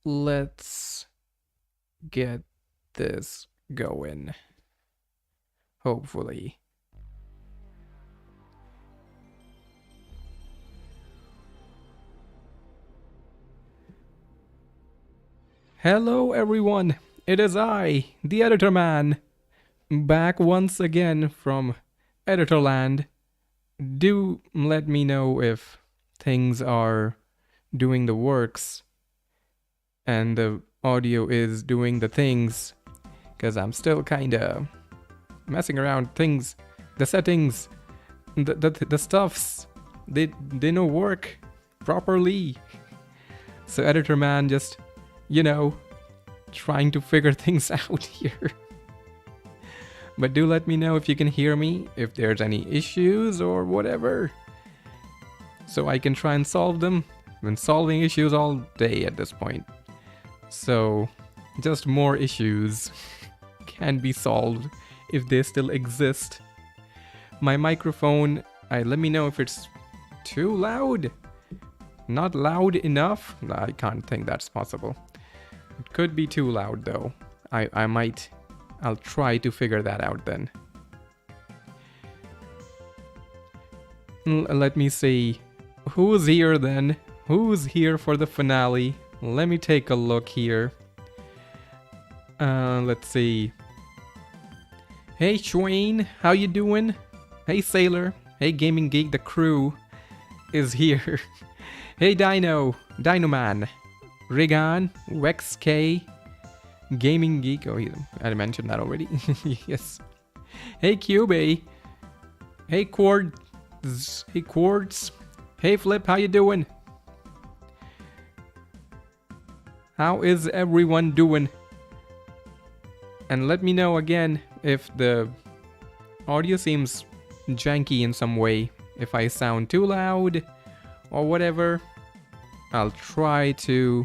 let's get this going. Hopefully. Hello everyone, it is I, the Editor Man, back once again from Editorland. Do let me know if things are doing the works and the audio is doing the things, because I'm still kinda messing around things, the settings, the stuffs, they don't work properly. So Editor Man just, you know, trying to figure things out here. But do let me know if you can hear me, if there's any issues or whatever, so I can try and solve them. I've been solving issues all day at this point, so just more issues can be solved if they still exist. My microphone, let me know if it's too loud, not loud enough. I can't think that's possible. It could be too loud though. I'll try to figure that out then. Let me see. Who's here then? Who's here for the finale? Let me take a look here. Let's see. Hey Schwain, how you doing? Hey Sailor. Hey Gaming Geek, the crew is here. Hey Dino Man. Regan, Wex K, Gaming Geek. Oh, I mentioned that already. Yes. Hey Cube. Hey Quartz. Hey Quartz. Hey Flip, how you doing? How is everyone doing? And let me know again if the audio seems janky in some way, if I sound too loud or whatever. I'll try to...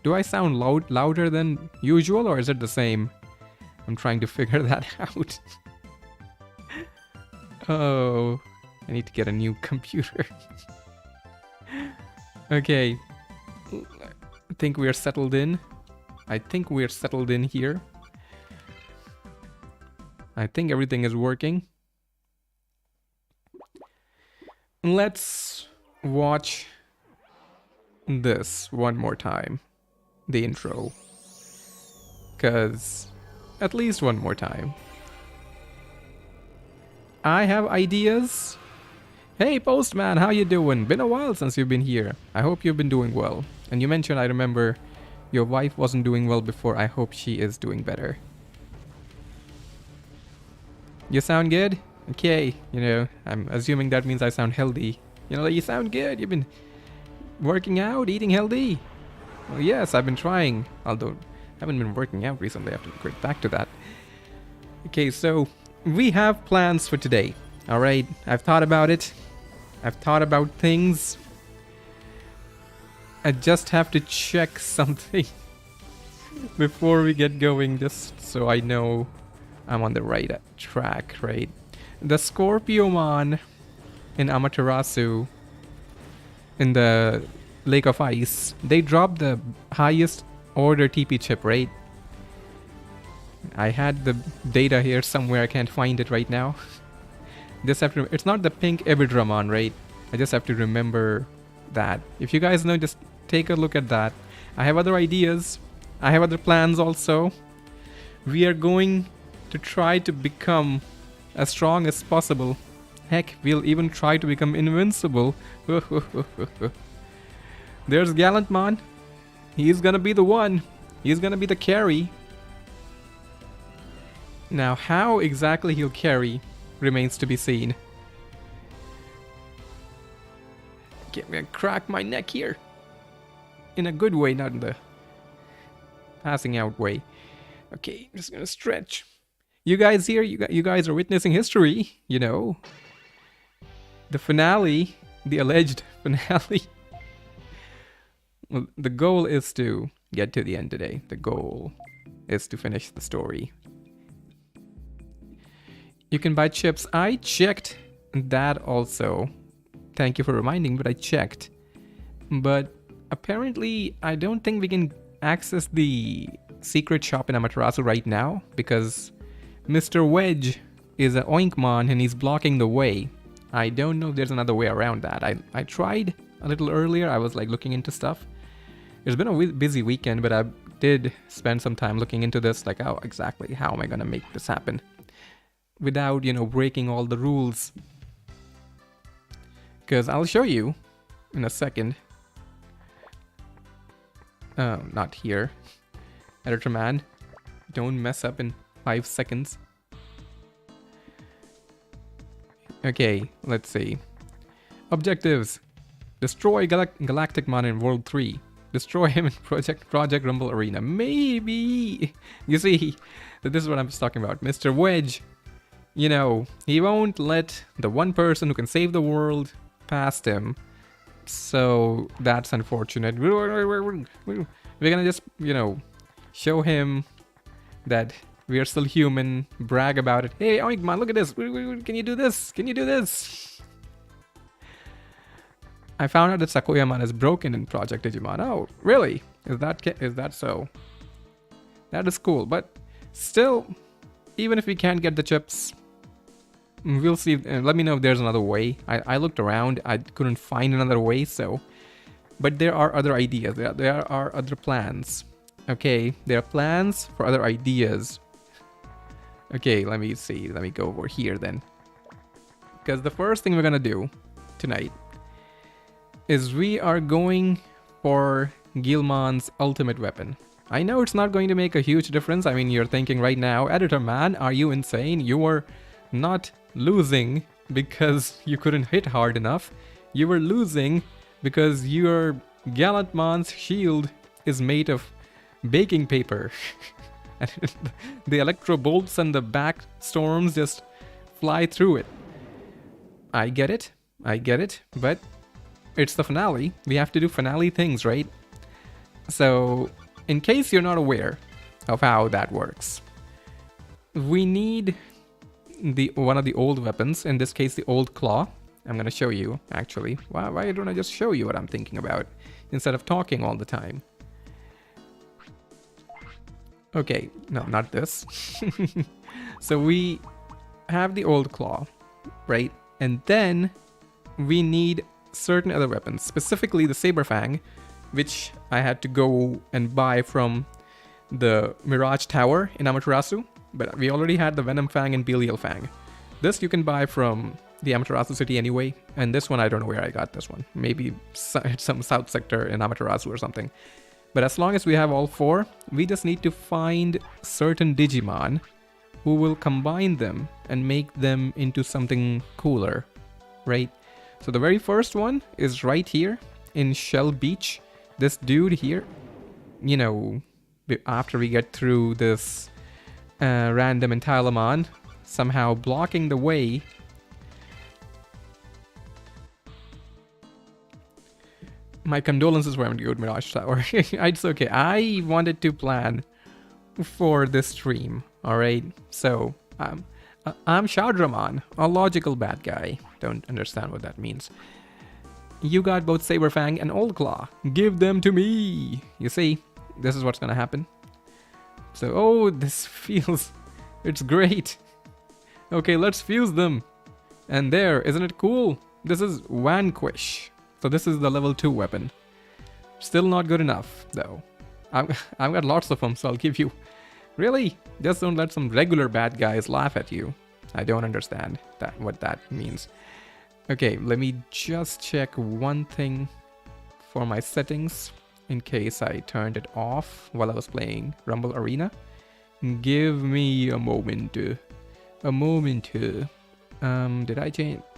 Do I sound louder than usual, or is it the same? I'm trying to figure that out. Oh, I need to get a new computer. Okay. I think we are settled in. I think we're settled in here. I think everything is working. Let's watch this one more time. The intro. Cause at least one more time. I have ideas. Hey Postman, how you doing? Been a while since you've been here. I hope you've been doing well. And you mentioned, I remember, your wife wasn't doing well before. I hope she is doing better. You sound good? Okay, you know, I'm assuming that means I sound healthy. You know, you sound good. You've been working out, eating healthy. Well, yes, I've been trying, although I haven't been working out recently. I have to get back to that. Okay, so we have plans for today. Alright, I've thought about it. I've thought about things. I just have to check something before we get going, just so I know I'm on the right track, right? The Scorpiomon in Amaterasu, in the Lake of Ice, they dropped the highest order TP chip, right? I had the data here somewhere, I can't find it right now. Just have to, it's not the pink Ebidramon, right? I just have to remember that. If you guys know, just take a look at that. I have other ideas. I have other plans also. We are going to try to become as strong as possible. Heck, we'll even try to become invincible. There's Gallantmon. He's gonna be the one. He's gonna be the carry. Now, how exactly he'll carry remains to be seen. Get me to crack my neck here. In a good way, not in the passing out way. Okay, I'm just gonna stretch. You guys here, you guys are witnessing history, you know. The finale, the alleged finale. Well, the goal is to get to the end today. The goal is to finish the story. You can buy chips. I checked that also. Thank you for reminding, but I checked. But apparently, I don't think we can access the secret shop in Amaterasu right now because Mr. Wedge is an Oinkmon and he's blocking the way. I don't know if there's another way around that. I tried a little earlier. I was like looking into stuff. It's been a busy weekend, but I did spend some time looking into this, like, oh, exactly, how am I gonna make this happen without, you know, breaking all the rules? Because I'll show you in a second. Not here. Editor man, don't mess up in 5 seconds. Okay, let's see. Objectives. Destroy Galacticmon in World 3. Destroy him in Project Rumble Arena. Maybe. You see, this is what I'm talking about. Mr. Wedge, you know, he won't let the one person who can save the world past him. So that's unfortunate. We're gonna just, you know, show him that we are still human, brag about it. Hey, Oinkmon, look at this. Can you do this? Can you do this? I found out that Sakuyaman is broken in Project Digimon. Oh, really? Is that so? That is cool, but still, even if we can't get the chips, we'll see. Let me know if there's another way. I looked around. I couldn't find another way, so... But there are other ideas. There are other plans. Okay, there are plans for other ideas. Okay, let me see. Let me go over here then. Because the first thing we're gonna do tonight is we are going for Guilmon's ultimate weapon. I know it's not going to make a huge difference. I mean, you're thinking right now, Editor man, are you insane? You were not losing because you couldn't hit hard enough. You were losing because your Gallantmon's shield is made of baking paper. And the electro bolts and the back storms just fly through it. I get it, but it's the finale. We have to do finale things, right? So, in case you're not aware of how that works, we need one of the old weapons, in this case the old claw. I'm gonna show you, actually. Why don't I just show you what I'm thinking about instead of talking all the time? Okay, no, not this. So we have the old claw, right? And then we need certain other weapons, specifically the Saberfang, which I had to go and buy from the Mirage Tower in Amaterasu, but we already had the Venom Fang and Belial Fang. This you can buy from the Amaterasu city anyway, and this one I don't know where I got this one. Maybe some south sector in Amaterasu or something. But as long as we have all four, we just need to find certain Digimon who will combine them and make them into something cooler, right? So the very first one is right here in Shell Beach. This dude here, you know, after we get through this random Entilemon, somehow blocking the way. My condolences for having to go to Mirage Tower. It's okay. I wanted to plan for this stream, alright? So, I'm Shaudramon, a logical bad guy. Don't understand what that means. You got both Saberfang and Old Claw. Give them to me! You see, this is what's gonna happen. So, oh, this feels... It's great. Okay, let's fuse them. And there, isn't it cool? This is Vanquish. So this is the level 2 weapon. Still not good enough, though. I've got lots of them, so I'll give you... Really? Just don't let some regular bad guys laugh at you. I don't understand what that means. Okay, let me just check one thing for my settings in case I turned it off while I was playing Rumble Arena. Give me a moment. Did I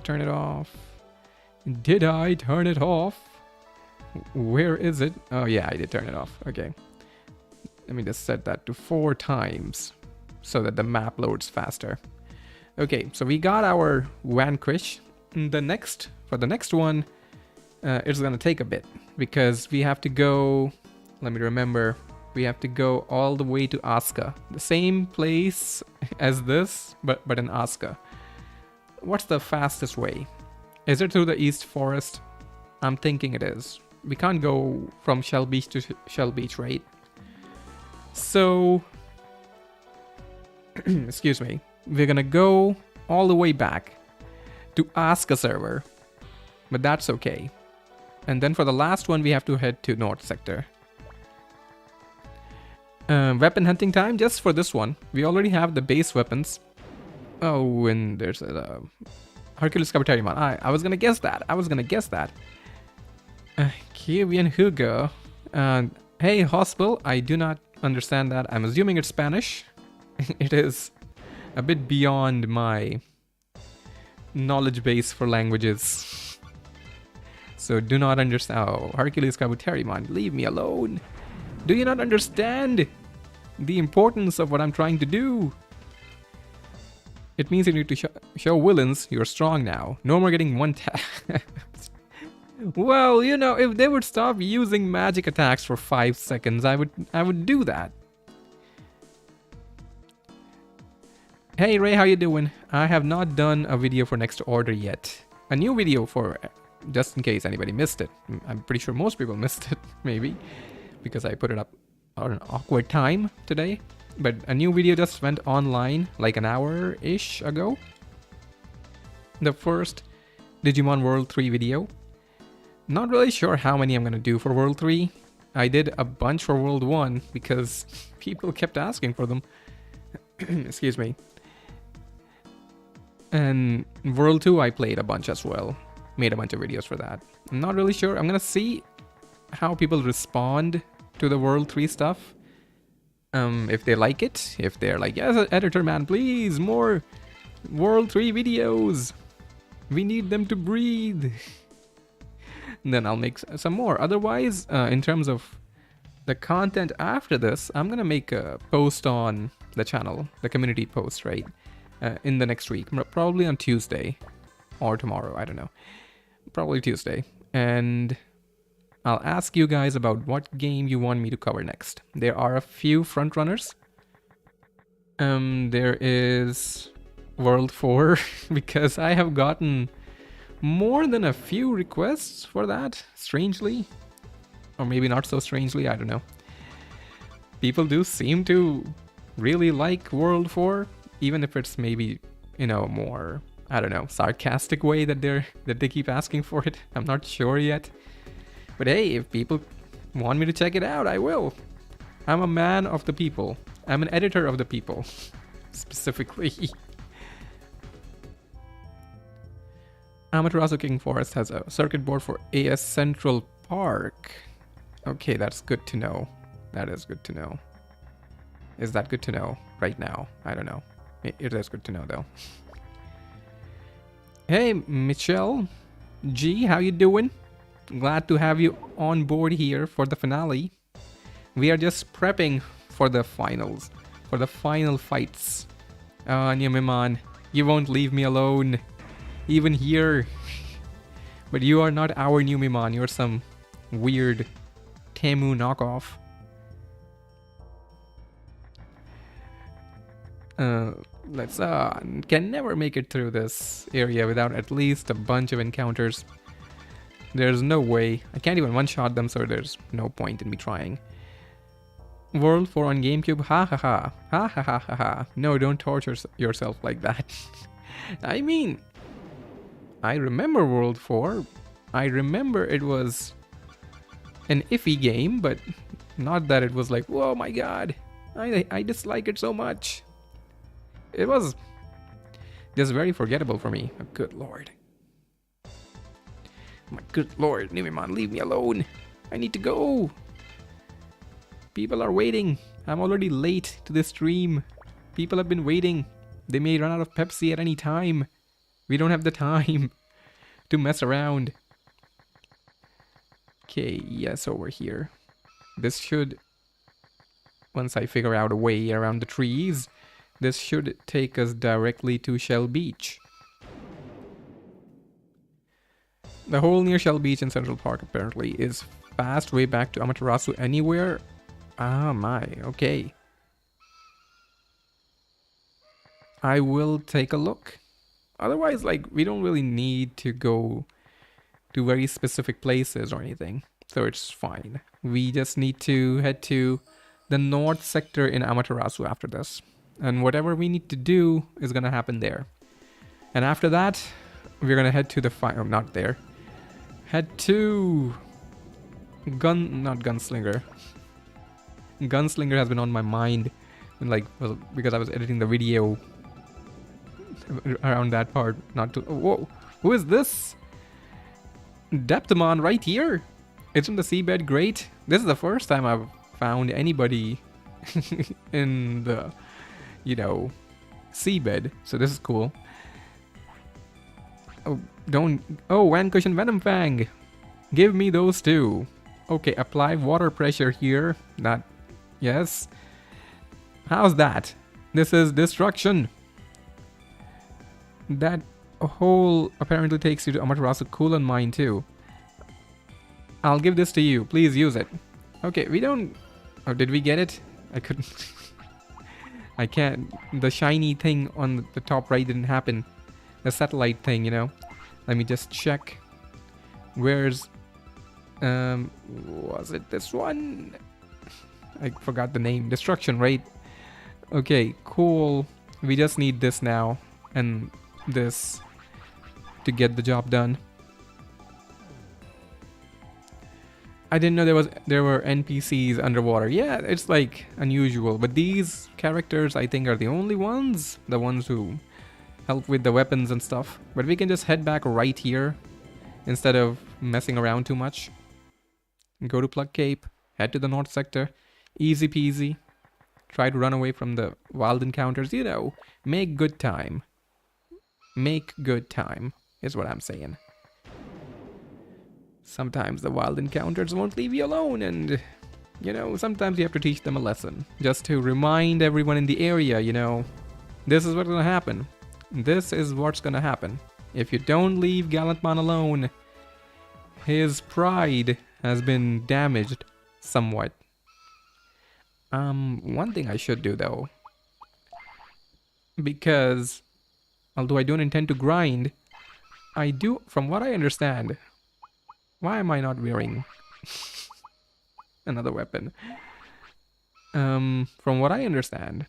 turn it off? Did I turn it off? Where is it? Oh yeah, I did turn it off. Okay. Let me just set that to 4 times so that the map loads faster. Okay, so we got our Vanquish. For the next one, it's gonna take a bit because we have to go, let me remember, we have to go all the way to Asuka. The same place as this, but in Asuka. What's the fastest way? Is it through the East Forest? I'm thinking it is. We can't go from Shell Beach to Shell Beach, right? So, excuse me, we're gonna go all the way back to Asuka server, but that's okay. And then for the last one, we have to head to North Sector. Weapon hunting time, just for this one. We already have the base weapons. Oh, and there's a Hercules Capiteriumon. I was gonna guess that. Kievian Hugo. Hey, Hospital, I do not understand that. I'm assuming it's Spanish. It is a bit beyond my knowledge base for languages. So do not understand. Oh, Hercules Capiteriumon, leave me alone. Do you not understand the importance of what I'm trying to do? It means you need to show villains you're strong now. No more getting one tap. Well, you know, if they would stop using magic attacks for 5 seconds, I would do that. Hey Ray, how you doing? I have not done a video for Next Order yet. A new video for, just in case anybody missed it. I'm pretty sure most people missed it, maybe, because I put it up on an awkward time today. But a new video just went online like an hour-ish ago. The first Digimon World 3 video. Not really sure how many I'm gonna do for World 3. I did a bunch for World 1 because people kept asking for them. Excuse me. And World 2 I played a bunch as well. Made a bunch of videos for that. I'm not really sure. I'm gonna see how people respond to the World 3 stuff. If they like it. If they're like, yes, editor man, please, more World 3 videos. We need them to breathe. Then I'll make some more. Otherwise, in terms of the content after this, I'm gonna make a post on the channel, the community post, right? In the next week, probably on Tuesday or tomorrow, I don't know. Probably Tuesday. And I'll ask you guys about what game you want me to cover next. There are a few frontrunners. There is World 4, because I have gotten more than a few requests for that, strangely. Or maybe not so strangely, I don't know. People do seem to really like World 4, even if it's maybe, you know, more, I don't know, sarcastic way that they keep asking for it. I'm not sure yet. But hey, if people want me to check it out, I will. I'm a man of the people. I'm an editor of the people, specifically. Amaterasu King Forest has a circuit board for AS Central Park. Okay, that's good to know. That is good to know. Is that good to know right now? I don't know. It is good to know though. Hey, Michelle G, how you doing? Glad to have you on board here for the finale. We are just prepping for the finals, for the final fights. Nyamimon, you won't leave me alone, even here. But you are not our Numimon, you're some weird Temu knockoff. Let's can never make it through this area without at least a bunch of encounters. There's no way. I can't even one-shot them, so there's no point in me trying. World 4 on GameCube, ha ha ha. Ha ha ha ha ha. No, don't torture yourself like that. I mean, I remember World 4. I remember it was an iffy game, but not that it was like, whoa my god, I dislike it so much. It was just very forgettable for me. Oh, good lord. My good lord, Numimon, leave me alone. I need to go. People are waiting. I'm already late to this stream. People have been waiting. They may run out of Pepsi at any time. We don't have the time to mess around. Okay, yes, over here. This should, once I figure out a way around the trees, this should take us directly to Shell Beach. The hole near Shell Beach in Central Park apparently is fast way back to Amaterasu anywhere. Ah my, okay. I will take a look. Otherwise, like, we don't really need to go to very specific places or anything. So it's fine. We just need to head to the north sector in Amaterasu after this. And whatever we need to do is gonna happen there. And after that, we're gonna head to the not there. Head to not Gunslinger. Gunslinger has been on my mind, because I was editing the video around that part. Not to. Whoa, who is this? Depthmon right here. It's in the seabed. Great. This is the first time I've found anybody in the, seabed. So this is cool. Oh, Vanquish and Venom Fang. Give me those two. Okay, apply water pressure here. Yes. How's that? This is destruction. That hole apparently takes you to Amaterasu Coolant Mine too. I'll give this to you. Please use it. Okay, we don't... Oh, did we get it? I couldn't... I can't... The shiny thing on the top right didn't happen. The satellite thing, Let me just check. Where's... was it this one? I forgot the name. Destruction, right? Okay, cool. We just need this now. And this to get the job done. I didn't know there were NPCs underwater. Yeah, it's like unusual, but these characters I think are the only ones, the ones who help with the weapons and stuff. But we can just head back right here instead of messing around too much. Go to Plug Cape, head to the north sector, easy peasy. Try to run away from the wild encounters, make good time. Make good time is what I'm saying. Sometimes the wild encounters won't leave you alone, and sometimes you have to teach them a lesson just to remind everyone in the area, this is what's gonna happen. This is what's gonna happen. If you don't leave Gallantmon alone, his pride has been damaged somewhat. One thing I should do though, because although I don't intend to grind, I do, from what I understand. Why am I not wearing another weapon? From what I understand,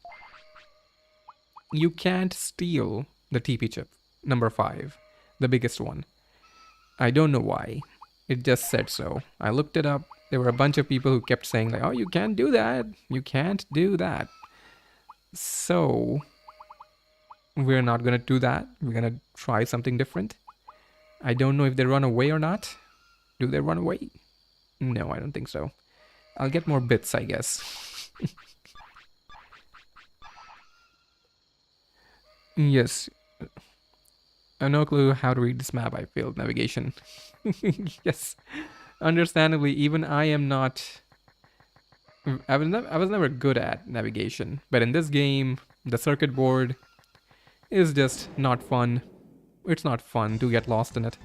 you can't steal the TP chip, number 5, the biggest one. I don't know why. It just said so. I looked it up. There were a bunch of people who kept saying like, oh, you can't do that. You can't do that. So we're not gonna do that. We're gonna try something different. I don't know if they run away or not. Do they run away? No, I don't think so. I'll get more bits, I guess. Yes. I have no clue how to read this map. I failed navigation. Yes. Understandably, even I am not... I was never good at navigation. But in this game, the circuit board is just not fun. It's not fun to get lost in it.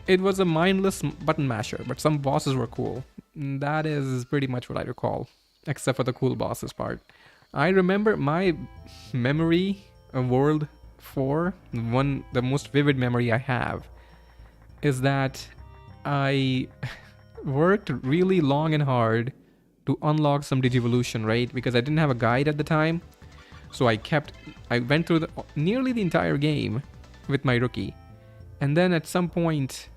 It was a mindless button masher, but some bosses were cool. That is pretty much what I recall, except for the cool bosses part. I remember my memory of World 4, the most vivid memory I have, is that I worked really long and hard to unlock some Digivolution, right? Because I didn't have a guide at the time. So I went through nearly the entire game with my rookie. And then at some point,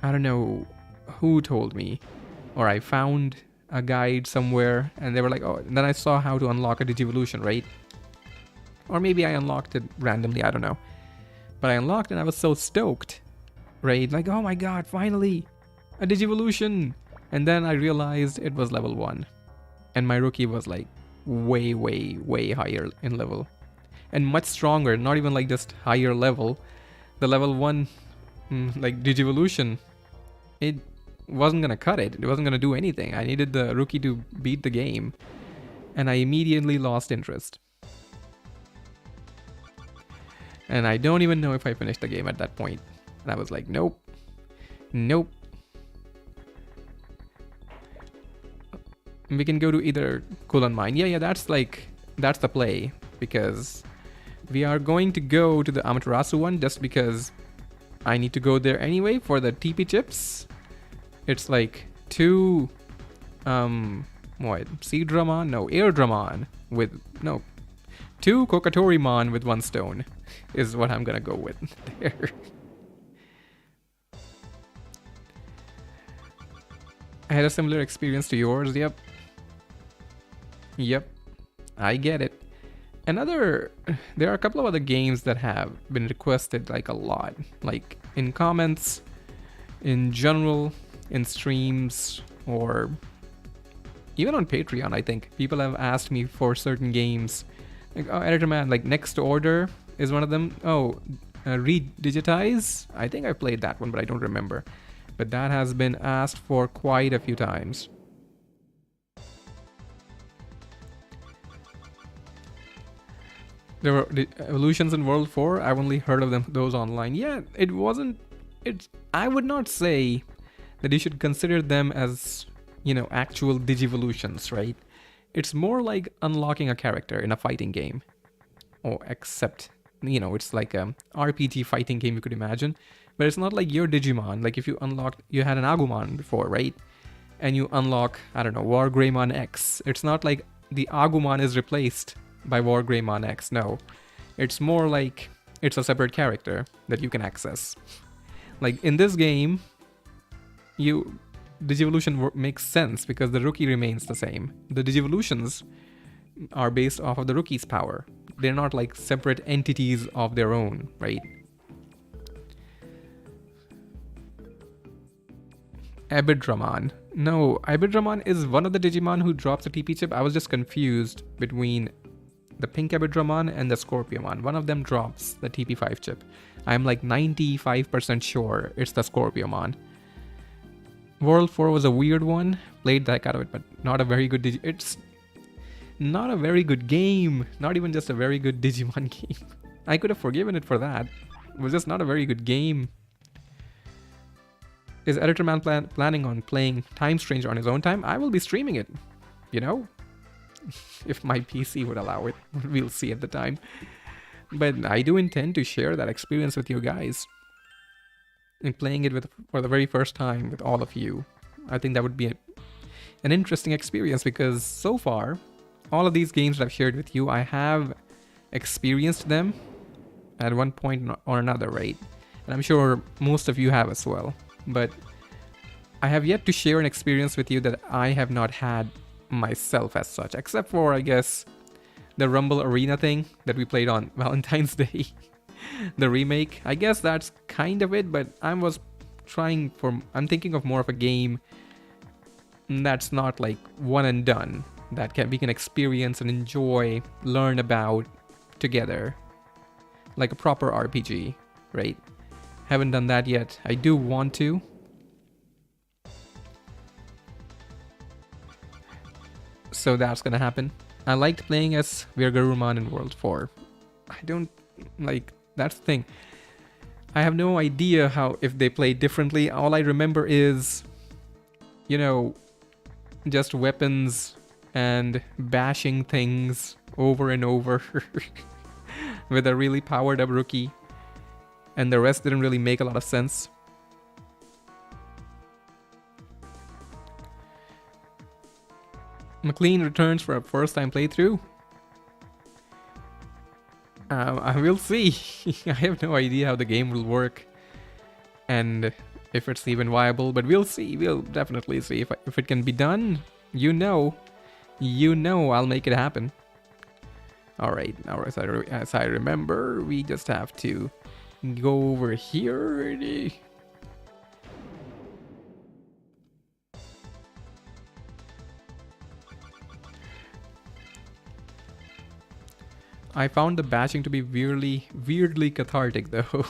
I don't know who told me, or I found a guide somewhere and they were like, oh, and then I saw how to unlock a Digivolution, right? Or maybe I unlocked it randomly, I don't know. But I unlocked it and I was so stoked, right? Like, oh my god, finally, a Digivolution. And then I realized it was level 1. And my rookie was like way, way, way higher in level. And much stronger, not even like just higher level. The level 1, like Digivolution, it wasn't gonna cut it. It wasn't gonna do anything. I needed the rookie to beat the game. And I immediately lost interest. And I don't even know if I finished the game at that point. And I was like, nope. Nope. We can go to either Coolant Mine. Yeah, that's the play. Because we are going to go to the Amaterasu one just because I need to go there anyway for the TP chips. It's like 2 What? Seedramon? No, Airdramon with no 2 Kokatorimon with 1 stone is what I'm gonna go with there. I had a similar experience to yours. Yep. Yep. I get it. There are a couple of other games that have been requested like a lot, like in comments, in general, in streams, or even on Patreon. I think people have asked me for certain games. Like, oh, Editor Man, like Next Order is one of them. Oh, Redigitize. I think I played that one, but I don't remember. But that has been asked for quite a few times. There were the evolutions in World 4. I've only heard of those online. Yeah, it wasn't. I would not say that you should consider them as, you know, actual Digivolutions, right? It's more like unlocking a character in a fighting game. Or except, you know, it's like a RPG fighting game you could imagine. But it's not like your Digimon. Like if you had an Agumon before, right? And you unlock, I don't know, Wargreymon X. It's not like the Agumon is replaced by Wargreymon X. No. It's more like it's a separate character that you can access. Like in this game, Digivolution makes sense because the rookie remains the same. The Digivolutions are based off of the rookie's power. They're not like separate entities of their own, right? Abidramon. No, Abidramon is one of the Digimon who drops the TP chip. I was just confused between the pink Abidramon and the Scorpiomon. One of them drops the TP5 chip. I'm like 95% sure it's the Scorpiomon. World 4 was a weird one. Played the heck out of it, but not a very good it's not a very good game. Not even just a very good Digimon game. I could have forgiven it for that. It was just not a very good game. Is Editor Man planning on playing Time Stranger on his own time? I will be streaming it, you know? If my PC would allow it. We'll see at the time. But I do intend to share that experience with you guys. And playing it for the very first time with all of you. I think that would be an interesting experience because so far, all of these games that I've shared with you, I have experienced them at one point or another, right? And I'm sure most of you have as well. But I have yet to share an experience with you that I have not had myself as such, except for, I guess, the Rumble Arena thing that we played on Valentine's Day. The remake. I guess that's kind of it, but I'm thinking of more of a game that's not like one and done, that we can experience and enjoy, learn about together. Like a proper RPG, right? Haven't done that yet. I do want to. So that's gonna happen. I liked playing as Virgarumon in World 4. I don't like, that's the thing. I have no idea if they play differently. All I remember is, you know, just weapons and bashing things over and over with a really powered up rookie. And the rest didn't really make a lot of sense. McLean returns for a first time playthrough. I will see. I have no idea how the game will work and if it's even viable, but we'll see. We'll definitely see if it can be done. You know, I'll make it happen. All right, now as I remember, we just have to go over here. I found the bashing to be weirdly cathartic though.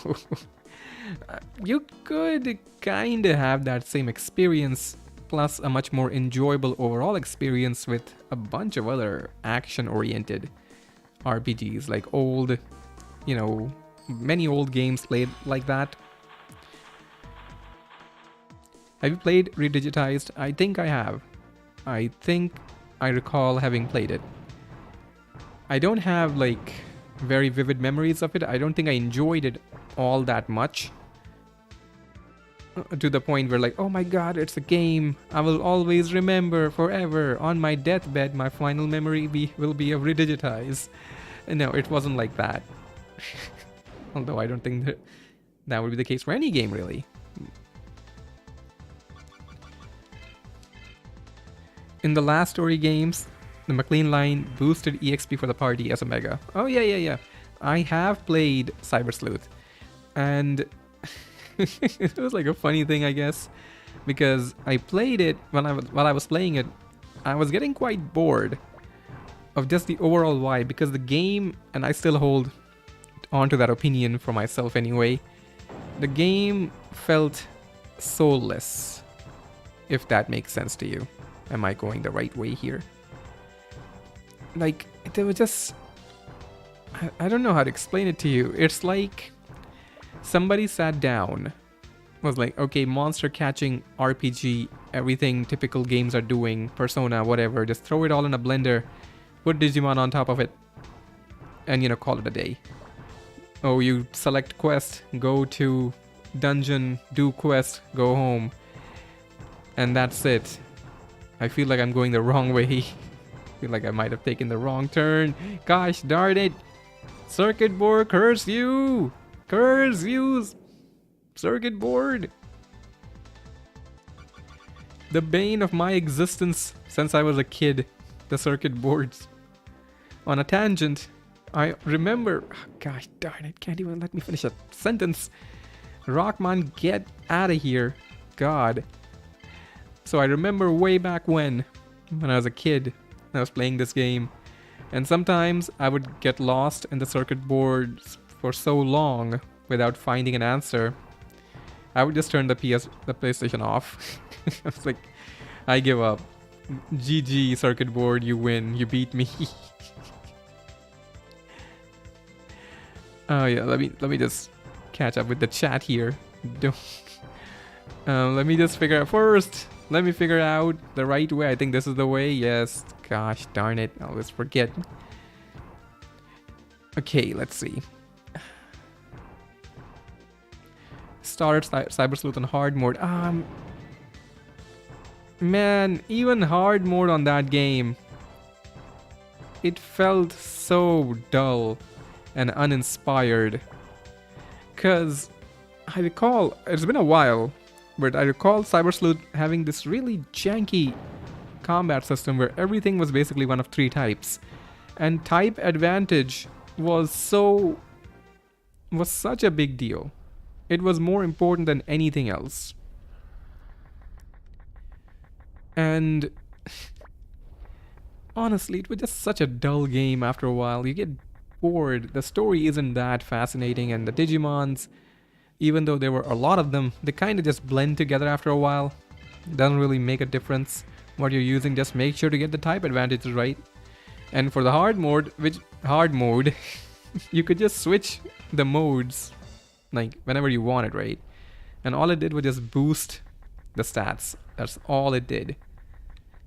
You could kinda have that same experience, plus a much more enjoyable overall experience with a bunch of other action-oriented RPGs, like old, you know, many old games played like that. Have you played Redigitized? I think I have. I think I recall having played it. I don't have like very vivid memories of it. I don't think I enjoyed it all that much. to the point where like, oh my god, it's a game I will always remember forever. On my deathbed, my final memory will be redigitized. No, it wasn't like that. Although I don't think that would be the case for any game, really. In the last story games, the McLean line boosted EXP for the party as a mega. Oh yeah. I have played Cyber Sleuth, and it was like a funny thing, I guess, because I played it while I was playing it, I was getting quite bored of just the overall vibe, because the game, and I still hold on to that opinion for myself anyway, the game felt soulless, if that makes sense to you. Am I going the right way here? Like, there was just... I don't know how to explain it to you. It's like somebody sat down, was like, okay, monster catching, RPG, everything typical games are doing, Persona, whatever, just throw it all in a blender, put Digimon on top of it, and, you know, call it a day. Oh, you select quest, go to dungeon, do quest, go home. And that's it. I feel like I'm going the wrong way. I feel like I might have taken the wrong turn. Gosh darn it. Circuit board, curse you! Curse you! Circuit board! The bane of my existence since I was a kid. The circuit boards. On a tangent, I remember... Gosh darn it, can't even let me finish a sentence. Rockman, get out of here. God. So I remember way back when I was a kid, I was playing this game, and sometimes I would get lost in the circuit boards for so long without finding an answer. I would just turn the PlayStation off. I was like, I give up. GG circuit board, you win, you beat me. Oh yeah, let me just catch up with the chat here. Let me just figure out first. Let me figure out the right way. I think this is the way. Yes. Gosh darn it. I always forget. Okay, let's see. Started Cyber Sleuth on hard mode. Man, even hard mode on that game, it felt so dull and uninspired. Cause I recall, it's been a while, but I recall Cyber Sleuth having this really janky combat system where everything was basically one of 3 types. And type advantage was such a big deal. It was more important than anything else. And honestly, it was just such a dull game after a while. You get bored. The story isn't that fascinating, and the Digimons, even though there were a lot of them, they kind of just blend together after a while. Doesn't really make a difference what you're using, just make sure to get the type advantages right. And for the hard mode, you could just switch the modes like whenever you wanted, right? And all it did was just boost the stats. That's all it did.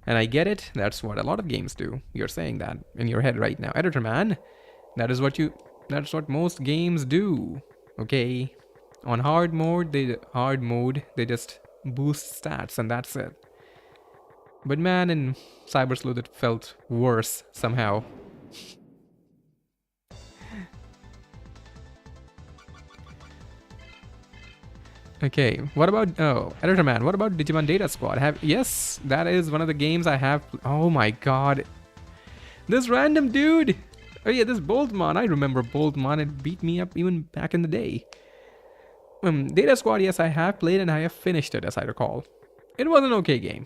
And I get it, that's what a lot of games do. You're saying that in your head right now. Editor man, that's what most games do. Okay. On hard mode, they just boost stats and that's it. But man, in Cyber Sleuth it felt worse somehow. Okay, what about, Editor Man, what about Digimon Data Squad? Yes, that is one of the games I have. Oh my god. This random dude! Oh yeah, this Beelzemon, I remember Beelzemon, it beat me up even back in the day. Data Squad, yes, I have played and I have finished it, as I recall. It was an okay game.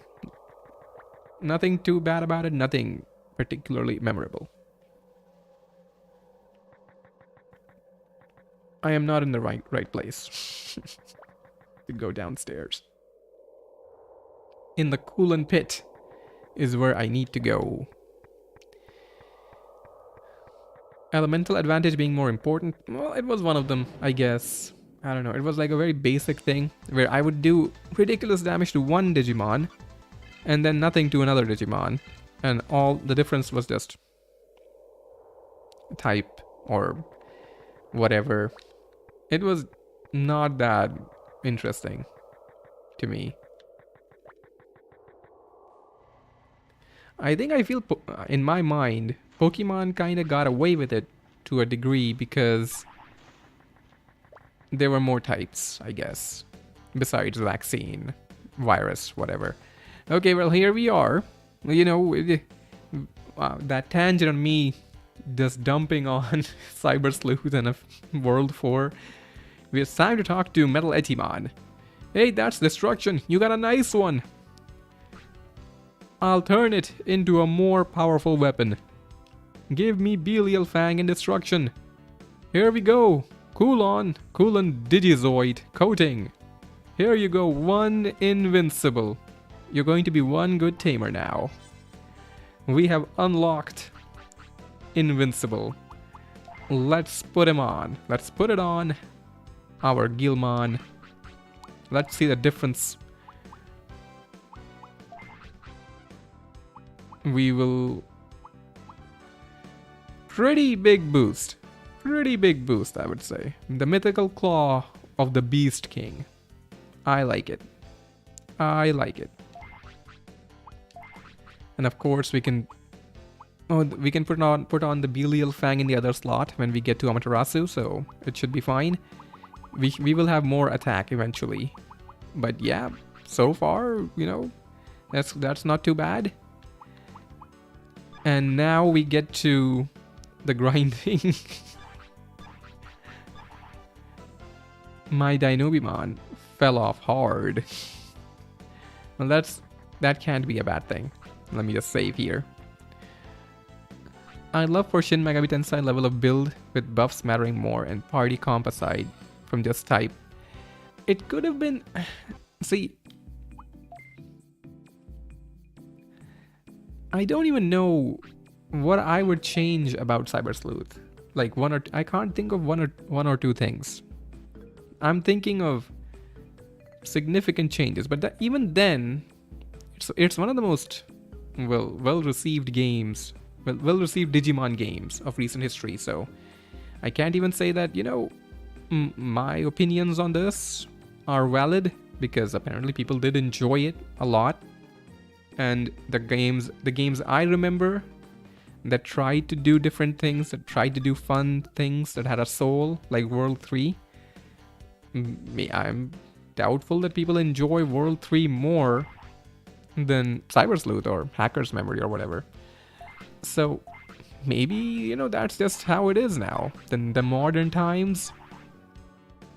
Nothing too bad about it, nothing particularly memorable. I am not in the right place. To go downstairs. In the coolant pit is where I need to go. Elemental advantage being more important? Well, it was one of them, I guess. I don't know, it was like a very basic thing where I would do ridiculous damage to one Digimon and then nothing to another Digimon, and all the difference was just type or whatever. It was not that interesting. to me. I think I feel, in my mind, Pokemon kind of got away with it to a degree because there were more types, I guess. Besides vaccine, virus, whatever. Okay, well, here we are. You know, that tangent on me just dumping on Cyber Sleuth and a World 4. It's time to talk to Metal Etimon. Hey, that's destruction. You got a nice one. I'll turn it into a more powerful weapon. Give me Belial Fang and destruction. Here we go. Coolon Digizoid coating. Here you go, one invincible. You're going to be one good tamer now. We have unlocked invincible. Let's put him on. Let's put it on our Guilmon. Let's see the difference. We will... Pretty big boost. Pretty big boost, I would say. The mythical claw of the Beast King. I like it. I like it. And of course we can... Oh, we can put on the Belial Fang in the other slot when we get to Amaterasu, so it should be fine. We will have more attack eventually. But yeah, so far, you know, that's not too bad. And now we get to the grinding. My Dinobimon fell off hard. Well, that can't be a bad thing. Let me just save here. I'd love for Shin Megami Tensei level of build with buffs mattering more and party comp aside from just type. It could have been... See... I don't even know what I would change about Cyber Sleuth. Like I can't think of one or two things. I'm thinking of significant changes, but even then, it's one of the most well-received games, well-received Digimon games of recent history. So I can't even say that, you know, my opinions on this are valid, because apparently people did enjoy it a lot. And the games I remember that tried to do different things, that tried to do fun things, that had a soul, like World 3. I'm doubtful that people enjoy World 3 more than Cyber Sleuth or Hacker's Memory or whatever. So maybe, you know, that's just how it is now. Then the modern times,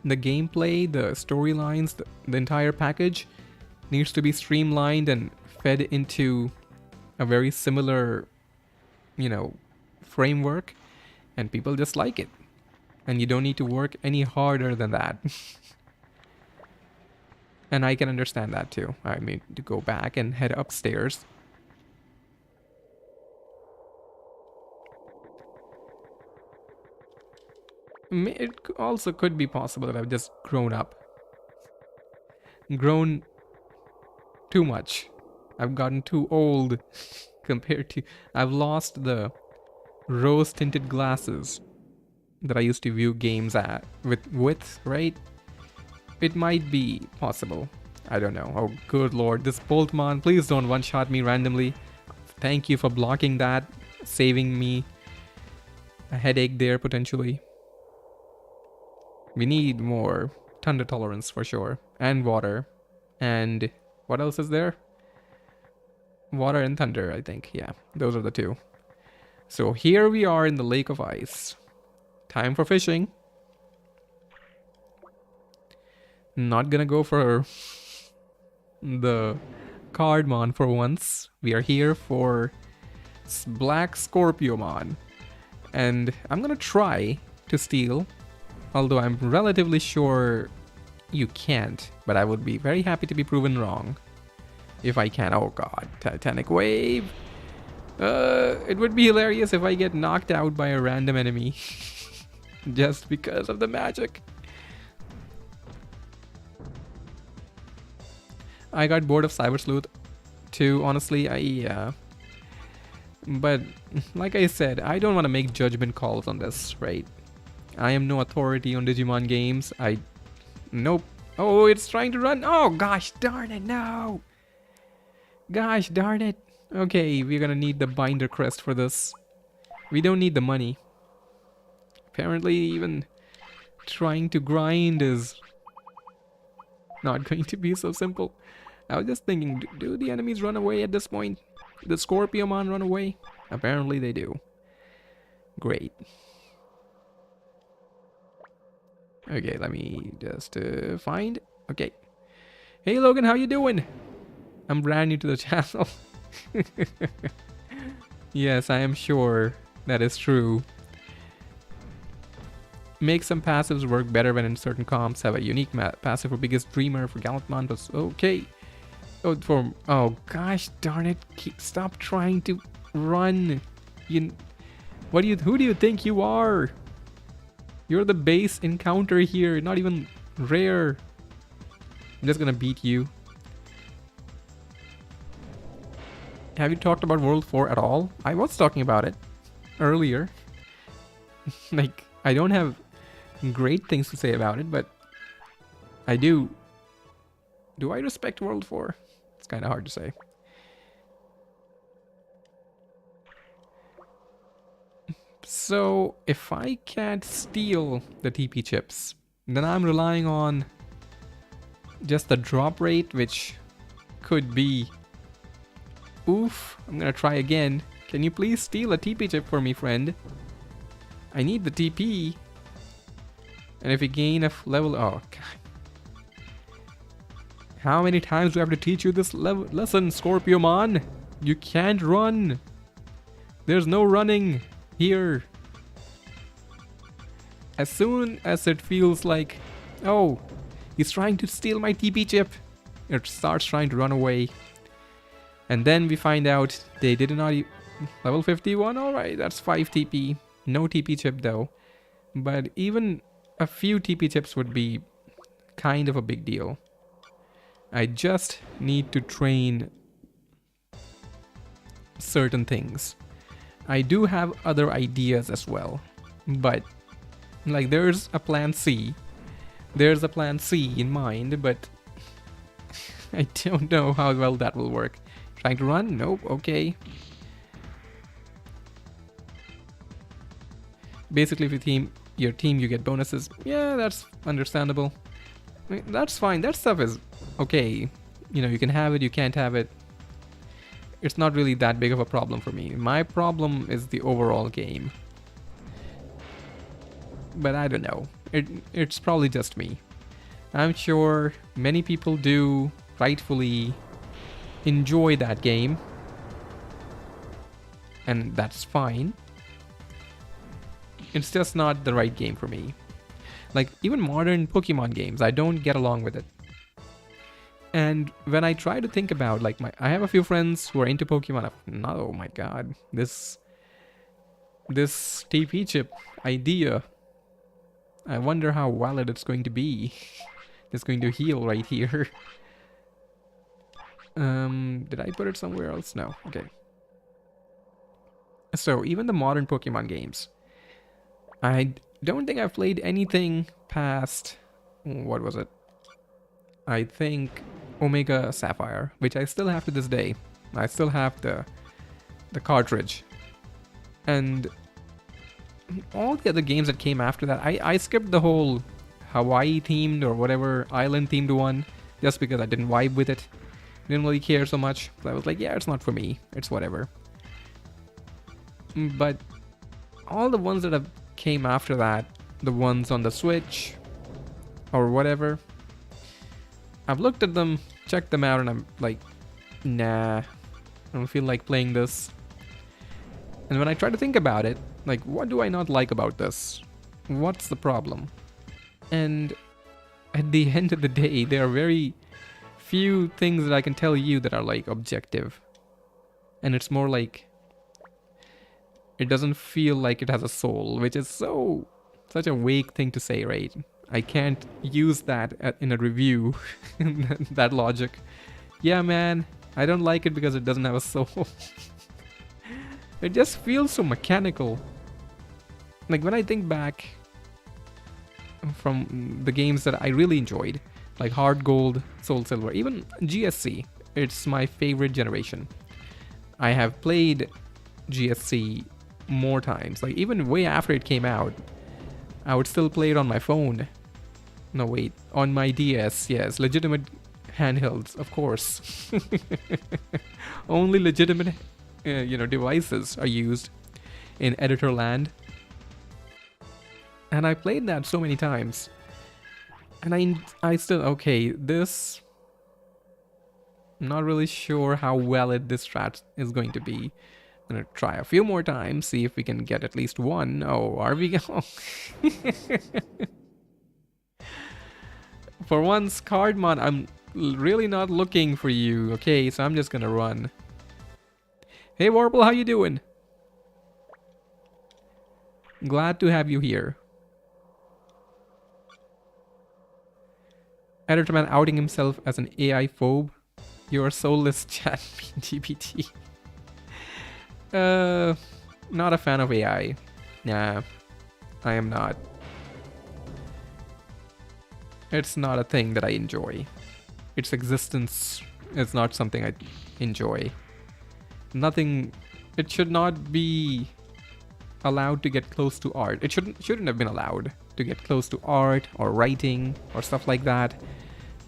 the gameplay, the storylines, the entire package needs to be streamlined and fed into a very similar, you know, framework, and people just like it. And you don't need to work any harder than that. And I can understand that too. I mean, to go back and head upstairs. It also could be possible that I've just grown up. Grown too much. I've gotten too old compared to... I've lost the rose-tinted glasses that I used to view games at with, right? It might be possible. I don't know. Oh, good lord. This Boltmon, please don't one-shot me randomly. Thank you for blocking that, saving me a headache there, potentially. We need more thunder tolerance for sure. And water. And what else is there? Water and thunder, I think. Yeah, those are the two. So here we are in the Lake of Ice. Time for fishing. Not gonna go for the Cardmon for once. We are here for Black Scorpiomon. And I'm gonna try to steal. Although I'm relatively sure you can't. But I would be very happy to be proven wrong. If I can. Oh god. Titanic Wave. It would be hilarious if I get knocked out by a random enemy. Just because of the magic. I got bored of Cyber Sleuth too, honestly. But like I said, I don't want to make judgment calls on this, right? I am no authority on Digimon games. Nope. Oh, it's trying to run. Oh, gosh darn it, no. Gosh darn it. Okay, we're gonna need the binder crest for this. We don't need the money. Apparently, even trying to grind is not going to be so simple. I was just thinking, do the enemies run away at this point? The Scorpiomon run away? Apparently they do. Great. Okay, let me just find. Okay. Hey Logan, how you doing? I'm brand new to the channel. Yes, I am sure that is true. Make some passives work better when in certain comps. Have a unique passive for biggest dreamer for Guilmon. But okay. Oh gosh darn it! Stop trying to run. Who do you think you are? You're the base encounter here. Not even rare. I'm just gonna beat you. Have you talked about World 4 at all? I was talking about it earlier. Like, I don't have great things to say about it, but I do. Do I respect World 4? It's kind of hard to say. So, if I can't steal the TP chips, then I'm relying on just the drop rate, which could be... Oof, I'm gonna try again. Can you please steal a TP chip for me, friend? I need the TP. And if you gain a level... Oh, God. How many times do I have to teach you this lesson, Scorpiomon? You can't run. There's no running here. As soon as it feels like, oh, he's trying to steal my TP chip, it starts trying to run away. And then we find out they did not... Level 51, alright, that's 5 TP. No TP chip though. But even a few TP chips would be kind of a big deal. I just need to train certain things. I do have other ideas as well. But, like, there's a plan C. There's a plan C in mind, but I don't know how well that will work. Trying to run? Nope, okay. Basically, if your team, you get bonuses. Yeah, that's understandable. I mean, that's fine. That stuff is okay. You know, you can have it, you can't have it. It's not really that big of a problem for me. My problem is the overall game. But I don't know. It's probably just me. I'm sure many people do rightfully enjoy that game. And that's fine. It's just not the right game for me. Like, even modern Pokemon games, I don't get along with it. And when I try to think about, like, I have a few friends who are into Pokemon. Oh my god, this TP chip idea. I wonder how valid it's going to be. It's going to heal right here. Did I put it somewhere else? No. Okay. So even the modern Pokemon games, I don't think I've played anything past, what was it? I think Omega Sapphire, which I still have to this day. I still have the cartridge. And all the other games that came after that, I skipped the whole Hawaii themed or whatever island themed one just because I didn't vibe with it. Didn't really care so much. So I was like, yeah, it's not for me. It's whatever. But all the ones that have came after that, the ones on the Switch or whatever, I've looked at them, checked them out, and I'm like, nah, I don't feel like playing this. And when I try to think about it, like, what do I not like about this? What's the problem? And at the end of the day, there are very few things that I can tell you that are like objective. And it's more like, it doesn't feel like it has a soul, which is such a vague thing to say, right? I can't use that in a review, that logic. Yeah, man, I don't like it because it doesn't have a soul. It just feels so mechanical. Like, when I think back from the games that I really enjoyed, like Hard Gold, Soul Silver, even GSC. It's my favorite generation. I have played GSC more times. Like even way after it came out, I would still play it on my phone. No, wait, on my DS. Yes, legitimate handhelds, of course. Only legitimate, devices are used in editor land. And I played that so many times. And I still, okay, this, not really sure how well this strat is going to be. I'm gonna try a few more times, see if we can get at least one. Oh, are we going? For once, Cardmon, I'm really not looking for you. Okay, so I'm just gonna run. Hey Warble, how you doing? Glad to have you here. Editorman outing himself as an AI phobe. You're a soulless chat GPT. Not a fan of AI. Nah, I am not. It's not a thing that I enjoy. Its existence is not something I enjoy. Nothing. It should not be allowed to get close to art. It shouldn't have been allowed to get close to art or writing or stuff like that.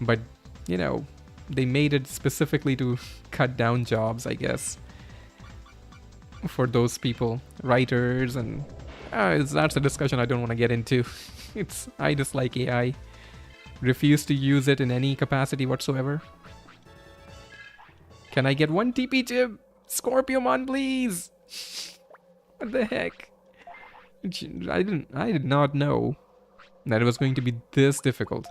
But, you know, they made it specifically to cut down jobs, I guess, for those people, writers, and that's a discussion I don't want to get into. I dislike AI. Refuse to use it in any capacity whatsoever. Can I get one TP chip? Scorpiomon, please! What the heck? I did not know that it was going to be this difficult.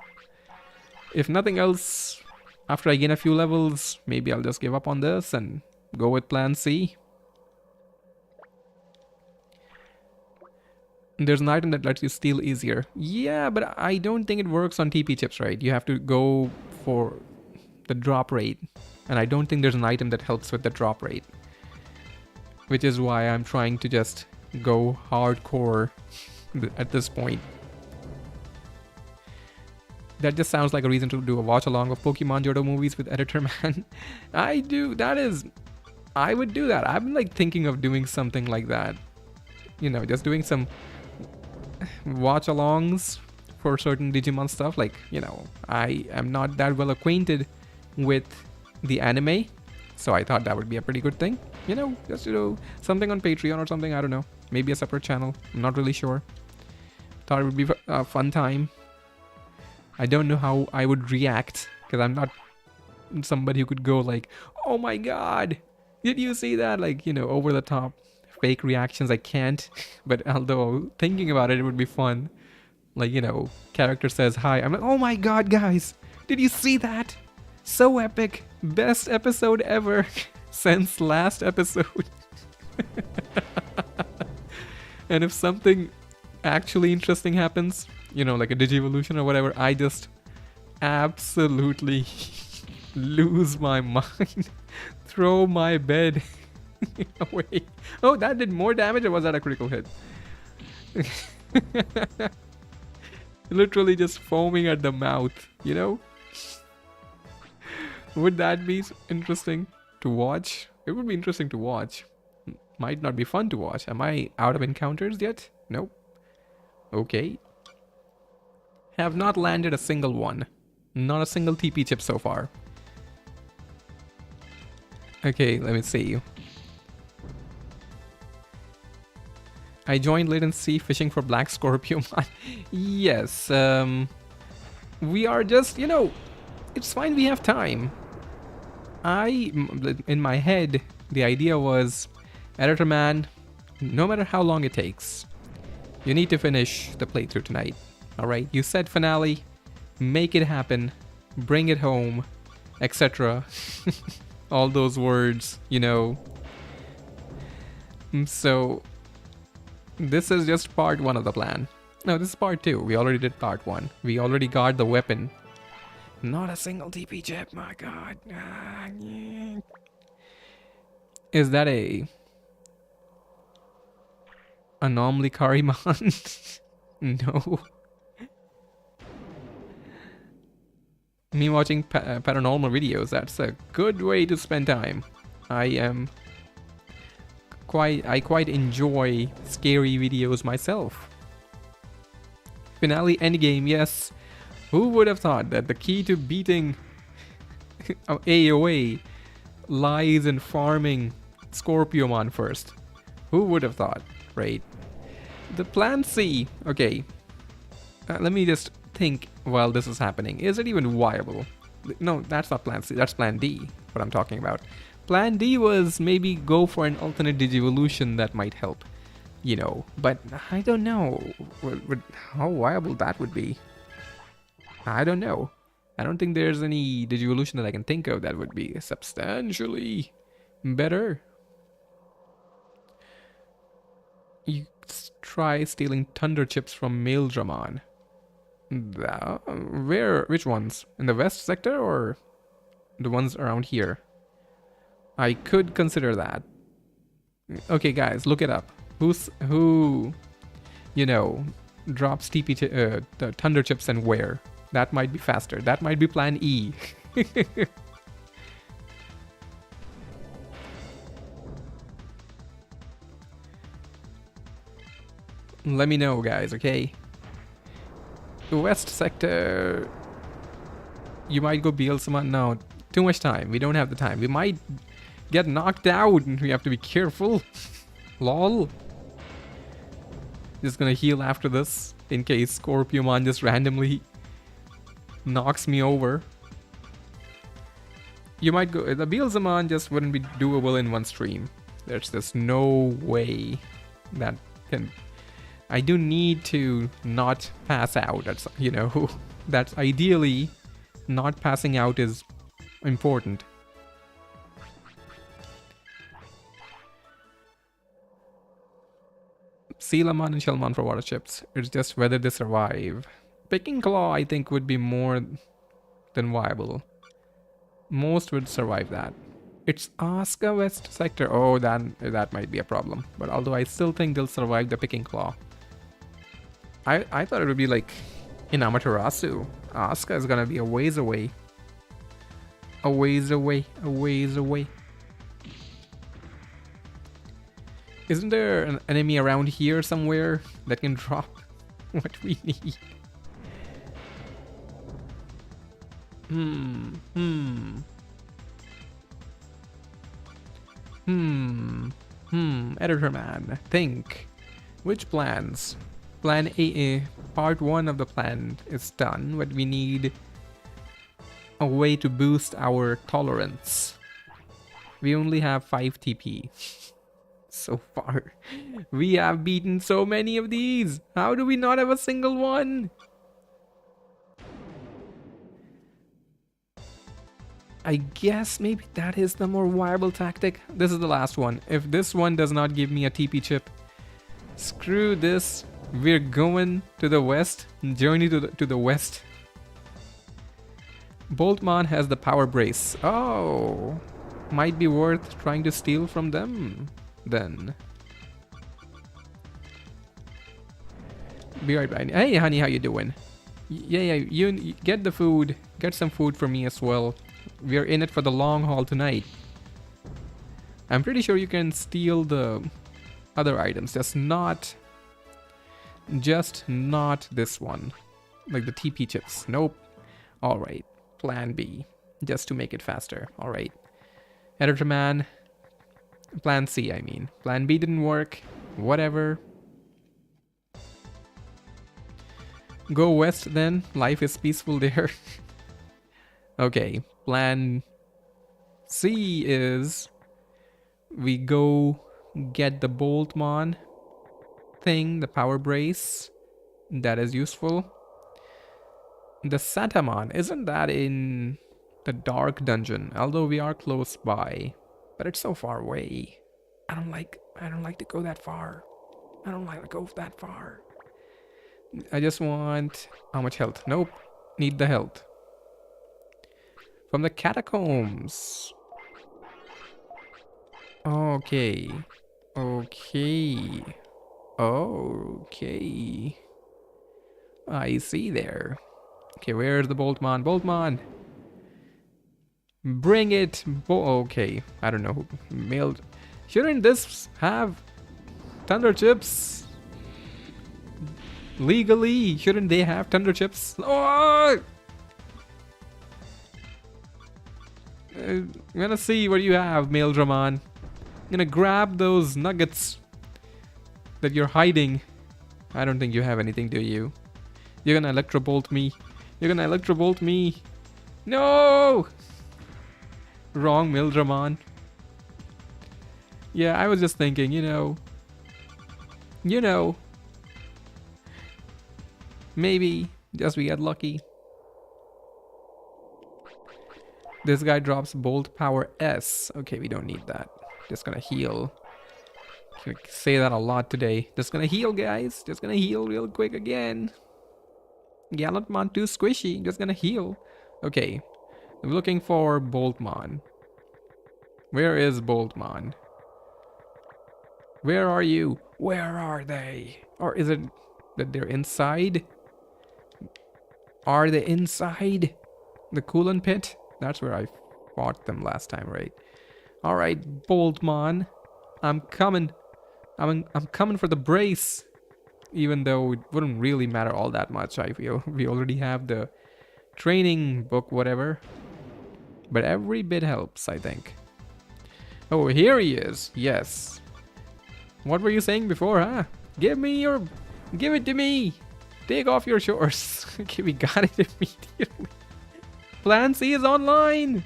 If nothing else, after I gain a few levels, maybe I'll just give up on this and go with plan C. There's an item that lets you steal easier. Yeah, but I don't think it works on TP chips, right? You have to go for the drop rate. And I don't think there's an item that helps with the drop rate. Which is why I'm trying to just go hardcore at this point. That just sounds like a reason to do a watch along of Pokemon Johto movies with Editor Man. I would do that. I'm like thinking of doing something like that. You know, just doing some watch alongs for certain Digimon stuff. Like, you know, I am not that well acquainted with the anime, so I thought that would be a pretty good thing. You know, just to do something on Patreon or something. I don't know. Maybe a separate channel. I'm not really sure. Thought it would be a fun time. I don't know how I would react, because I'm not somebody who could go like, oh my god, did you see that? Like, you know, over the top fake reactions. I can't. But although thinking about it, it would be fun. Like, you know, character says hi. I'm like, oh my god, guys, did you see that? So epic. Best episode ever since last episode. And if something actually interesting happens, you know, like a Digivolution or whatever, I just absolutely lose my mind. Throw my bed away. Oh, that did more damage, or was that a critical hit? Literally just foaming at the mouth, you know? Would that be interesting to watch? It would be interesting to watch. Might not be fun to watch. Am I out of encounters yet? Nope. Okay. Have not landed a single one. Not a single TP chip so far. Okay, let me see. I joined Latency fishing for Black Scorpiomon. Yes, we are just, you know, it's fine, we have time. In my head, the idea was, Editor Man, no matter how long it takes, you need to finish the playthrough tonight. Alright, you said finale, make it happen, bring it home, etc. All those words, you know. So, this is just part 1 of the plan. No, this is part 2. We already did part 1. We already got the weapon. Not a single TP chip, my god. Is that a anomaly Karimon? No. Me watching paranormal videos, that's a good way to spend time. I quite enjoy scary videos myself. Finale endgame, yes. Who would have thought that the key to beating AOA lies in farming Scorpiomon first? Who would have thought, right? The plan C. Okay. Let me just think while this is happening. Is it even viable? No, that's not plan C. That's plan D, what I'm talking about. Plan D was maybe go for an alternate Digivolution that might help. You know, but I don't know how viable that would be. I don't know. I don't think there's any Digivolution that I can think of that would be substantially better. You try stealing Thunder Chips from Beelzemon. Where? Which ones? In the west sector or the ones around here? I could consider that. Okay, guys, look it up. Who, you know, drops the Thunder Chips and where? That might be faster. That might be plan E. Let me know, guys, okay? The west sector... You might go Beelzemon. No, too much time. We don't have the time. We might get knocked out and we have to be careful. Lol. Just gonna heal after this in case Scorpiomon just randomly knocks me over. You might go... The Beelzemon just wouldn't be doable in one stream. There's just no way that can... I do need to not pass out. That's, you know, that's ideally not passing out is important. Sealamon and Shellmon for water chips. It's just whether they survive. Picking Claw, I think, would be more than viable. Most would survive that. It's Asuka West Sector. Oh, that might be a problem. But although I still think they'll survive the Picking Claw. I thought it would be like in Amaterasu. Asuka is gonna be a ways away. A ways away. A ways away. Isn't there an enemy around here somewhere that can drop what we need? Editor man, think. Which plans? Plan A, part 1 of the plan is done, but we need a way to boost our tolerance. We only have 5 TP. So far. We have beaten so many of these. How do we not have a single one? I guess maybe that is the more viable tactic. This is the last one. If this one does not give me a TP chip, screw this. We're going to the west. Journey to the west. Boltmon has the power brace. Oh, might be worth trying to steal from them then. Be right back. Hey honey, how you doing? Yeah, you get the food. Get some food for me as well. We're in it for the long haul tonight. I'm pretty sure you can steal the other items, just not this one. Like the TP chips. Nope. Alright. Plan B. Just to make it faster. Alright. Editor man. Plan C, I mean. Plan B didn't work. Whatever. Go west then. Life is peaceful there. Okay. Plan C is we go get the Boltmon thing, the power brace. That is useful. The Santamon, isn't that in the dark dungeon? Although we are close by, but it's so far away. I don't like to go that far. I don't like to go that far. I just want how much health? Nope. Need the health. From the catacombs. Okay. Okay. Okay. I see there. Okay, where's the Boltmon? Boltmon! Bring it! Okay, I don't know. Mailed. Shouldn't this have Thunder Chips? Legally, shouldn't they have Thunder Chips? Oh! I'm gonna see what you have, Beelzemon. I'm gonna grab those nuggets that you're hiding. I don't think you have anything, do you? You're gonna Electrobolt me. You're gonna Electrobolt me. No! Wrong, Beelzemon. Yeah, I was just thinking, you know, maybe just we get lucky. This guy drops Bolt Power S. Okay, we don't need that. Just gonna heal. Can say that a lot today. Just gonna heal, guys. Just gonna heal real quick again. Gallantmon too squishy. Just gonna heal. Okay. I'm looking for Boltmon. Where is Boltmon? Where are you? Where are they? Or is it that they're inside? Are they inside the coolant pit? That's where I fought them last time, right? Alright, Boltmon. I'm coming. I'm coming for the brace. Even though it wouldn't really matter all that much, I feel. We already have the training book, whatever. But every bit helps, I think. Oh, here he is. Yes. What were you saying before, huh? Give it to me. Take off your shorts. Okay, we got it immediately. Plan C is online.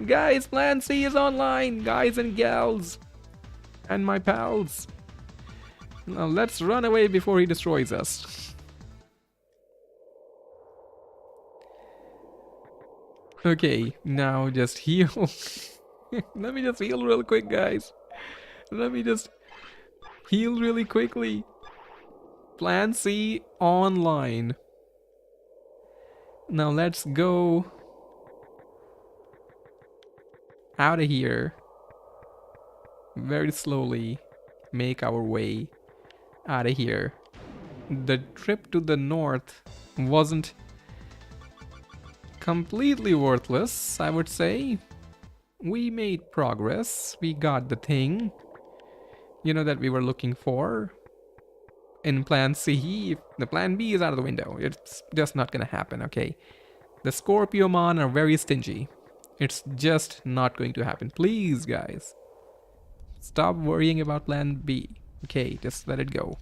Guys, Plan C is online. Guys and gals. And my pals. Now let's run away before he destroys us. Okay, now just heal. Let me just heal real quick, guys. Let me just heal really quickly. Plan C online. Now let's go out of here. Very slowly make our way out of here. The trip to the north wasn't completely worthless, I would say. We made progress. We got the thing, you know, that we were looking for. In Plan C, if the Plan B is out of the window. It's just not gonna happen, okay? The Scorpiomon are very stingy. It's just not going to happen. Please, guys. Stop worrying about Plan B. Okay, just let it go.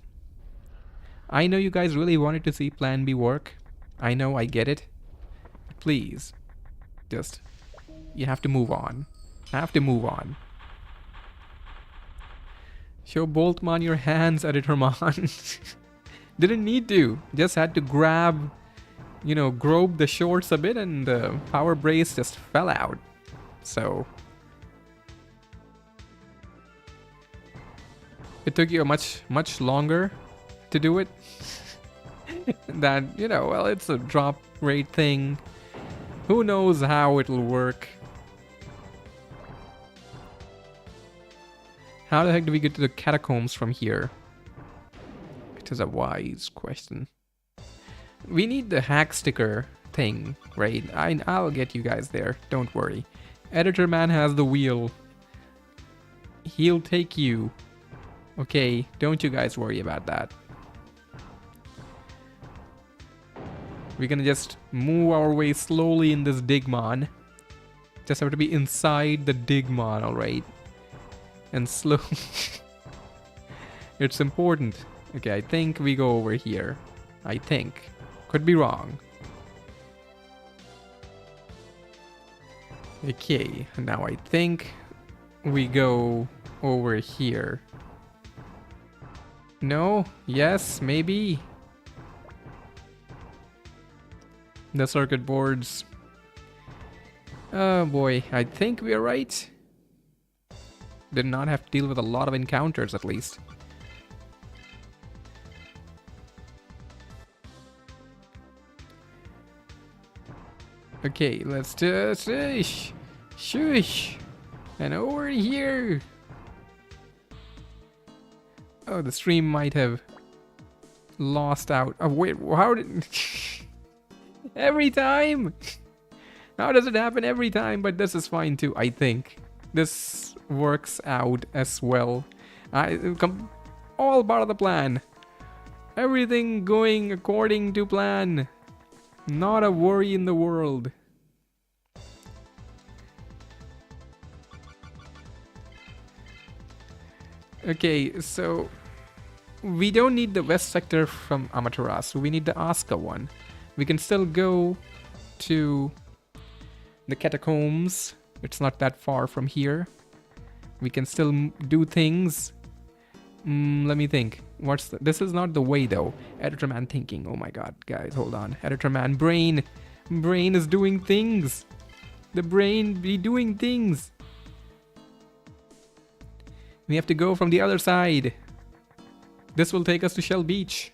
I know you guys really wanted to see Plan B work. I know, I get it. Please. Just... you have to move on. Have to move on. Show Boltmon your hands, Editormon. Didn't need to. Just had to grab, you know, grope the shorts a bit and the power brace just fell out. So... it took you much longer to do it. That, you know, well, it's a drop rate thing. Who knows how it'll work. How the heck do we get to the catacombs from here? It is a wise question. We need the hack sticker thing, right? I'll get you guys there. Don't worry. Editor Man has the wheel. He'll take you. Okay, don't you guys worry about that. We're gonna just move our way slowly in this Digimon. Just have to be inside the Digimon, alright? And slow. It's important. Okay, I think we go over here. I think. Could be wrong. Okay, now I think we go over here. No? Yes? Maybe? The circuit boards. Oh boy, I think we are right. Did not have to deal with a lot of encounters, at least. Okay, let's just shush. And over here. Oh, the stream might have lost out. Oh wait, how did Every time! How does it happen every time? But this is fine too, I think. This works out as well. All part of the plan. Everything going according to plan. Not a worry in the world. Okay, so we don't need the west sector from Amaterasu. We need the Asuka one. We can still go to the catacombs. It's not that far from here. We can still do things. Let me think. This is not the way though. Editor man thinking. Oh my god, guys, hold on. Editor man brain is doing things. The brain be doing things. We have to go from the other side. This will take us to Shell Beach.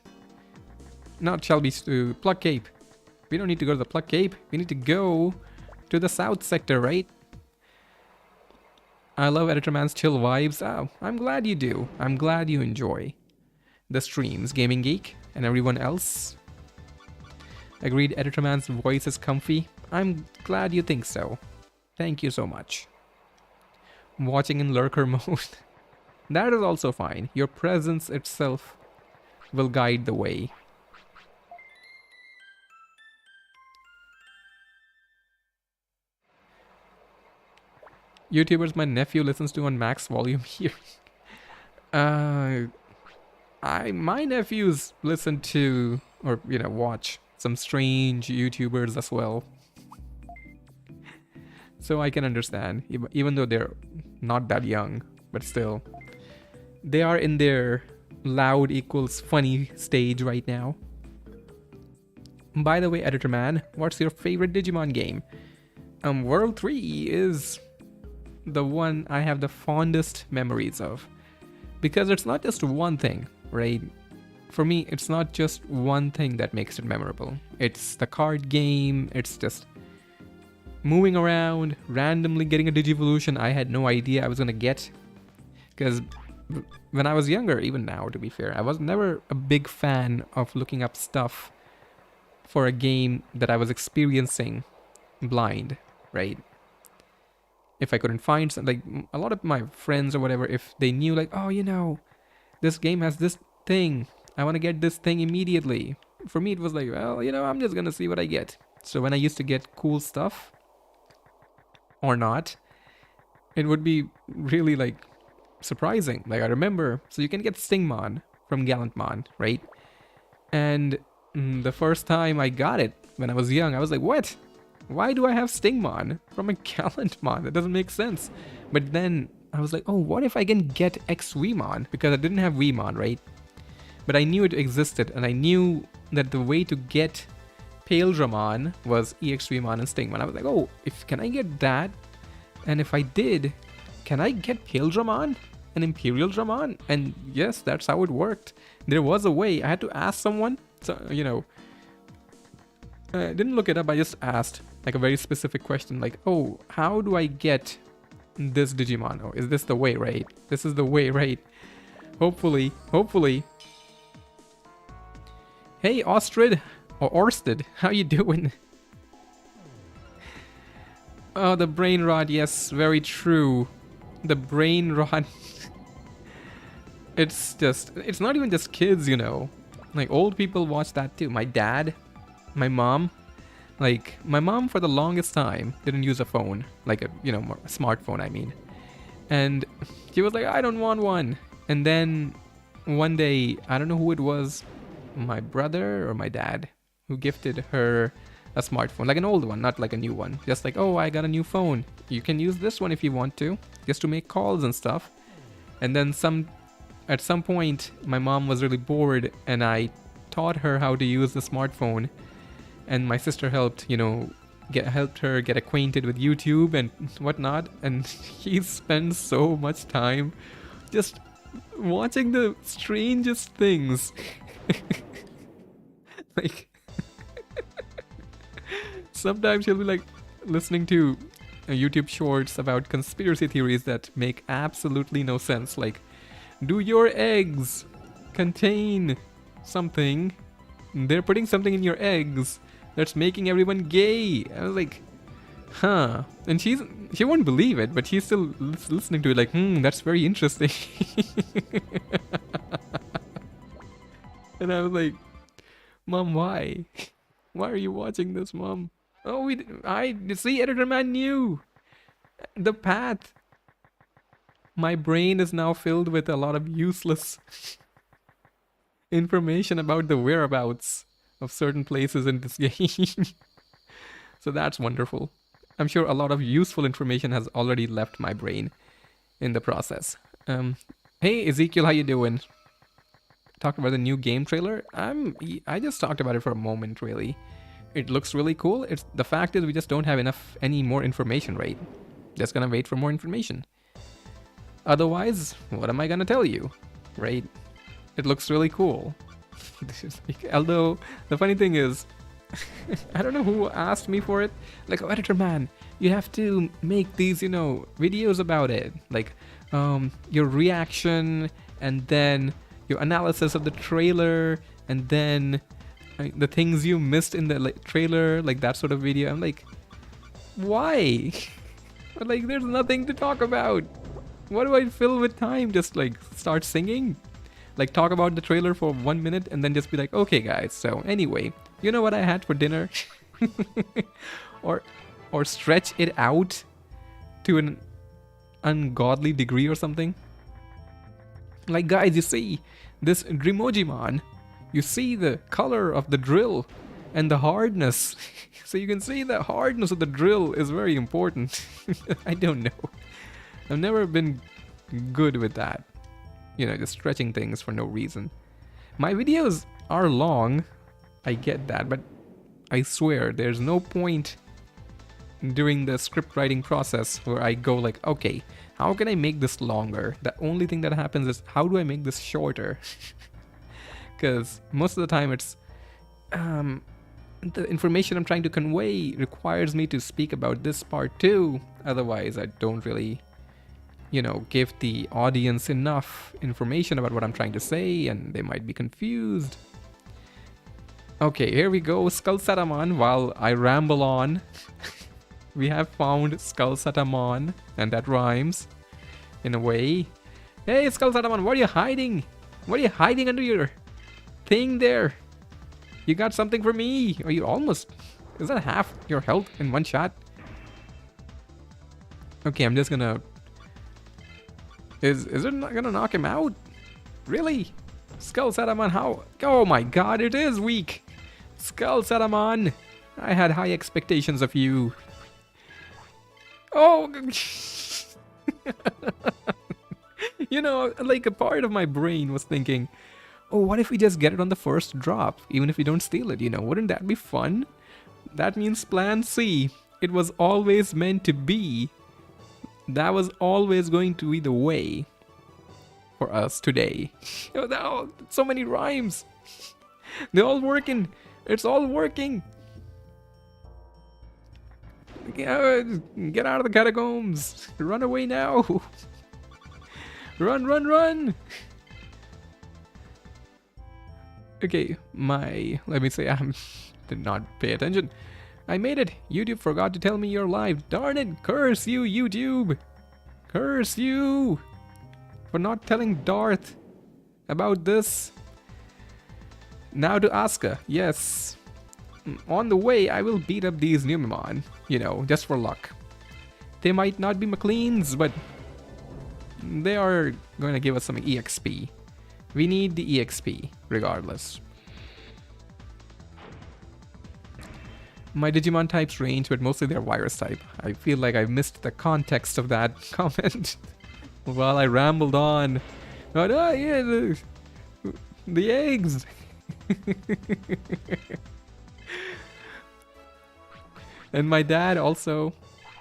Not Shell Beach, to Plug Cape. We don't need to go to the Plug Cape. We need to go to the south sector, right? I love Editor Man's chill vibes. Oh, I'm glad you do. I'm glad you enjoy the streams, Gaming Geek, and everyone else. Agreed, Editor Man's voice is comfy. I'm glad you think so. Thank you so much. Watching in lurker mode. That is also fine. Your presence itself will guide the way. YouTubers my nephew listens to on max volume here. My nephews listen to, or watch some strange YouTubers as well. So I can understand, even though they're not that young, but still. They are in their loud equals funny stage right now. By the way, Editor Man, what's your favorite Digimon game? World 3 is the one I have the fondest memories of. Because it's not just one thing, right? For me, it's not just one thing that makes it memorable. It's the card game, it's just moving around, randomly getting a Digivolution I had no idea I was gonna get. Because when I was younger, even now to be fair, I was never a big fan of looking up stuff for a game that I was experiencing blind, right? If I couldn't find something, like a lot of my friends or whatever, if they knew like, oh, this game has this thing, I want to get this thing immediately. For me, it was like, well, I'm just gonna see what I get. So when I used to get cool stuff, or not, it would be really like surprising. Like I remember, so you can get Stingmon from Guilmon, right? And the first time I got it when I was young, I was like, what? Why do I have Stingmon from a Guilmon? That doesn't make sense. But then I was like, oh, what if I can get X-Weemon? Because I didn't have Weemon, right? But I knew it existed, and I knew that the way to get Beelzemon was EX-Weemon and Stingmon. I was like, oh, can I get that? And if I did, can I get Beelzemon and Imperial Dramon? And yes, that's how it worked. There was a way. I had to ask someone. So, I didn't look it up. I just asked like a very specific question, like, oh, how do I get this Digimon? Oh, is this the way, right? This is the way, right? Hopefully. Hey, Ostrid or Orsted, how you doing? Oh, the brain rot. Yes, very true. The brain rot. It's not even just kids, Like old people watch that too. My dad, my mom. Like, my mom for the longest time didn't use a phone. Like a smartphone, I mean. And she was like, I don't want one. And then one day, I don't know who it was, my brother or my dad, who gifted her a smartphone. Like an old one, not like a new one. Just like, oh, I got a new phone. You can use this one if you want to. Just to make calls and stuff. And then at some point, my mom was really bored and I taught her how to use the smartphone. And my sister helped, helped her get acquainted with YouTube and whatnot. And he spends so much time just watching the strangest things. Like, sometimes he'll be like listening to YouTube shorts about conspiracy theories that make absolutely no sense. Like, do your eggs contain something? They're putting something in your eggs that's making everyone gay. I was like, huh. And she won't believe it, but she's still listening to it like, that's very interesting. And I was like, Mom, why? Why are you watching this, Mom? Oh, I see, Editor Man knew the path. My brain is now filled with a lot of useless information about the whereabouts of certain places in this game. So that's wonderful. I'm sure a lot of useful information has already left my brain in the process. Hey Ezekiel, how you doing? Talked about the new game trailer. I just talked about it for a moment, really. It looks really cool. The fact is we just don't have any more information, right? Just gonna wait for more information. Otherwise, what am I gonna tell you, right? It looks really cool. Although the funny thing is, I don't know who asked me for it. Like, oh, editor man, you have to make these, videos about it. Like, your reaction, and then your analysis of the trailer, and then the things you missed in the trailer, like that sort of video. I'm like, why? Like, there's nothing to talk about. What do I fill with time? Just like start singing? Like talk about the trailer for 1 minute and then just be like, okay guys, so anyway, you know what I had for dinner? or stretch it out to an ungodly degree or something. Like, guys, you see this Digimon, you see the color of the drill and the hardness. So you can see the hardness of the drill is very important. I don't know. I've never been good with that. Just stretching things for no reason. My videos are long, I get that, but I swear there's no point during the script writing process where I go like, okay, how can I make this longer? The only thing that happens is, how do I make this shorter? Because most of the time it's the information I'm trying to convey requires me to speak about this part too. Otherwise, I don't really, give the audience enough information about what I'm trying to say, and they might be confused. Okay, here we go, Skull Satamon. While I ramble on, we have found Skull Satamon, and that rhymes in a way. Hey, Skull Satamon, what are you hiding? What are you hiding under your thing there? You got something for me? Or you almost... Is that half your health in one shot? Okay, I'm just gonna... Is it not gonna knock him out? Really? Skull Satamon, how? Oh my god, it is weak! Skull Satamon! I had high expectations of you. Oh! Like a part of my brain was thinking, oh, what if we just get it on the first drop, even if we don't steal it, Wouldn't that be fun? That means plan C. It was always meant to be. That was always going to be the way for us today. So many rhymes. They're all working. It's all working. Get out of the catacombs. Run away now. Run, run, run. Okay, let me say I did not pay attention. I made it. YouTube forgot to tell me you're live. Darn it. Curse you, YouTube. Curse you for not telling Darth about this. Now to Asuka. Yes. On the way, I will beat up these Numemon, just for luck. They might not be McLeans, but they are going to give us some EXP. We need the EXP, regardless. My Digimon types range, but mostly they're virus type. I feel like I missed the context of that comment while I rambled on. But yeah, the eggs. And my dad also,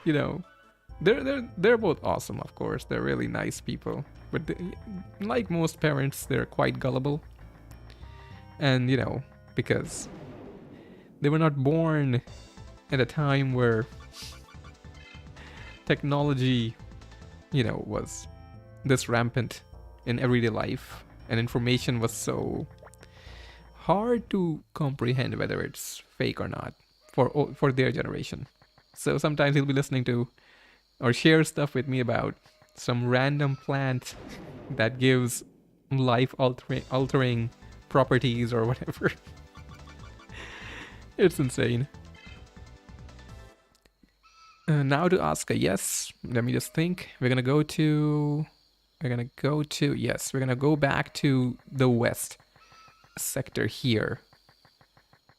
they're both awesome, of course. They're really nice people, but like most parents, they're quite gullible. And because they were not born at a time where technology, was this rampant in everyday life, and information was so hard to comprehend whether it's fake or not for their generation. So sometimes he'll be listening to or share stuff with me about some random plant that gives life altering properties or whatever. It's insane. Now to Asuka. Yes, let me just think. We're gonna go to. Yes, we're gonna go back to the west sector here.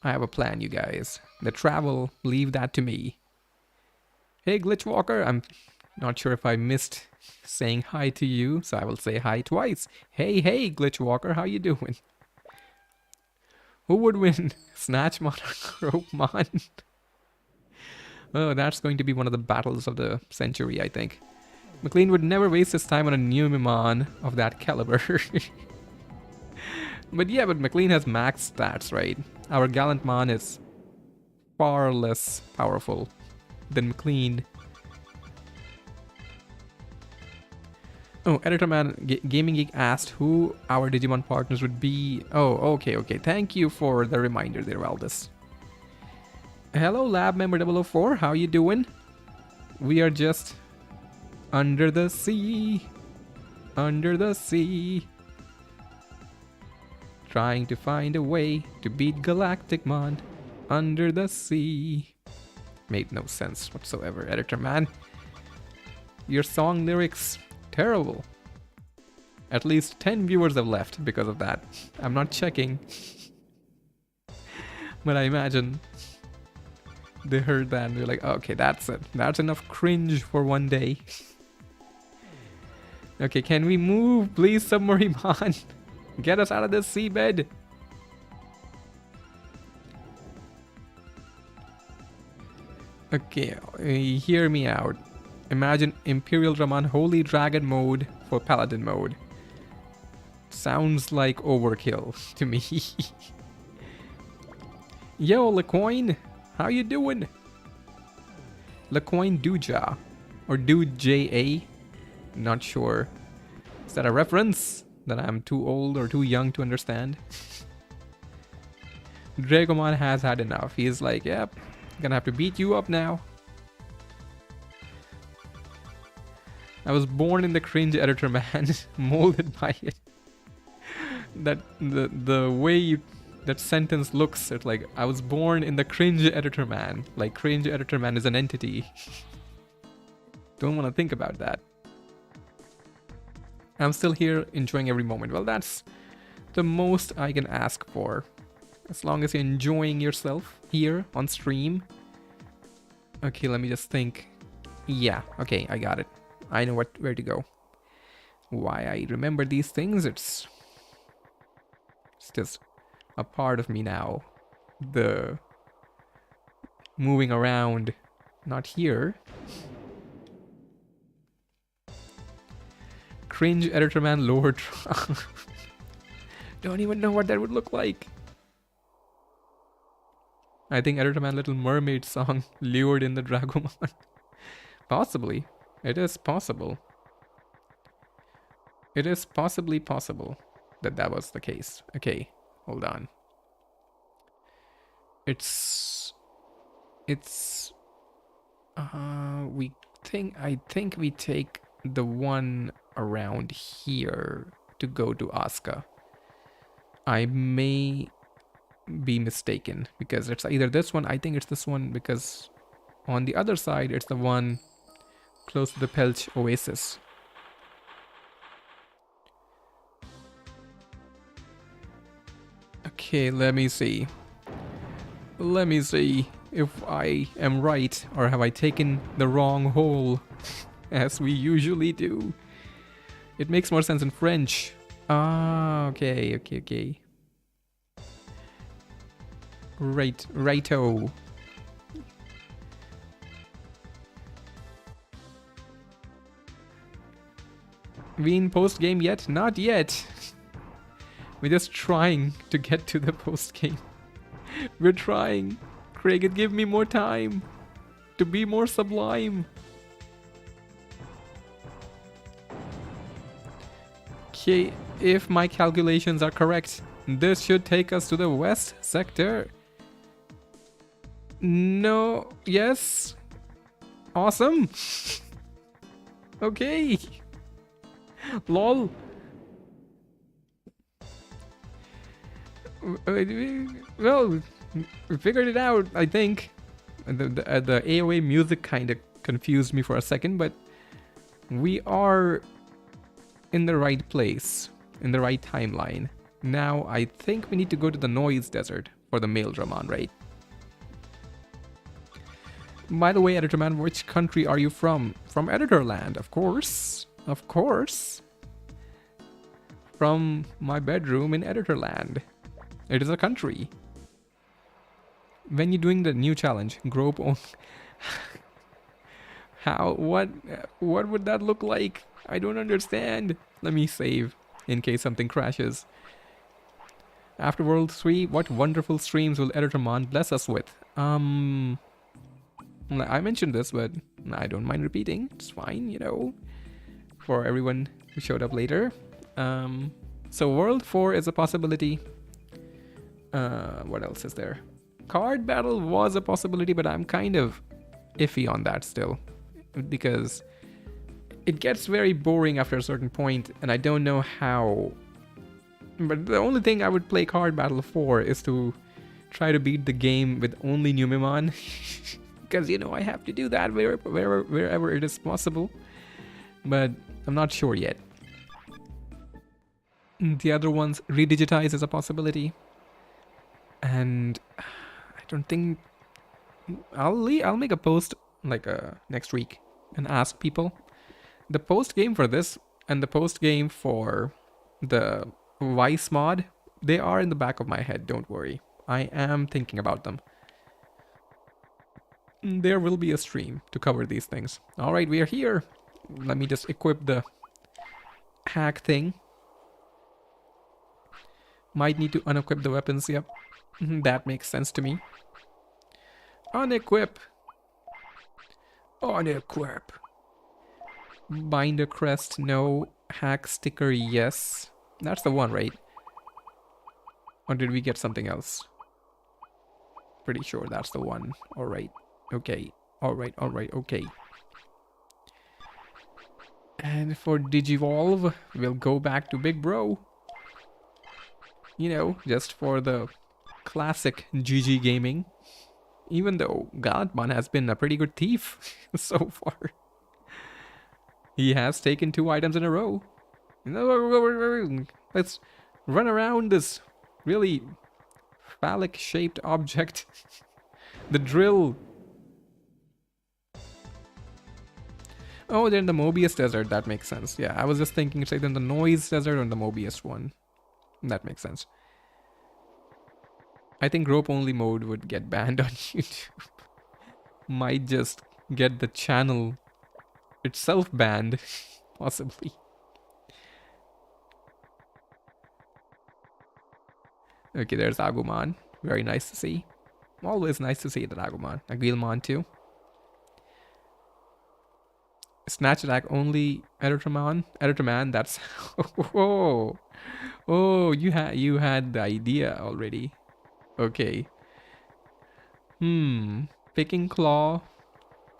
I have a plan, you guys. The travel, leave that to me. Hey, Glitchwalker. I'm not sure if I missed saying hi to you, so I will say hi twice. Hey, Glitchwalker, how you doing? Who would win, Snatchmon or Croakmon? Oh, that's going to be one of the battles of the century, I think. McLean would never waste his time on a new Mimon of that caliber. But McLean has max stats, right? Our Gallantmon is far less powerful than McLean. Oh, Editorman Gaming Geek asked who our Digimon partners would be. Oh, okay. Thank you for the reminder there, Valdez. Hello, lab member 004. How you doing? We are just under the sea. Under the sea. Trying to find a way to beat Galacticmon. Under the sea. Made no sense whatsoever, Editorman. Your song lyrics, terrible. At least 10 viewers have left because of that. I'm not checking. But I imagine they heard that and they're like, okay, that's it. That's enough cringe for one day. Okay, can we move, please, Submarimon? Get us out of this seabed. Okay, hear me out. Imagine Imperial Dramon Holy Dragon mode for Paladin mode. Sounds like overkill to me. Yo, LeCoin, how you doing? LeCoin Duja, or Duja, not sure. Is that a reference that I'm too old or too young to understand? Dragomon has had enough. He's like, yep, gonna have to beat you up now. I was born in the cringe editor, man. Molded by it. That the way that sentence looks, it's like I was born in the cringe editor, man. Like cringe editor, man is an entity. Don't want to think about that. I'm still here enjoying every moment. Well, that's the most I can ask for. As long as you're enjoying yourself here on stream. Okay, let me just think. Yeah, okay, I got it. I know where to go. Why I remember these things, it's just a part of me now. The moving around, not here. Cringe Editorman Lord. Don't even know what that would look like. I think Editorman Little Mermaid song lured in the Dragomon. Possibly. It is possible. It is possibly possible that that was the case. Okay, hold on. I think we take the one around here to go to Asuka. I may be mistaken because it's either this one. I think it's this one because on the other side it's the one close to the Pelch Oasis. Okay, let me see. Let me see if I am right or have I taken the wrong hole, as we usually do. It makes more sense in French. Ah, okay. Righto. We in post game yet? Not yet. We're just trying to get to the post game. We're trying. Craig, give me more time to be more sublime. Okay, if my calculations are correct, This should take us to the west sector. No, yes. Awesome. Okay. Lol. Well, we figured it out, I think. The AOA music kind of confused me for a second, but we are in the right place, in the right timeline. Now, I think we need to go to the Noise Desert for the Beelzemon, right? By the way, Editor Man, which country are you from? From Editorland, of course. Of course. From my bedroom in Editorland. It is a country. When you're doing the new challenge, grope on... How? What would that look like? I don't understand. Let me save in case something crashes. After World 3, what wonderful streams will Editormon bless us with? I mentioned this, but I don't mind repeating. It's fine, you know, for everyone who showed up later. So World 4 is a possibility. What else is there? Card battle was a possibility, but I'm kind of iffy on that still, because it gets very boring after a certain point, and I don't know how. But the only thing I would play card battle for is to try to beat the game with only Numemon, because you know I have to do that wherever it is possible. But I'm not sure yet. The other ones, redigitize is a possibility, and I don't think I'll make a post like next week and ask people. The post game for this and the post game for the Vice mod, they are in the back of my head, don't worry. I am thinking about them. There will be a stream to cover these things. Alright, we are here. Let me just equip the hack thing. Might need to unequip the weapons, yep. That makes sense to me. Unequip. Unequip. Binder crest, no. Hack sticker, yes. That's the one, right? Or did we get something else? Pretty sure that's the one. Alright. Okay. Alright, okay. And for Digivolve, we'll go back to Big Bro. You know, just for the classic GG gaming. Even though Guilmon has been a pretty good thief so far. He has taken 2 items in a row. Let's run around this really phallic shaped object. The drill. Oh, they're in the Mobius Desert. That makes sense. Yeah, I was just thinking it's either in the Noise Desert or in the Mobius one. That makes sense. I think rope only mode would get banned on YouTube. Might just get the channel itself banned, possibly. Okay, there's Agumon. Very nice to see. Always nice to see that Agumon. A Guilmon too. Snatch attack only Editorman, that's oh, you had the idea already. Okay. Picking claw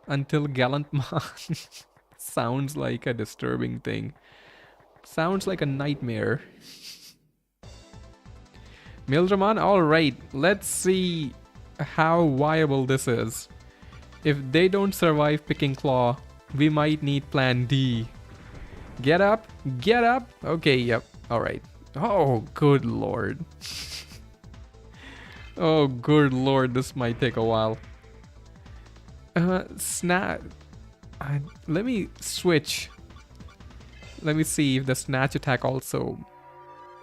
until Gallantmon. Sounds like a disturbing thing. Sounds like a nightmare. Beelzemon, alright. Let's see how viable this is. If they don't survive picking claw, we might need plan D. Get up, get up. Okay, yep, alright. Oh, good lord. Oh, good lord, this might take a while. Snap. Let me switch. Let me see if the snatch attack also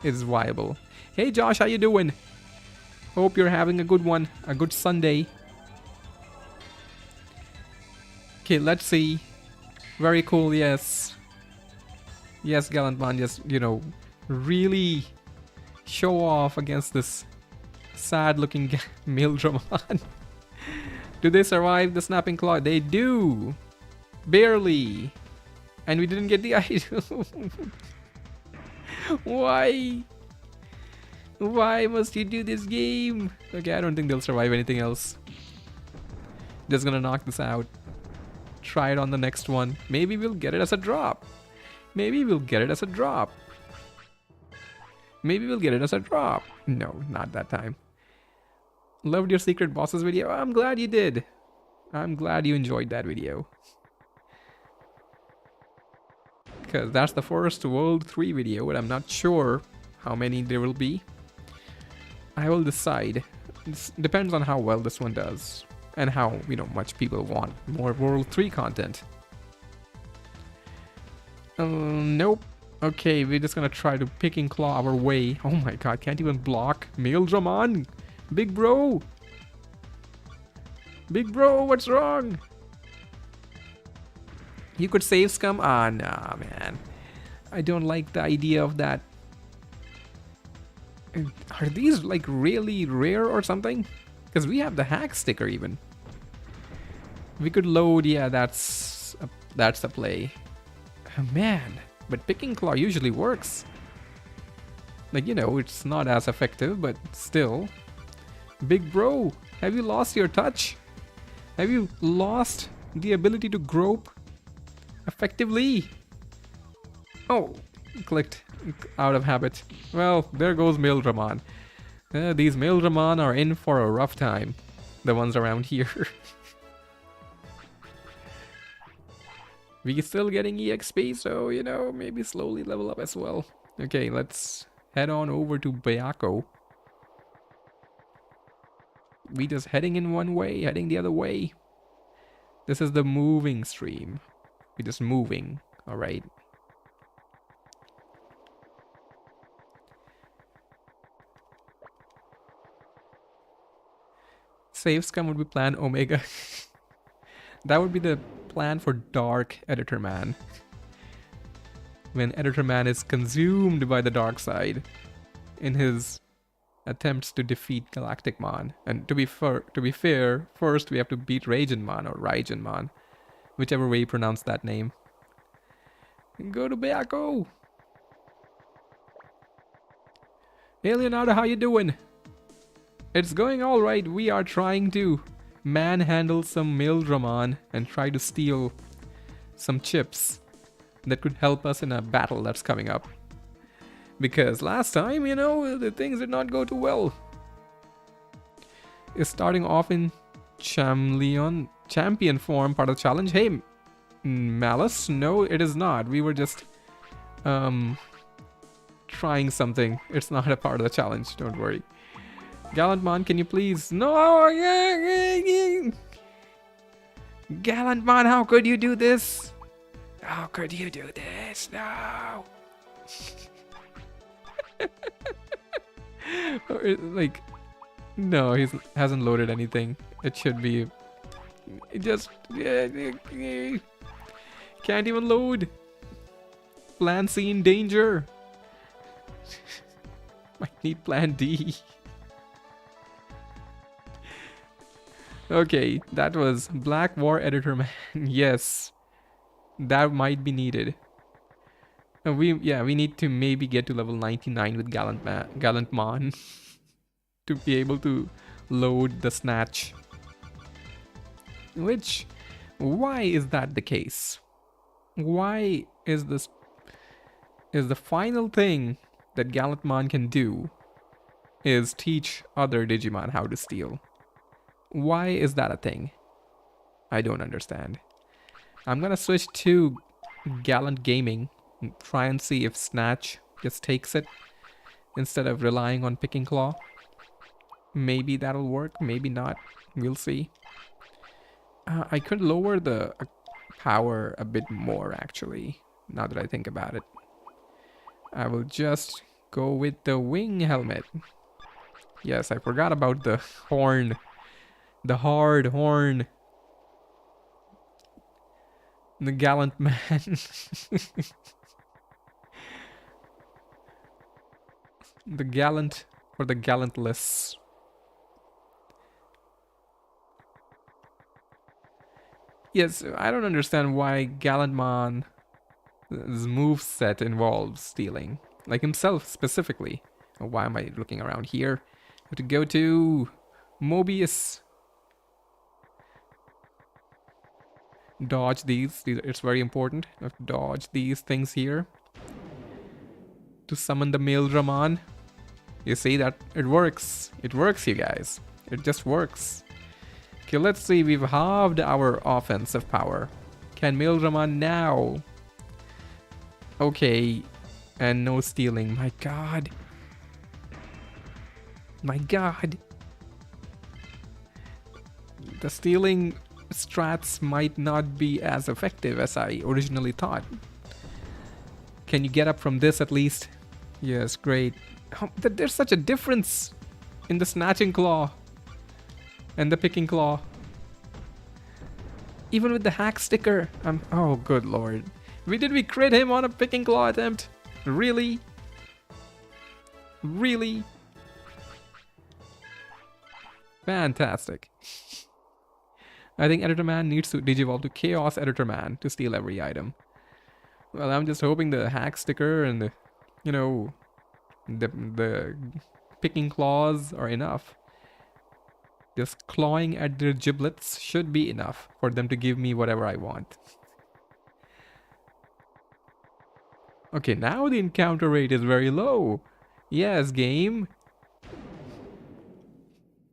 is viable. Hey Josh, how you doing? Hope you're having a good one. A good Sunday. Okay, let's see. Very cool, yes. Yes, Gallantmon, just, you know, really show off against this sad-looking Beelzemon. Do they survive the snapping claw? They do! Barely! And we didn't get the item. Why? Why must you do this game? Okay, I don't think they'll survive anything else. Just gonna knock this out. Try it on the next one. Maybe we'll get it as a drop. Maybe we'll get it as a drop. Maybe we'll get it as a drop. No, not that time. Loved your secret bosses video. I'm glad you did. I'm glad you enjoyed that video. Because that's the first World 3 video, but I'm not sure how many there will be. I will decide. It depends on how well this one does. And how, much people want more World 3 content. Nope. Okay, we're just gonna try to pick and claw our way. Oh my god, can't even block. Beelzemon! Big bro! Big bro, what's wrong? You could save scum? Ah, nah, man. I don't like the idea of that. Are these like really rare or something? Because we have the hack sticker even. We could load, yeah, that's a play. Oh, man, but picking claw usually works. Like, it's not as effective, but still. Big bro, have you lost your touch? Have you lost the ability to grope effectively? Oh, clicked out of habit. Well, there goes Beelzemon. These Beelzemon are in for a rough time. The ones around here. We're still getting EXP, so, maybe slowly level up as well. Okay, let's head on over to Bayako. We just heading in one way, heading the other way. This is the moving stream. We're just moving, alright. Save scum would be plan Omega. That would be the plan for Dark Editor Man. When Editor Man is consumed by the dark side in his attempts to defeat Galacticmon. And to be fair, first we have to beat Ragenmon or Raigenmon, whichever way you pronounce that name. Go to Bayako. Hey Leonardo, how you doing? It's going alright. We are trying to manhandle some Beelzemon and try to steal some chips that could help us in a battle that's coming up. Because last time, the things did not go too well. Is starting off in champion form part of the challenge? Hey, Malice? No, it is not. We were just trying something. It's not a part of the challenge, don't worry. Gallantmon, can you please? No! Gallantmon, how could you do this? How could you do this? No! Like, no, he hasn't loaded anything. It should be. It just can't even load. Plan C in danger. Might need plan D. Okay, that was Black War Editor Man. Yes, that might be needed. We need to maybe get to level 99 with Gallantmon to be able to load the snatch. Which, why is that the case? Why is this the final thing that Gallantmon can do is teach other Digimon how to steal? Why is that a thing? I don't understand. I'm gonna switch to Gallant Gaming. Try and see if Snatch just takes it instead of relying on Picking Claw. Maybe that'll work, maybe not. We'll see. I could lower the power a bit more actually, now that I think about it. I will just go with the wing helmet. Yes, I forgot about the horn. The hard horn. The gallant man. The gallant or the gallantless. Yes, I don't understand why Gallantmon's moveset involves stealing. Like himself specifically. Oh, why am I looking around here? I have to go to Mobius. Dodge these. It's very important. I have to dodge these things here to summon the Beelzemon. You see that it works. It works, you guys. It just works. Okay, let's see. We've halved our offensive power. Can Beelzemon now? Okay. And no stealing. My god. My god. The stealing strats might not be as effective as I originally thought. Can you get up from this at least? Yes, great. Oh, there's such a difference in the snatching claw and the picking claw. Even with the hack sticker. Oh, good lord. Did we crit him on a picking claw attempt? Really? Really? Fantastic. I think Editor Man needs to digivolve to Chaos Editor Man to steal every item. Well, I'm just hoping the hack sticker and the, you know, the picking claws are enough. Just clawing at their giblets should be enough for them to give me whatever I want. Okay, now the encounter rate is very low. Yes, game.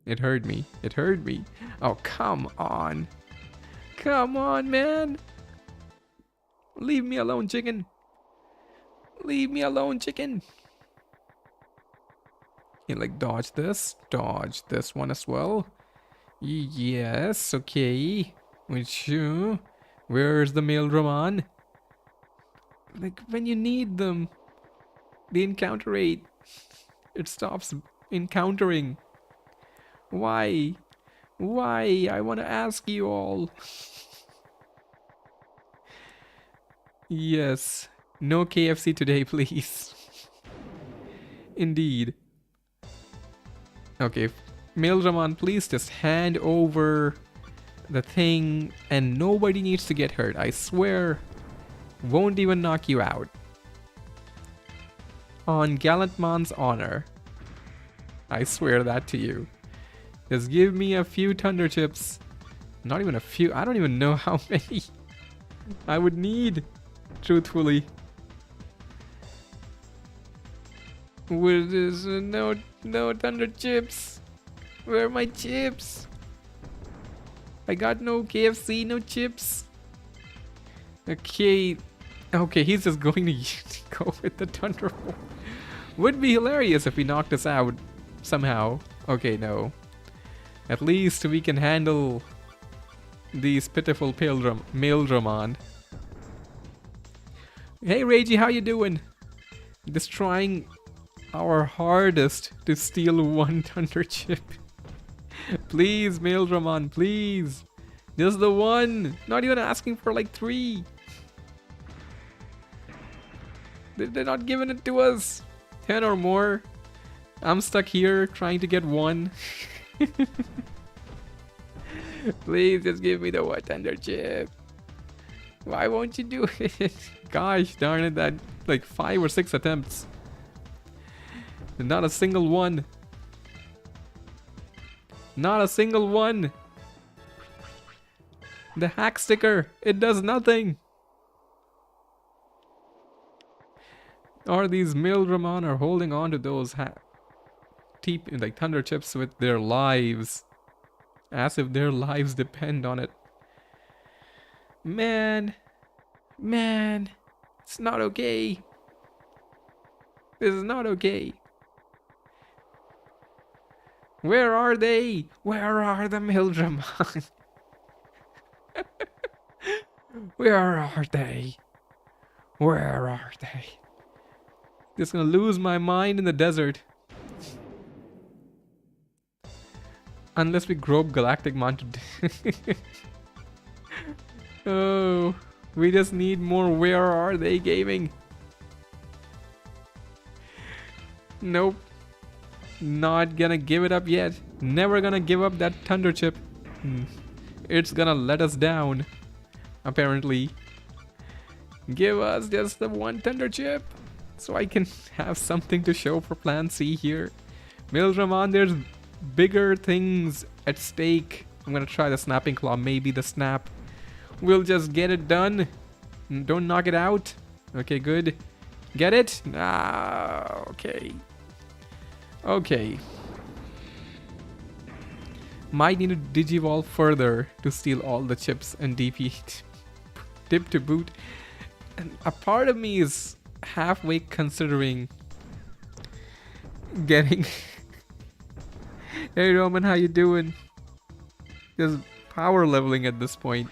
It hurt me. It hurt me. Oh, come on. Come on, man. Leave me alone, chicken. Leave me alone, chicken. You like dodge this one as well. Yes, okay. Which where's the Beelzemon? Like when you need them, the encounter rate, it stops encountering. Why? Why? I want to ask you all. Yes. No KFC today, please. Indeed. Okay. Beelzemon, please just hand over the thing and nobody needs to get hurt. I swear. Won't even knock you out. On Gallantmon's honor. I swear that to you. Just give me a few Thunder Chips. Not even a few. I don't even know how many I would need, truthfully. With this, no Thunder Chips. Where are my chips? I got no KFC, no chips. Okay. Okay, he's just going to go with the Thunderbolt. Would be hilarious if he knocked us out somehow. Okay, no. At least we can handle these pitiful Beelzemon. Hey Reiji, how you doing? Just trying our hardest to steal one Thunder Chip. Please, Beelzemon, please. Just the one. Not even asking for like 3. They're not giving it to us. 10 or more. I'm stuck here trying to get 1. Please just give me the one Thunder Chip. Why won't you do it? Gosh darn it, that like 5 or 6 attempts. Not a single one. Not a single one. The hack sticker, it does nothing. Or these Beelzemon are holding on to those like Thunder Chips with their lives. As if their lives depend on it. Man. Man. It's not okay. This is not okay. Where are they? Where are the Beelzemon? Where are they? Where are they? Just gonna lose my mind in the desert. Unless we grope Galacticmon to Oh, we just need more where are they gaming. Nope. Not gonna give it up yet. Never gonna give up that Thunder Chip. It's gonna let us down. Apparently. Give us just the one Thunder Chip. so I can have something to show for Plan C here. Beelzemon, there's bigger things at stake. I'm gonna try the Snapping Claw. Maybe the snap will just get it done. Don't knock it out. Okay, good. Get it? Ah, okay. Okay. Might need to Digivolve further to steal all the chips and DP tip to boot. And a part of me is halfway considering getting Hey Roman, how you doing? Just power leveling at this point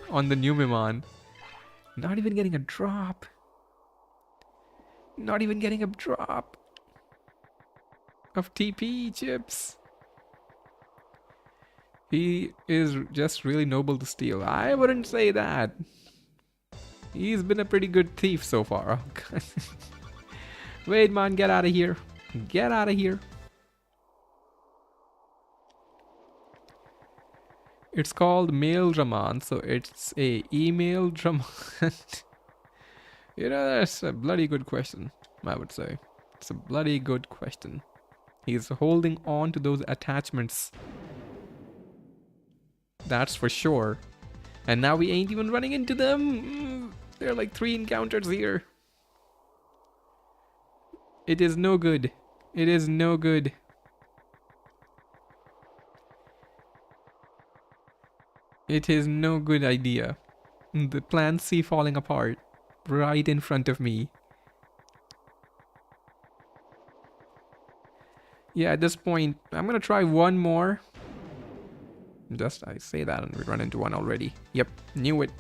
on the Numemon. Not even getting a drop. Not even getting a drop of TP chips. He is just really noble to steal. I wouldn't say that. He's been a pretty good thief so far. Wait, man, get out of here. Get out of here. It's called Mail Draman, so it's a email Draman. You know, that's a bloody good question, I would say. It's a bloody good question. He's holding on to those attachments. That's for sure. And now we ain't even running into them. There are like 3 encounters here. It is no good. It is no good. It is no good idea. The Plan C falling apart right in front of me. Yeah, at this point, I'm gonna try one more. Just I say that and we run into one already. Yep, knew it.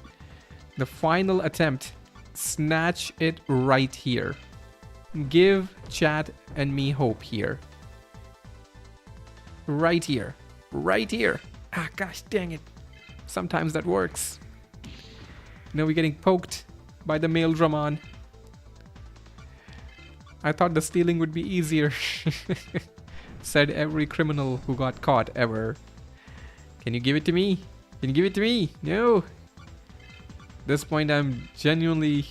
The final attempt. Snatch it right here. Give chat and me hope here. Right here. Right here. Ah, gosh dang it. Sometimes that works. Now we're getting poked by the Mail Dramon. I thought the stealing would be easier. Said every criminal who got caught ever. Can you give it to me? Can you give it to me? No. At this point, I'm genuinely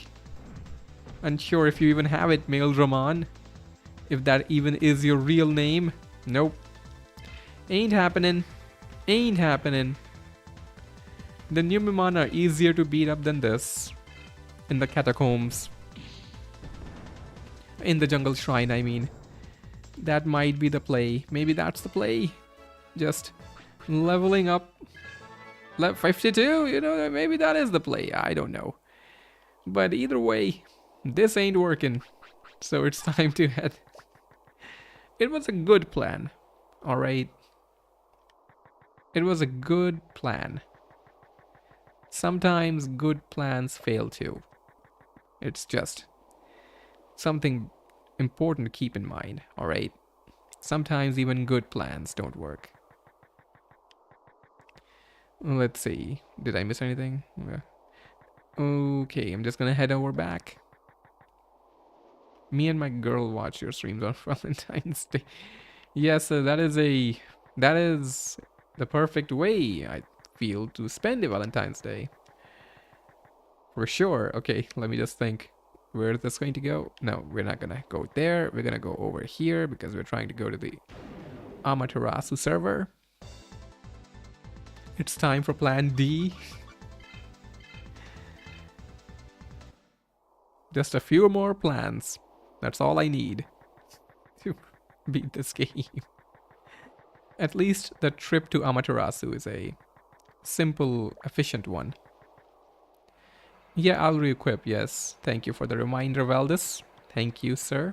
unsure if you even have it, Mail Dramon. If that even is your real name. Nope. Ain't happening. Ain't happening. The Numemon are easier to beat up than this. In the catacombs. In the jungle shrine, I mean. That might be the play. Maybe that's the play. Just leveling up. 52, you know, maybe that is the play. I don't know. But either way, this ain't working. So it's time to head. It was a good plan. Alright. It was a good plan. Sometimes good plans fail too. It's just something important to keep in mind, alright? Sometimes even good plans don't work. Let's see. Did I miss anything? Okay, I'm just gonna head over back. Me and my girl watch your streams on Valentine's Day. Yes, that is the perfect way, I feel, to spend a Valentine's Day. For sure. Okay, let me just think. Where is this going to go? No, we're not gonna go there. We're gonna go over here because we're trying to go to the Amaterasu server. It's time for Plan D. Just a few more plans. That's all I need to beat this game. At least the trip to Amaterasu is a simple, efficient one. Yeah, I'll re-equip, yes. Thank you for the reminder, Valdis. Thank you, sir.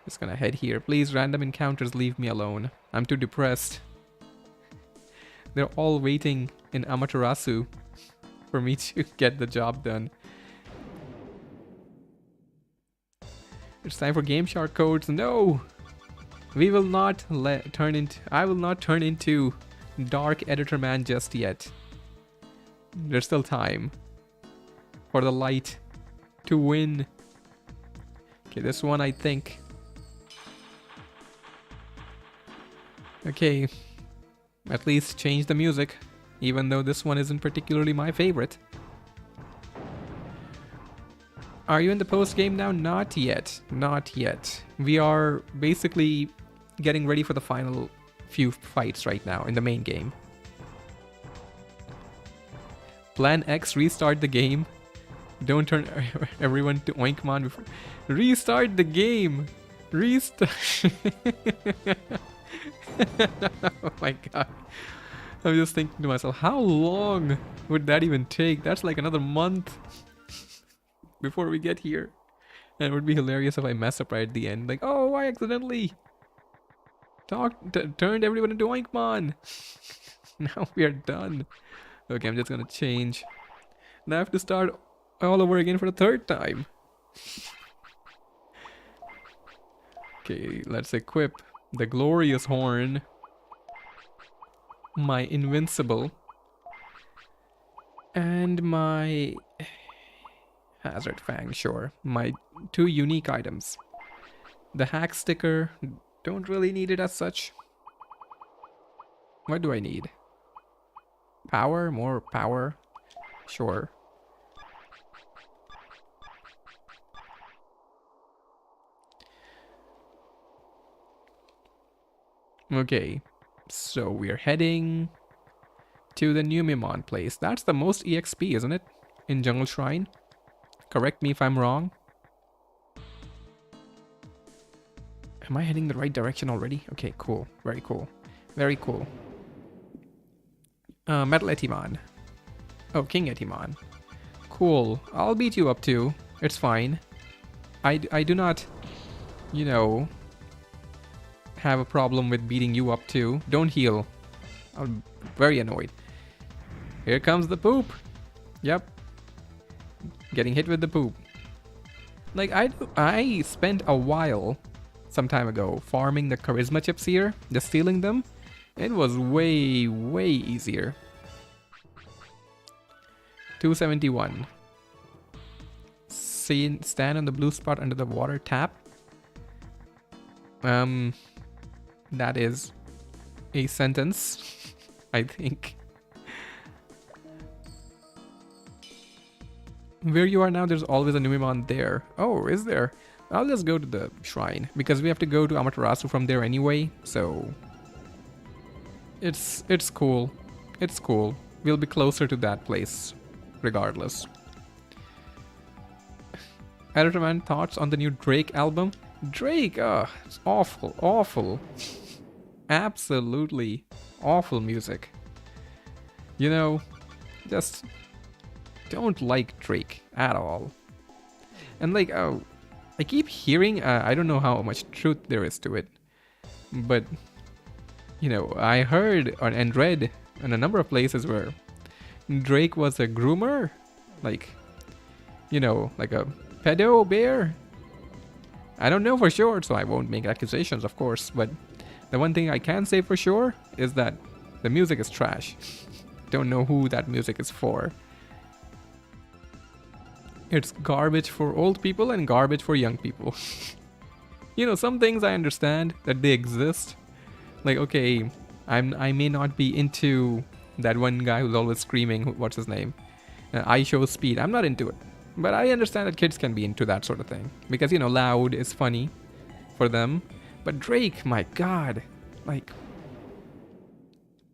Just gonna head here. Please, random encounters, leave me alone. I'm too depressed. They're all waiting in Amaterasu for me to get the job done. It's time for Game Shark codes. No! We will not turn into... I will not turn into Dark Editor Man just yet. There's still time for the light to win. Okay, this one I think. Okay, at least change the music, even though this one isn't particularly my favorite. Are you in the post game now? Not yet. Not yet. We are basically getting ready for the final few fights right now in the main game. Plan X, restart the game. Don't turn everyone to Oinkmon before. Restart the game. Restart. Oh my god. I'm just thinking to myself, how long would that even take? That's like another month before we get here. And it would be hilarious if I mess up right at the end. Like, oh, I accidentally turned everyone into Oinkmon. Now we are done. Okay, I'm just gonna change. Now I have to start all over again for the third time. Okay, let's equip the glorious horn. My invincible. And my hazard fang, sure. My 2 unique items. The hack sticker, don't really need it as such. What do I need? Power? More power? Sure. Okay, so we're heading to the new Mimon place. That's the most EXP, isn't it? In Jungle Shrine. Correct me if I'm wrong. Am I heading the right direction already? Okay, cool. Very cool. Very cool. Metal Etimon. Oh, King Etimon. Cool. I'll beat you up too. It's fine. I do not, you know, have a problem with beating you up too. Don't heal. I'm very annoyed. Here comes the poop. Yep. Getting hit with the poop. Like, I spent a while some time ago farming the charisma chips here, just stealing them. It was way, way easier. 271. Stand on the blue spot under the water tap. That is a sentence, I think. Where you are now, there's always a Numemon there. Oh, is there? I'll just go to the shrine, because we have to go to Amaterasu from there anyway, so... It's cool. It's cool. We'll be closer to that place, regardless. Editorman, thoughts on the new Drake album? Drake, it's awful, awful. Absolutely awful music. You know, just don't like Drake at all. And like, oh, I keep hearing, I don't know how much truth there is to it, but, you know, I heard and read in a number of places where Drake was a groomer, like, you know, like a pedo bear. I don't know for sure, so I won't make accusations, of course, but the one thing I can say for sure is that the music is trash. Don't know who that music is for. It's garbage for old people and garbage for young people. You know, some things I understand that they exist. Like, okay, I may not be into that one guy who's always screaming, what's his name? I show speed. I'm not into it. But I understand that kids can be into that sort of thing. Because, you know, loud is funny for them. But Drake, my god. Like,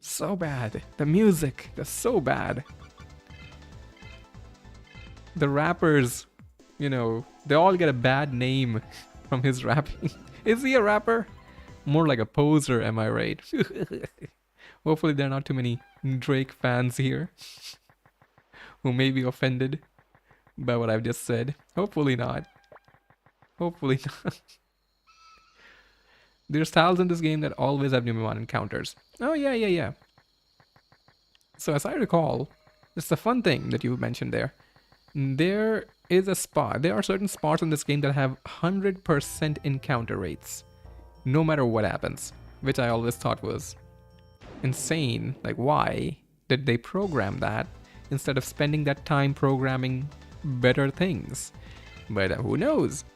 so bad. The music, that's so bad. The rappers, you know, they all get a bad name from his rapping. Is he a rapper? More like a poser, am I right? Hopefully there are not too many Drake fans here who may be offended by what I've just said. Hopefully not. Hopefully not. There's tiles in this game that always have Numemon encounters. Oh, yeah. So as I recall, it's a fun thing that you mentioned there. There is a spot. There are certain spots in this game that have 100% encounter rates, no matter what happens, which I always thought was insane. Like, why did they program that instead of spending that time programming better things? But who knows?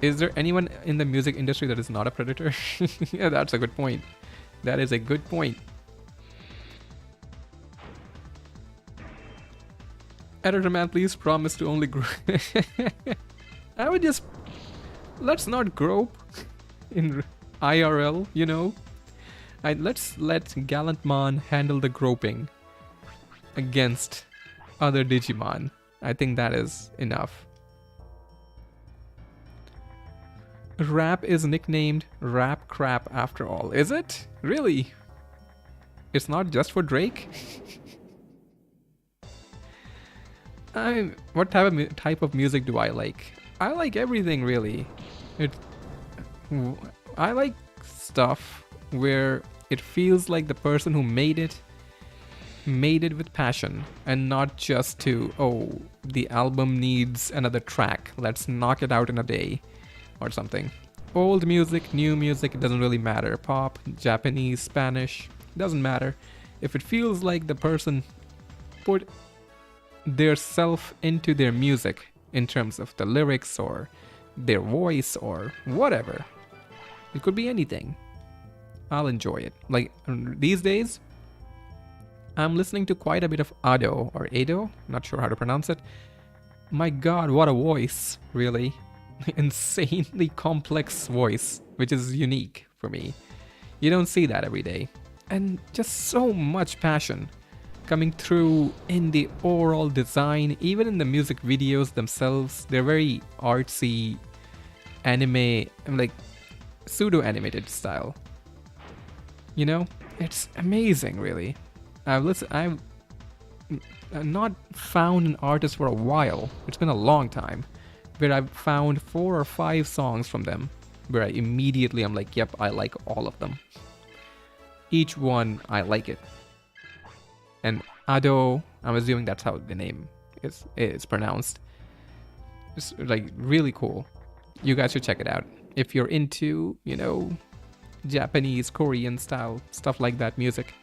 Is there anyone in the music industry that is not a predator? Yeah, that's a good point. That is a good point. Editor man, please promise to only grow. I would just... Let's not grope in IRL, you know? Let's let Guilmon handle the groping against other Digimon. I think that is enough. Rap is nicknamed Rap Crap after all. Is it? Really? It's not just for Drake? What type of music do I like? I like everything, really. I like stuff where it feels like the person who made it with passion, and not just to, oh, the album needs another track, let's knock it out in a day or something. Old music, new music, it doesn't really matter. Pop, Japanese, Spanish, doesn't matter. If it feels like the person put their self into their music in terms of the lyrics or their voice or whatever, it could be anything, I'll enjoy it. Like these days, I'm listening to quite a bit of Ado, not sure how to pronounce it. My god, what a voice, really. Insanely complex voice, which is unique for me. You don't see that every day. And just so much passion coming through in the overall design, even in the music videos themselves. They're very artsy, anime, like pseudo-animated style. You know, it's amazing, really. I've not found an artist for a while. It's been a long time where I've found 4 or 5 songs from them where I'm like, yep, I like all of them. Each one, I like it. And Ado, I'm assuming that's how the name is pronounced. It's like really cool. You guys should check it out. If you're into, you know, Japanese, Korean style, stuff like that music.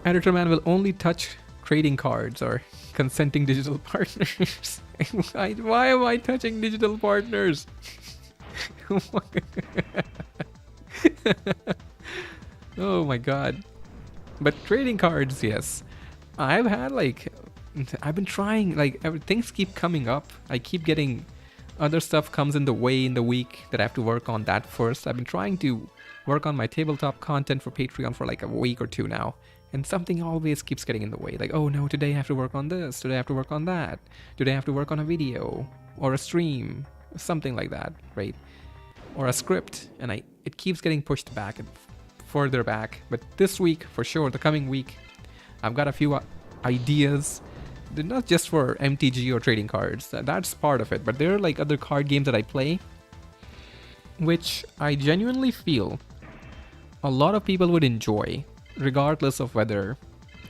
Editor man will only touch trading cards or consenting digital partners. Why am I touching digital partners? Oh my god. But trading cards, yes. I've been trying, like, things keep coming up. I keep getting other stuff comes in the way in the week that I have to work on that first. I've been trying to work on my tabletop content for Patreon for like a week or two now. And something always keeps getting in the way. Like, oh no, today I have to work on this. Today I have to work on that. Today I have to work on a video or a stream. Something like that, right? Or a script. And it keeps getting pushed back and further back. But this week, for sure, the coming week, I've got a few ideas. They're not just for MTG or trading cards. That's part of it. But there are like other card games that I play, which I genuinely feel a lot of people would enjoy, regardless of whether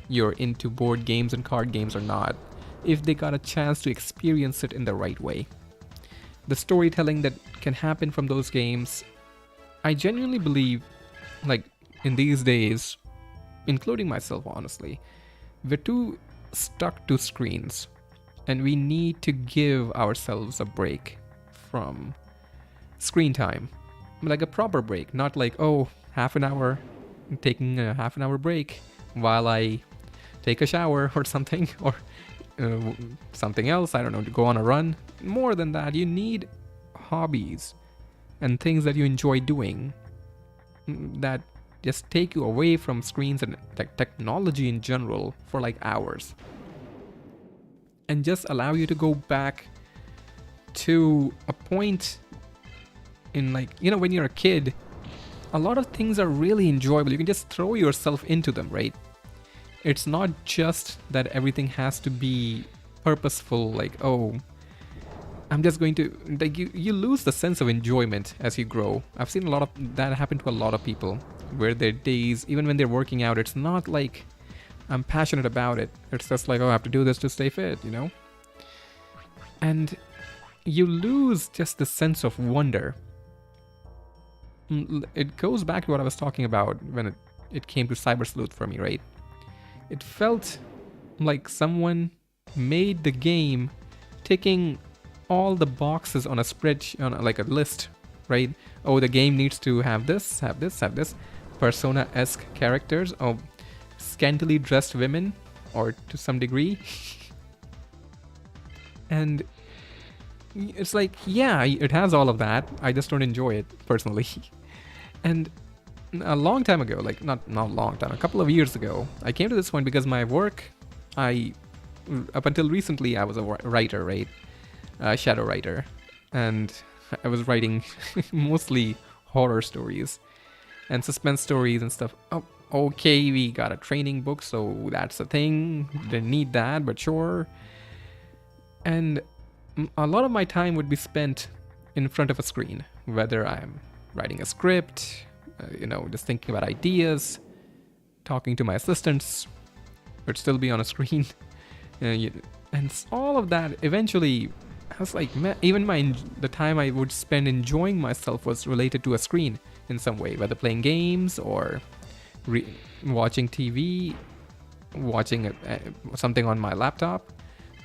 you're into board games and card games or not, if they got a chance to experience it in the right way. The storytelling that can happen from those games, I genuinely believe, like in these days, including myself honestly, we're too stuck to screens, and we need to give ourselves a break from screen time. Like a proper break, not like, oh, half an hour, taking a half an hour break while I take a shower or something, or something else, I don't know, to go on a run. More than that, you need hobbies and things that you enjoy doing that just take you away from screens and technology in general for like hours, and just allow you to go back to a point in, like, you know, when you're a kid, a lot of things are really enjoyable. You can just throw yourself into them, right? It's not just that everything has to be purposeful, like, oh, I'm just going to, like, you lose the sense of enjoyment as you grow. I've seen a lot of that happen to a lot of people, where their days, even when they're working out, it's not like I'm passionate about it. It's just like, oh, I have to do this to stay fit, you know? And you lose just the sense of wonder. It goes back to what I was talking about when it came to Cyber Sleuth for me, right? It felt like someone made the game ticking all the boxes on a spreadsheet, on like a list, right? Oh, the game needs to have this, have this, have this. Persona-esque characters, oh, scantily dressed women, or to some degree. And it's like, yeah, it has all of that. I just don't enjoy it personally. And a long time ago, like not a long time, a couple of years ago, I came to this point because my work, up until recently, I was a writer, right? Shadow writer. And I was writing mostly horror stories and suspense stories and stuff. Oh, okay, we got a training book, so that's a thing. Didn't need that, but sure. And a lot of my time would be spent in front of a screen, whether I'm writing a script, just thinking about ideas, talking to my assistants, would still be on a screen. And all of that eventually, I was like, man, even the time I would spend enjoying myself was related to a screen in some way, whether playing games or watching TV, watching something on my laptop,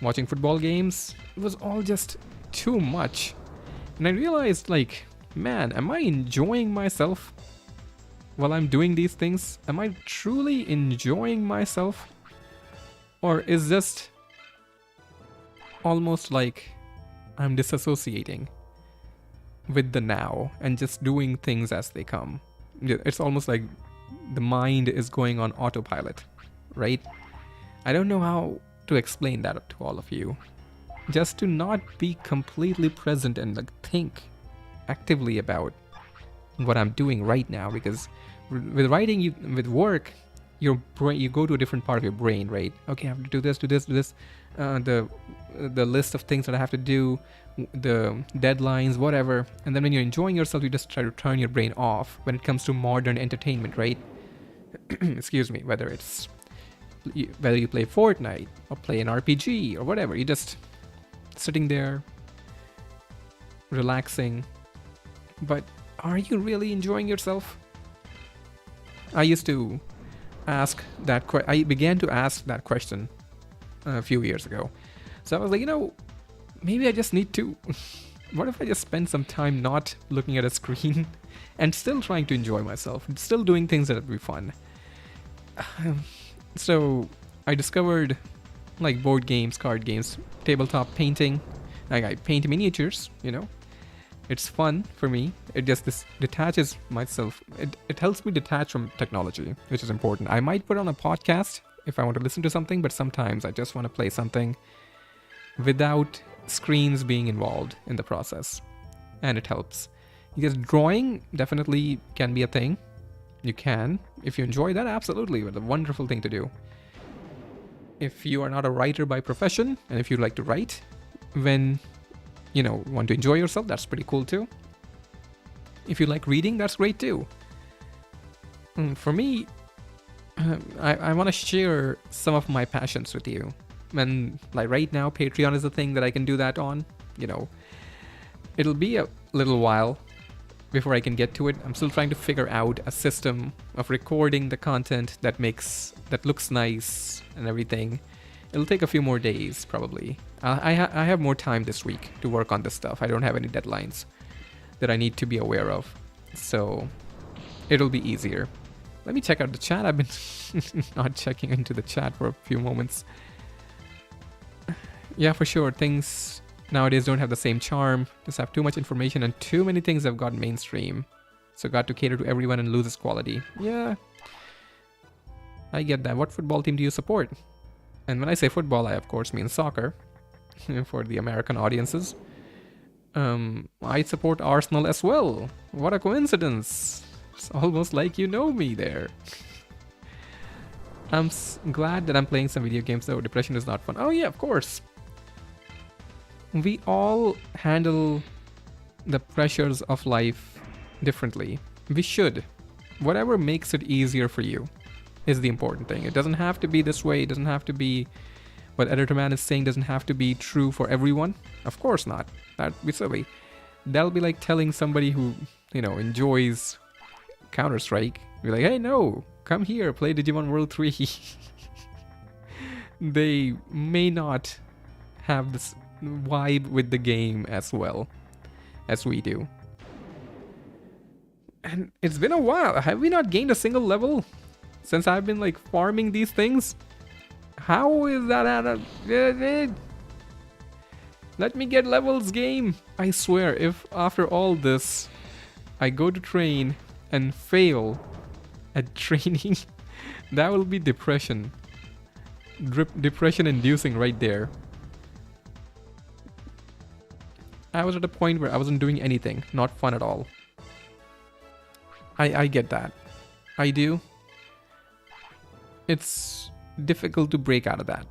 watching football games. It was all just too much. And I realized, like, man, am I enjoying myself while I'm doing these things? Am I truly enjoying myself? Or is just almost like I'm disassociating with the now and just doing things as they come? It's almost like the mind is going on autopilot, right? I don't know how to explain that to all of you. Just to not be completely present and like think actively about what I'm doing right now, because with writing, with work, your brain, you go to a different part of your brain, right? Okay, I have to do this, the list of things that I have to do, the deadlines, whatever. And then when you're enjoying yourself, you just try to turn your brain off when it comes to modern entertainment, right? Excuse me, whether you play Fortnite or play an RPG or whatever, you just sitting there relaxing. But are you really enjoying yourself? I used to ask that I began to ask that question a few years ago. So I was like, maybe I just need to what if I just spend some time not looking at a screen and still trying to enjoy myself, still doing things that would be fun. So I discovered like board games, card games, tabletop painting. Like I paint miniatures, It's fun for me. It just detaches myself. It helps me detach from technology, which is important. I might put on a podcast if I want to listen to something, but sometimes I just want to play something without screens being involved in the process. And it helps. Because drawing definitely can be a thing. You can. If you enjoy that, absolutely. It's a wonderful thing to do. If you are not a writer by profession, and if you like to write, when want to enjoy yourself, that's pretty cool too. If you like reading, that's great too. For me, I want to share some of my passions with you. And like right now, Patreon is a thing that I can do that on. It'll be a little while before I can get to it. I'm still trying to figure out a system of recording the content that looks nice and everything. It'll take a few more days, probably. I have more time this week to work on this stuff. I don't have any deadlines that I need to be aware of. So it'll be easier. Let me check out the chat. I've been not checking into the chat for a few moments. Yeah, for sure. Things nowadays don't have the same charm. Just have too much information and too many things have gotten mainstream. So got to cater to everyone and loses quality. Yeah, I get that. What football team do you support? And when I say football, I of course mean soccer for the American audiences. I support Arsenal as well. What a coincidence. It's almost like you know me there. I'm glad that I'm playing some video games though. Depression is not fun. Oh yeah, of course. We all handle the pressures of life differently. We should. Whatever makes it easier for you is the important thing. It doesn't have to be this way. It doesn't have to be what Editor Man is saying doesn't have to be true for everyone. Of course not. That'd be silly. That'll be like telling somebody who, enjoys Counter-Strike. Be like, hey, no, come here, play Digimon World 3. They may not have this vibe with the game as well as we do. And it's been a while. Have we not gained a single level since I've been like farming these things? How is that out of... Let me get levels, game. I swear, if after all this I go to train and fail at training, that will be depression. Depression inducing right there. I was at a point where I wasn't doing anything, not fun at all. I get that. I do. It's difficult to break out of that.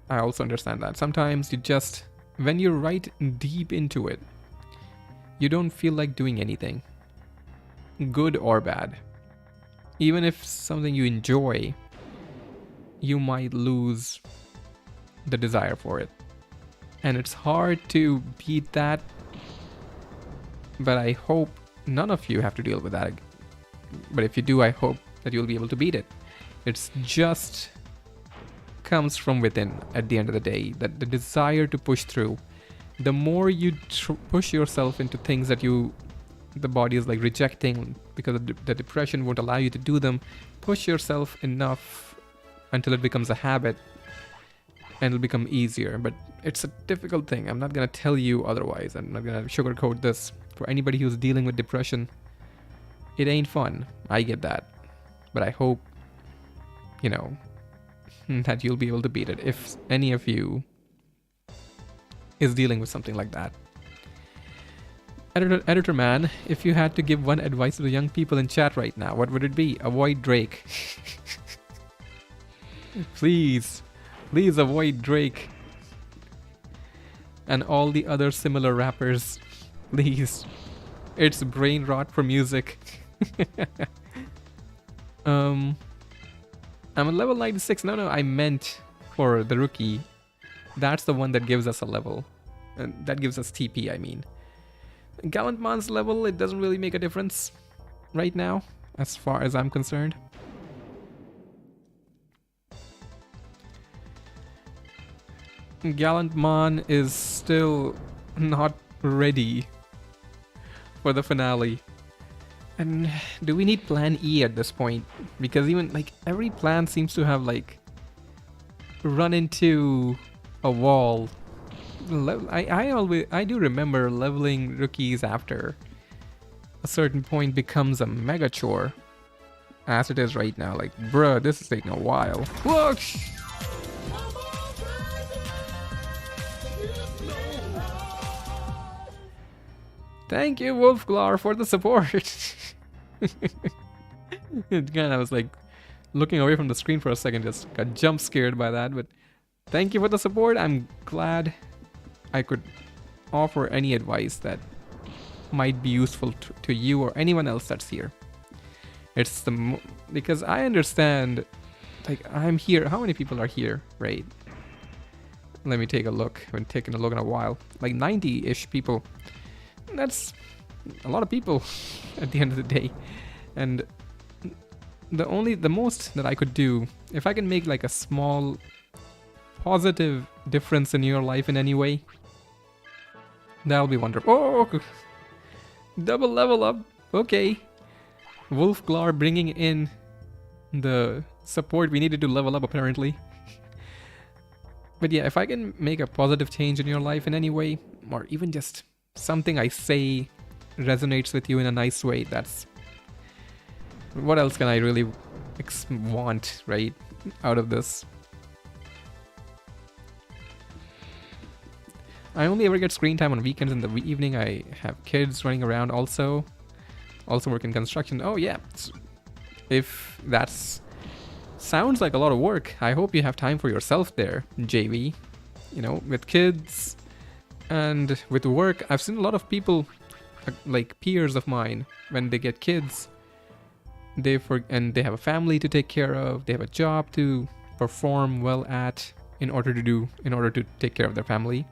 I also understand that. Sometimes you just, when you're right deep into it, you don't feel like doing anything, good or bad. Even if something you enjoy, you might lose the desire for it. And it's hard to beat that, but I hope none of you have to deal with that. But if you do, I hope that you'll be able to beat it. It's just comes from within at the end of the day, that the desire to push through. The more you push yourself into things that the body is like rejecting because the depression won't allow you to do them, push yourself enough until it becomes a habit and it'll become easier. But it's a difficult thing. I'm not going to tell you otherwise. I'm not going to sugarcoat this. For anybody who's dealing with depression, it ain't fun. I get that. But I hope, you know, that you'll be able to beat it if any of you is dealing with something like that. Editor man, if you had to give one advice to the young people in chat right now, what would it be? Avoid Drake. Please avoid Drake and all the other similar rappers. Please. It's brain rot for music. I'm at level 96. No, I meant for the rookie. That's the one that gives us a level. And that gives us TP, I mean. Guilmon's level, it doesn't really make a difference right now, as far as I'm concerned. Guilmon is still not ready for the finale. And do we need plan E at this point? Because even like every plan seems to have like run into a wall. I do remember leveling rookies after a certain point becomes a mega chore, as it is right now. Like, bruh, this is taking a while. Whoosh! Thank you, Wolfglar, for the support. Again, I was like looking away from the screen for a second, just got jump scared by that. But thank you for the support. I'm glad I could offer any advice that might be useful to you or anyone else that's here. It's because I understand, like, I'm here. How many people are here, right? Let me take a look. I haven't taken a look in a while. Like 90-ish people. That's a lot of people at the end of the day. And the most that I could do, if I can make like a small positive difference in your life in any way, that'll be wonderful. Oh, double level up. Okay. Wolfglar bringing in the support we needed to level up, apparently. But yeah, if I can make a positive change in your life in any way, or even just something I say resonates with you in a nice way, that's... what else can I really want, right, out of this? I only ever get screen time on weekends. In the evening I have kids running around, also work in construction. Oh yeah, if that's sounds like a lot of work, I hope you have time for yourself there, JV. You know, with kids and with work, I've seen a lot of people, like peers of mine, when they get kids, and they have a family to take care of, they have a job to perform well at in order to take care of their family.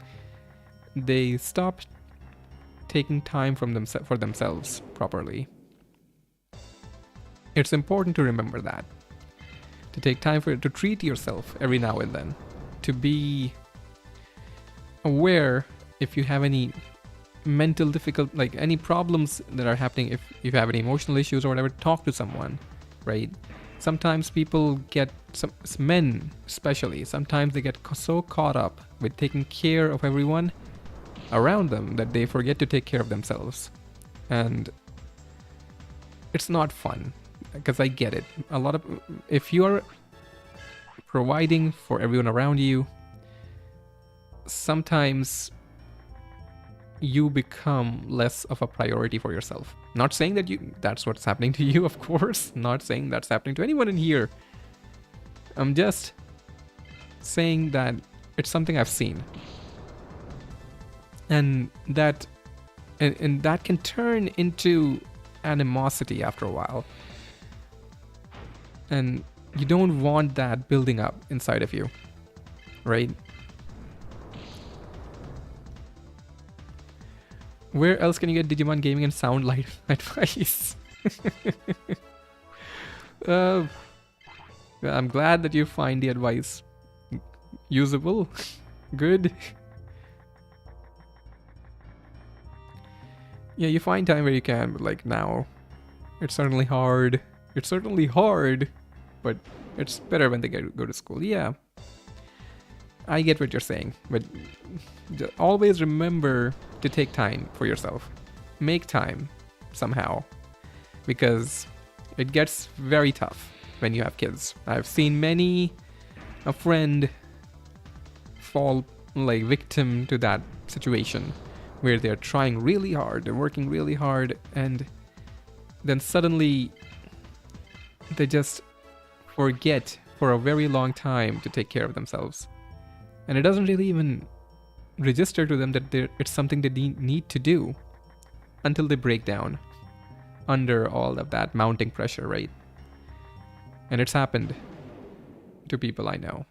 They stop taking time for themselves properly. It's important to remember that. To take time to treat yourself every now and then. To be aware if you have any mental like any problems that are happening, if you have any emotional issues or whatever, talk to someone, right? Sometimes people get, men especially, sometimes they get so caught up with taking care of everyone around them that they forget to take care of themselves. And it's not fun, because I get it. If you're providing for everyone around you, sometimes you become less of a priority for yourself. Not saying that that's what's happening to you, of course. Not saying that's happening to anyone in here. I'm just saying that it's something I've seen. And that can turn into animosity after a while. And you don't want that building up inside of you, right? Where else can you get Digimon gaming and sound light advice? I'm glad that you find the advice usable. Good. Yeah, you find time where you can, but like now, it's certainly hard. It's certainly hard, but it's better when they go to school. Yeah, I get what you're saying, but always remember to take time for yourself. Make time somehow, because it gets very tough when you have kids. I've seen many a friend fall like victim to that situation where they're trying really hard, they're working really hard, and then suddenly they just forget for a very long time to take care of themselves. And it doesn't really even register to them that it's something they need to do until they break down under all of that mounting pressure, right? And it's happened to people I know.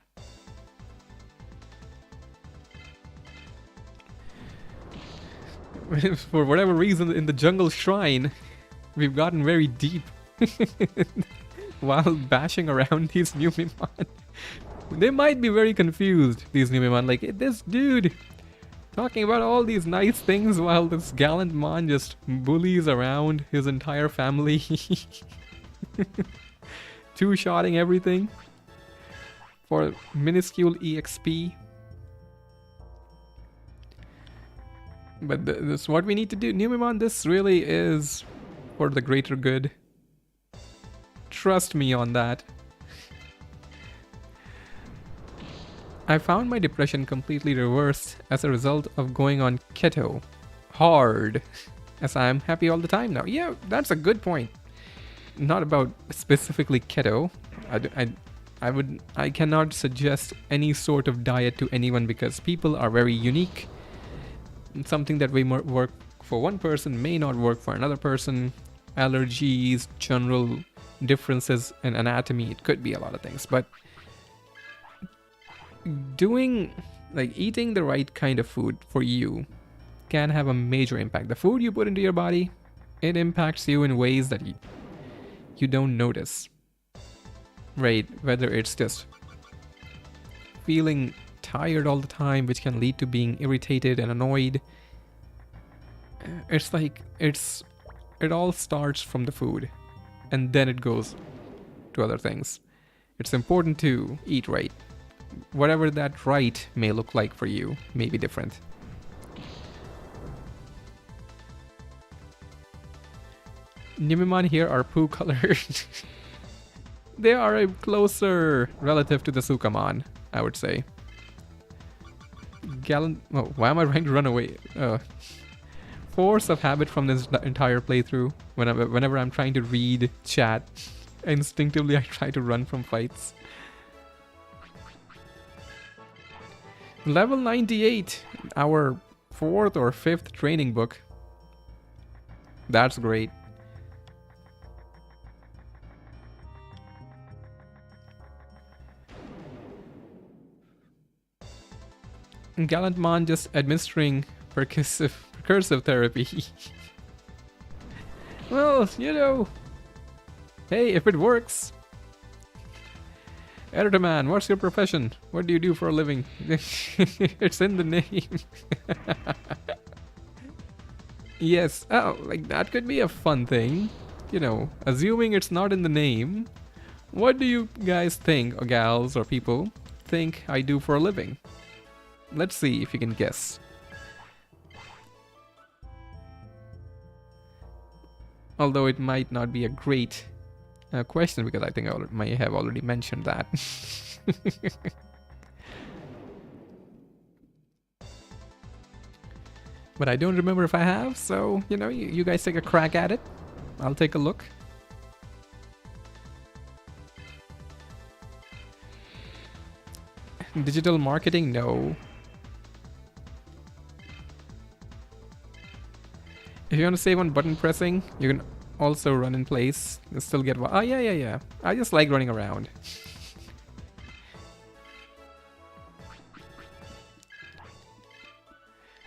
For whatever reason, in the jungle shrine, we've gotten very deep while bashing around these new Mimon. They might be very confused, these new Mimon. Like, this dude talking about all these nice things while this Guilmon just bullies around his entire family. Two-shotting everything for minuscule EXP. But this is what we need to do. New Mimon, this really is for the greater good. Trust me on that. I found my depression completely reversed as a result of going on keto hard, as I am happy all the time now. Yeah, that's a good point. Not about specifically keto. I cannot suggest any sort of diet to anyone because people are very unique. Something that may work for one person may not work for another person. Allergies, general differences in anatomy, it could be a lot of things. But eating the right kind of food for you can have a major impact. The food you put into your body, it impacts you in ways that you don't notice. Right? Whether it's just feeling tired all the time, which can lead to being irritated and annoyed. It's like it all starts from the food and then it goes to other things. It's important to eat right. Whatever that right may look like for you may be different. Nimimon here are poo colored. They are a closer relative to the Sukamon, I would say. Why am I trying to run away? Force of habit from this entire playthrough. Whenever I'm trying to read chat, instinctively I try to run from fights. Level 98, our 4th or 5th training book. That's great. Guilmon just administering recursive therapy. Well, you know, hey, if it works. Editor man, what's your profession? What do you do for a living? It's in the name. Yes, oh, like that could be a fun thing. You know, assuming it's not in the name, What do you guys think, or gals, or people, think I do for a living? Let's see if you can guess. Although it might not be a great question, because I think I may have already mentioned that. But I don't remember if I have, so, you know, you guys take a crack at it. I'll take a look. Digital marketing? No. If you want to save on button pressing, you can also run in place and still get... Oh, yeah. I just like running around.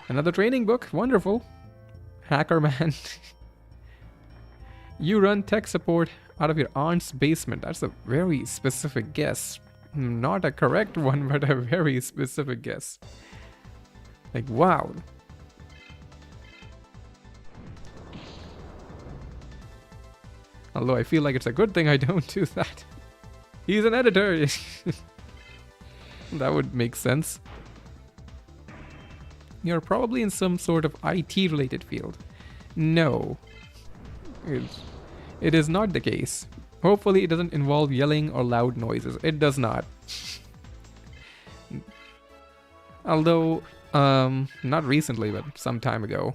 Another training book. Wonderful. Hacker man. You run tech support out of your aunt's basement. That's a very specific guess. Not a correct one, but a very specific guess. Like, wow. Although I feel like it's a good thing I don't do that. He's an editor. That would make sense. You're probably in some sort of IT related field. No. It is not the case. Hopefully it doesn't involve yelling or loud noises. It does not. Although, not recently, but some time ago.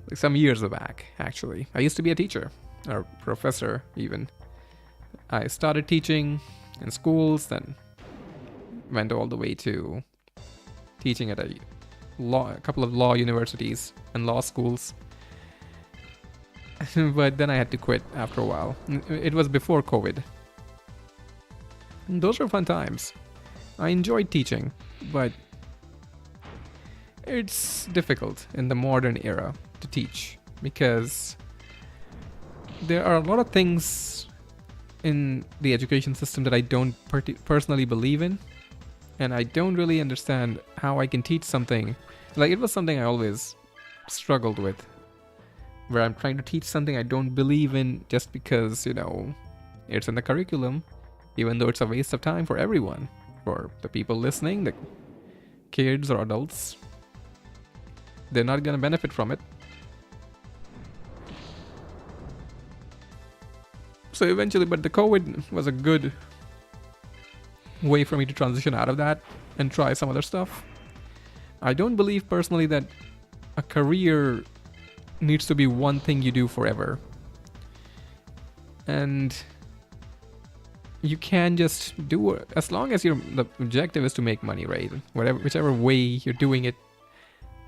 Like some years back, actually. I used to be a teacher. Or professor, even. I started teaching in schools, then went all the way to teaching at a couple of law universities and law schools. But then I had to quit after a while. It was before COVID. And those were fun times. I enjoyed teaching, but it's difficult in the modern era to teach because there are a lot of things in the education system that I don't personally believe in, and I don't really understand how I can teach something. Like, it was something I always struggled with, where I'm trying to teach something I don't believe in just because, you know, it's in the curriculum, even though it's a waste of time for everyone, for the people listening, the kids or adults. They're not gonna benefit from it. So eventually, but the COVID was a good way for me to transition out of that and try some other stuff. I don't believe personally that a career needs to be one thing you do forever. And you can just do it as long as the objective is to make money, right? Whichever way you're doing it,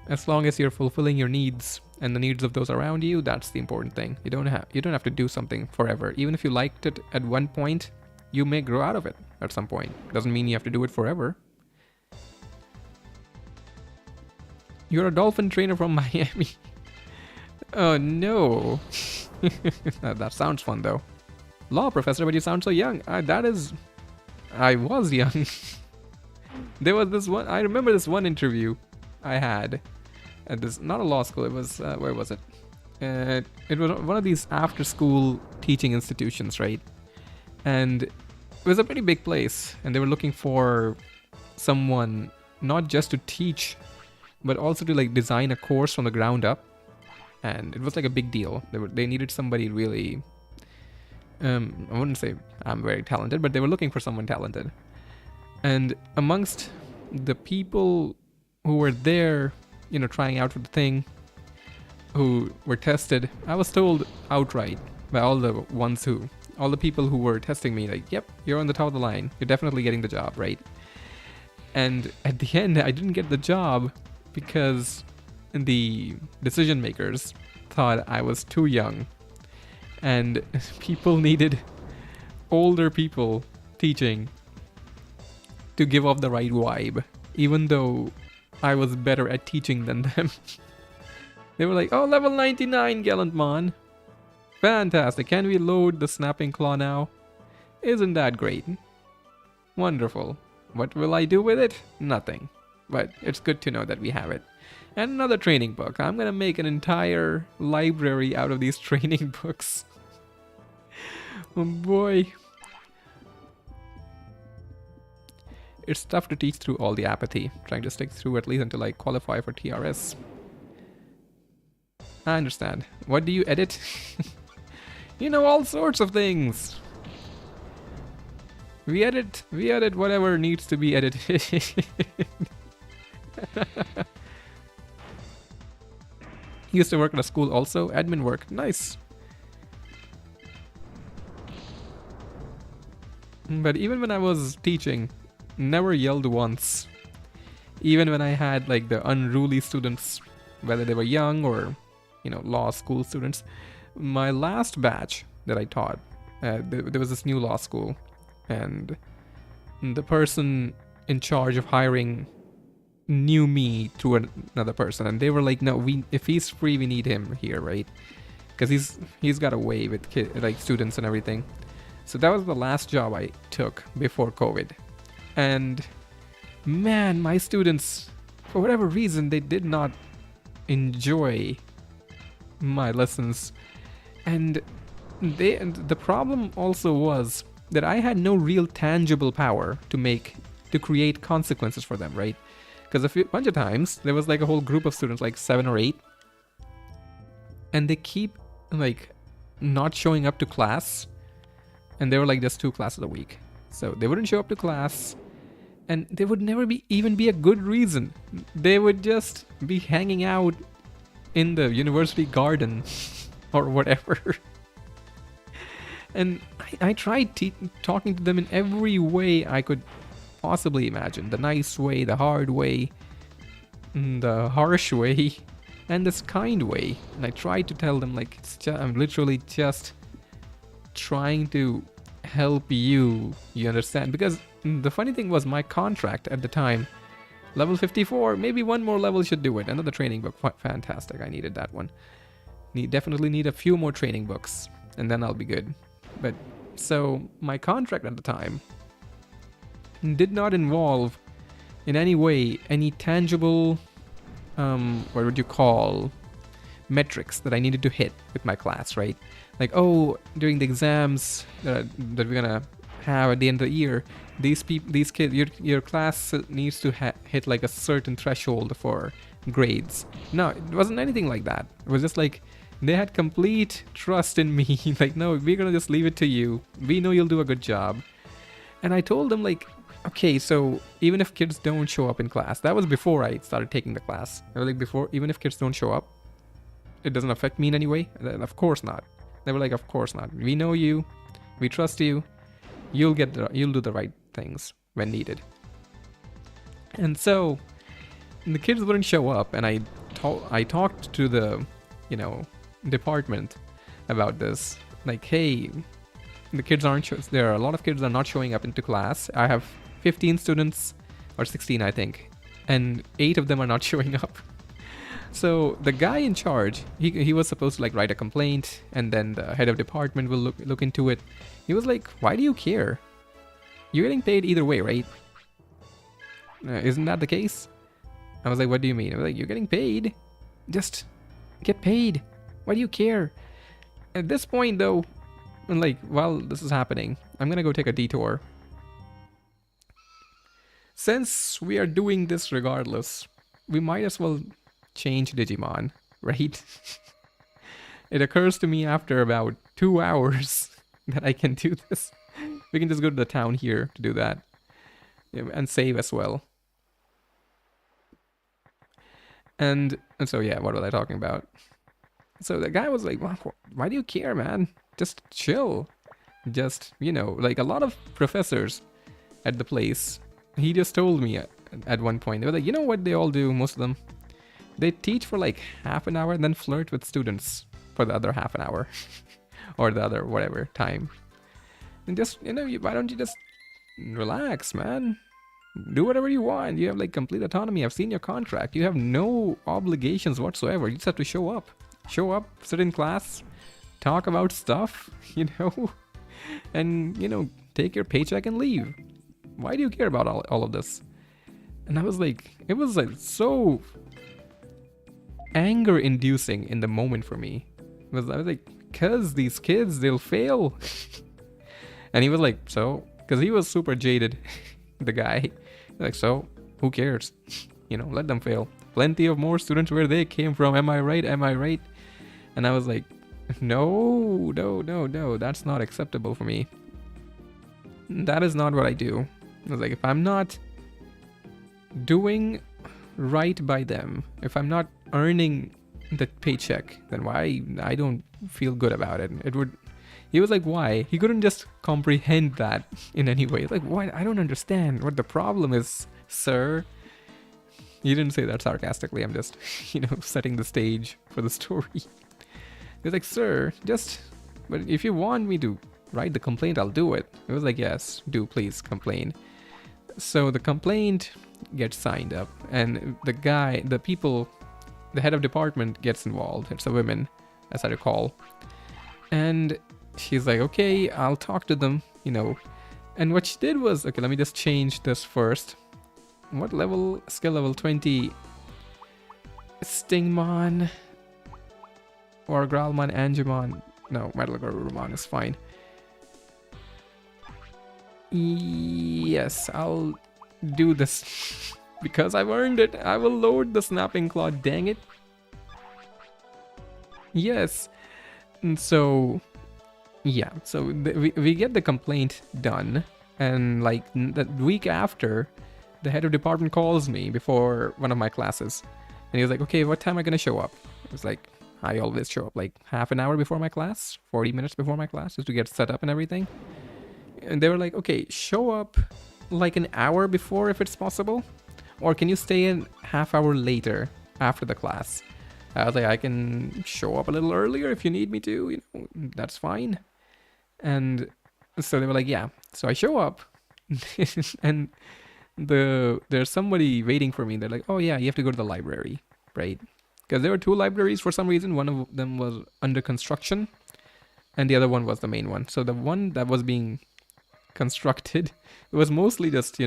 as long as you're fulfilling your needs and the needs of those around you, that's the important thing. You don't have to do something forever. Even if you liked it at one point, you may grow out of it at some point. Doesn't mean you have to do it forever. You're a dolphin trainer from Miami. Oh no. That sounds fun though. Law professor, but you sound so young. I was young. There was this one, I remember this one interview I had at this, not a law school, it was, where was it? It was one of these after school teaching institutions, right? And it was a pretty big place, and they were looking for someone not just to teach, but also to like design a course from the ground up. And it was like a big deal. They needed somebody really, I wouldn't say I'm very talented, but they were looking for someone talented. And amongst the people who were there, you know, trying out for the thing, who were tested, I was told outright by all the people who were testing me, like, yep, you're on the top of the line. You're definitely getting the job, right? And at the end, I didn't get the job because the decision makers thought I was too young. And people needed older people teaching to give off the right vibe, even though I was better at teaching than them. They were like, oh, level 99, Guilmon. Fantastic. Can we load the snapping claw now? Isn't that great? Wonderful. What will I do with it? Nothing. But it's good to know that we have it. And another training book. I'm gonna make an entire library out of these training books. Oh boy. it's tough to teach through all the apathy. Trying to stick through at least until I qualify for TRS. I understand. What do you edit? You know, all sorts of things. We edit whatever needs to be edited. He used to work at a school also. Admin work. Nice. But even when I was teaching, never yelled once. Even when I had like the unruly students, whether they were young or, you know, law school students. My last batch that I taught, there was this new law school, and the person in charge of hiring knew me through another person, and they were like, no, if he's free, we need him here, right? Because he's got a way with like students and everything. So that was the last job I took before COVID. And man, my students, for whatever reason, they did not enjoy my lessons. And the problem also was that I had no real tangible power to create consequences for them, right? Because a bunch of times there was like a whole group of students, like 7 or 8, and they keep like not showing up to class. And they were like just 2 classes a week. So they wouldn't show up to class, and there would never even be a good reason. They would just be hanging out in the university garden or whatever. And I tried talking to them in every way I could possibly imagine. The nice way, the hard way, the harsh way, and this kind way. And I tried to tell them like, I'm literally just trying to help you understand. Because the funny thing was, my contract at the time, level 54, maybe one more level should do it. Another training book, fantastic, I needed that one. Definitely need a few more training books, and then I'll be good. But so my contract at the time did not involve in any way any tangible what would you call metrics that I needed to hit with my class, right? Like, oh, during the exams that we're gonna have at the end of the year, these kids, your class needs to hit like a certain threshold for grades. No, it wasn't anything like that. It was just like they had complete trust in me. Like, no, we're gonna just leave it to you. We know you'll do a good job. And I told them like, okay, so even if kids don't show up in class, that was before I started taking the class. I was like, before, even if kids don't show up, it doesn't affect me in any way? Of course not. They were like, of course not. We know you. We trust you. You'll do the right things when needed. And so the kids wouldn't show up, and I talked to the, department about this. Like, hey, the kids there are a lot of kids that are not showing up into class. I have 15 students, or 16, I think, and 8 of them are not showing up. So the guy in charge, he was supposed to like write a complaint, and then the head of department will look into it. He was like, why do you care? You're getting paid either way, right? Isn't that the case? I was like, what do you mean? I was like, you're getting paid. Just get paid. Why do you care? At this point though, like, while this is happening, I'm gonna go take a detour. Since we are doing this regardless, we might as well change Digimon, right? It occurs to me after about 2 hours that I can do this. We can just go to the town here to do that. And save as well. And so yeah, what was I talking about? So the guy was like, why do you care, man? Just chill. Just, like a lot of professors at the place, he just told me at one point, they were like, you know what they all do, most of them? They teach for like half an hour and then flirt with students for the other half an hour. Or the other whatever time. And just, why don't you just relax, man? Do whatever you want. You have like complete autonomy. I've seen your contract. You have no obligations whatsoever. You just have to show up. Show up, sit in class, talk about stuff, and, take your paycheck and leave. Why do you care about all of this? And I was like, it was like so anger inducing in the moment for me. I was like, because these kids, they'll fail. And he was like, so, because he was super jaded, the guy. Like, so who cares? You know, let them fail. Plenty of more students where they came from. Am I right? Am I right? And I was like, no, no, no, no, that's not acceptable for me. That is not what I do. I was like, if I'm not doing right by them, if I'm not earning the paycheck, then why? I don't feel good about it. He was like, why? He couldn't just comprehend that in any way. Like, why? I don't understand what the problem is, sir. He didn't say that sarcastically. I'm just, setting the stage for the story. He was like, sir, but if you want me to write the complaint, I'll do it. It was like, yes, do please complain. So the complaint gets signed up, and the head of department gets involved. It's a woman, as I recall. And she's like, okay, I'll talk to them, And what she did was, okay, let me just change this first. What level? Skill level 20. Stingmon. Or Growlmon, Angemon. No, Metal Garurumon is fine. Yes, I'll do this. Because I've earned it. I will load the Snapping Claw, dang it. Yes. And so, yeah. So we get the complaint done. And like the week after, the head of department calls me before one of my classes. And he was like, okay, what time am I going to show up? I was like, I always show up like half an hour before my class, 40 minutes before my class, just to get set up and everything. And they were like, okay, show up like an hour before if it's possible. Or can you stay in half hour later after the class? I was like, I can show up a little earlier if you need me to, that's fine. And so they were like, yeah. So I show up and there's somebody waiting for me. They're like, oh yeah, you have to go to the library, right? Because there were two libraries for some reason. One of them was under construction and the other one was the main one. So the one that was being constructed, it was mostly just,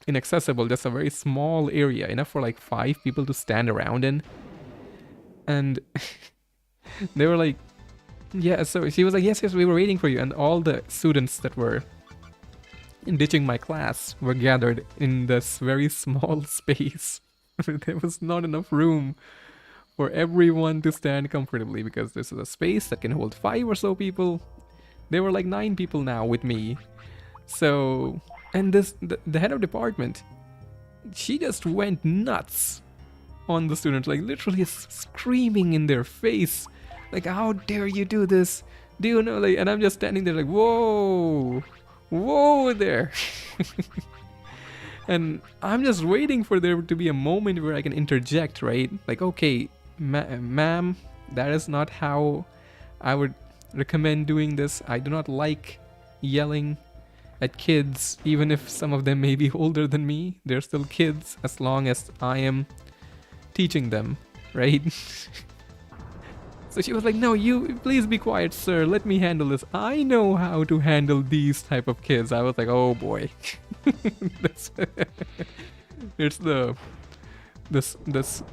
inaccessible, just a very small area, enough for like 5 people to stand around in. And they were like, yeah, so she was like, yes, we were waiting for you. And all the students that were ditching my class were gathered in this very small space. There was not enough room for everyone to stand comfortably because this is a space that can hold 5 or so people. There were like 9 people now with me. So, and the head of department, she just went nuts on the students, like literally screaming in their face, like, how dare you do this? Do you know, like, and I'm just standing there like, whoa there. And I'm just waiting for there to be a moment where I can interject, right? Like, okay, ma'am, that is not how I would recommend doing this. I do not like yelling at kids, even if some of them may be older than me. They're still kids as long as I am teaching them, right? So she was like, no, you please be quiet, sir, let me handle this. I know how to handle these type of kids. I was like, oh boy. It's this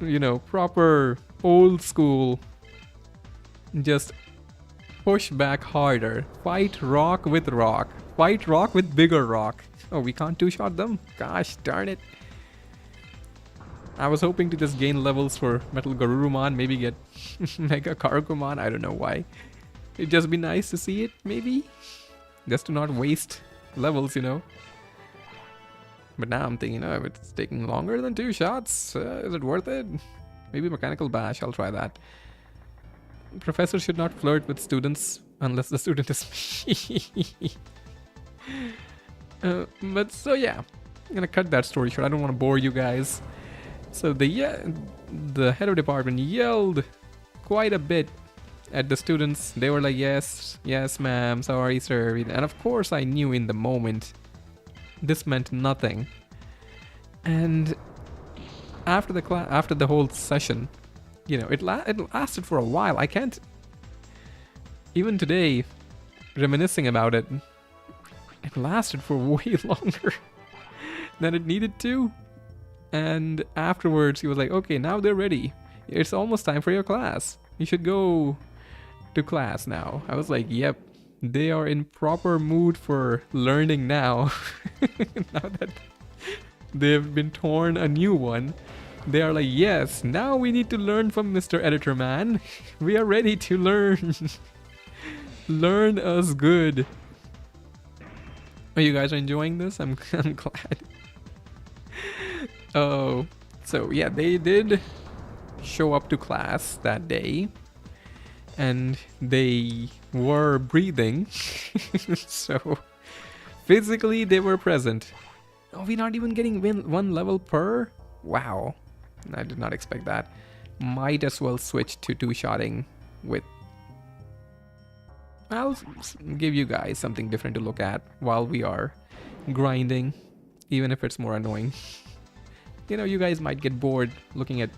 proper old school, just push back harder, fight rock with rock, fight rock with bigger rock. Oh, we can't two-shot them? Gosh darn it. I was hoping to just gain levels for Metal Garurumon, maybe get Mega Kargumon, I don't know why. It'd just be nice to see it, maybe? Just to not waste levels, But now I'm thinking, if it's taking longer than 2 shots, is it worth it? Maybe Mechanical Bash, I'll try that. Professor should not flirt with students unless the student is me. But so yeah, I'm gonna cut that story short. I don't want to bore you guys. So the head of department yelled quite a bit at the students. They were like, yes, ma'am, sorry, sir. And of course I knew in the moment this meant nothing. And after the whole session, it lasted for a while. I can't, even today, reminiscing about it, it lasted for way longer than it needed to. And afterwards, he was like, okay, now they're ready. It's almost time for your class. You should go to class now. I was like, yep, they are in proper mood for learning now. they've been torn a new one. They are like, yes, now we need to learn from Mr. Editor Man. We are ready to learn. Learn us good. Are you guys enjoying this? I'm glad. Oh, so yeah, they did show up to class that day, and they were breathing. So physically they were present. Oh, we're not even getting one level per? Wow, I did not expect that. Might as well switch to two-shotting with... I'll give you guys something different to look at while we are grinding, even if it's more annoying. You know, you guys might get bored looking at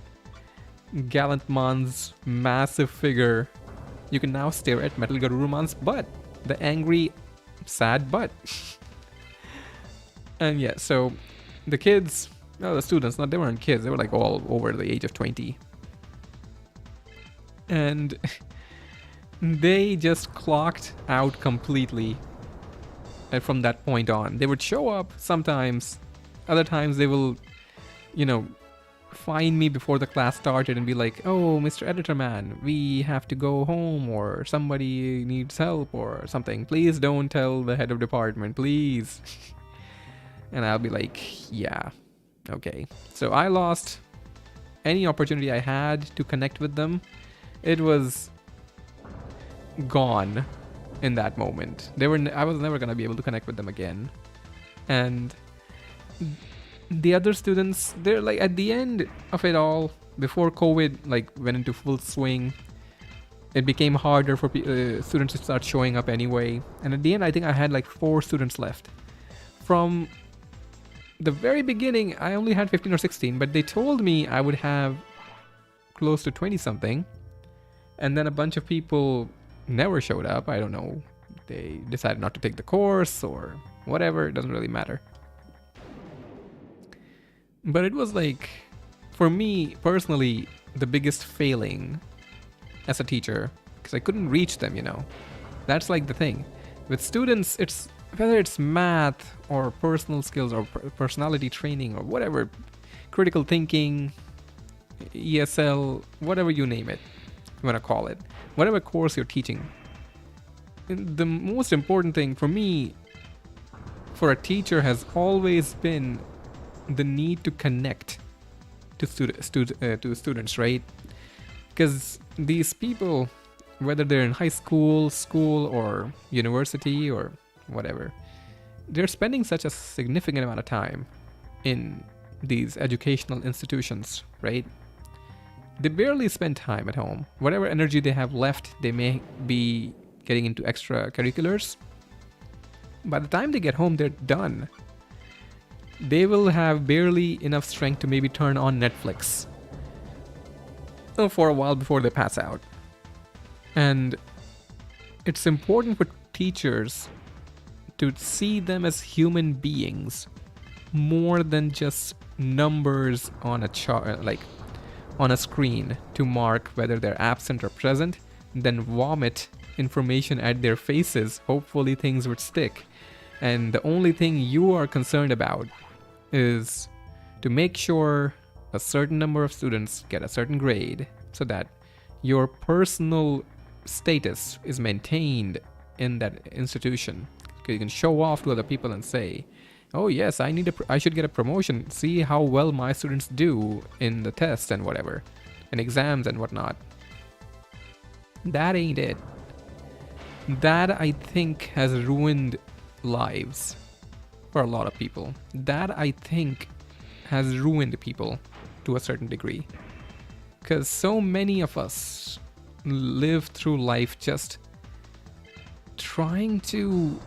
Guilmon's massive figure. You can now stare at Metal Garurumon's butt. The angry, sad butt. And yeah, so the kids, well, the students, they weren't kids, they were like all over the age of 20. And they just clocked out completely. And from that point on, they would show up sometimes. Other times they will, you know, find me before the class started and be like, oh, Mr. Editor Man, we have to go home, or somebody needs help or something. Please don't tell the head of department, please. And I'll be like, yeah, okay. So I lost any opportunity I had to connect with them. It was gone in that moment. I was never gonna be able to connect with them again. And the other students, they're like at the end of it all, before COVID like went into full swing, it became harder for students to start showing up anyway. And at the end, I think I had like 4 students left. From the very beginning, I only had 15 or 16, but they told me I would have close to 20 something. And then a bunch of people never showed up. I don't know. They decided not to take the course or whatever. It doesn't really matter. But it was like, for me personally, the biggest failing as a teacher, because I couldn't reach them, you know. That's like the thing. With students, it's whether it's math or personal skills or personality training or whatever, critical thinking, ESL, whatever you name it, you want to call it, whatever course you're teaching. The most important thing for me, for a teacher, has always been the need to connect to students, right? Because these people, whether they're in high school, or university or whatever, they're spending such a significant amount of time in these educational institutions, right? They barely spend time at home. Whatever energy they have left, they may be getting into extracurriculars. By the time they get home, they're done. They will have barely enough strength to maybe turn on Netflix for a while before they pass out. And it's important for teachers to see them as human beings more than just numbers on a chart, like on a screen to mark whether they're absent or present, then vomit information at their faces. Hopefully things would stick. And the only thing you are concerned about is to make sure a certain number of students get a certain grade so that your personal status is maintained in that institution. You can show off to other people and say, oh yes, I should get a promotion. See how well my students do in the tests and whatever, and exams and whatnot. That ain't it. That, I think, has ruined lives for a lot of people. That, I think, has ruined people to a certain degree. Because so many of us live through life just trying to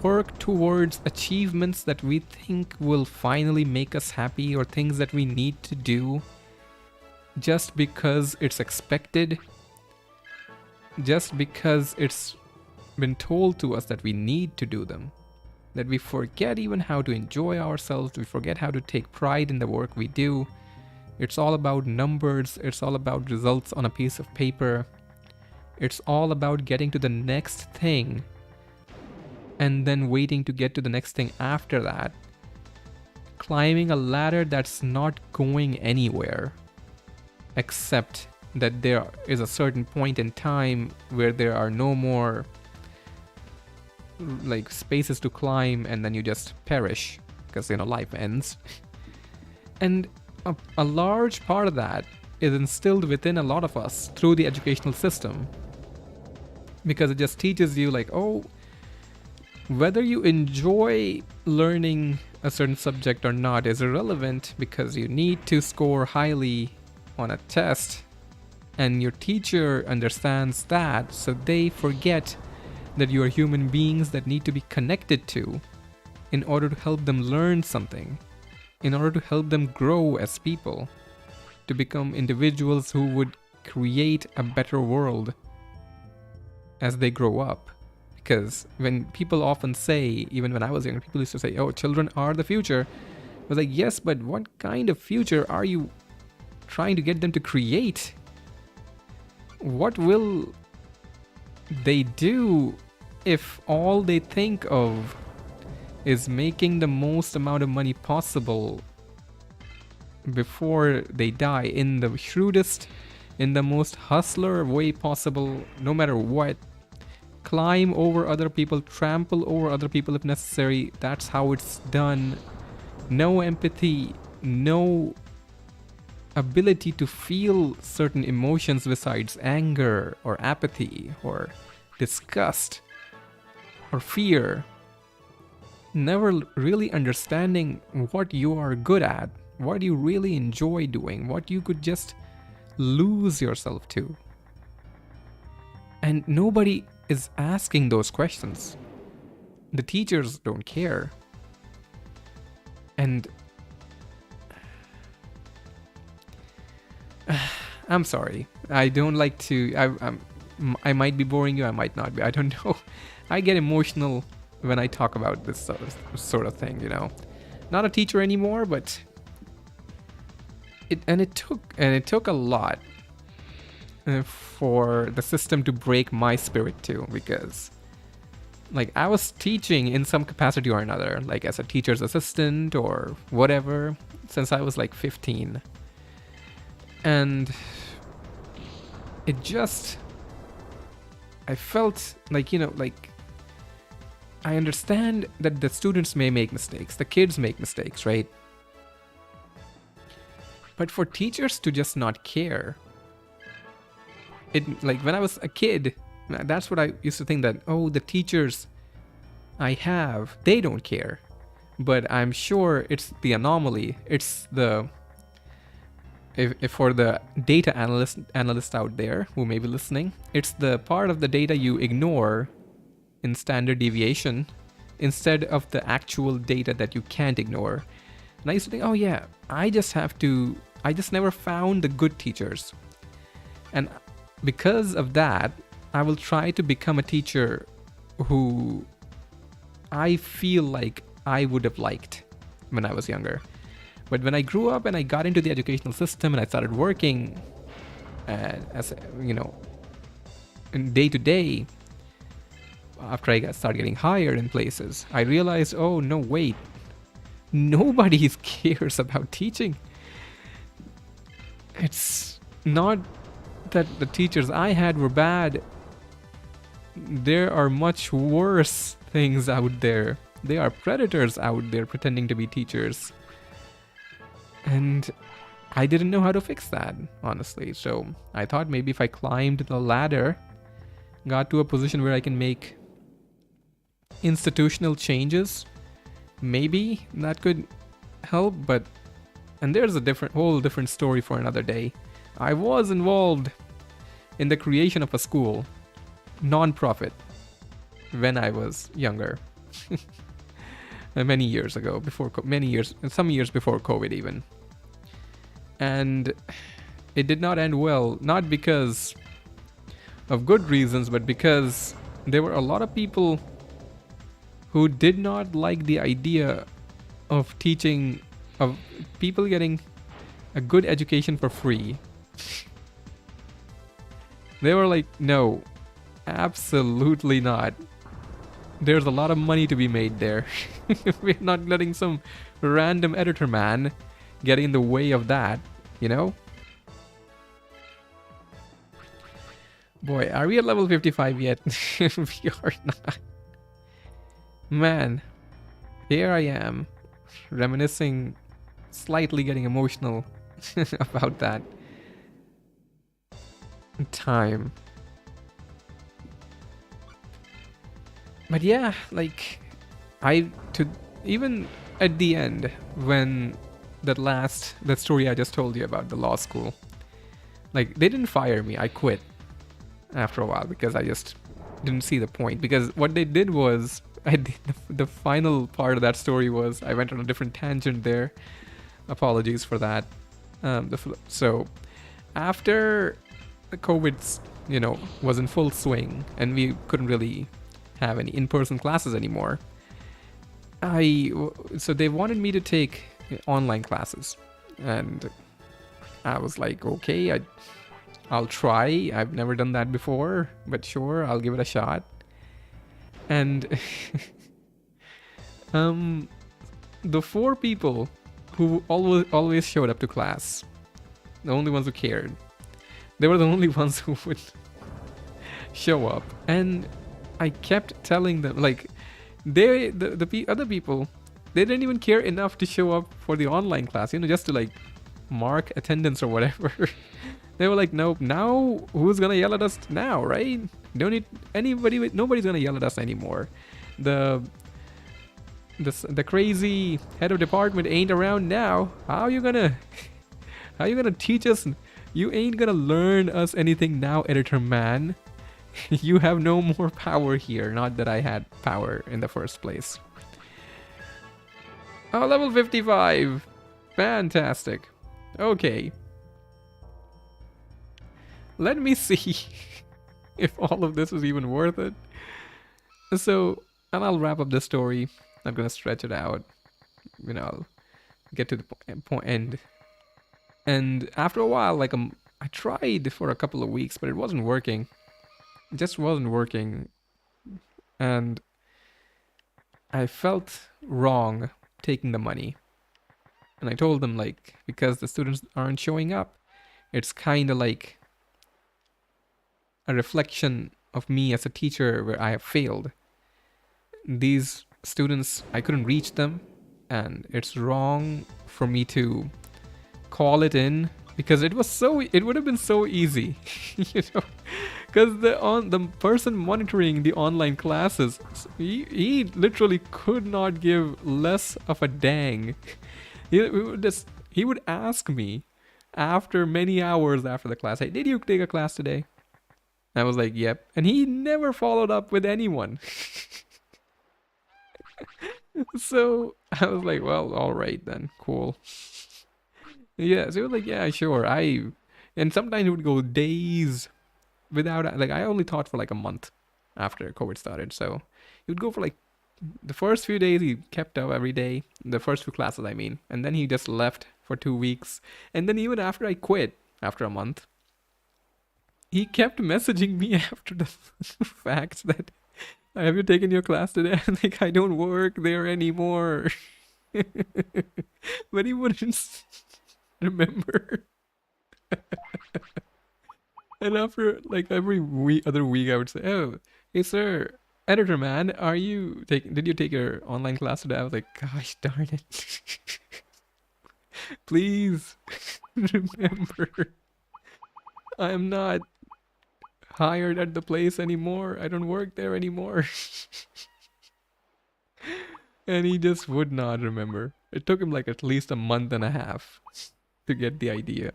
work towards achievements that we think will finally make us happy, or things that we need to do just because it's expected, just because it's been told to us that we need to do them, that we forget even how to enjoy ourselves, we forget how to take pride in the work we do. It's all about numbers, it's all about results on a piece of paper. It's all about getting to the next thing and then waiting to get to the next thing after that. climbing a ladder that's not going anywhere, except that there is a certain point in time where there are no more like spaces to climb, and then you just perish because life ends. And a large part of that is instilled within a lot of us through the educational system, because it just teaches you like, oh, whether you enjoy learning a certain subject or not is irrelevant, because you need to score highly on a test, and your teacher understands that, so they forget that you are human beings that need to be connected to in order to help them learn something, in order to help them grow as people, to become individuals who would create a better world as they grow up. Because when people often say, even when I was younger, people used to say, oh, children are the future. I was like, yes, but what kind of future are you trying to get them to create? What will they do if all they think of is making the most amount of money possible before they die in the shrewdest, in the most hustler way possible, no matter what? Climb over other people, trample over other people if necessary. That's how it's done. No empathy, no ability to feel certain emotions besides anger or apathy or disgust or fear. Never really understanding what you are good at, what you really enjoy doing, what you could just lose yourself to. And nobody is asking those questions. The teachers don't care. And I'm sorry. I don't like to. I might be boring you. I might not be. I don't know. I get emotional when I talk about this sort of thing. Not a teacher anymore, but it took a lot for the system to break my spirit too, because like I was teaching in some capacity or another, like as a teacher's assistant or whatever, since I was like 15. And it just, I felt like, like I understand that the students may make mistakes, the kids make mistakes, right? But for teachers to just not care, it, like when I was a kid, that's what I used to think, that, oh, the teachers I have, they don't care. But I'm sure it's the anomaly. It's the, if for the data analyst out there who may be listening, it's the part of the data you ignore in standard deviation instead of the actual data that you can't ignore. And I used to think, oh yeah, I just never found the good teachers. And because of that, I will try to become a teacher who I feel like I would have liked when I was younger. But when I grew up and I got into the educational system and I started working as in day to day, after I started getting hired in places, I realized, oh no, wait, nobody cares about teaching. It's not that the teachers I had were bad. There are much worse things out there. There are predators out there pretending to be teachers. And I didn't know how to fix that, honestly. So I thought maybe if I climbed the ladder, got to a position where I can make institutional changes, maybe that could help. And there's a whole different story for another day. I was involved in the creation of a school, non-profit, when I was younger. Many years ago, some years before COVID even. And it did not end well, not because of good reasons, but because there were a lot of people who did not like the idea of teaching, of people getting a good education for free. They were like, no, absolutely not. There's a lot of money to be made there. We're not letting some random editor man getting in the way of that, you know? Boy, are we at level 55 yet? We are not. Man, here I am, reminiscing, slightly getting emotional about that time. But yeah, like, even at the end, when that story I just told you about, the law school, like, they didn't fire me, I quit after a while because I just didn't see the point. Because what they did was, the final part of that story was, I went on a different tangent there. Apologies for that. So after the COVID, was in full swing and we couldn't really have any in-person classes anymore, so they wanted me to take online classes, and I was like, okay, I'll try. I've never done that before, but sure, I'll give it a shot. And the 4 people who always showed up to class, the only ones who cared, they were the only ones who would show up. And I kept telling them, like, the other people, they didn't even care enough to show up for the online class, just to like mark attendance or whatever. They were like, nope, now who's gonna yell at us now, right? Don't need anybody, nobody's gonna yell at us anymore. The crazy head of department ain't around now. How you gonna teach us? You ain't gonna learn us anything now, editor man. You have no more power here. Not that I had power in the first place. Oh, level 55. Fantastic. Okay. Let me see if all of this was even worth it. So, and I'll wrap up this story. I'm gonna stretch it out. I'll get to the end. And after a while, like, I tried for a couple of weeks, but it wasn't working. It just wasn't working. And I felt wrong taking the money. And I told them, like, because the students aren't showing up, it's kind of like a reflection of me as a teacher where I have failed. These students, I couldn't reach them, and it's wrong for me to call it in, because it would have been so easy, because the person monitoring the online classes, he literally could not give less of a dang. He would ask me after many hours after the class, hey, did you take a class today? I was like, yep. And he never followed up with anyone. So I was like, well, all right then, cool. Yeah, so he was like, yeah, sure. And sometimes it would go days without, like, I only taught for like a month after COVID started. So he would go for like the first few days, he kept up every day, the first few classes, I mean. And then he just left for 2 weeks. And then even after I quit, after a month, he kept messaging me after the fact that, have you taken your class today? I'm like, I don't work there anymore. But he wouldn't remember. And after, like, every other week, I would say, oh, hey, sir, editor man, did you take your online class today? I was like, gosh darn it. Please remember, I am not hired at the place anymore. I don't work there anymore. And he just would not remember. It took him like at least a month and a half to get the idea.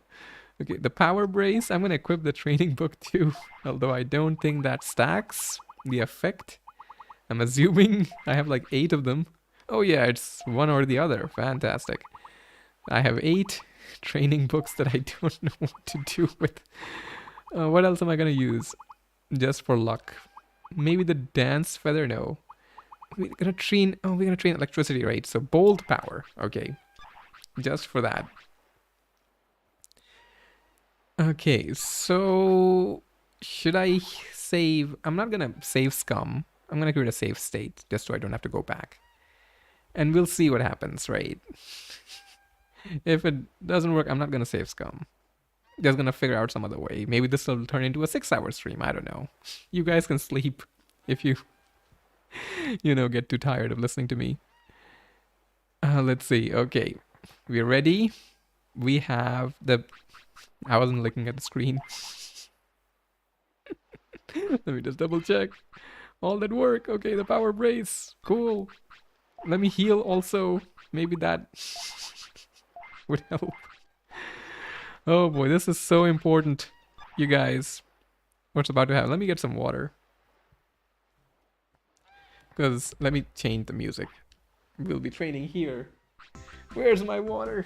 Okay, the power brace, I'm gonna equip the training book too, although I don't think that stacks the effect. I'm assuming I have like 8 of them. Oh yeah, it's one or the other. Fantastic. I have 8 training books that I don't know what to do with. What else am I gonna use? Just for luck. Maybe the dance feather? No. We're gonna train electricity, right? So bolt power. Okay. Just for that. Okay, so should I save? I'm not gonna save scum. I'm gonna create a save state just so I don't have to go back. And we'll see what happens, right? If it doesn't work, I'm not gonna save scum. Just gonna figure out some other way. Maybe this will turn into a 6-hour stream. I don't know. You guys can sleep if you, get too tired of listening to me. Let's see. Okay, we're ready. We have the. I wasn't looking at the screen. Let me just double check. All that work. Okay, the power brace. Cool. Let me heal also. Maybe that would help. Oh boy, this is so important, you guys. What's about to happen? Let me get some water. Because let me change the music. We'll be training here. Where's my water?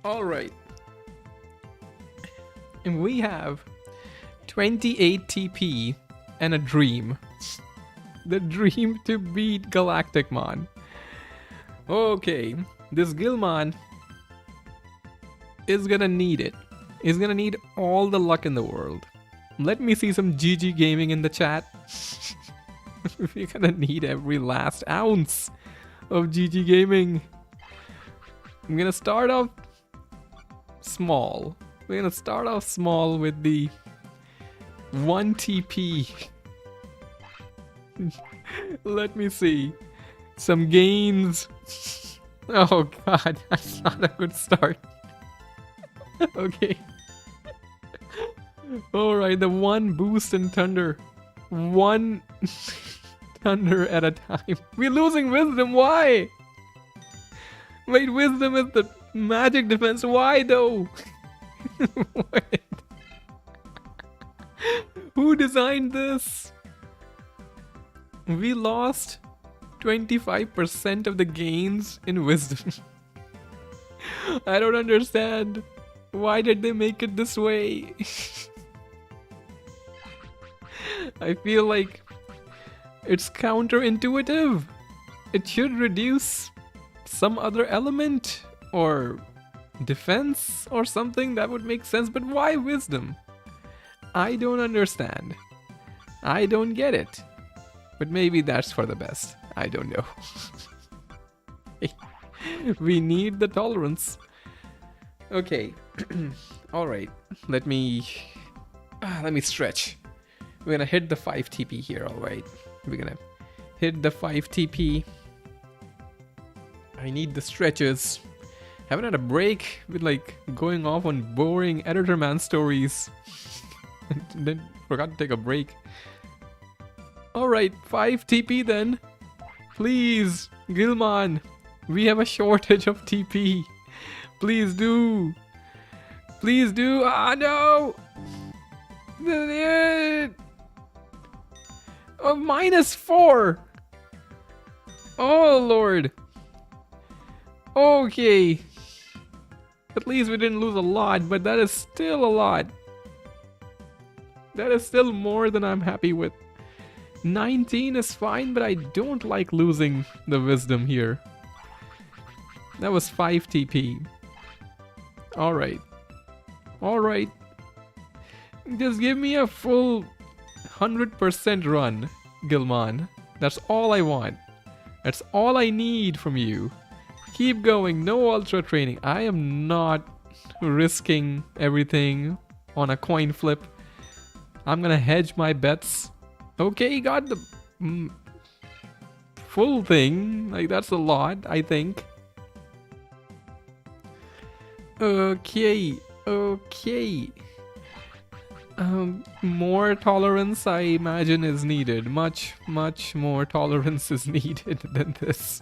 All right. And we have 28 TP and a dream. The dream to beat Galacticmon. Okay, this Guilmon is gonna need it. He's gonna need all the luck in the world. Let me see some GG gaming in the chat. We're gonna need every last ounce of GG gaming. I'm gonna start off small. We're gonna start off small with the 1 TP. Let me see. Some gains. Oh god, that's not a good start. Okay. Alright, the 1 boost in Thunder. 1 Thunder at a time. We're losing Wisdom, why? Wait, Wisdom is the magic defense, why though? Wait. Who designed this? We lost 25% of the gains in Wisdom. I don't understand. Why did they make it this way? I feel like it's counterintuitive. It should reduce some other element or defense or something that would make sense, but why Wisdom? I don't understand. I don't get it. But maybe that's for the best. I don't know. We need the tolerance. Okay. All right. Let me stretch. We're gonna hit the 5 TP here. All right. We're gonna hit the 5 TP. I need the stretches. Haven't had a break with like going off on boring editor man stories. And then forgot to take a break. Alright, 5 TP then. Please, Guilmon. We have a shortage of TP. Please do. Please do. Ah, no. Oh, -4. Oh, Lord. Okay. At least we didn't lose a lot, but that is still a lot. That is still more than I'm happy with. 19 is fine, but I don't like losing the Wisdom here. That was 5 TP. Alright. Alright. Just give me a full 100% run, Guilmon. That's all I want. That's all I need from you. Keep going, no ultra training. I am not risking everything on a coin flip. I'm gonna hedge my bets. Okay, got the full thing. Like, that's a lot, I think. Okay, okay. More tolerance, I imagine, is needed. Much more tolerance is needed than this.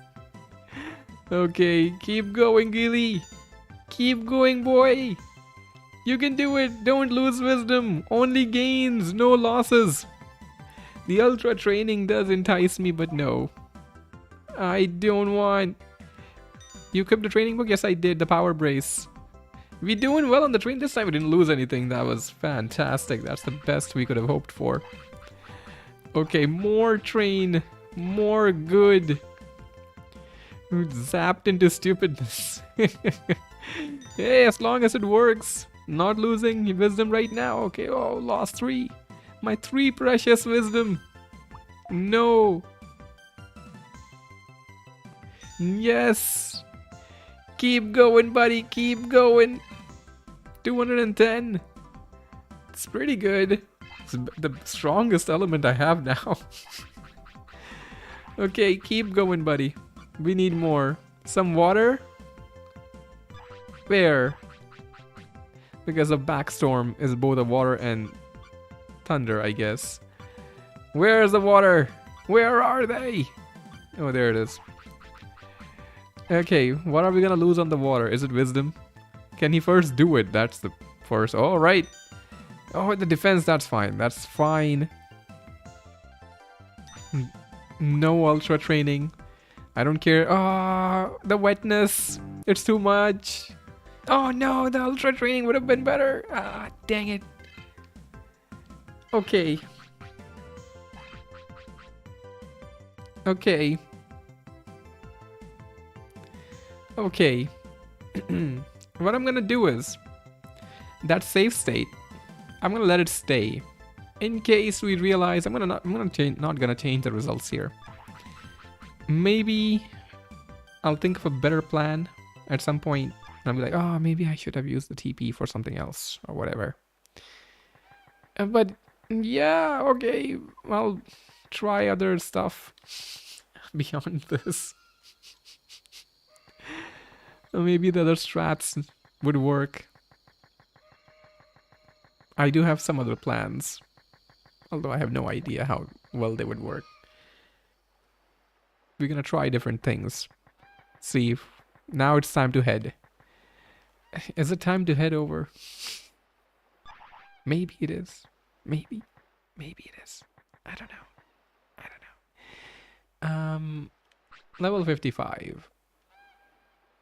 Okay, keep going, Gilly. Keep going, boy. You can do it. Don't lose Wisdom. Only gains, no losses. The ultra training does entice me, but no. I don't want... You equipped the training book? Yes, I did. The power brace. We doing well on the train. This time we didn't lose anything. That was fantastic. That's the best we could have hoped for. Okay, more train. More good. Zapped into stupidness. Hey, as long as it works. Not losing wisdom right now. Okay, oh, lost 3. My 3 precious wisdom. No. Yes. Keep going, buddy. Keep going. 210. It's pretty good. It's the strongest element I have now. Okay, keep going, buddy. We need more. Some water? Where? Because a backstorm is both a water and thunder, I guess. Where's the water? Where are they? Oh, there it is. Okay, what are we gonna lose on the water? Is it wisdom? Can he first do it? That's the first. Oh, right. Oh, the defense, that's fine. That's fine. No ultra training. I don't care. Oh, the wetness. It's too much. Oh no, the ultra training would have been better. Ah, dang it. Okay. Okay. Okay. What I'm gonna do is that save state, I'm gonna let it stay in case we realize not gonna change the results here. Maybe I'll think of a better plan at some point. I'll be like, oh, maybe I should have used the TP for something else or whatever. But yeah, okay, I'll try other stuff beyond this. Maybe the other strats would work. I do have some other plans, although I have no idea how well they would work. We're gonna try different things. See if now it's time to head. Is it time to head over? Maybe it is. Maybe it is. I don't know. Level 55.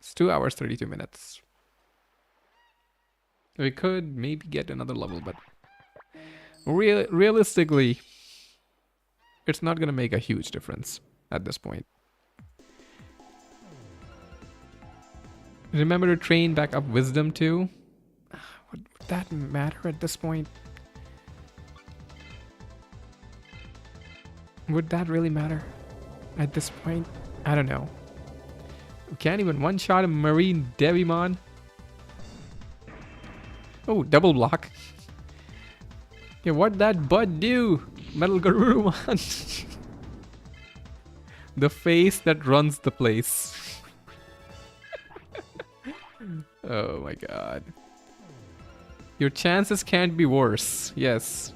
It's 2 hours 32 minutes. We could maybe get another level, but realistically, it's not gonna make a huge difference at this point. Remember to train back up wisdom too? Would that matter at this point? Would that really matter at this point? I don't know. We can't even one-shot a Marine Digimon. Oh, double block. Yeah, what'd that bud do? Metal Garurumon. The face that runs the place. Oh my god. Your chances can't be worse. Yes.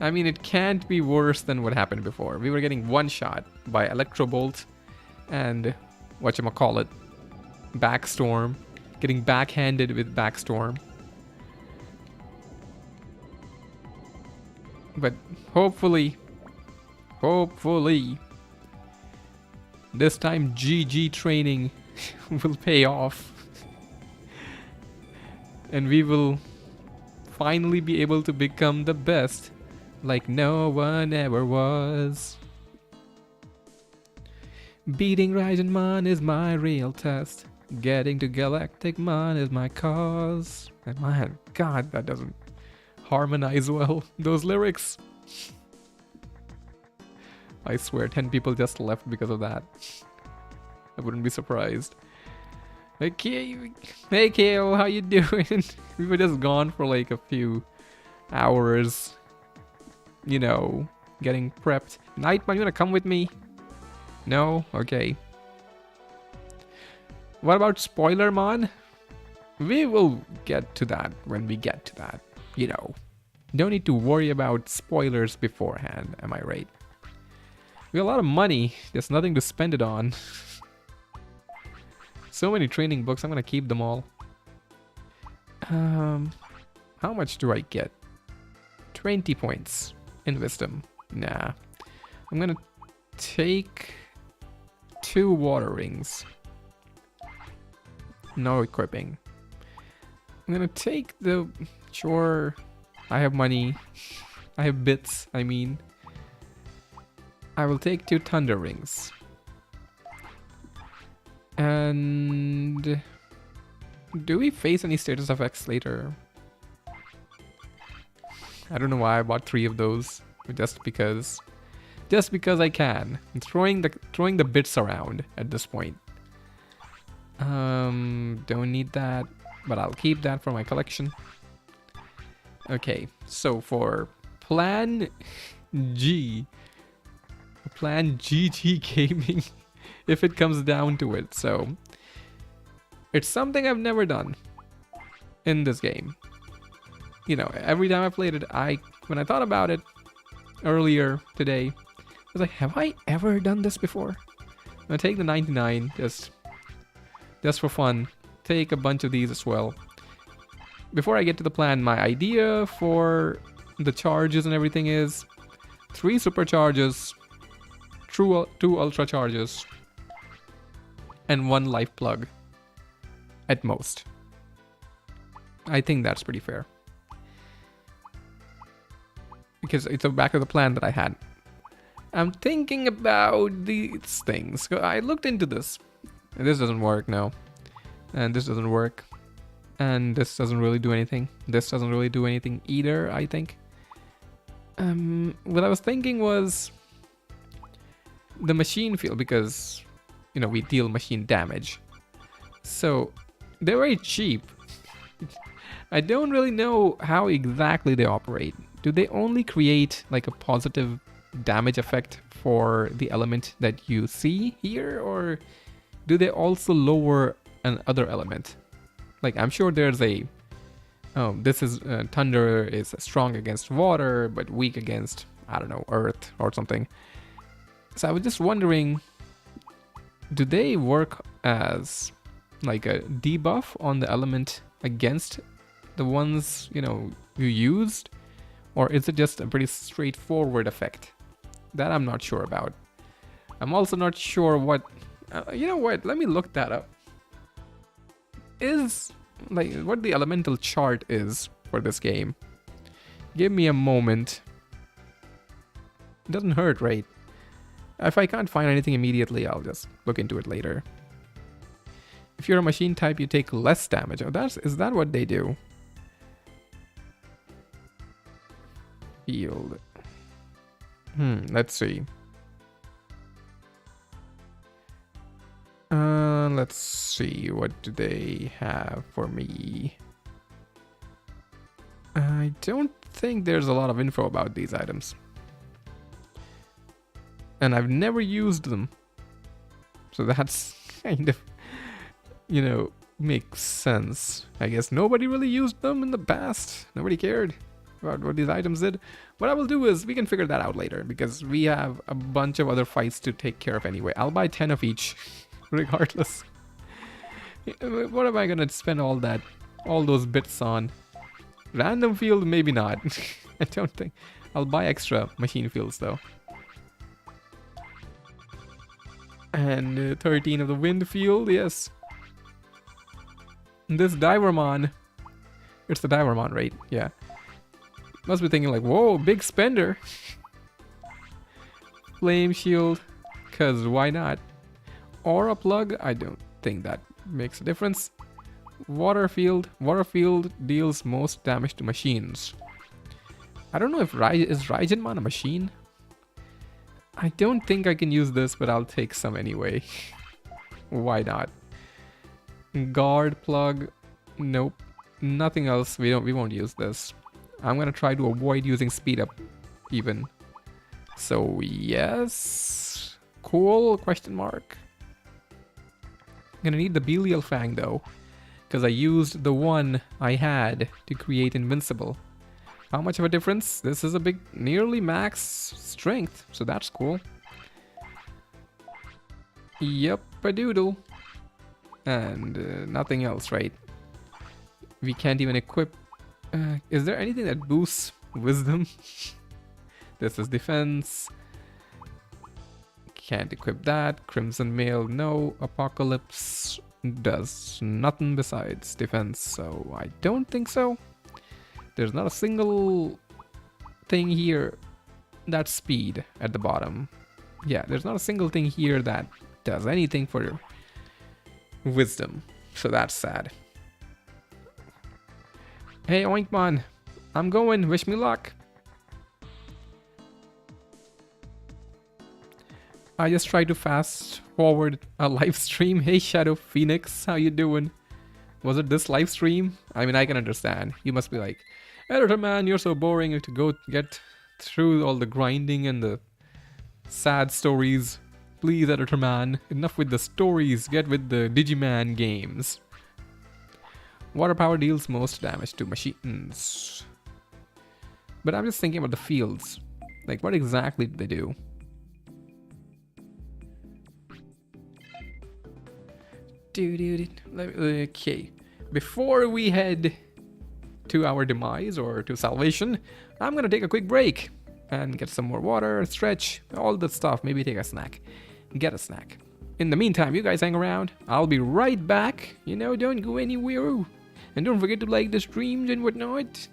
I mean, it can't be worse than what happened before. We were getting one shot by Electro Bolt and whatchamacallit, Backstorm. Getting backhanded with Backstorm. But hopefully, this time GG training will pay off. And we will finally be able to become the best like no one ever was. Beating Raijinmon is my real test. Getting to Galacticmon is my cause. And my god, that doesn't harmonize well. Those lyrics. I swear 10 people just left because of that. I wouldn't be surprised. Okay, hey Kale, how you doing? We were just gone for like a few hours. You know, getting prepped. Nightman, you wanna come with me? No? Okay. What about Spoilermon? We will get to that when we get to that. You know, don't need to worry about spoilers beforehand, am I right? We have a lot of money, there's nothing to spend it on. So many training books, I'm gonna keep them all. How much do I get? 20 points in wisdom. Nah. I'm gonna take 2 water rings. No equipping. I'm gonna take the... Sure, I have money. I have bits, I mean. I will take 2 thunder rings. And do we face any status effects later? I don't know why I bought 3 of those, just because I can. I'm throwing the bits around at this point. Don't need that, but I'll keep that for my collection. Okay, so for Plan GG Gaming, if it comes down to it. So it's something I've never done in this game. You know, every time I played it, when I thought about it earlier today, I was like, have I ever done this before? I'm gonna take the 99 just for fun. Take a bunch of these as well. Before I get to the plan, my idea for the charges and everything is 3 supercharges, 2 ultra charges, and 1 life plug at most. I think that's pretty fair, because it's the back of the plan that I had. I'm thinking about these things. I looked into this. This doesn't work, no. And this doesn't work. And this doesn't really do anything. This doesn't really do anything either, I think. What I was thinking was the machine field, because, you know, we deal machine damage. So they're very cheap. I don't really know how exactly they operate. Do they only create like a positive damage effect for the element that you see here, or do they also lower another element? Like, I'm sure there's a this is thunder is strong against water but weak against, I don't know, earth or something. So I was just wondering, do they work as like a debuff on the element against the ones, you know, you used, or is it just a pretty straightforward effect? That I'm not sure about. I'm also not sure what you know what, let me look that up. Is like what the elemental chart is for this game. Give me a moment. It doesn't hurt, right? If I can't find anything immediately, I'll just look into it later. If you're a machine type, you take less damage. Oh, is that what they do? Field. Let's see. Let's see, what do they have for me? I don't think there's a lot of info about these items. And I've never used them. So that's kind of, you know, makes sense. I guess nobody really used them in the past. Nobody cared about what these items did. What I will do is, we can figure that out later, because we have a bunch of other fights to take care of anyway. I'll buy 10 of each. Regardless. What am I gonna spend all those bits on? Random field, maybe not. I don't think. I'll buy extra machine fields though. And 13 of the wind field, yes. And this Divermon. It's the Divermon, right? Yeah. Must be thinking like, whoa, big spender. Flame shield, cause why not? Aura plug, I don't think that makes a difference. Water field deals most damage to machines. I don't know if is Raijinmon a machine? I don't think I can use this, but I'll take some anyway. Why not? Guard plug, nope. Nothing else, we won't use this. I'm gonna try to avoid using speed up even. So yes. Cool, question mark. Gonna need the Belial Fang though, because I used the one I had to create Invincible. How much of a difference? This is a big, nearly max strength, so that's cool. Yep, a doodle. And nothing else, right? We can't even equip. Is there anything that boosts wisdom? This is defense. Can't equip that. Crimson Mail, no. Apocalypse does nothing besides defense, so I don't think so. There's not a single thing here that's speed at the bottom. Yeah, there's not a single thing here that does anything for wisdom. So that's sad. Hey, Oinkman. I'm going. Wish me luck. I just tried to fast forward a live stream. Hey, Shadow Phoenix. How you doing? Was it this live stream? I mean, I can understand. You must be like, Editor man, you're so boring to go get through all the grinding and the sad stories. Please, Editor man, enough with the stories. Get with the Digimon games. Water power deals most damage to machines. But I'm just thinking about the fields. Like, what exactly did they do? Okay. Before we head to our demise or to salvation, I'm gonna take a quick break and get some more water, stretch, all that stuff. Maybe take a snack. Get a snack. In the meantime, you guys hang around. I'll be right back. You know, don't go anywhere. And don't forget to like the streams and whatnot.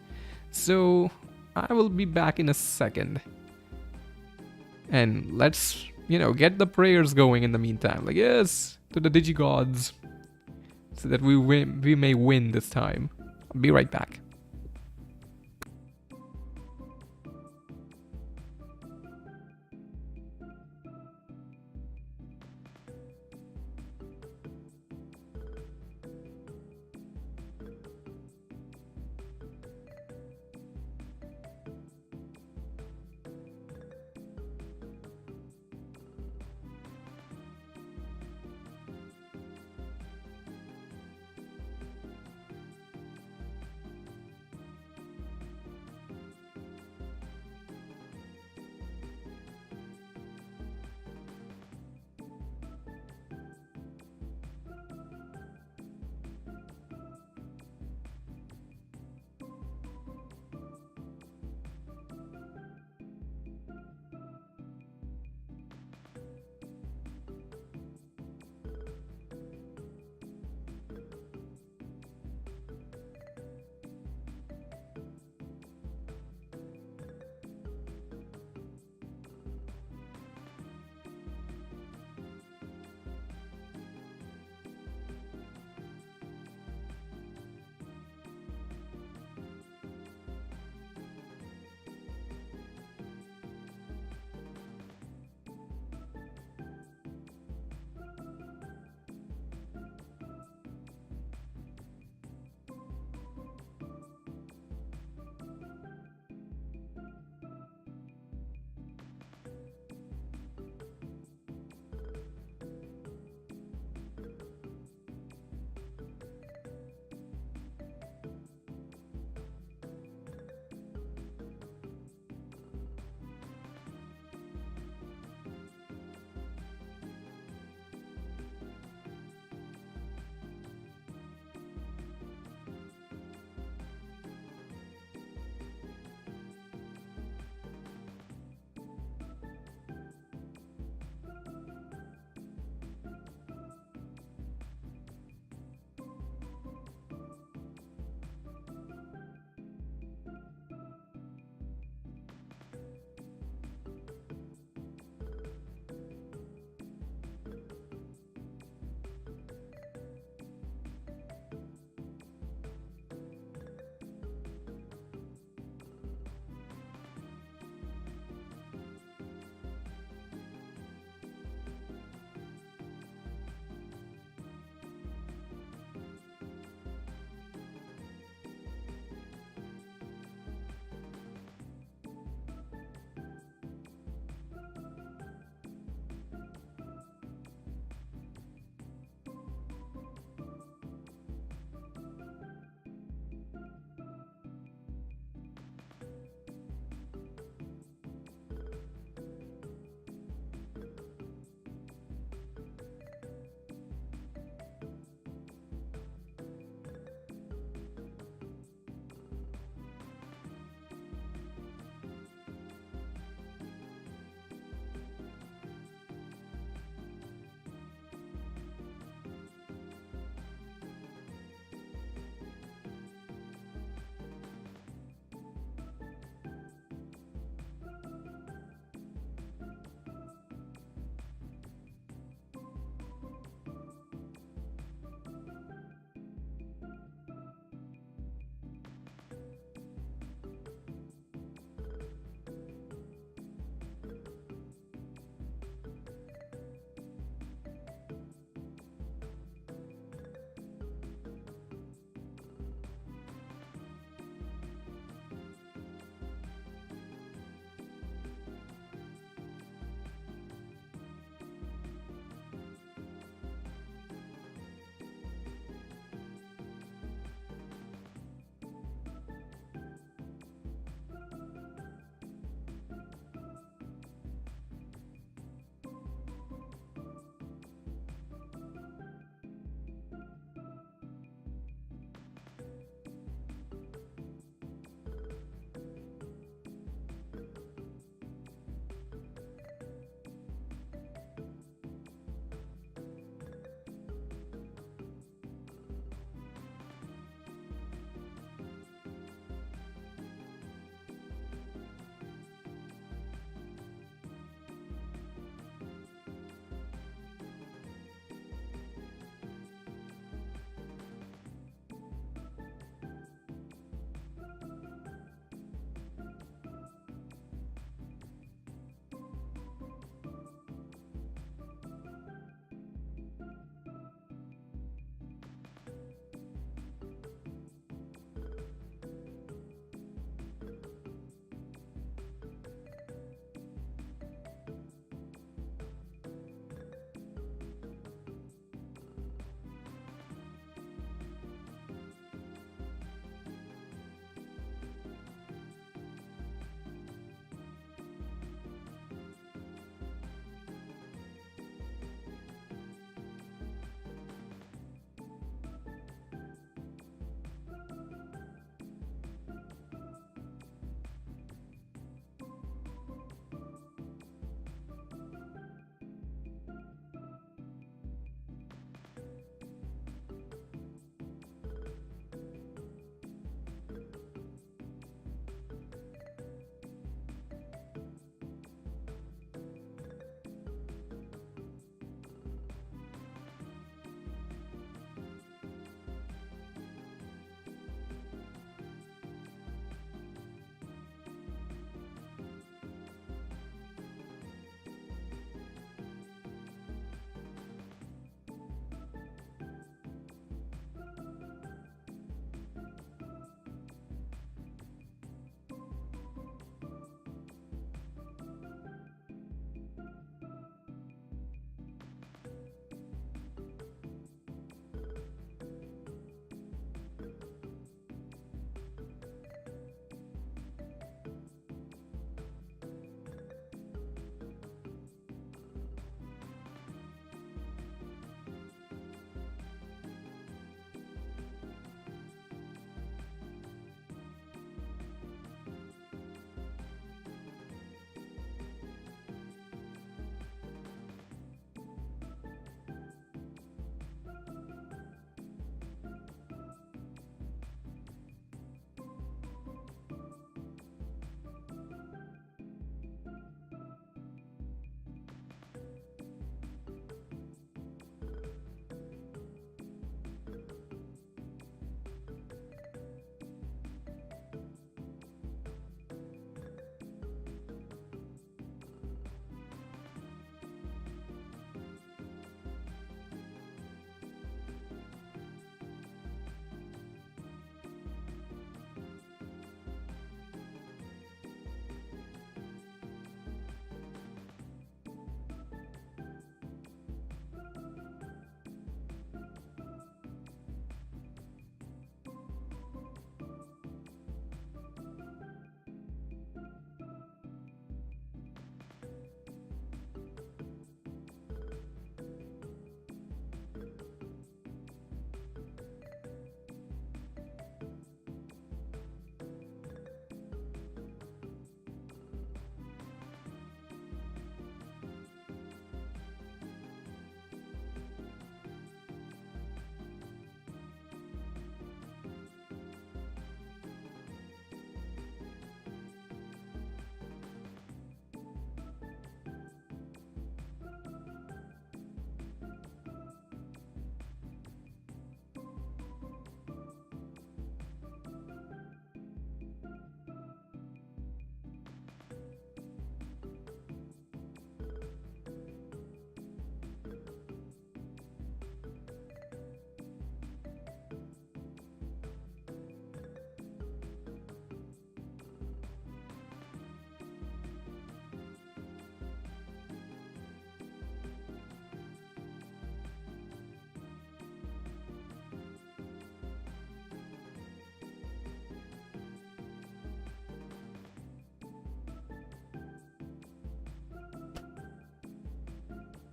So, I will be back in a second. And let's, you know, get the prayers going in the meantime. Like, yes, to the Digigods. So that we may win this time. I'll be right back.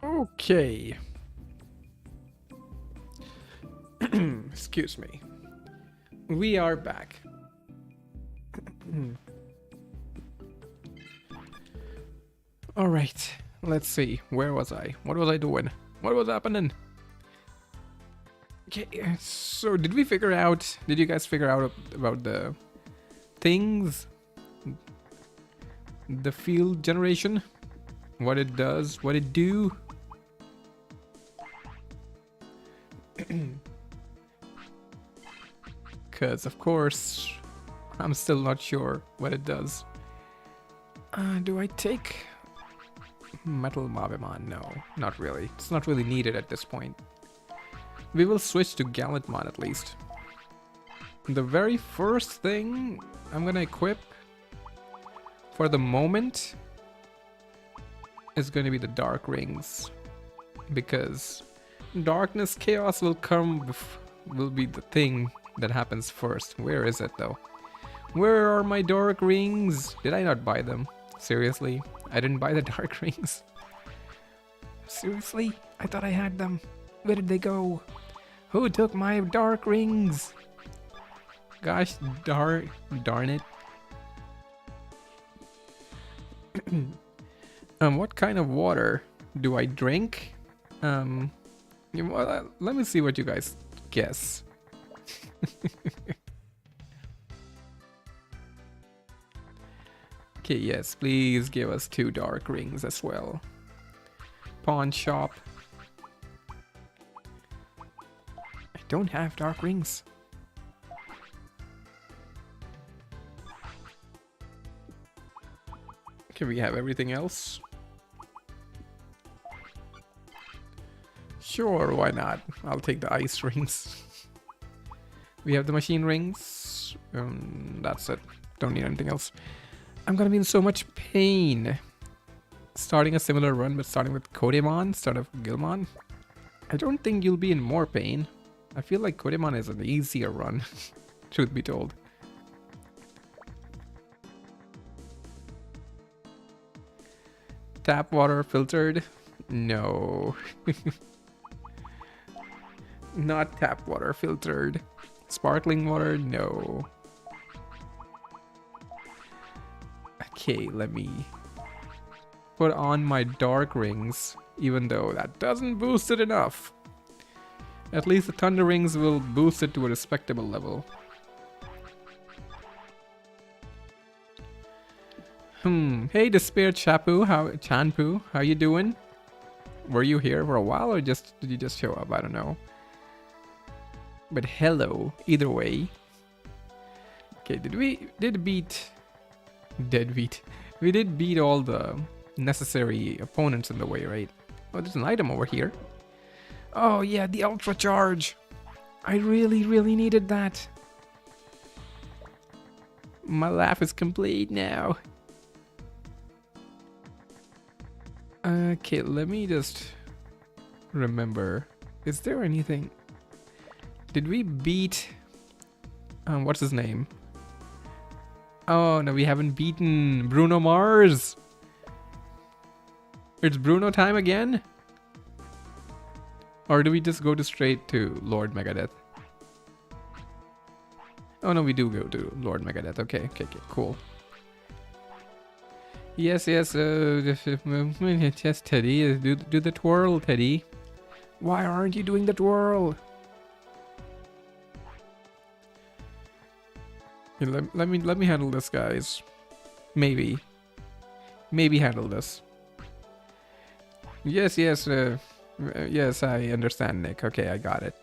Okay. Excuse me. We are back. Alright, let's see. Where was I? What was I doing? What was happening? Okay, so did we figure out... Did you guys figure out about the things? The field generation? What it does? What it do? Because, of course, I'm still not sure what it does. Do I take... Metal Mabimon? No, not really. It's not really needed at this point. We will switch to Guilmon at least. The very first thing I'm gonna equip for the moment is going to be the Dark Rings, because Darkness Chaos will be the thing that happens first. Where is it though? Where are my Dark Rings? Did I not buy them? Seriously? I didn't buy the Dark Rings. Seriously? I thought I had them. Where did they go? Who took my Dark Rings? Gosh darn it. What kind of water do I drink? Let me see what you guys guess. Okay, yes, please give us 2 Dark Rings as well. Pawn shop. I don't have Dark Rings. Can we have everything else? Sure, why not? I'll take the ice rings. We have the machine rings. That's it. Don't need anything else. I'm gonna be in so much pain. Starting a similar run, but starting with Kodemon instead of Guilmon. I don't think you'll be in more pain. I feel like Kodemon is an easier run, truth be told. Tap water filtered? No. Not tap water filtered. Sparkling water? No. Okay, let me put on my Dark Rings, even though that doesn't boost it enough. At least the Thunder Rings will boost it to a respectable level. Hey Despair Chanpu, how you doing? Were you here for a while or did you just show up? I don't know. But hello, either way. Okay, we did beat all the necessary opponents in the way, right? Oh, there's an item over here. Oh yeah, the Ultra Charge. I really needed that. My life is complete now. Okay, let me just remember. Is there anything? Did we beat... what's his name? Oh, no, we haven't beaten Bruno Mars. It's Bruno time again? Or do we just go straight to Lord Megadeth? Oh, no, we do go to Lord Megadeth. Okay, cool. Yes, just Teddy, do the twirl, Teddy. Why aren't you doing the twirl? Let me handle this, guys. Maybe handle this. Yes, yes, I understand, Nick. Okay, I got it.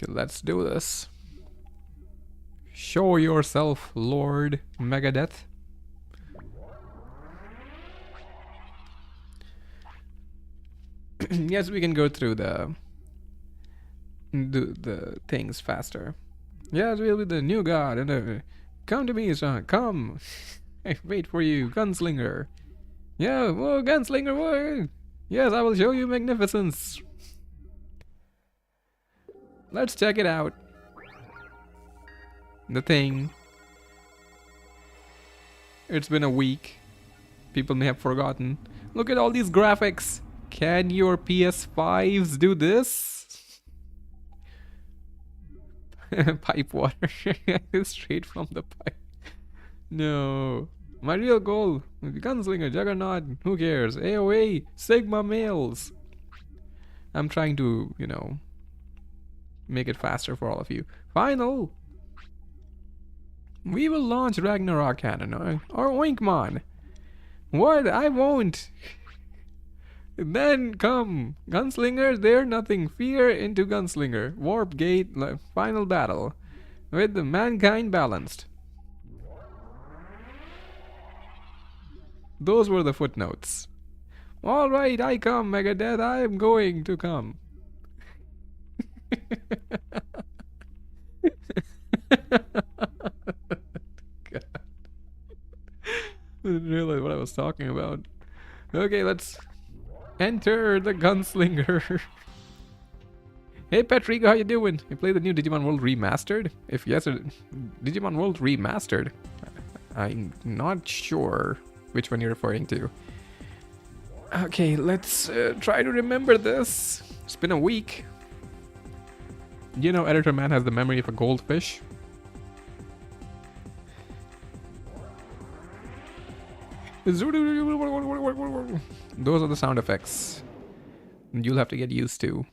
Okay, let's do this. Show yourself, Lord Megadeth. Yes, we can go through the things faster. Yes, we'll be the new god. And come to me, son. Come. I wait for you, gunslinger. Yeah, whoa, gunslinger. Whoa. Yes, I will show you magnificence. Let's check it out. The thing. It's been a week. People may have forgotten. Look at all these graphics. Can your PS5s do this? Pipe water. Straight from the pipe. No. My real goal. Gunslinger, Juggernaut. Who cares? AOA. Sigma males. I'm trying to, you know, make it faster for all of you. Final. We will launch Ragnarok Cannon or Oinkmon. What? I won't. Then come. Gunslinger, they're nothing. Fear into Gunslinger. Warp Gate, final battle. With the mankind balanced. Those were the footnotes. Alright, I come, Megadeth. I am going to come. God. I didn't realize what I was talking about. Okay, let's enter the Gunslinger. Hey Patrico, how you doing? You play the new Digimon World Remastered? If yes, Digimon World Remastered? I'm not sure which one you're referring to. Okay, let's try to remember this. It's been a week. You know, Editor Man has the memory of a goldfish. Those are the sound effects you'll have to get used to.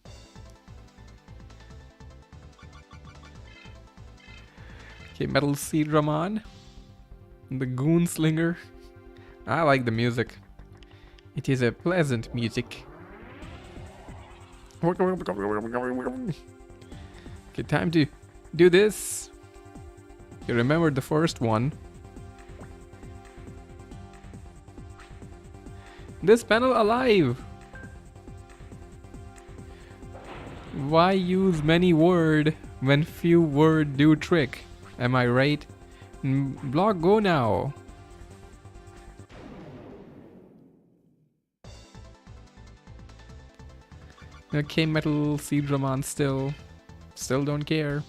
Okay, Metal Seedramon. The Goonslinger. I like the music. It is a pleasant music. Okay, time to do this. You remembered the first one. This panel alive. Why use many word when few word do trick? Am I right? Block go now. Okay, Metal Seedramon still don't care.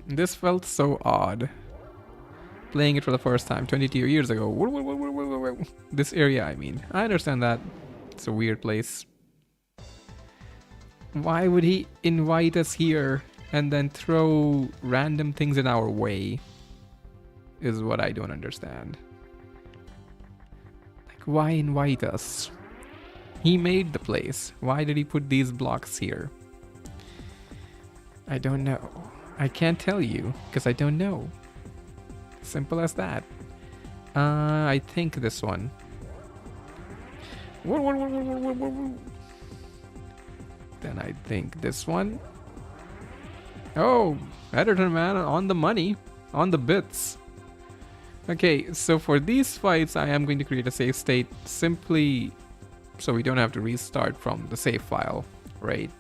This felt so odd. Playing it for the first time 22 years ago. This area, I mean. I understand that. It's a weird place. Why would he invite us here and then throw random things in our way? Is what I don't understand. Like, why invite us? He made the place. Why did he put these blocks here? I don't know. I can't tell you because I don't know. Simple as that. I think this one. Then I think this one. Oh, Editor Man on the money. On the bits. Okay, so for these fights, I am going to create a save state simply so we don't have to restart from the save file, right?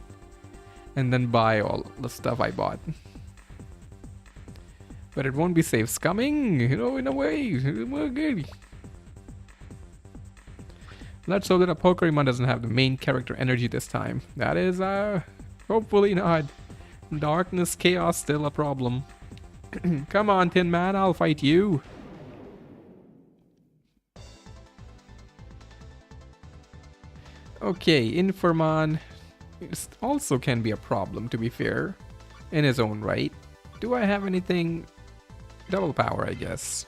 And then buy all the stuff I bought. But it won't be save scumming, you know, in a way. Let's hope that a Pokemon doesn't have the main character energy this time. That is, hopefully not. Darkness, chaos, still a problem. Come on, Tin Man, I'll fight you. Okay, Informon also can be a problem, to be fair, in his own right. Do I have anything? Double power, I guess,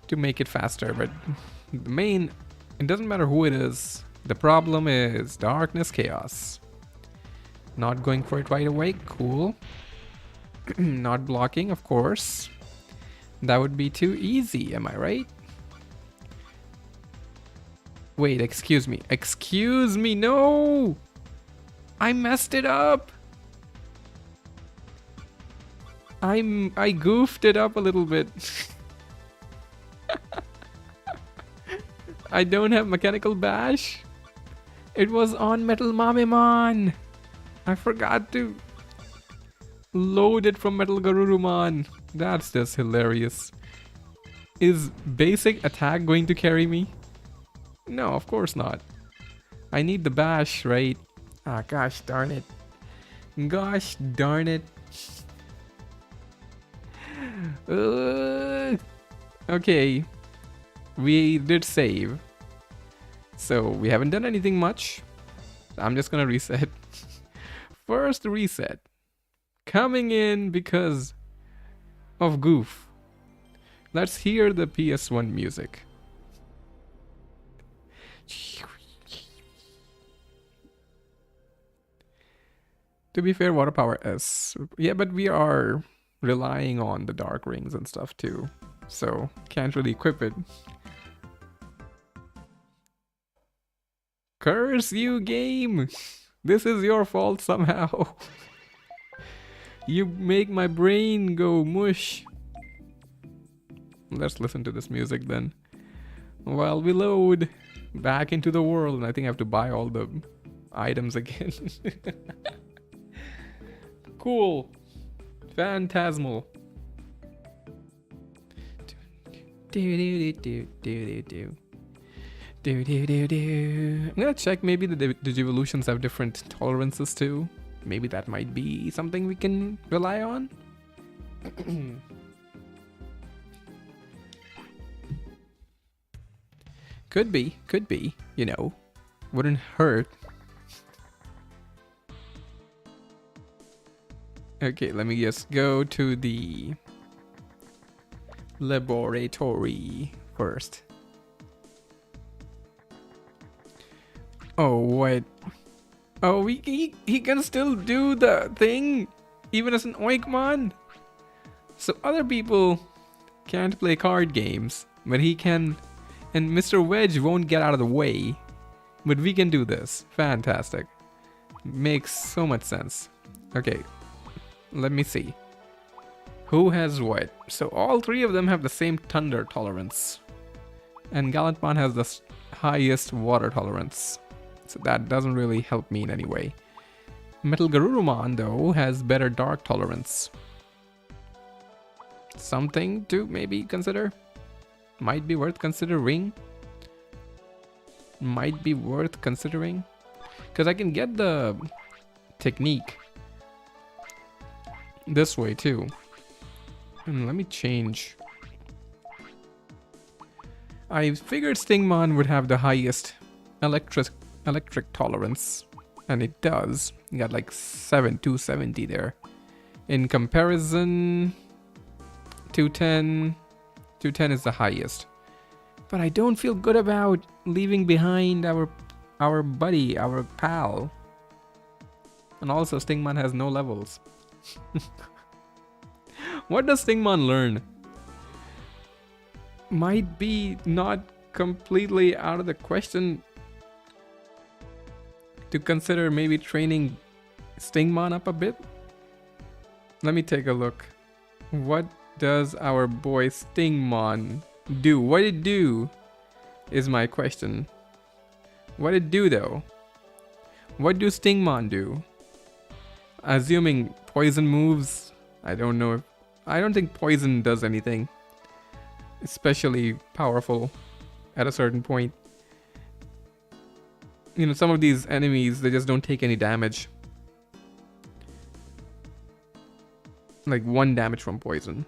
to make it faster, but the main, it doesn't matter who it is. The problem is darkness, chaos. Not going for it right away, cool. Not blocking, of course. That would be too easy, am I right? Wait, excuse me. Excuse me, no! I messed it up! I goofed it up a little bit. I don't have Mechanical Bash. It was on Metal Mamemon. I forgot to load it from Metal Garurumon. That's just hilarious. Is basic attack going to carry me? No, of course not. I need the bash, right? Ah, gosh darn it. Gosh darn it. Okay, we did save. So we haven't done anything much. I'm just gonna reset. First reset. Coming in because of goof. Let's hear the PS1 music. To be fair, water power S. Yeah, but we are relying on the dark rings and stuff too. So can't really equip it. Curse you, game! This is your fault somehow. You make my brain go mush. Let's listen to this music then. While we load back into the world, and I think I have to buy all the items again. Cool. Phantasmal. I'm gonna check maybe the Digivolutions have different tolerances too. Maybe that might be something we can rely on. Could be, you know. Wouldn't hurt. Okay, let me just go to the laboratory first. Oh, what? Oh, he can still do the thing even as an Oinkmon? So other people can't play card games, but he can, and Mr. Wedge won't get out of the way. But we can do this. Fantastic. Makes so much sense. Okay, let me see. Who has what? So all three of them have the same thunder tolerance. And Guilmon has the highest water tolerance. So that doesn't really help me in any way. Metal Garurumon, though, has better dark tolerance. Something to maybe consider. Might be worth considering. Might be worth considering. Because I can get the technique this way too. And let me change. I figured Stingmon would have the highest electric tolerance, and it does. You got like 270 there. In comparison, 210 is the highest. But I don't feel good about leaving behind our buddy, our pal. And also Stingmon has no levels. What does Stingmon learn? Might be not completely out of the question to consider maybe training Stingmon up a bit. Let me take a look. What does our boy Stingmon do? What did it do is my question. What did it do though? What do Stingmon do? Assuming poison moves, I don't know if... I don't think poison does anything especially powerful at a certain point. You know, some of these enemies, they just don't take any damage. Like 1 damage from poison.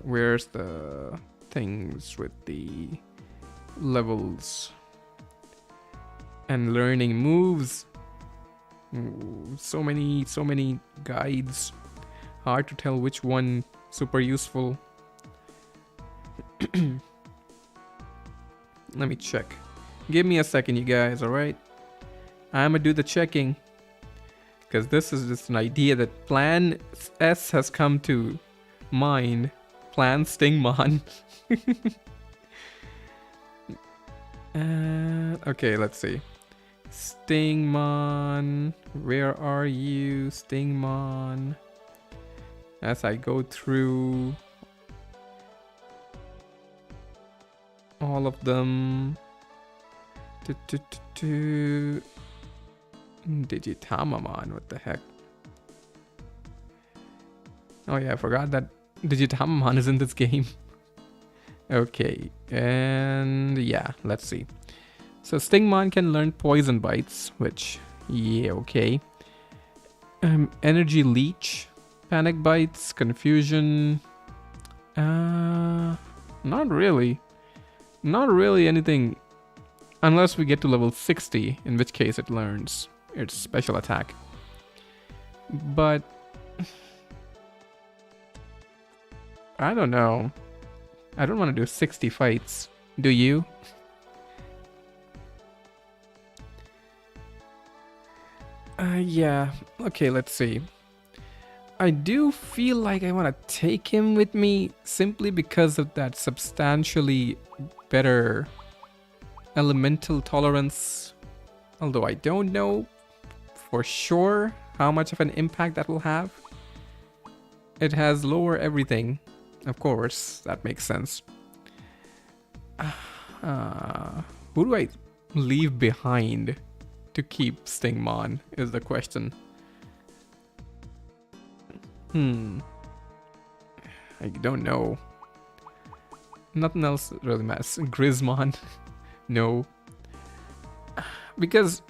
Where's the things with the levels and learning moves? Ooh, so many guides. Hard to tell which one super useful. Let me check. Give me a second, you guys, alright? I'ma do the checking. Because this is just an idea that Plan S has come to mind. Plan Stingmon. Okay, let's see. Stingmon. Where are you, Stingmon? As I go through all of them. Digitamamon, what the heck? Oh yeah, I forgot that Digitamamon is in this game. Okay, and yeah, let's see. So Stingmon can learn poison bites, which, yeah, okay. Energy leech, panic bites, confusion, Not really. Not really anything. Unless we get to level 60, in which case it learns its special attack. But I don't know. I don't want to do 60 fights. Do you? Yeah. Okay, let's see. I do feel like I want to take him with me simply because of that substantially better elemental tolerance. Although I don't know for sure how much of an impact that will have. It has lower everything. Of course, that makes sense. Who do I leave behind to keep Stingmon is the question. I don't know. Nothing else really matters. Grismon. No. Because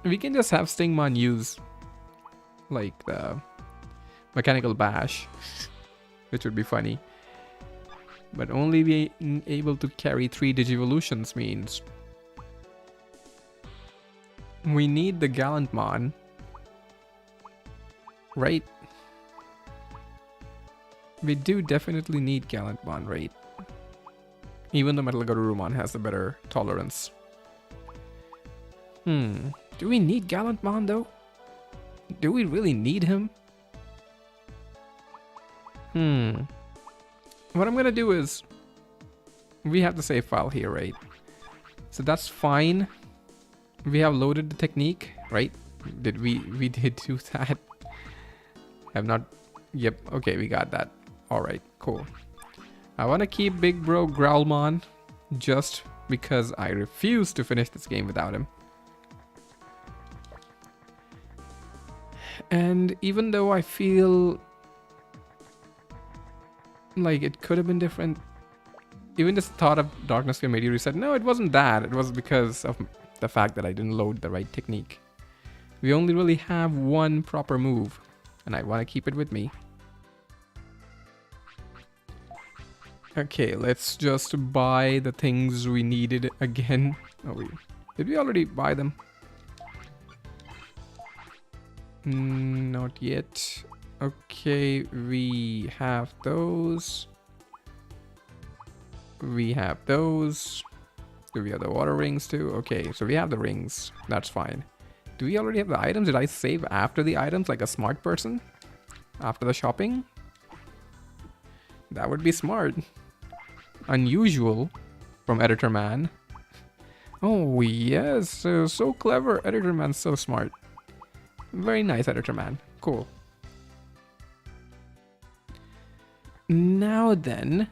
we can just have Stingmon use like the mechanical bash, which would be funny. But only being able to carry 3 Digivolutions means we need the Guilmon, right? We do definitely need Guilmon, right? Even though Metal Garurumon has a better tolerance. Do we need Guilmon though? Do we really need him? What I'm gonna do is, we have the save file here, right? So that's fine. We have loaded the technique, right? Did we did do that? Have not. Yep. Okay, we got that. All right. Cool. I want to keep Big Bro Growlmon just because I refuse to finish this game without him. And even though I feel like it could have been different, even just thought of Darkness Sphere made you reset. No, it wasn't that. It was because of the fact that I didn't load the right technique. We only really have one proper move, and I want to keep it with me. Okay, let's just buy the things we needed again. Oh, did we already buy them? Not yet. Okay, we have those. We have those. Do we have the water rings too? Okay, so we have the rings. That's fine. Do we already have the items? Did I save after the items like a smart person? After the shopping? That would be smart. Unusual from Editor Man. Oh yes, so clever. Editor Man's so smart. Very nice, Editor Man. Cool. Now then,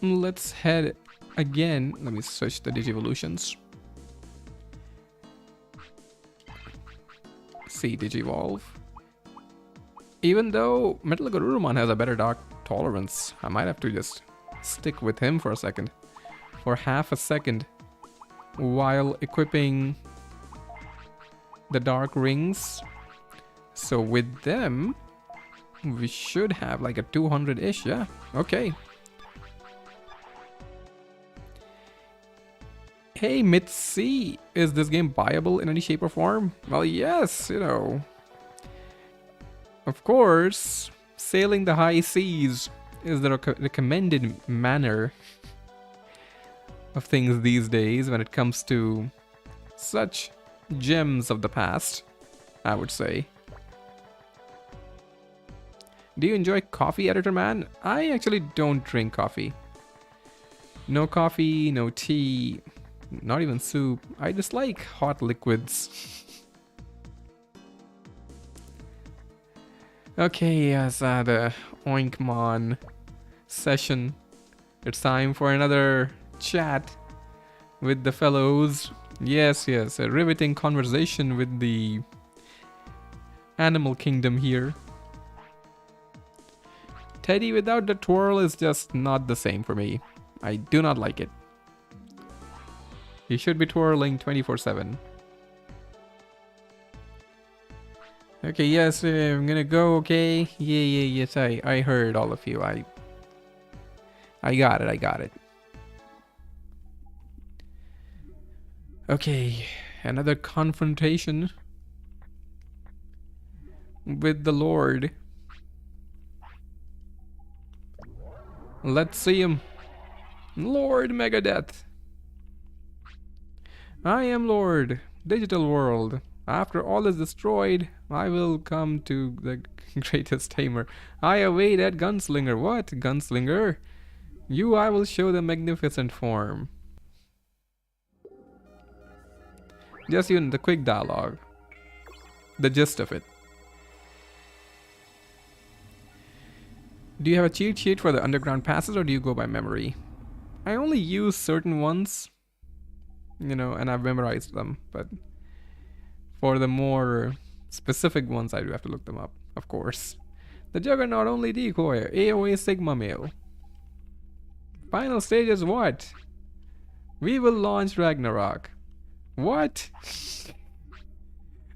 let's head again. Let me switch the Digivolutions. See, Digivolve. Even though Metal Garurumon has a better dark tolerance, I might have to just stick with him for a second. For half a second. While equipping the dark rings. So with them, we should have like a 200-ish, yeah. Okay. Hey, Mitzi, is this game buyable in any shape or form? Well, yes, you know. Of course, sailing the high seas is the recommended manner of things these days when it comes to such gems of the past, I would say. Do you enjoy coffee, Editor Man? I actually don't drink coffee. No coffee, no tea, not even soup. I dislike hot liquids. Okay, yes, the Oinkmon session. It's time for another chat with the fellows. Yes, a riveting conversation with the animal kingdom here. Teddy without the twirl is just not the same for me. I do not like it. He should be twirling 24/7. Okay, yes, I'm gonna go, okay? Yes, I heard all of you. I got it. Okay, another confrontation with the Lord. Let's see him. Lord Megadeth. I am Lord Digital World. After all is destroyed, I will come to the greatest tamer. I await at Gunslinger. What? Gunslinger? You I will show the magnificent form. Just even the quick dialogue. The gist of it. Do you have a cheat sheet for the underground passes or do you go by memory? I only use certain ones, you know, and I've memorized them, but for the more specific ones I do have to look them up, of course. The Juggernaut only decoy, AOA Sigma Male. Final stage is what? We will launch Ragnarok. What?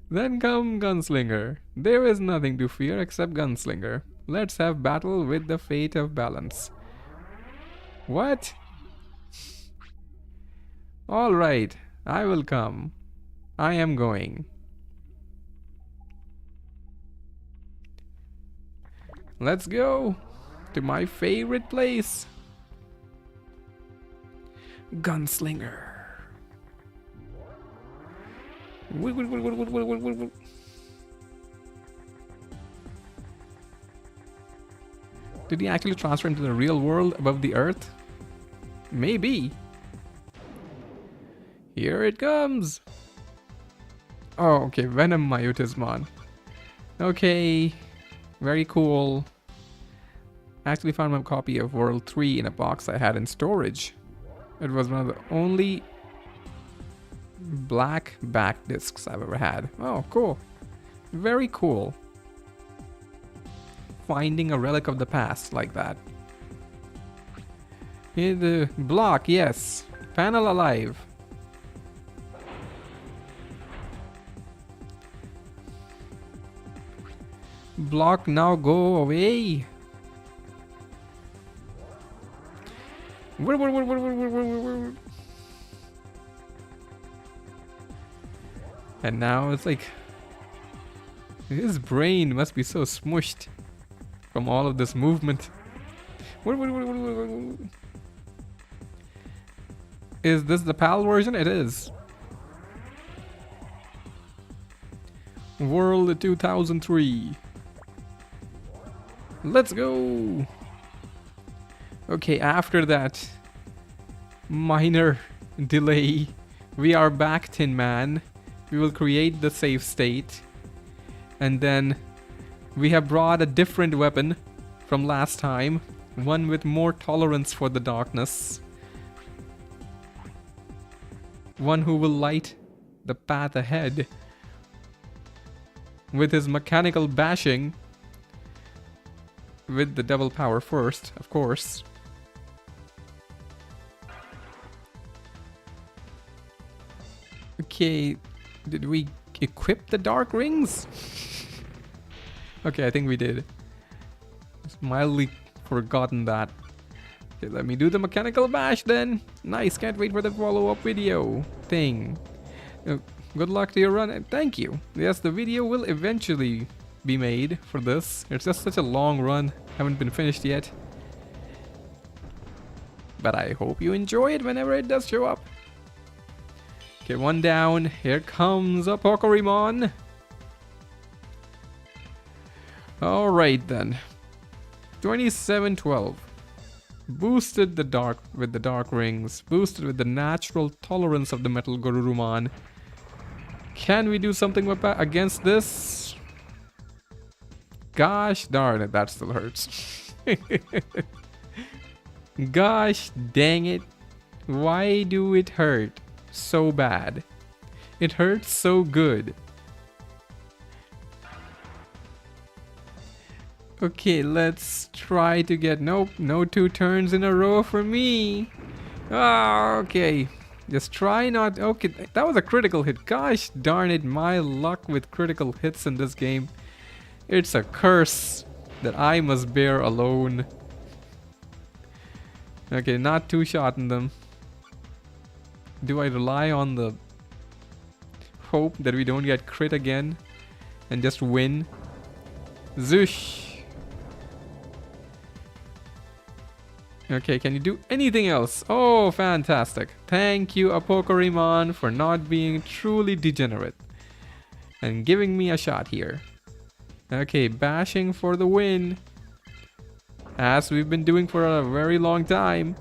Then come Gunslinger. There is nothing to fear except Gunslinger. Let's have battle with the fate of balance. What? Alright, I will come. I am going. Let's go to my favorite place. Gunslinger. Did he actually transfer into the real world above the earth? Maybe. Here it comes. Oh, okay. Venom Myutismon. Okay. Very cool. I actually found my copy of World 3 in a box I had in storage. It was one of the only black back discs I've ever had. Oh, cool. Very cool. Finding a relic of the past like that. Here the block, yes. Panel alive. Block now go away. And now it's like his brain must be so smushed from all of this movement. Is this the PAL version? It is. World 2003. Let's go. Okay, after that minor delay, we are back, Tin Man. We will create the save state. And then we have brought a different weapon from last time. One with more tolerance for the darkness. One who will light the path ahead. With his mechanical bashing. With the double power first, of course. Okay, did we equip the dark rings? Okay, I think we did. Just mildly forgotten that. Okay, let me do the mechanical bash then. Nice, can't wait for the follow-up video thing. Good luck to your run. Thank you. Yes, the video will eventually be made for this. It's just such a long run. Haven't been finished yet. But I hope you enjoy it whenever it does show up. Okay, one down. Here comes a Pokemon. Alright then. 2712. Boosted the dark with the dark rings. Boosted with the natural tolerance of the Metal Garurumon. Can we do something against this? Gosh darn it, that still hurts. Gosh dang it. Why do it hurt so bad? It hurts so good. Okay, let's try to get... Nope, no 2 turns in a row for me. Ah, okay. Just try not... Okay, that was a critical hit. Gosh darn it, my luck with critical hits in this game. It's a curse that I must bear alone. Okay, not two-shotting them. Do I rely on the hope that we don't get crit again and just win? Zoosh. Okay, can you do anything else? Oh, fantastic. Thank you, Apokoremon, for not being truly degenerate and giving me a shot here. Okay, bashing for the win, as we've been doing for a very long time.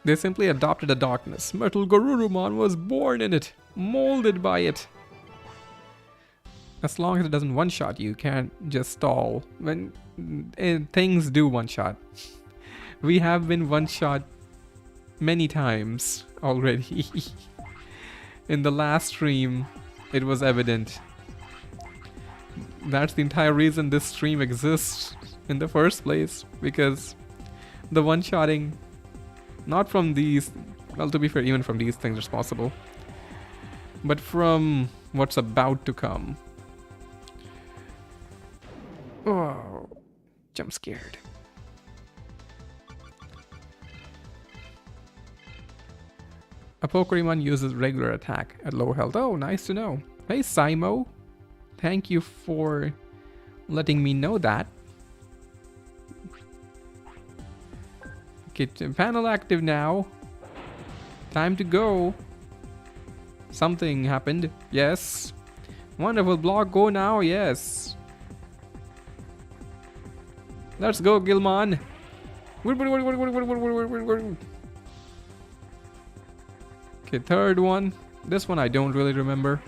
They simply adopted the darkness. Metal Garurumon was born in it, molded by it. As long as it doesn't one-shot you, can't just stall. When things do one-shot. We have been one-shot many times already. In the last stream, it was evident. That's the entire reason this stream exists in the first place. Because the one-shotting, not from these, well, to be fair, even from these things is possible, but from what's about to come. Oh, jump scared. A Pokemon uses regular attack at low health. Oh, nice to know. Hey, Simo. Thank you for letting me know that. Okay, panel active now. Time to go. Something happened. Yes. Wonderful block. Go now. Yes. Let's go, Guilmon. Okay, third one. This one I don't really remember.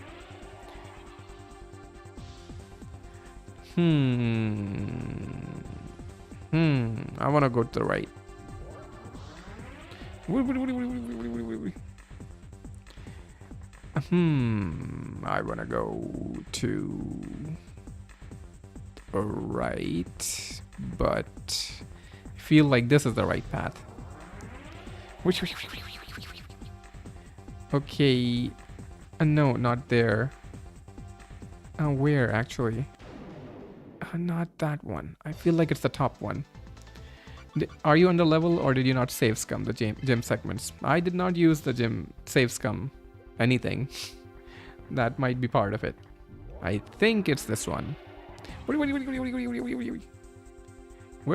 I want to go to the right. I want to go to the right, but I feel like this is the right path. Okay, no, not there. Where actually? Not that one. I feel like it's the top one. Are you under level, or did you not save scum the gym segments? I did not use the gym save scum anything. That might be part of it. I think it's this one. Where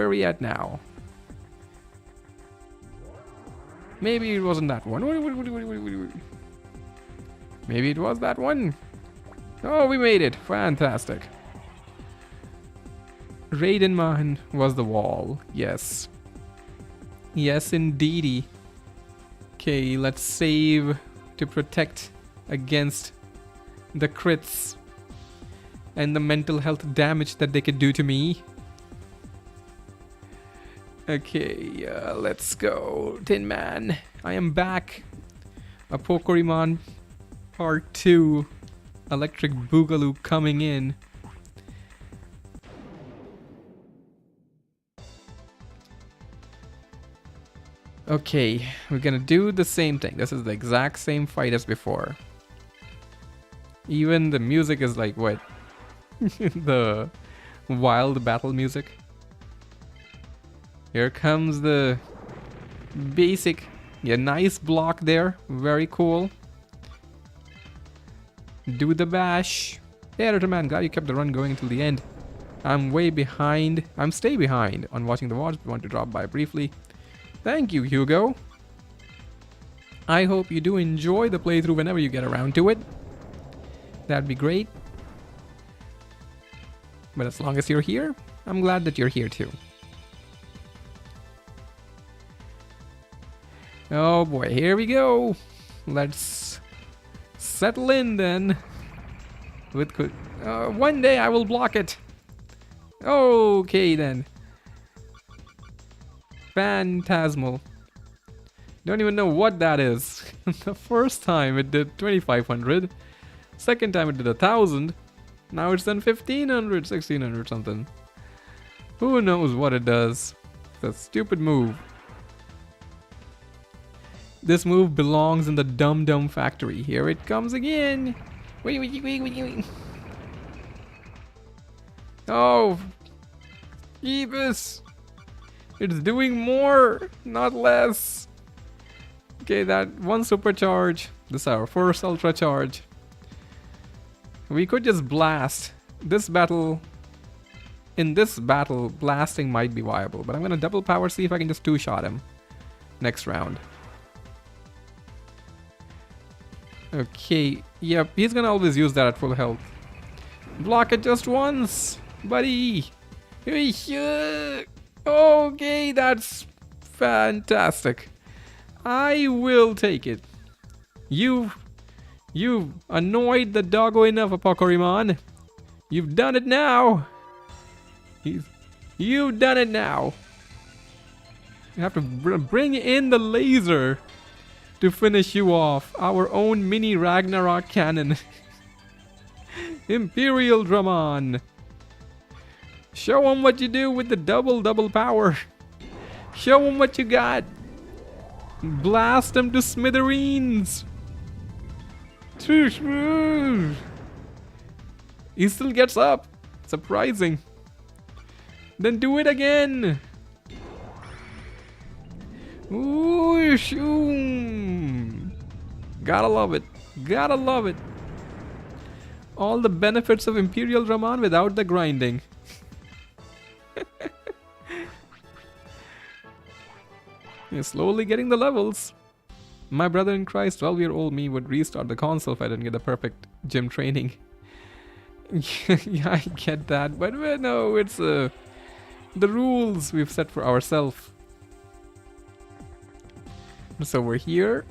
are we at now? Maybe it wasn't that one. Maybe it was that one. Oh, we made it. Fantastic. Raidenman was the wall. Yes. Yes, indeedy. Okay, let's save to protect against the crits and the mental health damage that they could do to me. Okay, let's go. Tin Man, I am back. A Pokemon Part 2. Electric Boogaloo coming in. Okay, we're gonna do the same thing. This is the exact same fight as before. Even the music is like what? The wild battle music. Here comes the basic. Yeah, nice block there. Very cool. Do the bash. Hey, Editor Man, glad you kept the run going until the end. I'm way behind. I'm stay behind on watching the VODs, but want to drop by briefly. Thank you, Hugo. I hope you do enjoy the playthrough whenever you get around to it. That'd be great. But as long as you're here, I'm glad that you're here too. Oh boy, here we go. Let's settle in then. With one day I will block it. Okay then. Phantasmal. Don't even know what that is. The first time it did 2500. Second time it did 1000. Now it's done 1500, 1600 something. Who knows what it does? It's a stupid move. This move belongs in the Dum Dum factory. Here it comes again. Wait, wait, wait, wait, wait. Oh, Phoebus. It's doing more, not less. Okay, that one supercharge. This is our first ultra charge. We could just blast. In this battle, blasting might be viable, but I'm gonna double power, see if I can just two-shot him next round. Okay, yep, he's gonna always use that at full health. Block it just once, buddy. Okay, that's fantastic. I will take it. You've annoyed the doggo enough, Apocorimon. You've done it now. You've done it now. You have to bring in the laser to finish you off. Our own mini Ragnarok cannon. Imperial Dramon. Show him what you do with the double power. Show him what you got. Blast him to smithereens. He still gets up. Surprising. Then do it again. Ooh, shoom. Gotta love it. Gotta love it. All the benefits of Imperial Dramon without the grinding. You're slowly getting the levels. My brother in Christ, 12-year-old me would restart the console if I didn't get the perfect gym training. Yeah, I get that, but no, it's the rules we've set for ourselves. So we're here.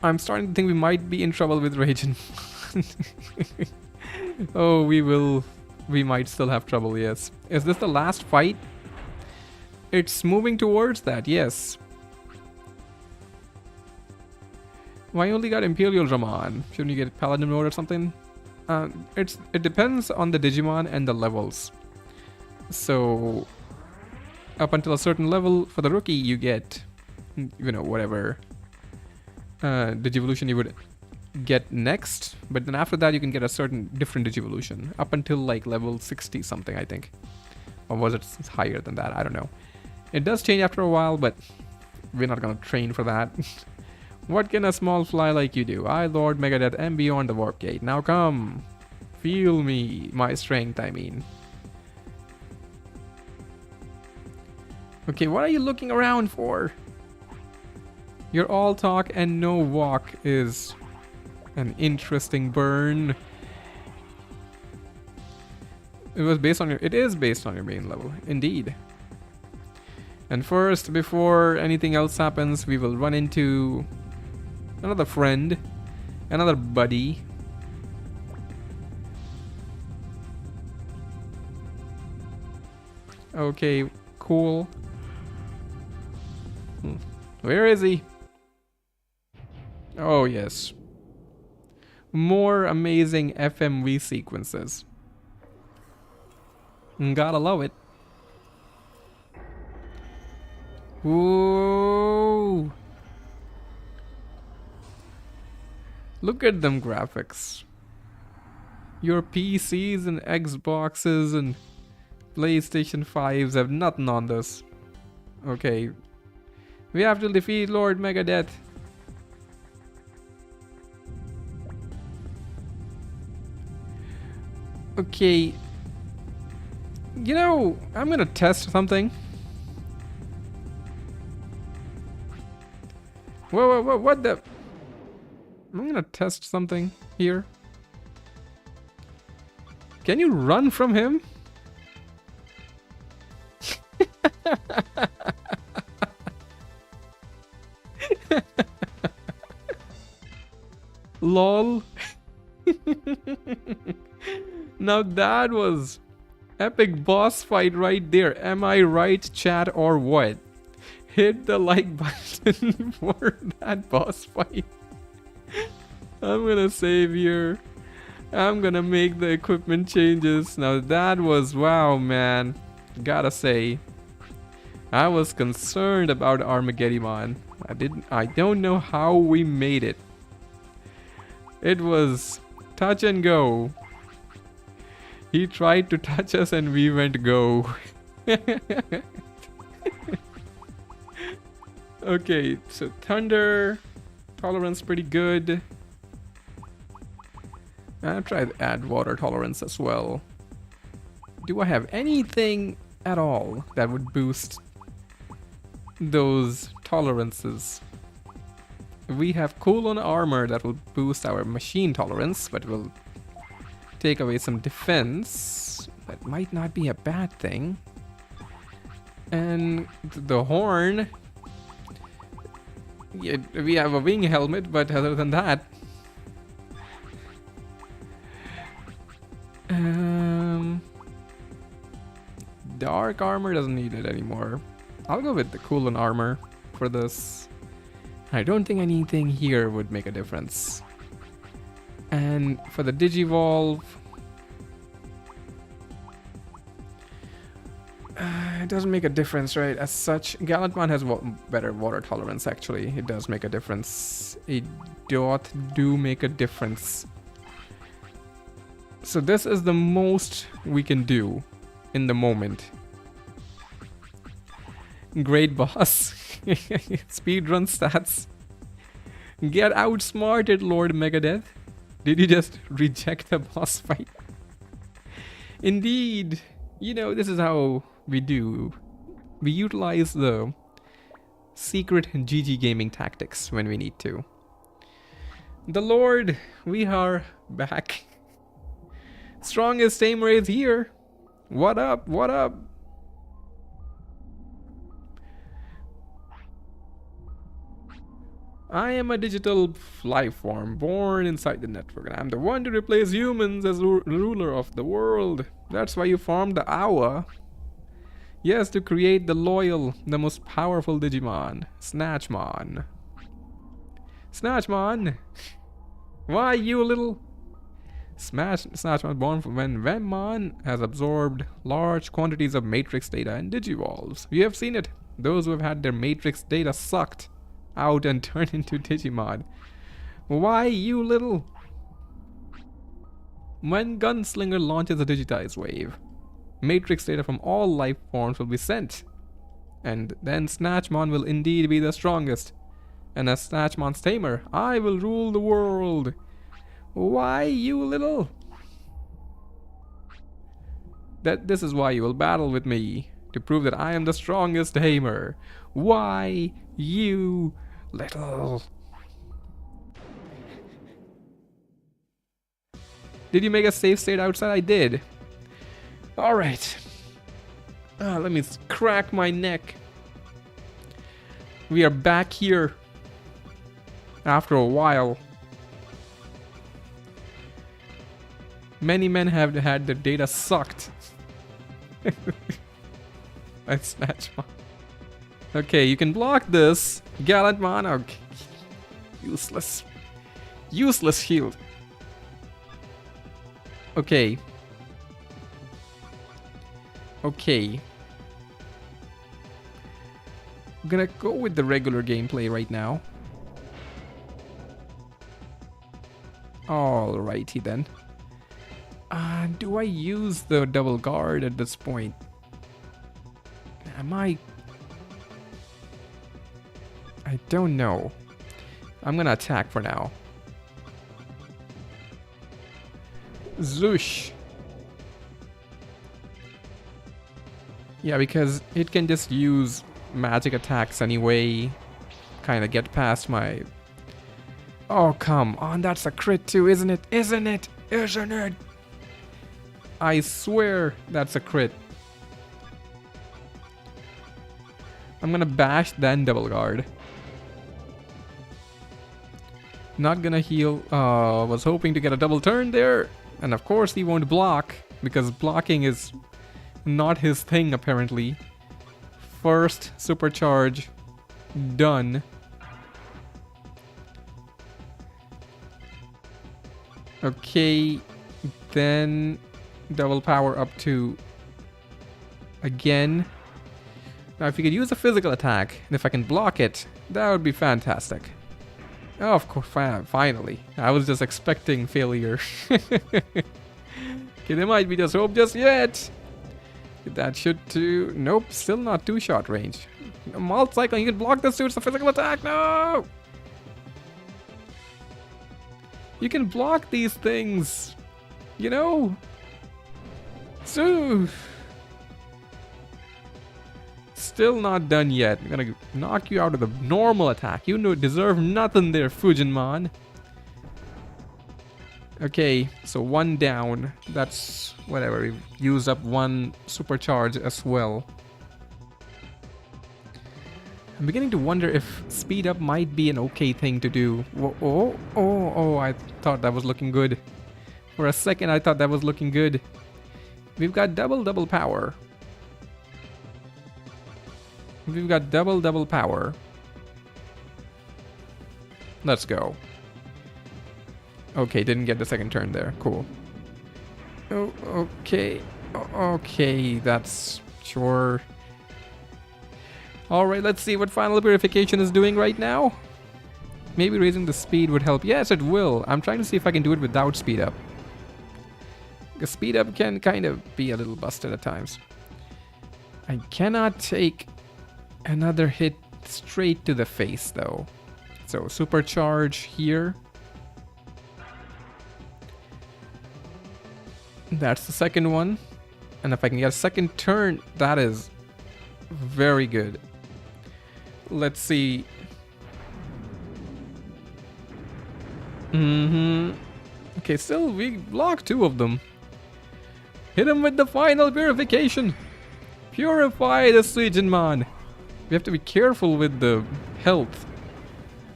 I'm starting to think we might be in trouble with Raijin. Oh, we might still have trouble, yes. Is this the last fight? It's moving towards that, yes. Why only got Imperial Dramon? Shouldn't you get Paladin mode or something? It depends on the Digimon and the levels. So up until a certain level for the rookie you get, you know, whatever Digivolution you would get next, but then after that you can get a certain different Digivolution up until like level 60 something, I think. Or was it higher than that? I don't know. It does change after a while, but we're not gonna train for that. What can a small fly like you do? I, Lord Megadeth, am beyond the warp gate. Now come. Feel me. My strength, I mean. Okay, what are you looking around for? Your all talk and no walk is an interesting burn. It is based on your main level, indeed. And first, before anything else happens, we will run into another friend, another buddy. Okay, cool. Where is he? Oh, yes. More amazing FMV sequences. Gotta love it. Whoa! Look at them graphics. Your PCs and Xboxes and PlayStation 5s have nothing on this. Okay. We have to defeat Lord Megadeth. Okay. You know, I'm gonna test something. Whoa, what the? I'm gonna test something here. Can you run from him? LOL. Now that was epic boss fight right there. Am I right, chat, or what? Hit the like button for that boss fight. I'm gonna save here. I'm gonna make the equipment changes. Now that was wow, man. Gotta say, I was concerned about Armageddon. I don't know how we made it. It was touch and go. He tried to touch us and we went go. Okay, so thunder tolerance pretty good. I'll try to add water tolerance as well. Do I have anything at all that would boost those tolerances? We have Guilmon armor that will boost our machine tolerance, but will take away some defense. That might not be a bad thing. And the horn. Yeah, we have a wing helmet, but other than that, dark armor doesn't need it anymore. I'll go with the Guilmon armor for this. I don't think anything here would make a difference. And for the Digivolve, it doesn't make a difference, right? As such, Guilmon has better water tolerance, actually. It does make a difference. It do make a difference. So this is the most we can do in the moment. Great boss. Speedrun stats. Get outsmarted, Lord Megadeth. Did you just reject the boss fight? Indeed. You know, this is how we do. We utilize the secret GG gaming tactics when we need to. The Lord, we are back. Strongest tamer is here. What up? What up? I am a digital life form born inside the network, and I'm the one to replace humans as ruler of the world. That's why you formed the Hour. Yes, to create the loyal, the most powerful Digimon, Snatchmon. Snatchmon! Why, you little... Snatchmon born when Vemmon has absorbed large quantities of matrix data and digivolves. You have seen it. Those who have had their matrix data sucked out and turned into Digimon. Why, you little... When Gunslinger launches a digitized wave, matrix data from all life forms will be sent. And then Snatchmon will indeed be the strongest. And as Snatchmon's tamer, I will rule the world. Why, you little... This is why you will battle with me, to prove that I am the strongest tamer. Why, you little... Did you make a safe state outside? I did. Alright. Let me crack my neck. We are back here. After a while. Many men have had their data sucked. I snatch one. Okay, you can block this. Guilmon. Okay. Useless. Useless shield. Okay. Okay. I'm gonna go with the regular gameplay right now. Alrighty then. Do I use the double guard at this point? Am I don't know. I'm gonna attack for now. Zoosh. Yeah, because it can just use magic attacks anyway. Kinda get past my... Oh, come on, that's a crit too, isn't it? Isn't it? Isn't it? I swear that's a crit. I'm gonna bash, then double guard. Not gonna heal. Was hoping to get a double turn there. And of course he won't block, because blocking is not his thing apparently. First supercharge done. Okay, then double power up to again. Now, if you could use a physical attack, and if I can block it, that would be fantastic. Oh, of course, finally. I was just expecting failure. Okay, there might be just hope just yet. That should do. Nope, still not two-shot range. Malt Cyclone, you can block this too. It's a physical attack. No! You can block these things. You know? So. Still not done yet. I'm gonna knock you out of the normal attack. You deserve nothing there, Fujinmon. Okay, so one down. That's whatever. We've used up one supercharge as well. I'm beginning to wonder if speed up might be an okay thing to do. Oh, I thought that was looking good. For a second, I thought that was looking good. We've got double power. We've got double power. Let's go. Okay, didn't get the second turn there. Cool. Oh, okay. Okay, that's sure. Alright, let's see what final purification is doing right now. Maybe raising the speed would help. Yes, it will. I'm trying to see if I can do it without speed up. Because speed up can kind of be a little busted at times. I cannot take another hit straight to the face though. So supercharge here. That's the second one. And if I can get a second turn, that is very good. Let's see. Okay, still we block two of them. Hit him with the final purification. Purify the Digimon. We have to be careful with the health,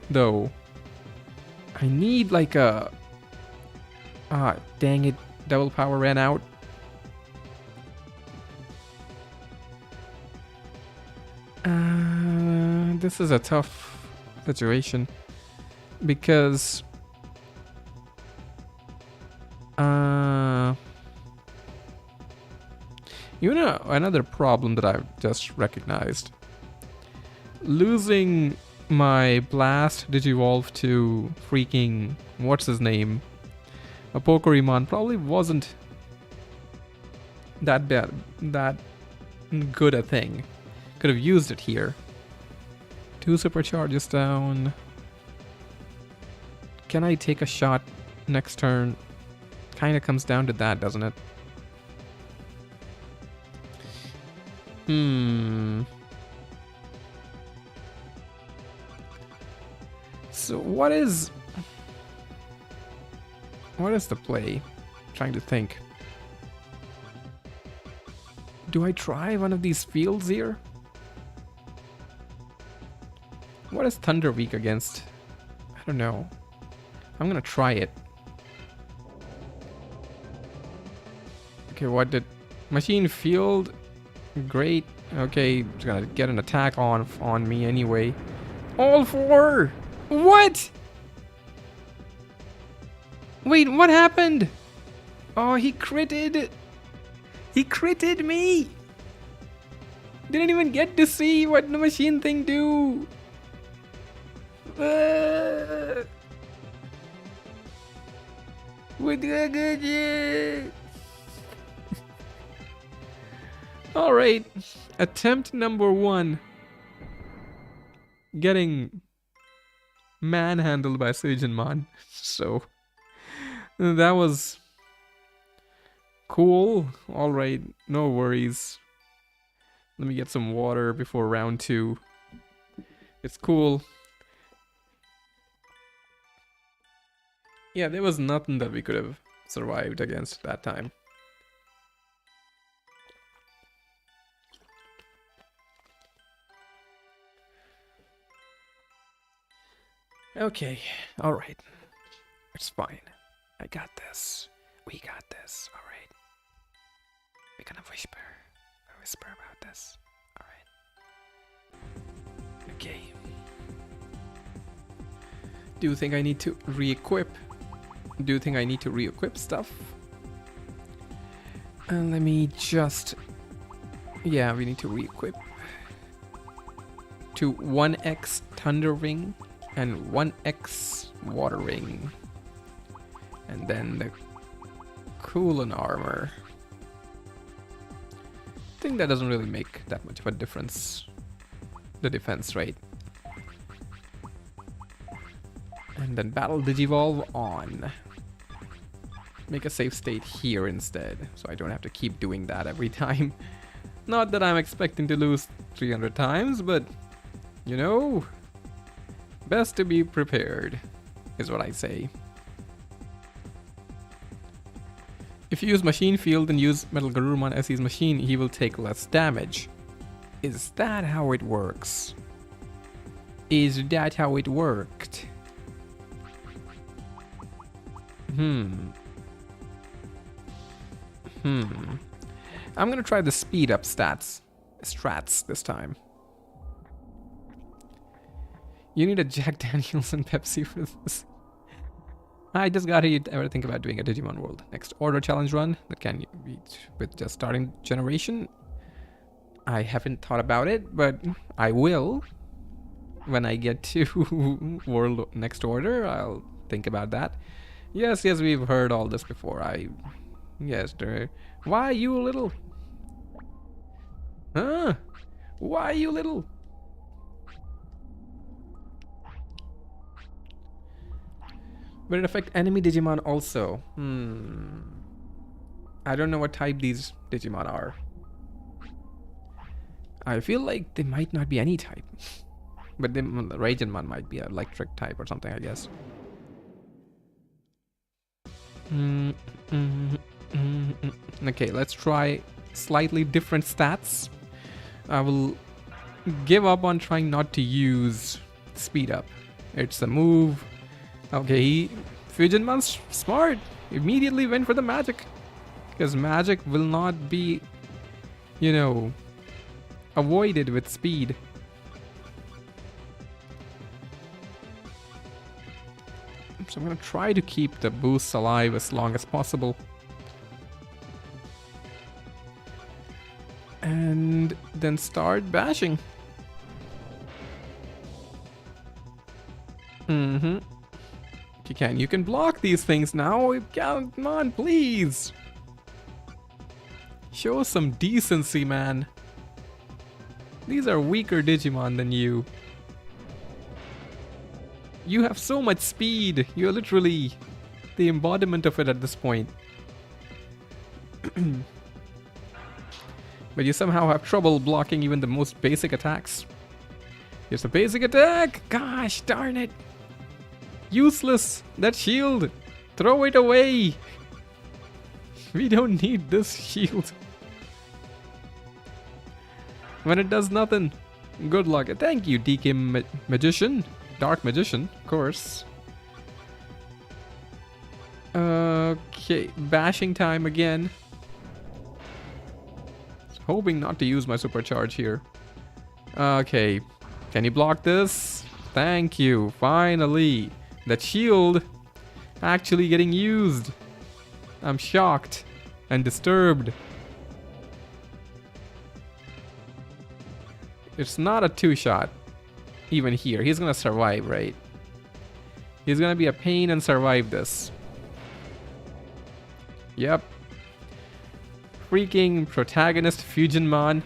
though. I need like a... Ah, dang it. Double power ran out. This is a tough situation. Because... you know, another problem that I've just recognized. Losing my Blast Digivolve to freaking... what's his name? A Pokemon probably wasn't that bad, that good a thing. Could have used it here. 2 supercharges down. Can I take a shot next turn? Kinda comes down to that, doesn't it? So what is the play? I'm trying to think. Do I try one of these fields here? What is Thunder weak against? I don't know. I'm gonna try it. Okay, what did... Machine Field? Great. Okay, it's gonna get an attack on me anyway. All 4! What? Wait, what happened? Oh, he critted. He critted me. Didn't even get to see what the machine thing do. All right, attempt number 1. Getting manhandled by Digimon. So that was cool. All right, no worries. Let me get some water before round 2. It's cool. Yeah, there was nothing that we could have survived against that time. Okay, all right. It's fine. I got this. We got this. All right. We're gonna whisper about this. All right. Okay. Do you think I need to re-equip? Do you think I need to re-equip stuff? Let me just... Yeah, we need to re-equip. to 1x Thunder Ring and 1x Water Ring. And then the Guilmon armor. I think that doesn't really make that much of a difference. The defense rate. And then Battle Digivolve on. Make a safe state here instead, so I don't have to keep doing that every time. Not that I'm expecting to lose 300 times, but you know, best to be prepared, is what I say. If you use Machine Field and use Metal Garurumon as his machine, he will take less damage. Is that how it works? Is that how it worked? I'm gonna try the speed up strats this time. You need a Jack Daniels and Pepsi for this. I just gotta ever think about doing a Digimon World next order challenge run that can beat with just starting generation. I haven't thought about it, but I will. When I get to World Next Order, I'll think about that. Yes, we've heard all this before. Yes, why you little? Huh? Why you little? But it affects enemy Digimon also. I don't know what type these Digimon are. I feel like they might not be any type. But the Raigenmon might be an electric type or something, I guess. Okay, let's try slightly different stats. I will give up on trying not to use speed up. It's a move. Okay, Fusionmon's smart. Immediately went for the magic. Because magic will not be, you know, avoided with speed. So I'm gonna try to keep the boosts alive as long as possible. And then start bashing. You can block these things now. Come on, please. Show some decency, man. These are weaker Digimon than you. You have so much speed. You're literally the embodiment of it at this point. But you somehow have trouble blocking even the most basic attacks. Here's a basic attack! Gosh darn it! Useless! That shield! Throw it away! We don't need this shield. When it does nothing. Good luck. Thank you, DK Magician. Dark Magician, of course. Okay, bashing time again. Hoping not to use my supercharge here. Okay, can you block this? Thank you, finally. That shield actually getting used. I'm shocked and disturbed. It's not a two-shot. Even here, he's gonna survive, right? He's gonna be a pain and survive this. Yep. Freaking protagonist Fusionmon.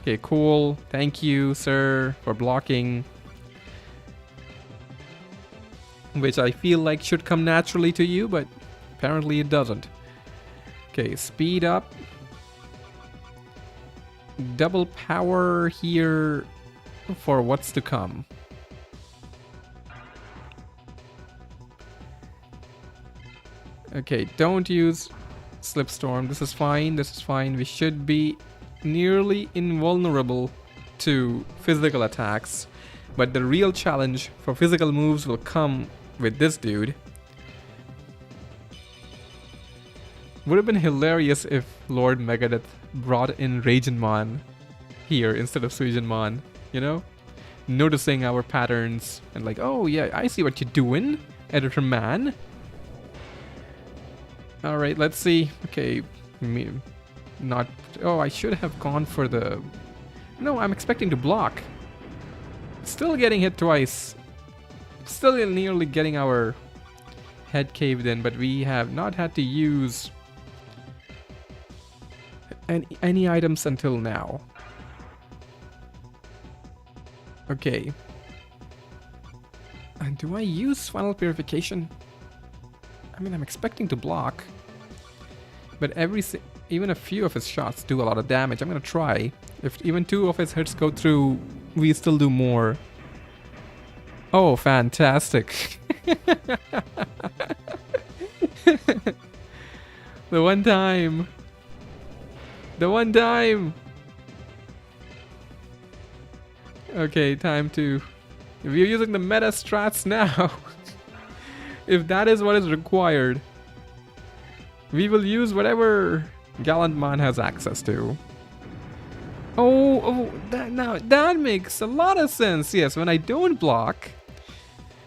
Okay, cool. Thank you, sir, for blocking. Which I feel like should come naturally to you, but apparently it doesn't. Okay, speed up. Double power here for what's to come. Okay, don't use Slipstorm. This is fine. This is fine. We should be nearly invulnerable to physical attacks. But the real challenge for physical moves will come with this dude. Would have been hilarious if Lord Megadeth brought in Raigenmon here instead of Suigenmon, you know? Noticing our patterns and like, oh yeah, I see what you're doing, Editor Man. Alright, let's see. Okay, not... Oh, I should have gone for the... No, I'm expecting to block. Still getting hit twice. Still nearly getting our head caved in, but we have not had to use any items until now. Okay. And do I use Final Purification? I mean, I'm expecting to block. But even a few of his shots do a lot of damage. I'm gonna try. If even 2 of his hits go through, we still do more. Oh, fantastic. The one time. The one time. Okay, time to... If you're using the meta strats now, if that is what is required, we will use whatever Guilmon has access to. That makes a lot of sense. Yes, when I don't block,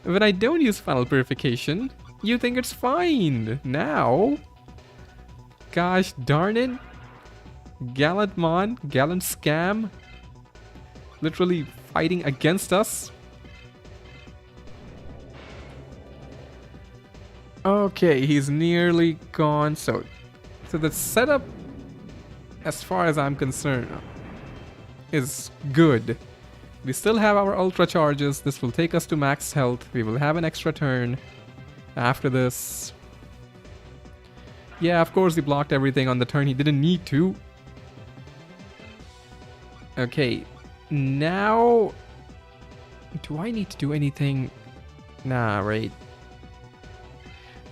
when I don't use Final Purification, you think it's fine. Now, gosh darn it, Guilmon, Gallant Scam, literally fighting against us. Okay, he's nearly gone. So the setup, as far as I'm concerned, is good. We still have our ultra charges. This will take us to max health. We will have an extra turn after this. Yeah, of course he blocked everything on the turn he didn't need to. Okay, now do I need to do anything? Nah, right.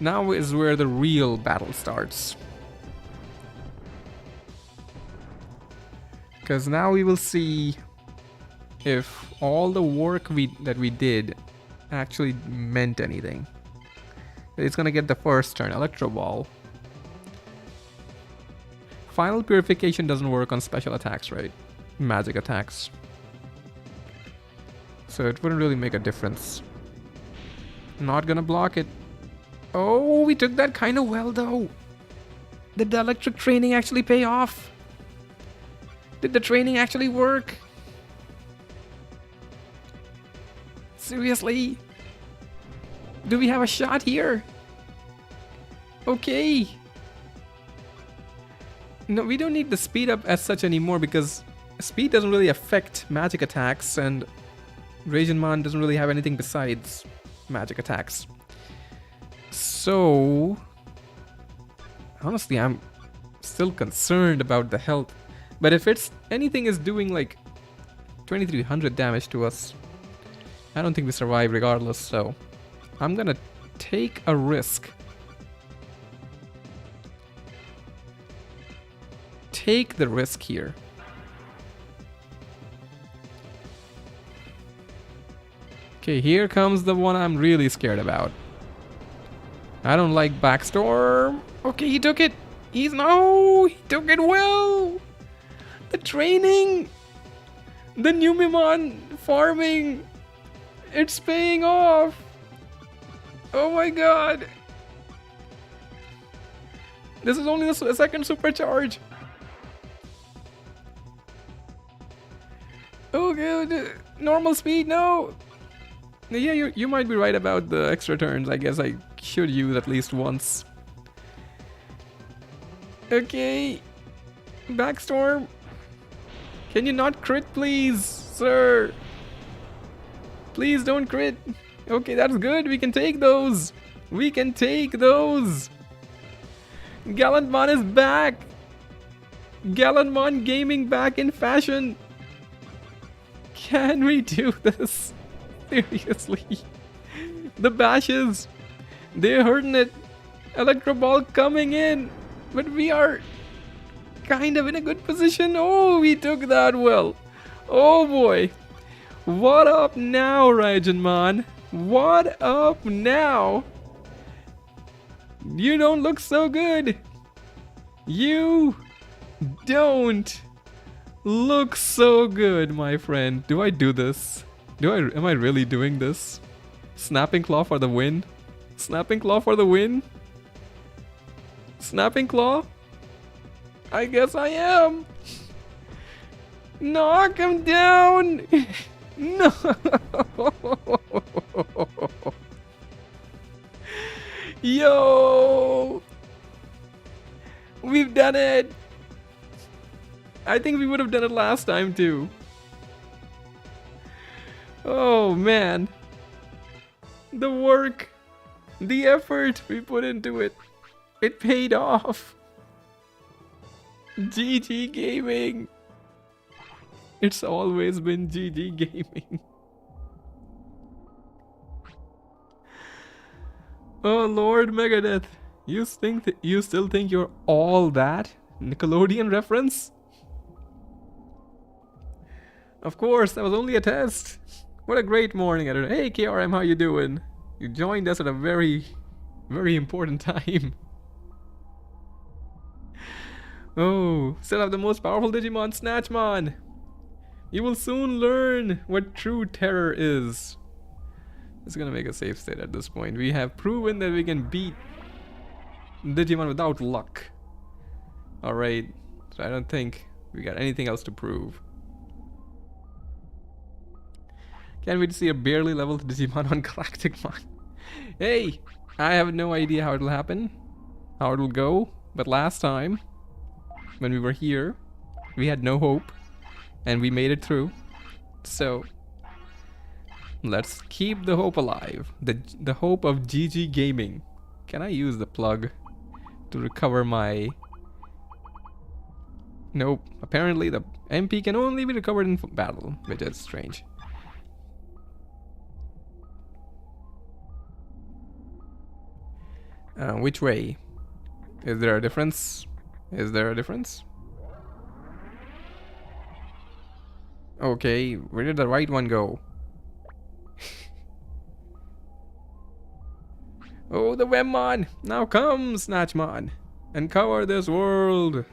Now is where the real battle starts. Because now we will see if all the work that we did actually meant anything. It's gonna get the first turn, Electro Ball. Final Purification doesn't work on special attacks, right? Magic attacks. So it wouldn't really make a difference. Not gonna block it. Oh, we took that kind of well though. Did the electric training actually pay off? Did the training actually work? Seriously? Do we have a shot here? Okay. No, we don't need the speed up as such anymore because speed doesn't really affect magic attacks and Digimon doesn't really have anything besides magic attacks. So, honestly, I'm still concerned about the health. But if it's anything is doing like 2300 damage to us, I don't think we survive regardless. So, I'm gonna take a risk. Take the risk here. Okay, here comes the one I'm really scared about. I don't like Backstorm. Okay, he took it. He took it well. The training, the Numemon farming, it's paying off. Oh my god. This is only the second supercharge. Oh god, normal speed, no. Yeah, you might be right about the extra turns. I guess I should use at least once. Okay. Backstorm. Can you not crit, please, sir? Please don't crit. Okay, that's good. We can take those. We can take those. Guilmon is back. Guilmon gaming back in fashion. Can we do this? Seriously. The bashes. They're hurting it. Electro Ball coming in. But we are kind of in a good position. Oh, we took that well. Oh boy. What up now, Digimon? What up now? You don't look so good. You don't look so good, my friend. Do I do this? Am I really doing this? Snapping Claw for the win? Snapping Claw for the win? Snapping Claw? I guess I am. Knock him down. No! Yo! We've done it! I think we would have done it last time too. Oh man. The work, the effort we put into it, it paid off. GG Gaming. It's always been GG Gaming. Oh Lord Megadeth, you still think you're all that? Nickelodeon reference? Of course, that was only a test. What a great morning, editor. Hey KRM, how you doing? You joined us at a very, very important time. Oh, still have the most powerful Digimon, Snatchmon. You will soon learn what true terror is. It's gonna make a safe state at this point. We have proven that we can beat Digimon without luck. Alright, so I don't think we got anything else to prove. Can't wait to see a barely leveled Digimon on Galacticmon. Hey, I have no idea how it'll happen, how it'll go, but last time, when we were here, we had no hope, and we made it through. So, let's keep the hope alive. The hope of GG Gaming. Can I use the plug to recover my... Nope. Apparently the MP can only be recovered in battle, which is strange. Which way? Is there a difference? Is there a difference? Okay, where did the right one go? Oh, the Webmon! Now come, Snatchmon, and cover this world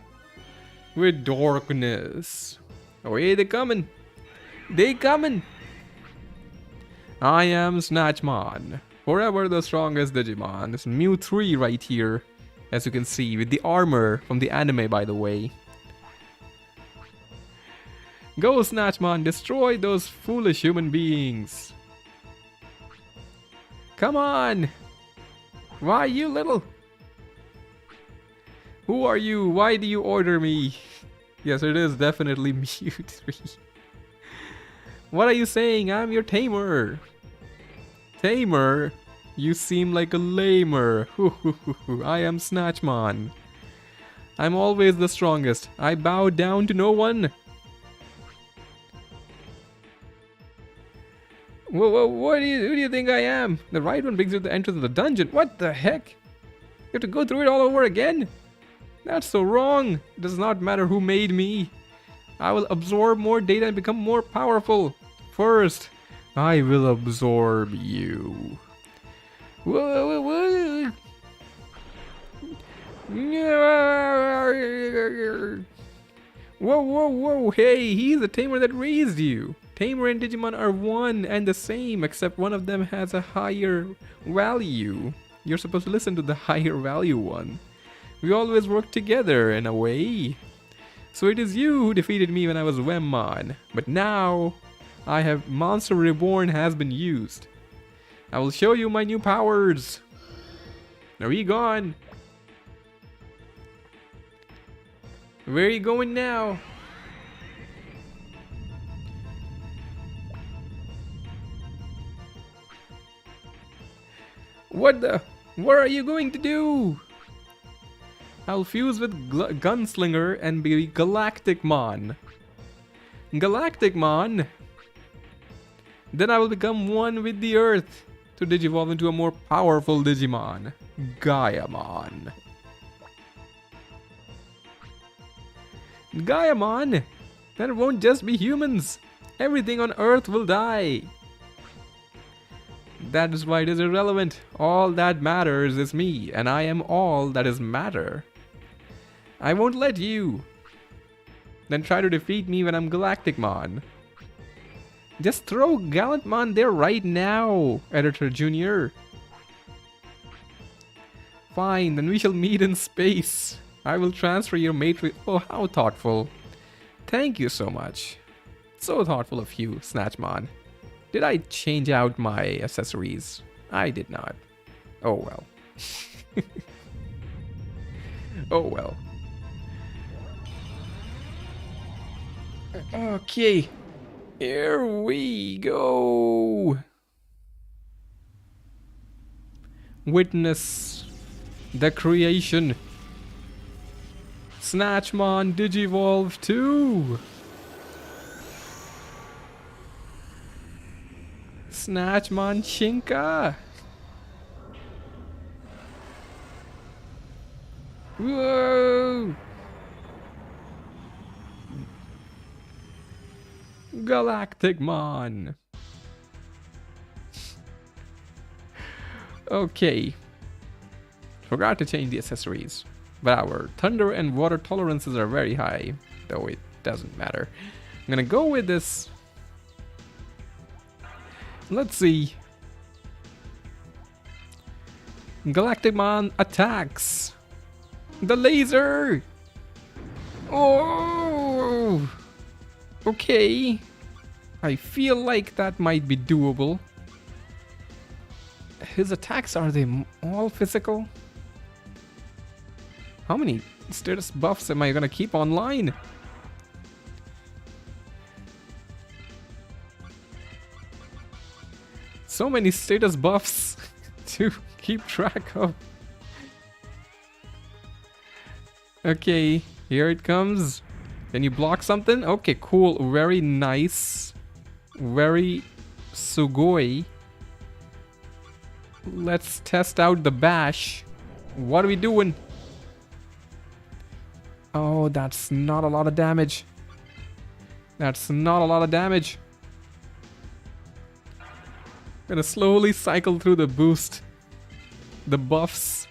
with darkness. Oh, hey, they coming! They coming! I am Snatchmon, forever the strongest Digimon. This Mew 3 right here, as you can see, with the armor from the anime, by the way. Go, Snatchmon, destroy those foolish human beings. Come on! Why, you little... Who are you? Why do you order me? Yes, it is definitely Mew 3. What are you saying? I'm your tamer. Tamer? You seem like a lamer. I am Snatchmon. I'm always the strongest. I bow down to no one. Whoa, who do you think I am? The right one brings you to the entrance of the dungeon. What the heck? You have to go through it all over again? That's so wrong. It does not matter who made me. I will absorb more data and become more powerful. First, I will absorb you. Whoa, whoa, whoa. Hey, he's the tamer that raised you. Tamer and Digimon are one and the same, except one of them has a higher value. You're supposed to listen to the higher value one. We always work together in a way. So it is you who defeated me when I was Wemmon. But now, Monster Reborn has been used. I will show you my new powers. Are you gone? Where are you going now? What are you going to do? I'll fuse with Gunslinger and be Galacticmon. Galacticmon? Then I will become one with the Earth to digivolve into a more powerful Digimon, Guilmon. Guilmon? Then it won't just be humans. Everything on Earth will die. That is why it is irrelevant. All that matters is me, and I am all that is matter. I won't let you. Then try to defeat me when I'm Galacticmon. Just throw Gallantmon there right now, Editor Junior. Fine, then we shall meet in space. I will transfer your matrix. Oh, how thoughtful. Thank you so much. So thoughtful of you, Snatchmon. Did I change out my accessories? I did not. Oh well. Oh well. Okay. Here we go. Witness the creation. Snatchmon Digivolve 2. Snatchmon Shinka. Whoa! Galacticmon. Okay. Forgot to change the accessories. But our thunder and water tolerances are very high. Though it doesn't matter. I'm gonna go with this. Let's see. Galacticmon attacks. The laser. Oh. Okay. I feel like that might be doable. His attacks, are they all physical? How many status buffs am I gonna keep online? So many status buffs to keep track of. Okay, here it comes. Can you block something? Okay, cool. Very nice. Very sugoi. Let's test out the bash. What are we doing? Oh, that's not a lot of damage. That's not a lot of damage. Gonna slowly cycle through the boost. The buffs.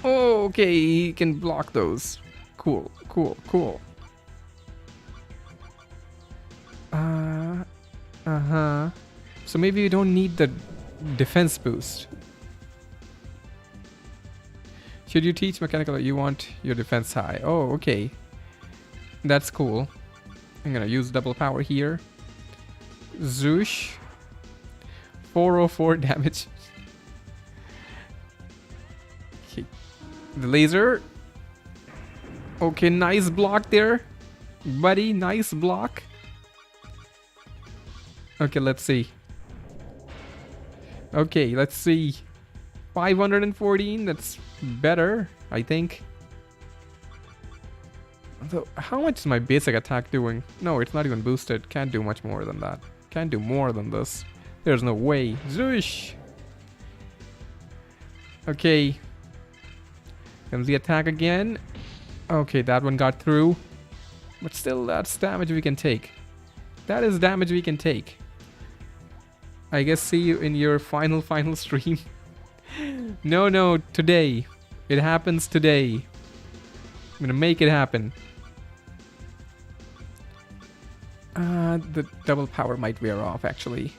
Oh, okay, he can block those. Cool, cool, cool. So maybe you don't need the defense boost. Should you teach mechanical, you want your defense high? Oh, okay. That's cool. I'm gonna use double power here. Zoosh. 404 damage. Okay. The laser. Okay, nice block there. Buddy, nice block. Okay, let's see. Okay, let's see. 514, that's better, I think. Although, how much is my basic attack doing? No, it's not even boosted. Can't do much more than that. Can't do more than this. There's no way. Zoosh! Okay. Comes the attack again. Okay, that one got through. But still, that's damage we can take. That is damage we can take. I guess see you in your final stream. No, today. It happens today. I'm gonna make it happen. The double power might wear off, actually.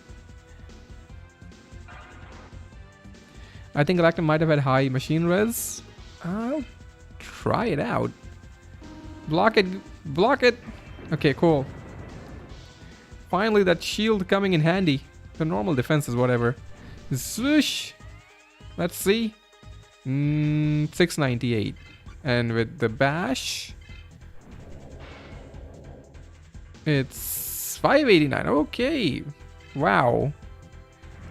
I think Galactic might have had high machine res. I'll try it out. Block it! Block it! Okay, cool. Finally, that shield coming in handy. The normal defense is whatever. Swoosh! Let's see. 698. And with the bash, it's 589. Okay. Wow.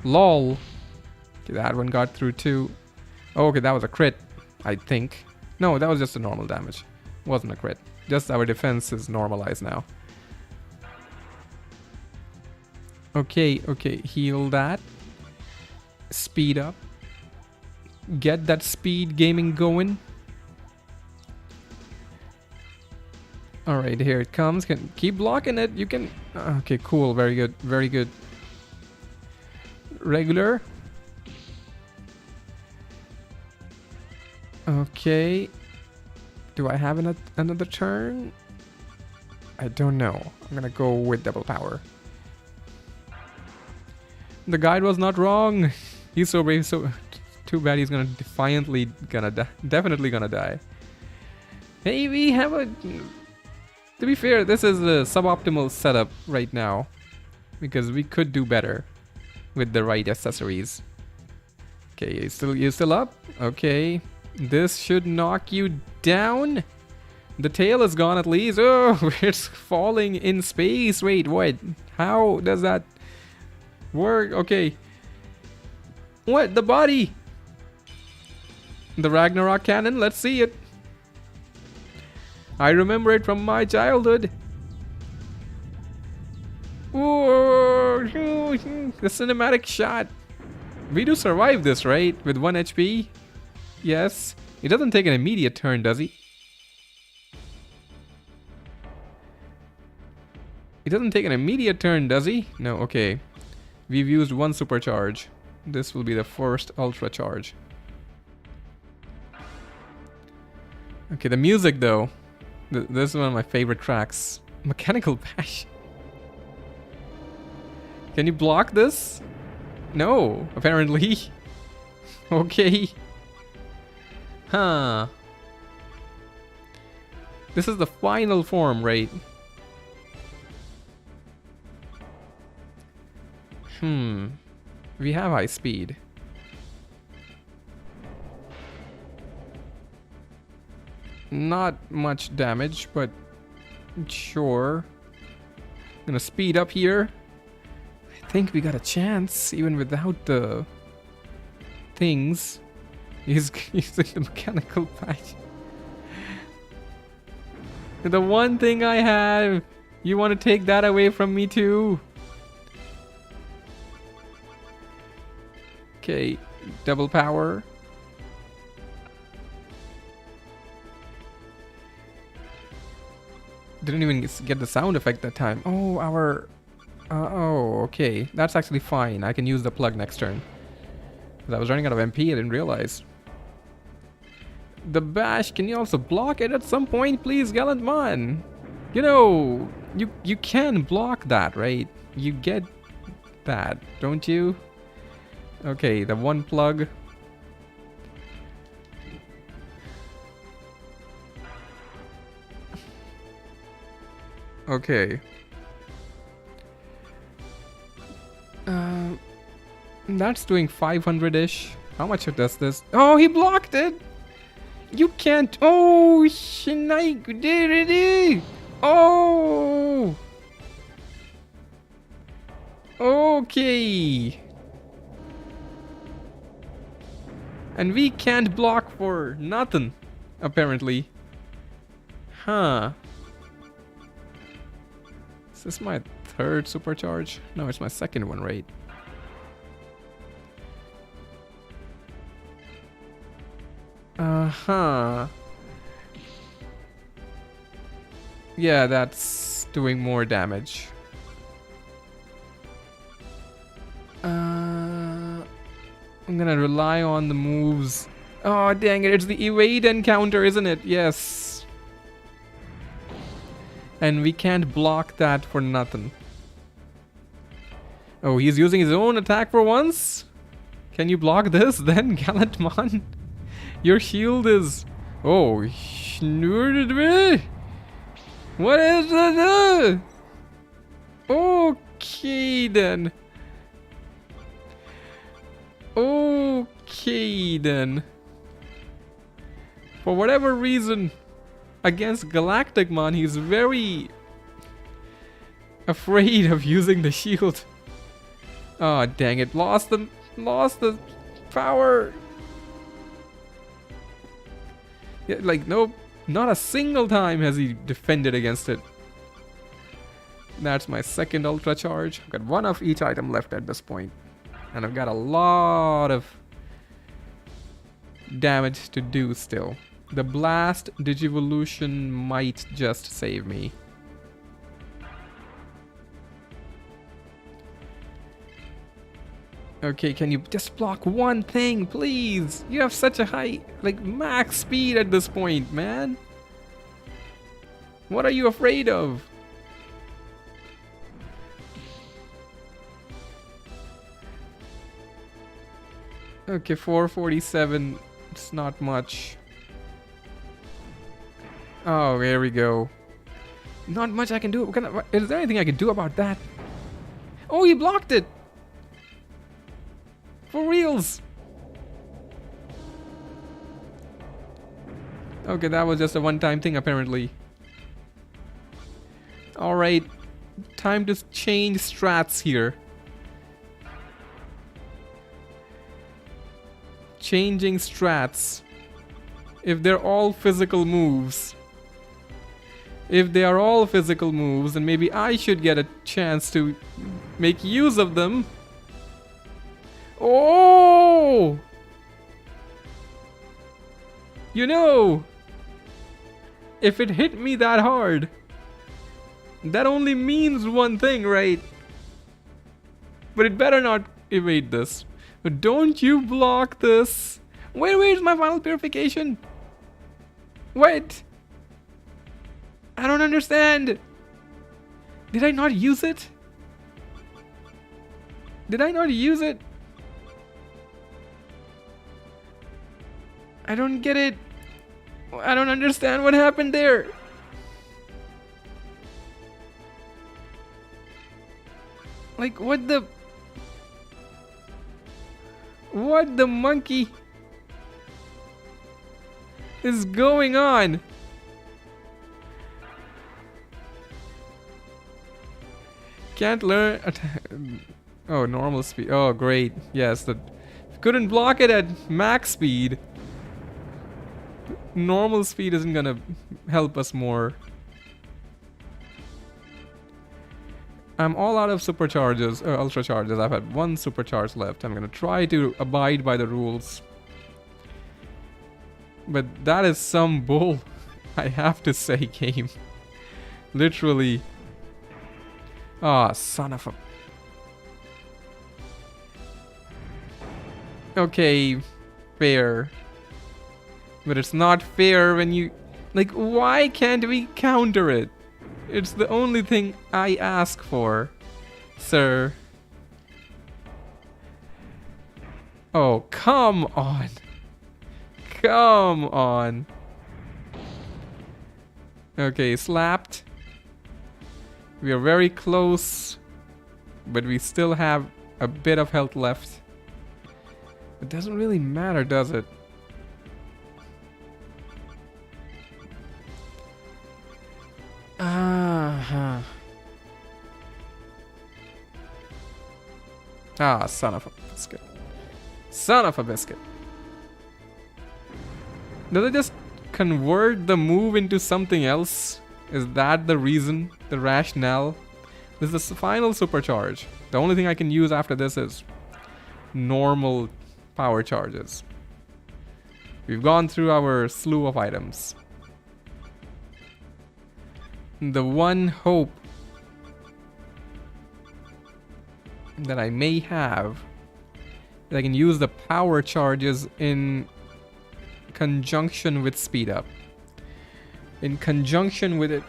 Lol. Okay, that one got through too. Oh, okay, that was a crit, I think. No, that was just a normal damage. Wasn't a crit. Just our defense is normalized now. Okay, heal that. Speed up. Get that speed gaming going. Alright, here it comes. Can keep blocking it. You can... Okay, cool. Very good. Very good. Regular. Okay. Do I have another turn? I don't know. I'm gonna go with double power. The guide was not wrong. He's so brave, so... Too bad he's gonna definitely gonna die. Definitely gonna die. Hey, we have a To be fair, this is a suboptimal setup right now, because we could do better with the right accessories. Okay, you still up? Okay. This should knock you down. The tail is gone at least. Oh, it's falling in space. Wait, what? How does that work? Okay. What? The body? The Ragnarok cannon? Let's see it. I remember it from my childhood. Whoa, the cinematic shot. We do survive this, right? With 1 HP? Yes. He doesn't take an immediate turn, does he? He doesn't take an immediate turn, does he? No, okay. We've used 1 supercharge. This will be the first ultra charge. Okay, the music though. This is one of my favorite tracks. Mechanical Bash. Can you block this? No, apparently. Okay. Huh. This is the final form, right? We have high speed. Not much damage, but sure. Gonna speed up here. I think we got a chance, even without the things. He's using the mechanical patch. The one thing I have. You want to take that away from me too? Okay, double power. Didn't even get the sound effect that time. Oh, our... oh, okay. That's actually fine. I can use the plug next turn. Because I was running out of MP, I didn't realize. The bash, can you also block it at some point, please, Guilmon? You know, you can block that, right? You get that, don't you? Okay, the 1 plug. Okay. That's doing 500-ish. How much does this? Oh, he blocked it! You can't... Oh, oh! Okay. And we can't block for nothing, apparently. Huh. Is this my 3rd supercharge? No, it's my 2nd one, right? Uh-huh. Yeah, that's doing more damage. I'm gonna rely on the moves. Oh, dang it. It's the evade encounter, isn't it? Yes. And we can't block that for nothing. Oh, he's using his own attack for once? Can you block this then, Guilmon? Your shield is... Oh, what is that? Okay, then. Okay, then. For whatever reason, against Galacticmon, he's very afraid of using the shield. Oh, dang it. Lost the power. Yeah, like, nope. Not a single time has he defended against it. That's my 2nd ultra charge. I've got 1 of each item left at this point. And I've got a lot of damage to do still. The blast Digivolution might just save me. Okay, can you just block one thing, please? You have such a high, like, max speed at this point, man. What are you afraid of? Okay, 447. It's not much. Oh, there we go. Not much I can do. Is there anything I can do about that? Oh, he blocked it! For reals! Okay, that was just a one-time thing apparently. Alright, time to change strats here. Changing strats. If they're all physical moves. If they are all physical moves, then maybe I should get a chance to make use of them. Oh! You know, if it hit me that hard, that only means one thing, right? But it better not evade this. But don't you block this. Where's my final purification? Wait. I don't understand. Did I not use it? Did I not use it? I don't get it. I don't understand what happened there. Like, what the monkey is going on? Can't learn. Oh, normal speed. Oh, great. Yes, couldn't block it at max speed. Normal speed isn't gonna help us more. I'm all out of supercharges, ultra charges. I've had one supercharge left. I'm gonna try to abide by the rules. But that is some bull, I have to say, game. Literally. Ah, son of a... Okay, fair. But it's not fair when you... Like, why can't we counter it? It's the only thing I ask for, sir. Oh, come on. Come on. Okay, slapped. We are very close, but we still have a bit of health left. It doesn't really matter, does it? Ah, son of a biscuit. Son of a biscuit. Does it just convert the move into something else? Is that the reason? The rationale? This is the final supercharge. The only thing I can use after this is normal power charges. We've gone through our slew of items. The one hope that I may have is I can use the power charges in conjunction with speed up. In conjunction with it,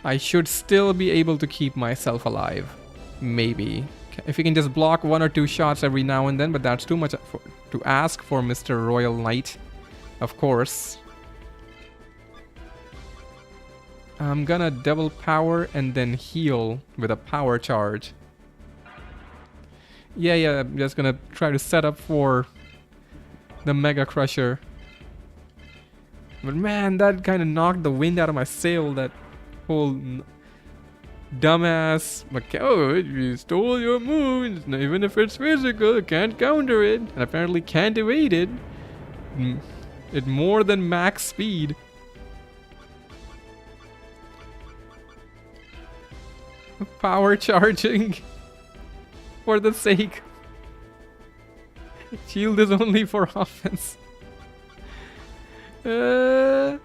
I should still be able to keep myself alive. Maybe. If you can just block one or two shots every now and then, but that's too much to ask for Mr. Royal Knight. Of course. I'm gonna double power and then heal with a power charge. Yeah, I'm just gonna try to set up for the Mega Crusher. But man, that kind of knocked the wind out of my sail, that whole dumbass. Oh, you stole your move, even if it's physical, can't counter it, and apparently can't evade it. At more than max speed. Power charging for the sake. Shield is only for offense. Doesn't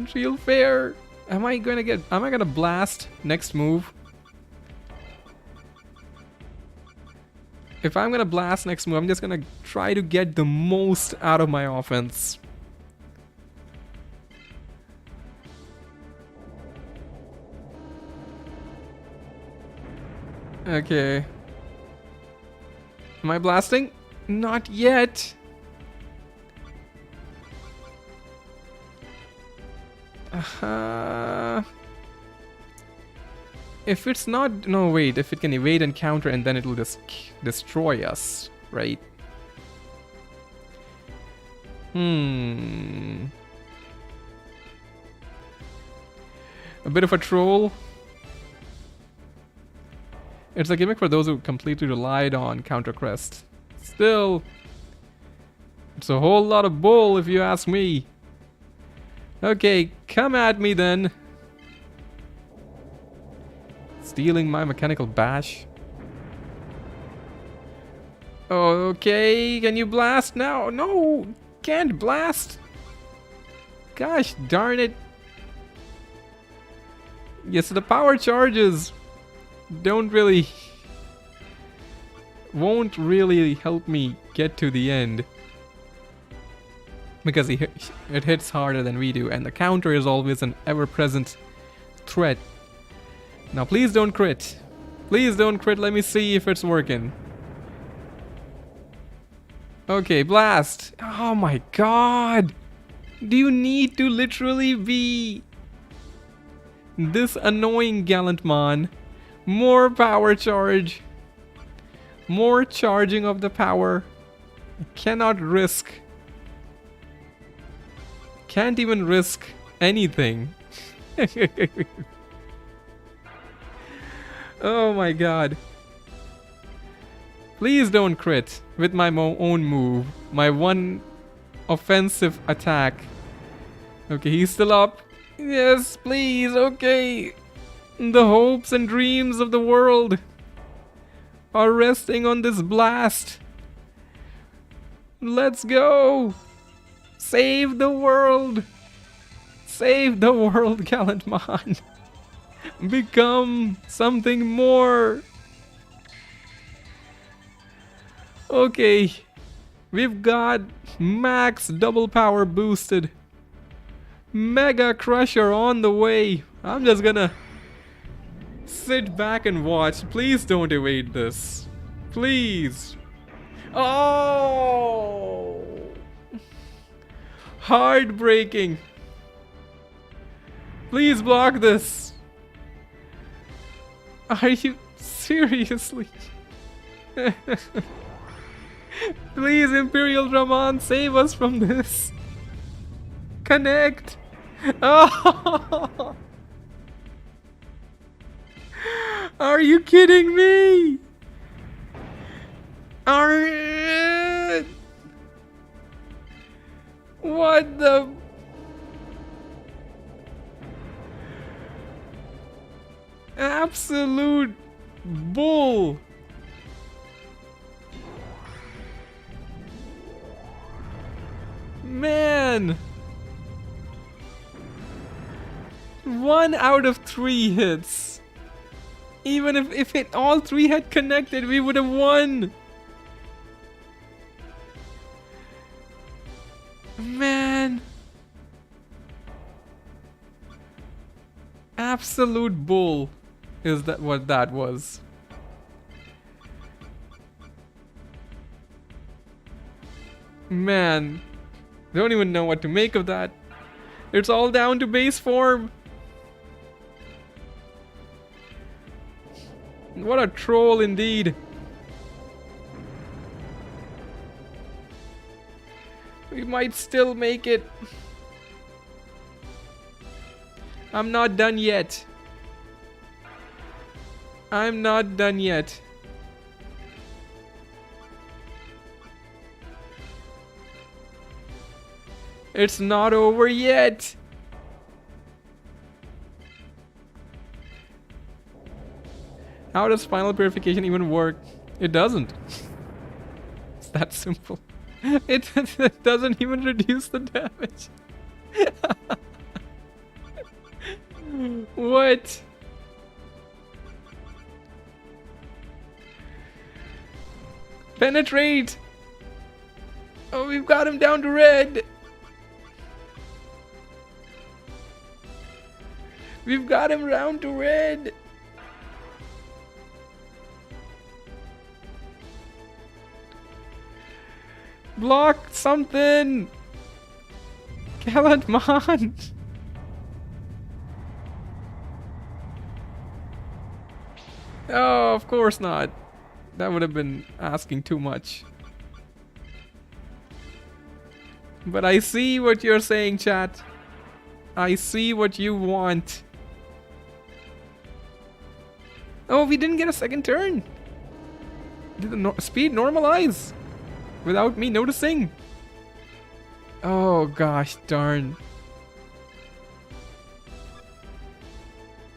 feel fair. Am I gonna blast next move? If I'm gonna blast next move, I'm just gonna try to get the most out of my offense. Okay. Am I blasting? Not yet. Uh, if it's not... No, wait. If it can evade and counter and then it'll just destroy us, right? A bit of a troll. It's a gimmick for those who completely relied on counter Crest. Still, it's a whole lot of bull if you ask me. Okay, come at me then. Stealing my mechanical bash. Okay, can you blast now? No, can't blast. Gosh darn it. Yes, the power charges won't really help me get to the end. Because it hits harder than we do, and the counter is always an ever-present threat. Now please don't crit. Please don't crit, let me see if it's working. Okay, blast. Oh my god. Do you need to literally be this annoying, Guilmon? More power charge. More charging of the power. I cannot risk. Can't even risk anything. Oh my god. Please don't crit with my own move. My one offensive attack. Okay, he's still up. Yes, please, okay. The hopes and dreams of the world are resting on this blast. Let's go. Save the world. Save the world, Guilmon. Become something more. Okay. We've got max double power boosted. Mega Crusher on the way. I'm just gonna sit back and watch. Please don't evade this. Please. Oh! Heartbreaking. Please block this. Are you seriously? Please, Imperial Dramon, save us from this. Connect. Oh! Are you kidding me? What the? Absolute bull. Man. 1 out of 3 hits. Even if it all 3 had connected, we would have won. Man. Absolute bull is that what that was. Man. Don't even know what to make of that. It's all down to base form. What a troll indeed. We might still make it. I'm not done yet. I'm not done yet. It's not over yet. How does final purification even work? It doesn't. It's that simple. It doesn't even reduce the damage. What? Penetrate! Oh, we've got him down to red. We've got him down to red. Block something! Guilmon! Oh, of course not. That would have been asking too much. But I see what you're saying, chat. I see what you want. Oh, we didn't get a second turn. Did the speed normalize? Without me noticing? Oh gosh, darn.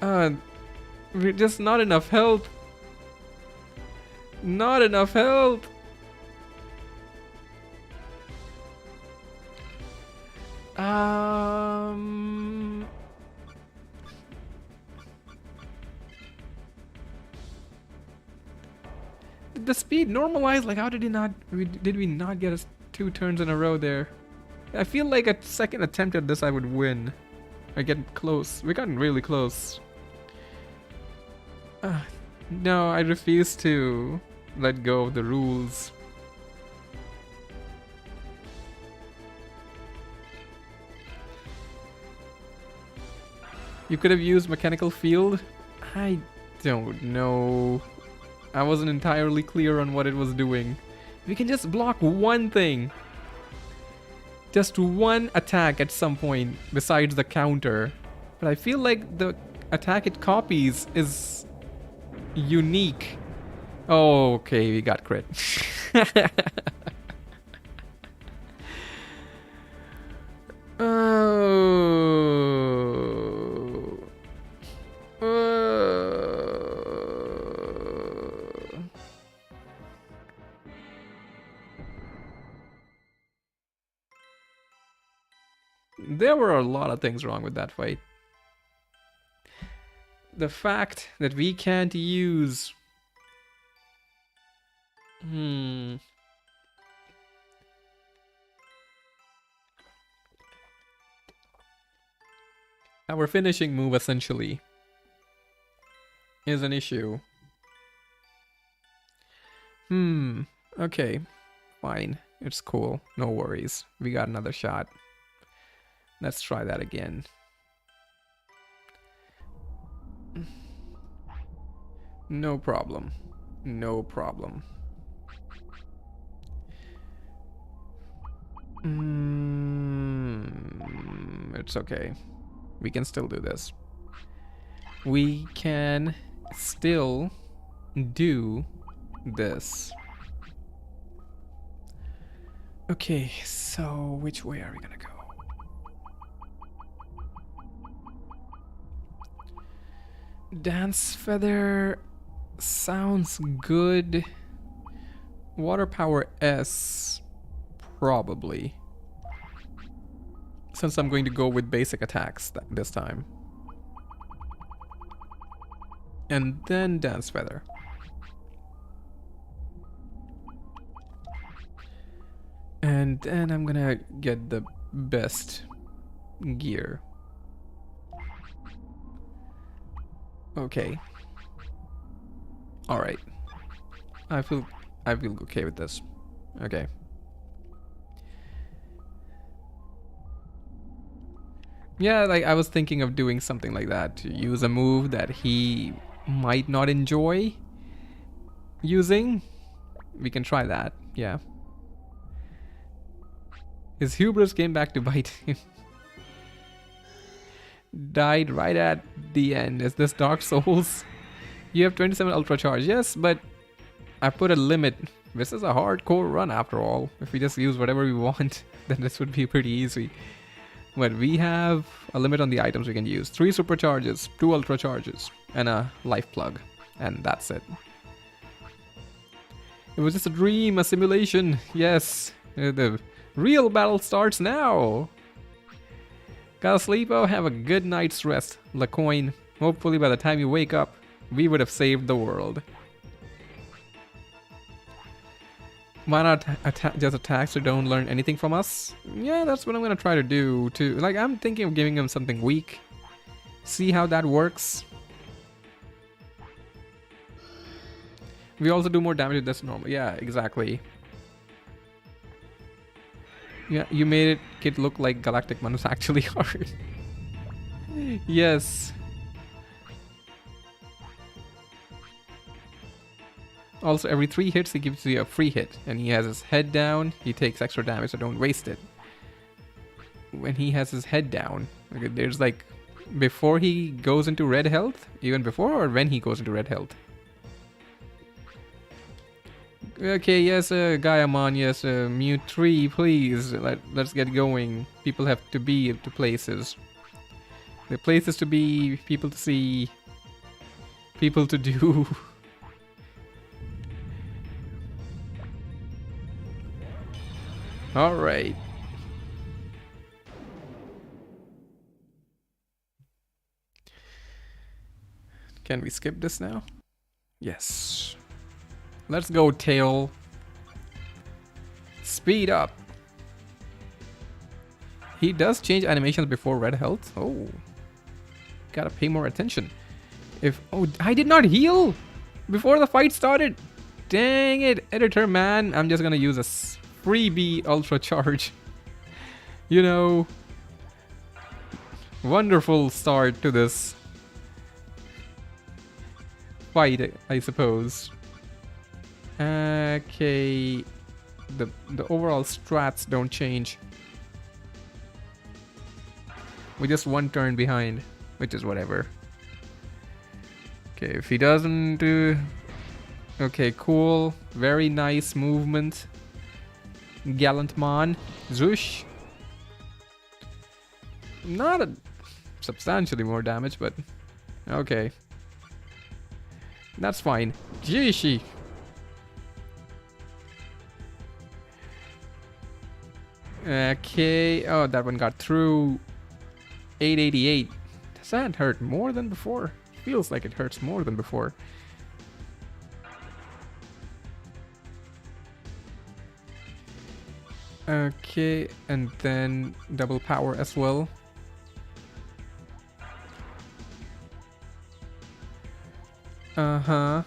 We're just not enough health. Not enough health. Did the speed normalize? Like, how did he not? Did we not get us 2 turns in a row there? I feel like a second attempt at this I would win. I get close. We gotten really close. No, I refuse to let go of the rules. You could have used mechanical field? I don't know. I wasn't entirely clear on what it was doing. We can just block one thing. Just one attack at some point besides the counter. But I feel like the attack it copies is unique. Oh, okay, we got crit. There were a lot of things wrong with that fight. The fact that we can't use... Our finishing move, essentially, is an issue. Okay. Fine. It's cool. No worries. We got another shot. Let's try that again. No problem. No problem. It's okay. We can still do this. We can still do this. Okay, so which way are we gonna go? Dance Feather sounds good. Water Power S, probably. Since I'm going to go with basic attacks this time. And then Dance Feather. And then I'm gonna get the best gear. Okay. Alright. I feel okay with this. Okay. Yeah, like I was thinking of doing something like that, to use a move that he might not enjoy using. We can try that, yeah. His hubris came back to bite him. Died right at the end. Is this Dark Souls? You have 27 Ultra Charge. Yes, but I put a limit. This is a hardcore run after all. If we just use whatever we want, then this would be pretty easy. But we have a limit on the items we can use. 3 Supercharges, 2 Ultra Charges, and a Life Plug. And that's it. It was just a dream, a simulation. Yes, the real battle starts now. Gotta sleep, oh, have a good night's rest, Lacoin. Hopefully by the time you wake up, we would have saved the world. Why not just attack so don't learn anything from us? Yeah, that's what I'm gonna try to do too. Like, I'm thinking of giving him something weak. See how that works. We also do more damage than normal. Yeah, exactly. Yeah, you made it look like Galactic Man was actually hard. Yes. Also, every 3 hits, he gives you a free hit. And he has his head down, he takes extra damage, so don't waste it. When he has his head down, okay, there's like, before he goes into red health, even before or when he goes into red health. Okay, yes, Guilmon, yes, Mute 3, please, let's get going. People have to be to places. The places to be, people to see, people to do. Alright. Can we skip this now? Yes. Let's go, Tail. Speed up. He does change animations before red health. Oh. Gotta pay more attention. Oh, I did not heal before the fight started. Dang it, editor man. I'm just gonna use a freebie ultra charge. You know. Wonderful start to this fight, I suppose. Okay, the overall strats don't change. We're just 1 turn behind, which is whatever. Okay, if he doesn't do... Okay, cool. Very nice movement. Guilmon. Zoosh. Not a substantially more damage, but okay. That's fine. Jishi. Okay. Oh, that one got through. 888. Does that hurt more than before? Feels like it hurts more than before. Okay, and then double power as well. Uh-huh.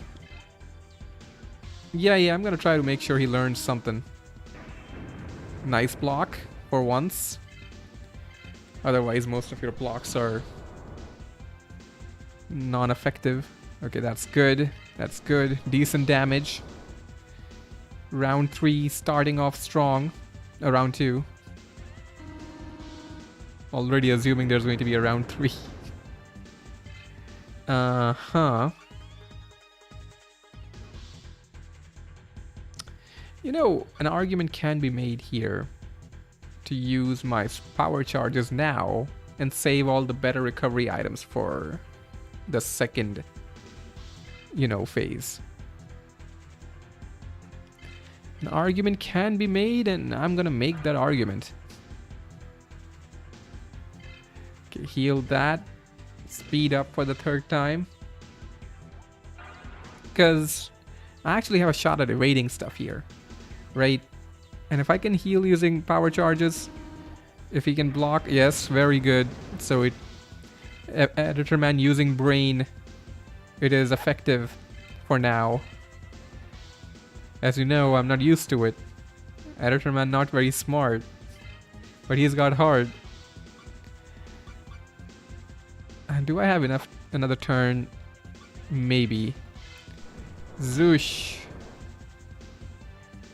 Yeah, I'm gonna try to make sure he learns something. Nice block for once. Otherwise, most of your blocks are non-effective. Okay, that's good. That's good. Decent damage. Round 3 starting off strong. Round 2. Already assuming there's going to be a round 3. Uh-huh. You know, an argument can be made here to use my power charges now and save all the better recovery items for the second, you know, phase. An argument can be made, and I'm gonna make that argument. Okay, heal that. Speed up for the 3rd time. Because I actually have a shot at evading stuff here. Right? And if I can heal using power charges, if he can block, yes, very good. So it, Editor Man using brain, it is effective for now. As you know, I'm not used to it. Editor Man not very smart, but he's got heart. And do I have enough another turn? Maybe. Zoosh.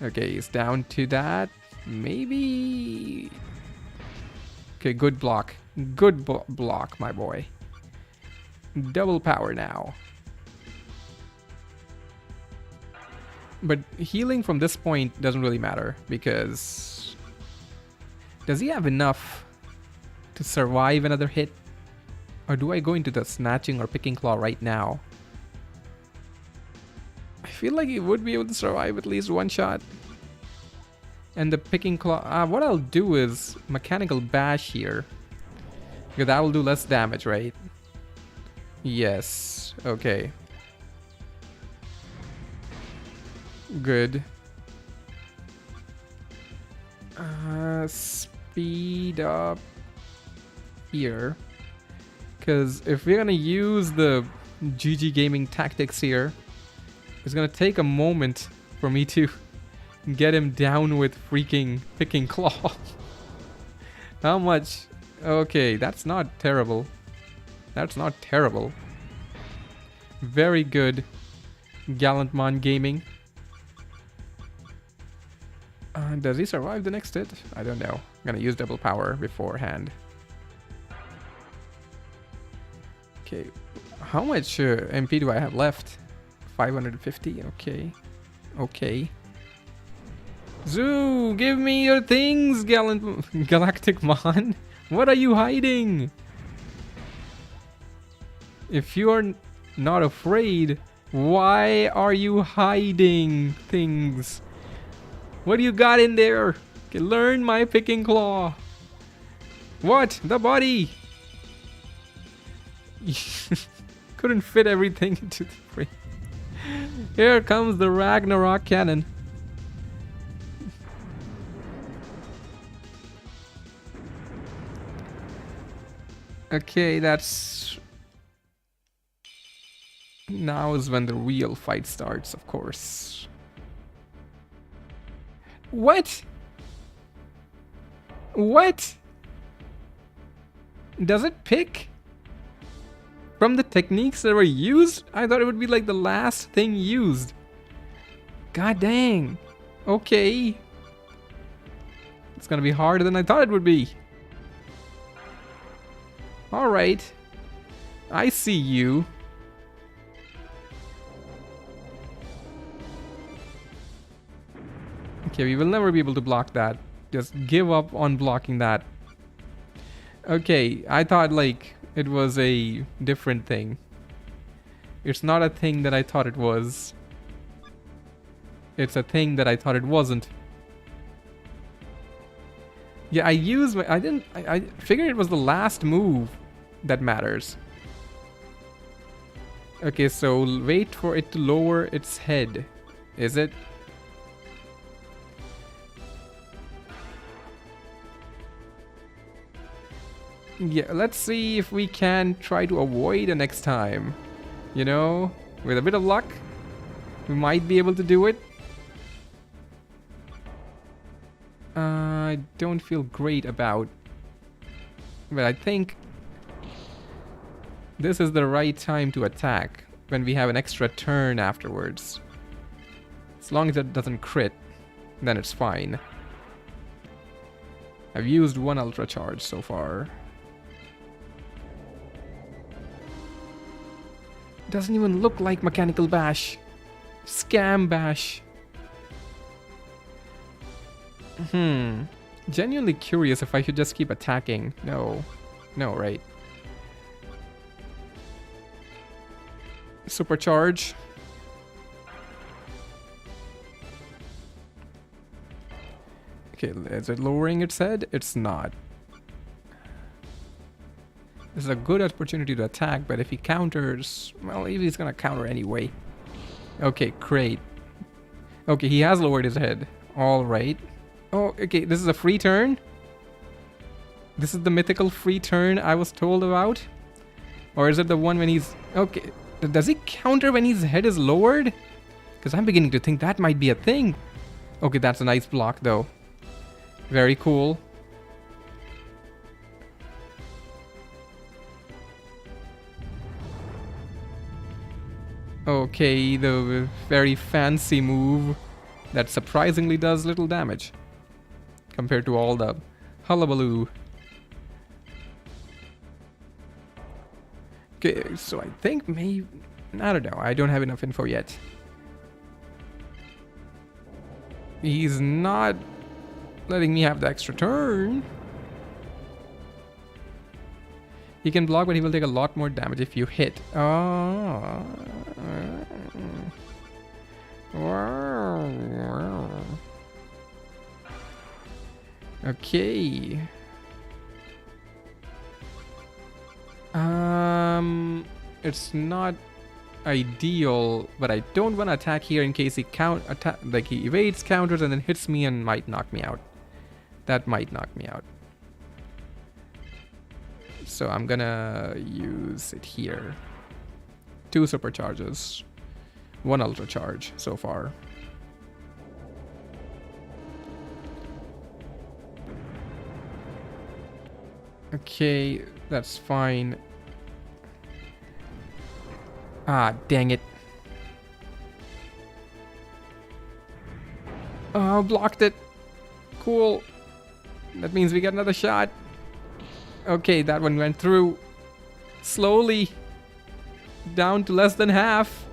Okay, he's down to that. Maybe. Okay, good block. Good block, my boy. Double power now. But healing from this point doesn't really matter because... Does he have enough to survive another hit? Or do I go into the snatching or picking claw right now? I feel like he would be able to survive at least 1 shot. And the picking claw... what I'll do is mechanical bash here. Because that will do less damage, right? Yes. Okay. Good. Speed up here. Because if we're gonna use the GG Gaming tactics here, it's gonna take a moment for me to get him down with freaking picking claw. How much? Okay, that's not terrible. That's not terrible. Very good. Guilmon Gaming. Does he survive the next hit? I don't know. I'm gonna use double power beforehand. Okay, how much MP do I have left? 550, okay. Okay. Zoo, give me your things, Galactic Mon. What are you hiding? If you are not afraid, why are you hiding things? What do you got in there? Okay, learn my picking claw. What? The body! Couldn't fit everything into the frame. Here comes the Ragnarok cannon. Okay, that's... Now is when the real fight starts, of course. What? What? Does it pick from the techniques that were used? I thought it would be like the last thing used. God dang. Okay. It's gonna be harder than I thought it would be. Alright. I see you. Okay, we will never be able to block that. Just give up on blocking that. Okay, I thought like it was a different thing. It's not a thing that I thought it was. It's a thing that I thought it wasn't. Yeah, I figured it was the last move that matters. Okay, so wait for it to lower its head. Is it? Yeah, let's see if we can try to avoid the next time. You know, with a bit of luck, we might be able to do it. I don't feel great about, but I think this is the right time to attack when we have an extra turn afterwards. As long as it doesn't crit, then it's fine. I've used one Ultra Charge so far. Doesn't even look like Mechanical Bash. Scam Bash. Genuinely curious if I should just keep attacking. No. No, right. Supercharge. Okay, is it lowering its head? It's not. This is a good opportunity to attack, but if he counters... Well, maybe he's gonna counter anyway. Okay, great. Okay, he has lowered his head. Alright. Oh, okay, this is a free turn? This is the mythical free turn I was told about? Or is it the one when he's... Okay, does he counter when his head is lowered? Because I'm beginning to think that might be a thing. Okay, that's a nice block though. Very cool. Okay, the very fancy move that surprisingly does little damage compared to all the hullabaloo. Okay, so I think maybe... I don't know, I don't have enough info yet. He's not letting me have the extra turn. He can block, but he will take a lot more damage if you hit. Oh. Okay. It's not ideal, but I don't want to attack here in case he he evades, counters, and then hits me and might knock me out. That might knock me out. So I'm gonna use it here. 2 supercharges. 1 ultra charge so far. Okay, that's fine. Ah, dang it. Oh, blocked it. Cool. That means we get another shot. Okay, that one went through. Slowly. Down to less than half.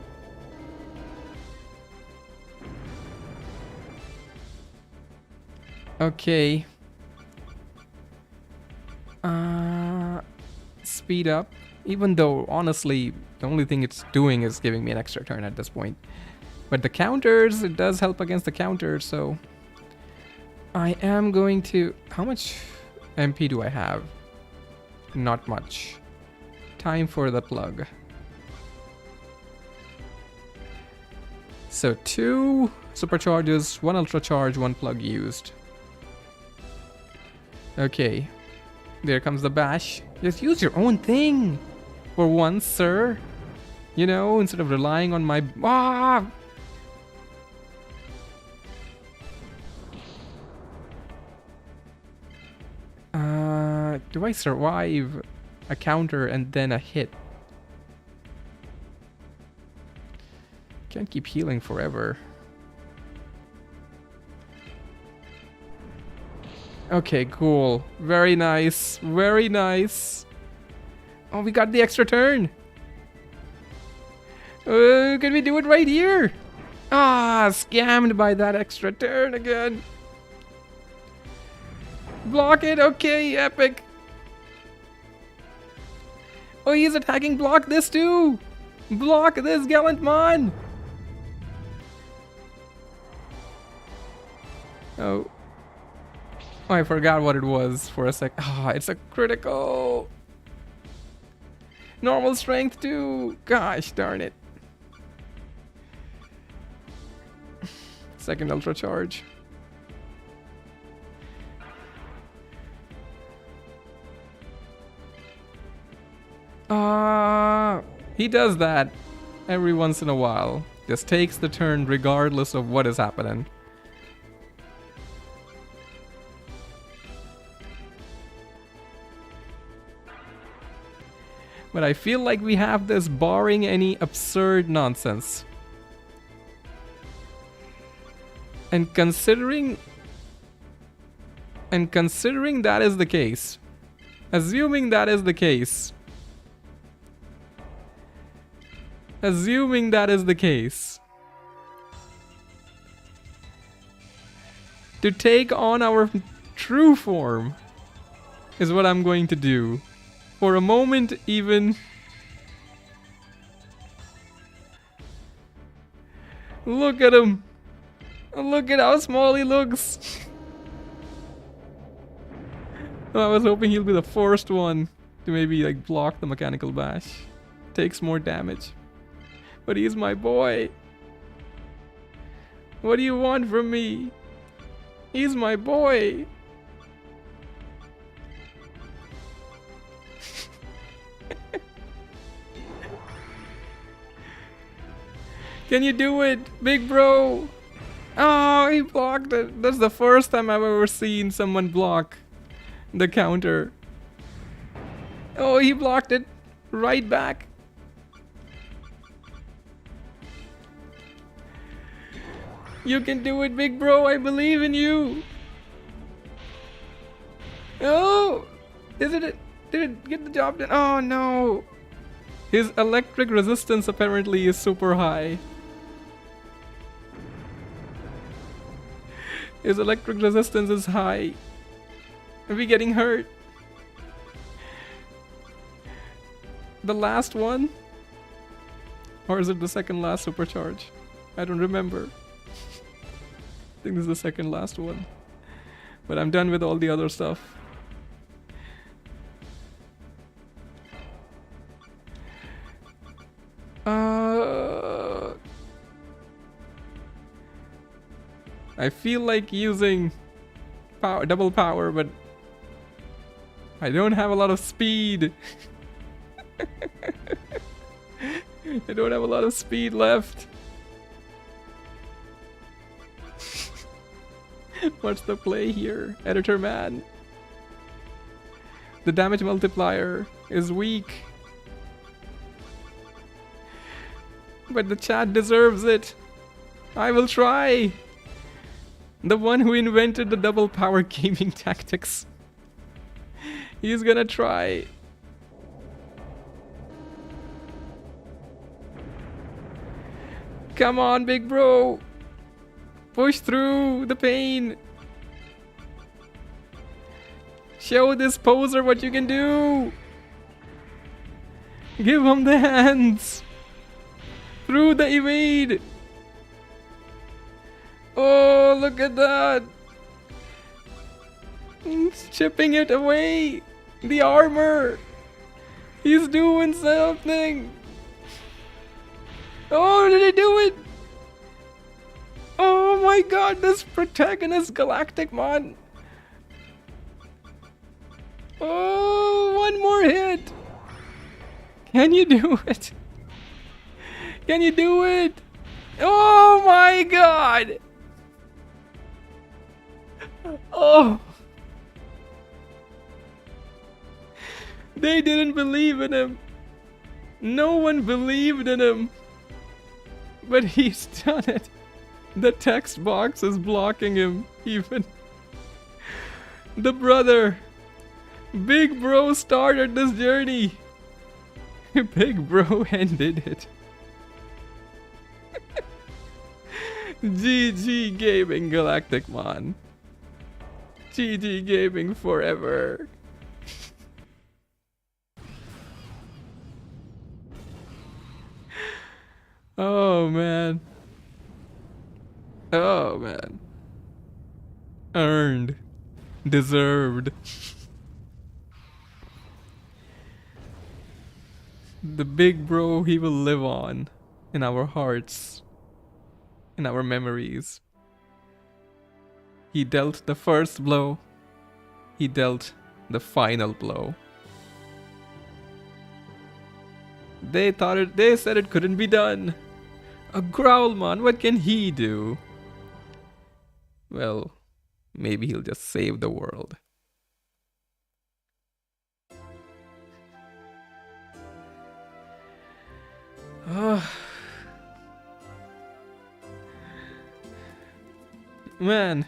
Okay. Speed up. Even though, honestly, the only thing it's doing is giving me an extra turn at this point. But the counters, it does help against the counters, so... I am going to... How much MP do I have? Not much. Time for the plug. So 2 supercharges, 1 ultra charge, 1 plug used. Okay. There comes the bash. Just use your own thing. For once, sir. You know, instead of relying on my... Ah! Do I survive a counter and then a hit? Can't keep healing forever. Okay, cool. Very nice. Very nice. Oh, we got the extra turn. Can we do it right here? Ah, scammed by that extra turn again. Block it. Okay, epic. Oh, he's attacking. Block this too. Block this, Guilmon. Oh. Oh, I forgot what it was for a sec. Ah, it's a critical. Normal strength too. Gosh darn it. Second ultra charge. He does that every once in a while. Just takes the turn regardless of what is happening. But I feel like we have this barring any absurd nonsense. And considering that is the case, assuming that is the case, to take on our true form is what I'm going to do. For a moment, even. Look at him. Look at how small he looks. I was hoping he'll be the first one to maybe like block the mechanical bash. Takes more damage. But he's my boy. What do you want from me? He's my boy. Can you do it, big bro? Oh, he blocked it. That's the first time I've ever seen someone block the counter. Oh, he blocked it right back. You can do it, big bro. I believe in you. Oh, did it get the job done? Oh no. His electric resistance apparently is super high. His electric resistance is high. Are we getting hurt? The last one? Or is it the second last supercharge? I don't remember. I think this is the second last one. But I'm done with all the other stuff. I feel like using power, double power, but I don't have a lot of speed. I don't have a lot of speed left. What's the play here, editor man? The damage multiplier is weak. But the chat deserves it. I will try. The one who invented the double power gaming tactics. He's gonna try. Come on, big bro. Push through the pain. Show this poser what you can do. Give him the hands. Through the evade. Oh, look at that. He's chipping it away. The armor. He's doing something. Oh, did he do it? Oh my god, this protagonist Galacticmon. Oh, one more hit. Can you do it? Can you do it? Oh my god. Oh. They didn't believe in him. No one believed in him. But he's done it. The text box is blocking him, even. The brother. Big bro started this journey. Big bro ended it. GG Gaming Galacticmon. GG Gaming forever. Oh man. Oh man. Earned. Deserved. The big bro, he will live on in our hearts, in our memories. He dealt the first blow. He dealt the final blow. They said it couldn't be done. A Growlmon, what can he do? Well, maybe he'll just save the world. Man,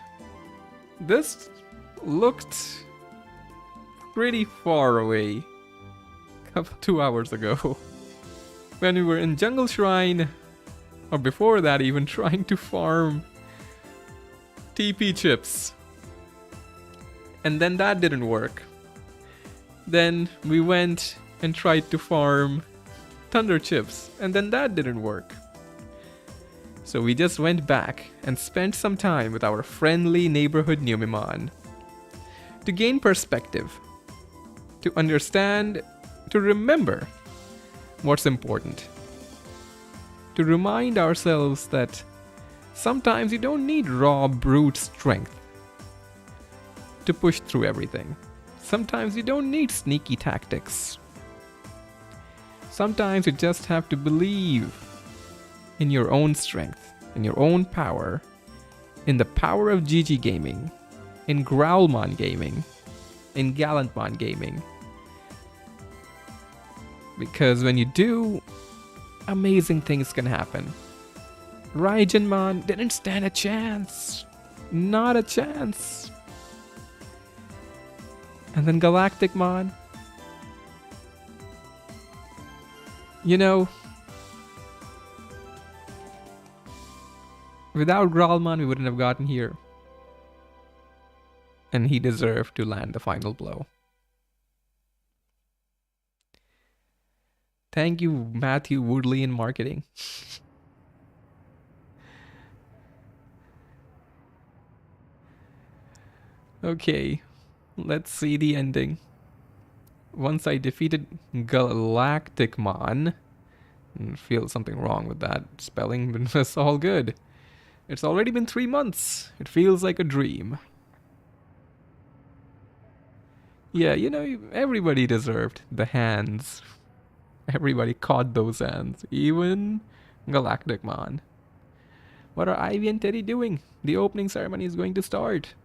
this looked pretty far away 2 hours ago when we were in Jungle Shrine, or before that even, trying to farm TP chips, and then that didn't work. Then we went and tried to farm Thunder chips, and then that didn't work. So we just went back and spent some time with our friendly neighborhood Numemon to gain perspective, to understand, to remember what's important, to remind ourselves that sometimes you don't need raw brute strength to push through everything. Sometimes you don't need sneaky tactics. Sometimes you just have to believe in your own strength, in your own power, in the power of GG Gaming, in Growlmon Gaming, in Gallantmon Gaming. Because when you do, amazing things can happen. Raigenmon didn't stand a chance. Not a chance. And then Galacticmon. You know, without Growlmon, we wouldn't have gotten here. And he deserved to land the final blow. Thank you, Matthew Woodley in marketing. Okay, let's see the ending. Once I defeated Galacticmon, I feel something wrong with that spelling, but it's all good. It's already been 3 months. It feels like a dream. Yeah, you know, everybody deserved the hands. Everybody caught those hands, even Galacticmon. What are Ivy and Teddy doing? The opening ceremony is going to start.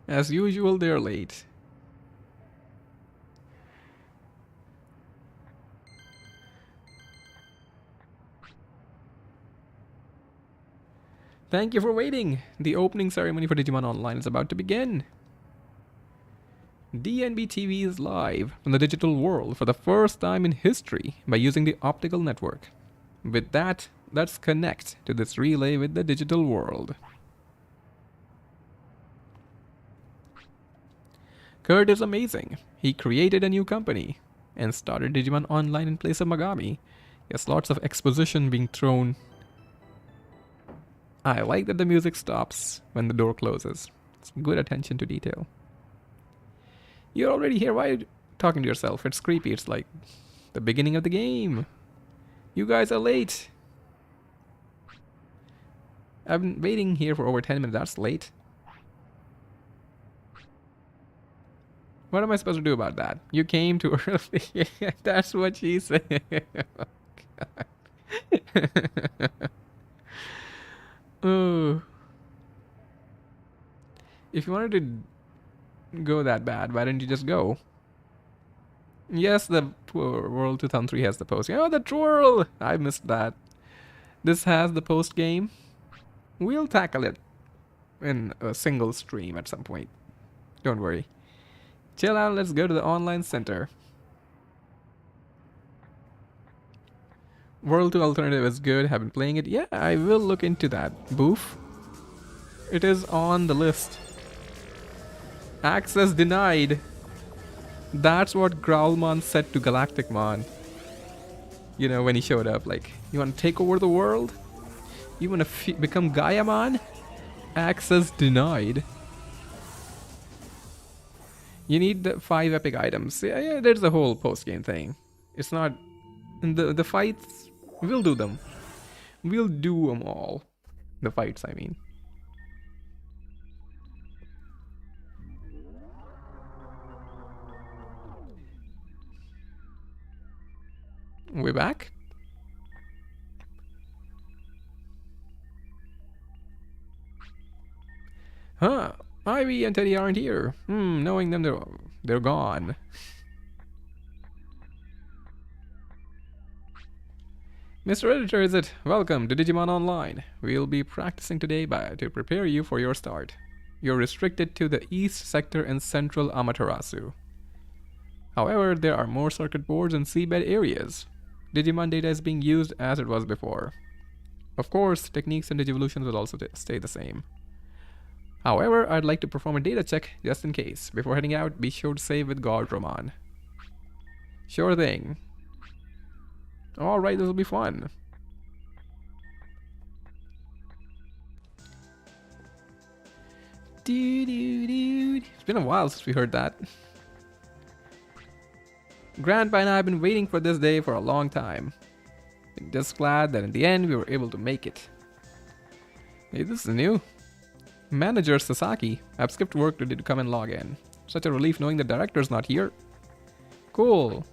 As usual, they're late. Thank you for waiting. The opening ceremony for Digimon Online is about to begin. DNB TV is live from the digital world for the first time in history by using the optical network. With that, let's connect to this relay with the digital world. Kurt is amazing. He created a new company and started Digimon Online in place of Magami. Yes, lots of exposition being thrown. I like that the music stops when the door closes. It's good attention to detail. You're already here. Why are you talking to yourself? It's creepy. It's like the beginning of the game. You guys are late. I've been waiting here for over 10 minutes. That's late. What am I supposed to do about that? You came too early. That's what she said. Oh. If you wanted to go that bad, why didn't you just go? Yes, the World 2003 has the post. Oh, the twirl! I missed that. This has the post game. We'll tackle it in a single stream at some point. Don't worry. Chill out, let's go to the online center. World 2 Alternative is good. Have been playing it. Yeah, I will look into that. Boof. It is on the list. Access denied. That's what Guilmon said to Galacticmon. You know, when he showed up. Like, you want to take over the world? You want to become Gaiamon? Access denied. You need the 5 epic items. Yeah, there's the whole post-game thing. It's not... The fights, we'll do them. We'll do them all. The fights, I mean. We're back? Huh. Ivy and Teddy aren't here. Knowing them, they're gone. Mr. Editor, is it? Welcome to Digimon Online. We'll be practicing today to prepare you for your start. You're restricted to the East Sector and Central Amaterasu. However, there are more circuit boards and seabed areas. Digimon data is being used as it was before. Of course, techniques and Digivolutions will also stay the same. However, I'd like to perform a data check just in case. Before heading out, be sure to save with Guilmon. Sure thing. Alright, this will be fun. It's been a while since we heard that. Grandpa and I have been waiting for this day for a long time. I'm just glad that in the end we were able to make it. Hey, this is new. Manager Sasaki. I've skipped work today to come and log in. Such a relief knowing the director's not here. Cool.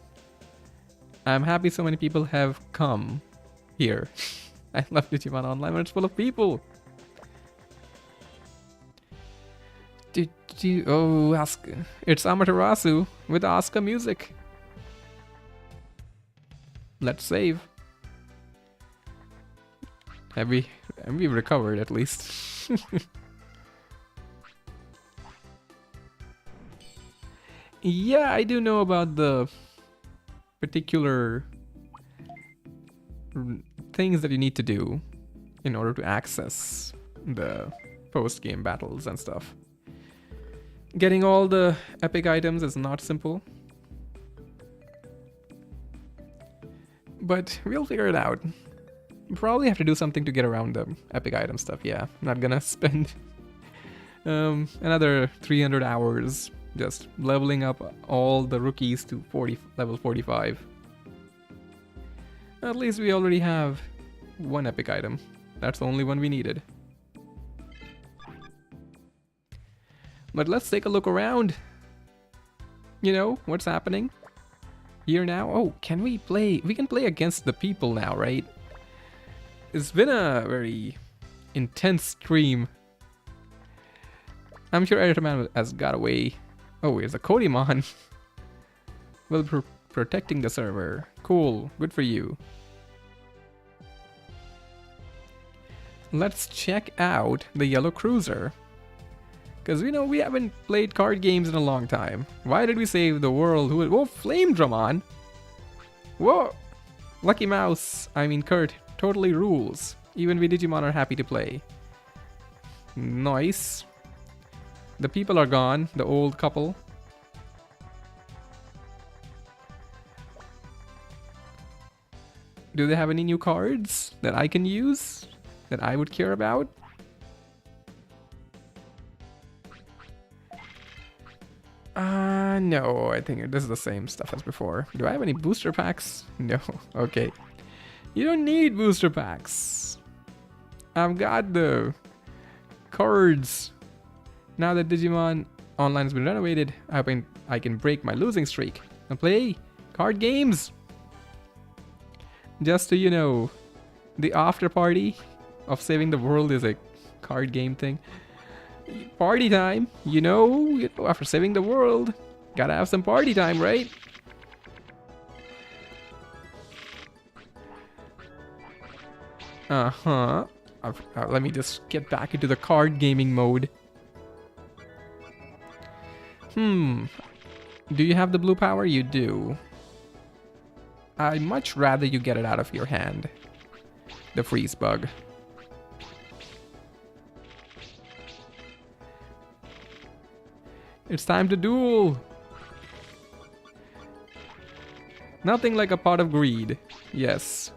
I'm happy so many people have come here. I love Digimon Online when it's full of people. Oh, Asuka. It's Amaterasu with Asuka music. Let's save. Have we recovered at least? Yeah, I do know about the particular things that you need to do in order to access the post-game battles and stuff. Getting all the epic items is not simple. But we'll figure it out. Probably have to do something to get around the epic item stuff, yeah. I'm not gonna spend another 300 hours just leveling up all the rookies to level 45. At least we already have one epic item. That's the only one we needed. But let's take a look around. You know, what's happening here now? Oh, can we play? We can play against the people now, right? It's been a very intense stream. I'm sure Editor Man has got away. Oh, it's a Codymon. Well, protecting the server. Cool. Good for you. let's check out the yellow cruiser. Because we know we haven't played card games in a long time. Why did we save the world? Whoa, Flame Dramon! Whoa! Lucky Mouse, I mean Kurt, totally rules. Even we Digimon are happy to play. Nice. The people are gone, the old couple. Do they have any new cards that I can use? That I would care about? No, I think this is the same stuff as before. Do I have any booster packs? No, okay. You don't need booster packs. I've got the cards. Now that Digimon Online has been renovated, I can break my losing streak and play card games. Just so you know, the after party of saving the world is a card game thing. Party time, you know, after saving the world, gotta have some party time, right? Let me just get back into the card gaming mode. Do you have the blue power? You do. I'd much rather you get it out of your hand. The freeze bug. It's time to duel! Nothing like a pot of greed. Yes.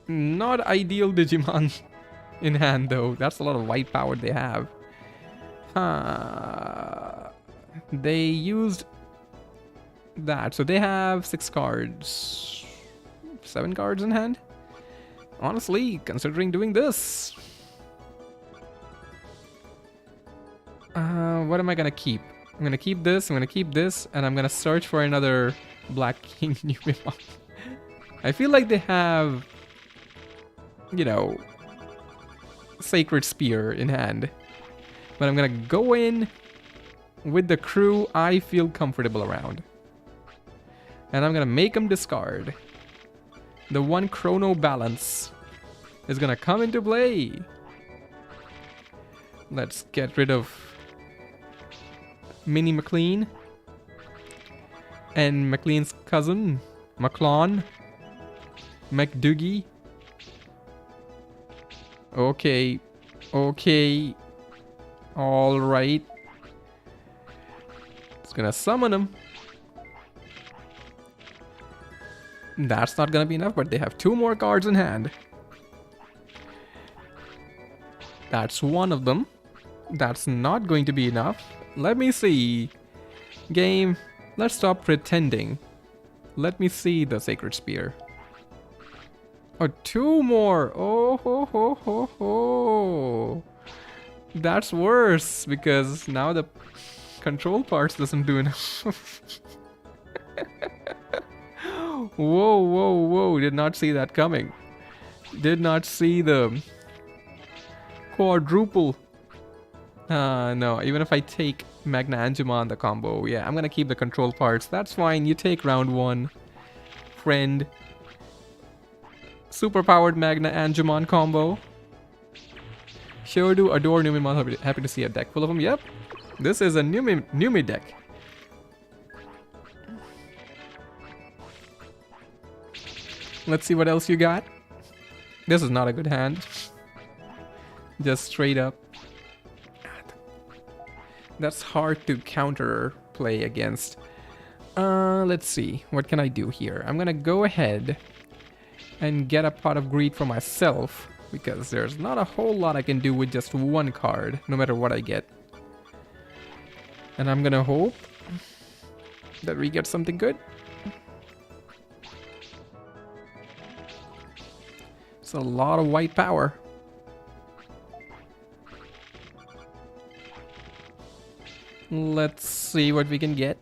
Not ideal Digimon in hand though. That's a lot of white power they have. They used that. So they have 6 cards. 7 cards in hand? Honestly, considering doing this. What am I gonna keep? I'm gonna keep this, I'm gonna keep this, and I'm gonna search for another Black King Numemon. I feel like they have, you know, Sacred Spear in hand. But I'm gonna go in with the crew I feel comfortable around. And I'm gonna make them discard. The one chrono balance is gonna come into play. Let's get rid of Mini McLean and McLean's cousin, McClon, McDoogie. Okay, okay, all right. It's gonna summon him. That's not gonna be enough, but they have 2 more cards in hand. That's one of them. That's not going to be enough. Let me see. Game, let's stop pretending. Let me see the Sacred Spear. Oh, 2 more. Oh, ho, ho, ho, ho. That's worse because now the control parts doesn't do enough. Whoa, whoa, whoa. Did not see that coming. Did not see the quadruple. No, even if I take Magna Angemon the combo, yeah, I'm gonna keep the control parts. That's fine. You take round 1, friend. Superpowered Magna Angemon combo. Sure do adore Numemon. Happy to see a deck full of them. Yep, this is a Numi deck. Let's see what else you got. This is not a good hand. Just straight up. That's hard to counter play against. Let's see. What can I do here? I'm gonna go ahead and get a Pot of Greed for myself, because there's not a whole lot I can do with just 1 card, no matter what I get. And I'm gonna hope that we get something good. It's a lot of white power. Let's see what we can get.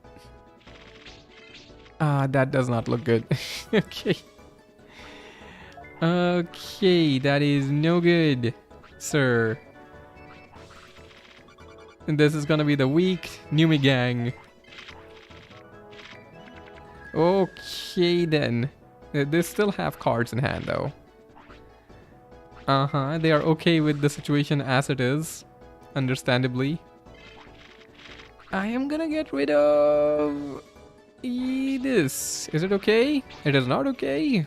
That does not look good. Okay. Okay, that is no good, sir. And this is gonna be the weak Numi gang. Okay then. They still have cards in hand though. They are okay with the situation as it is. Understandably. I am gonna get rid of this. Is it okay? It is not okay.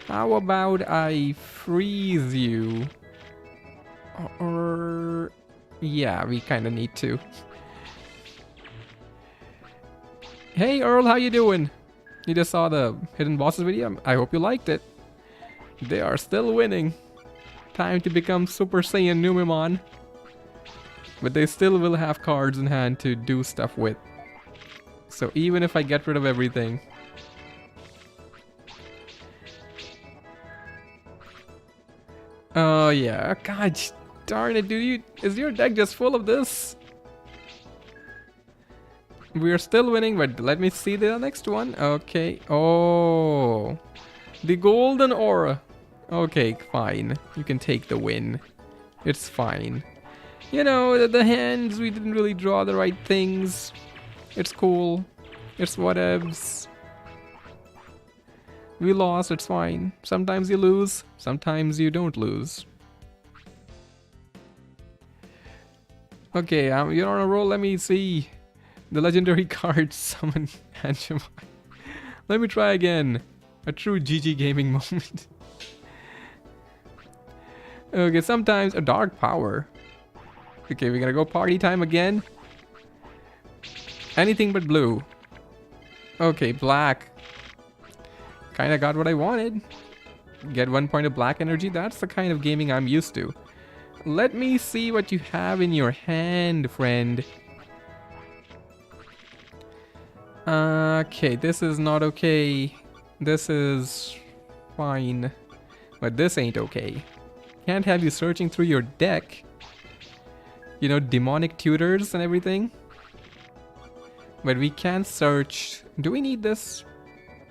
How about I freeze you? Or yeah, we kind of need to. Hey Earl, how you doing? You just saw the Hidden Bosses video? I hope you liked it. They are still winning. Time to become Super Saiyan Numemon. But they still will have cards in hand to do stuff with. So even if I get rid of everything. Oh yeah, god darn it, dude. Is your deck just full of this? We are still winning, but let me see the next one. Okay. Oh. The golden aura. Okay, fine. You can take the win. It's fine. You know, the hands, we didn't really draw the right things. It's cool. It's whatevs. We lost, it's fine. Sometimes you lose, sometimes you don't lose. Okay, you're on a roll, let me see. The legendary card summon Angemon. Let me try again. A true GG gaming moment. Okay, sometimes a dark power. Okay, we're gonna go party time again. Anything but blue. Okay, black. Kinda got what I wanted. Get 1 point of black energy. That's the kind of gaming I'm used to. Let me see what you have in your hand, friend. Okay, this is not okay. This is fine. But this ain't okay. Can't have you searching through your deck. You know, demonic tutors and everything. But we can search. Do we need this?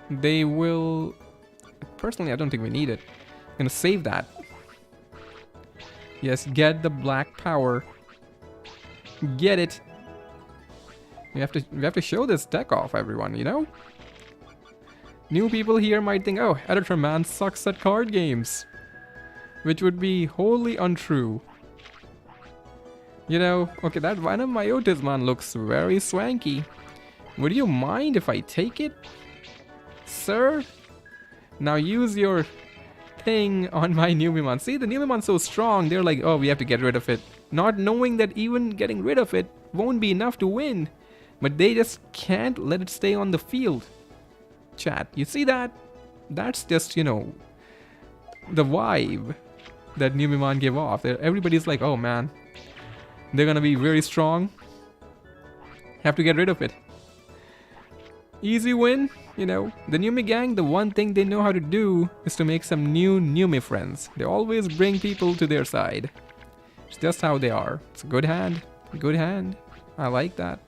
They will... Personally, I don't think we need it. I'm gonna save that. Yes, get the black power. Get it. We have to show this deck off, everyone, you know? New people here might think, oh, Editor Man sucks at card games. Which would be wholly untrue. You know, okay, that Beelzemon looks very swanky. Would you mind if I take it? Sir? Now use your thing on my Numemon. See, the Numemon's so strong, they're like, oh, we have to get rid of it. Not knowing that even getting rid of it won't be enough to win. But they just can't let it stay on the field. Chat, you see that? That's just, you know, the vibe that Numemon gave off. Everybody's like, oh man, they're gonna be very strong. Have to get rid of it. Easy win, you know. The Nume gang, the one thing they know how to do is to make some new Nume friends. They always bring people to their side. It's just how they are. It's a good hand. Good hand. I like that.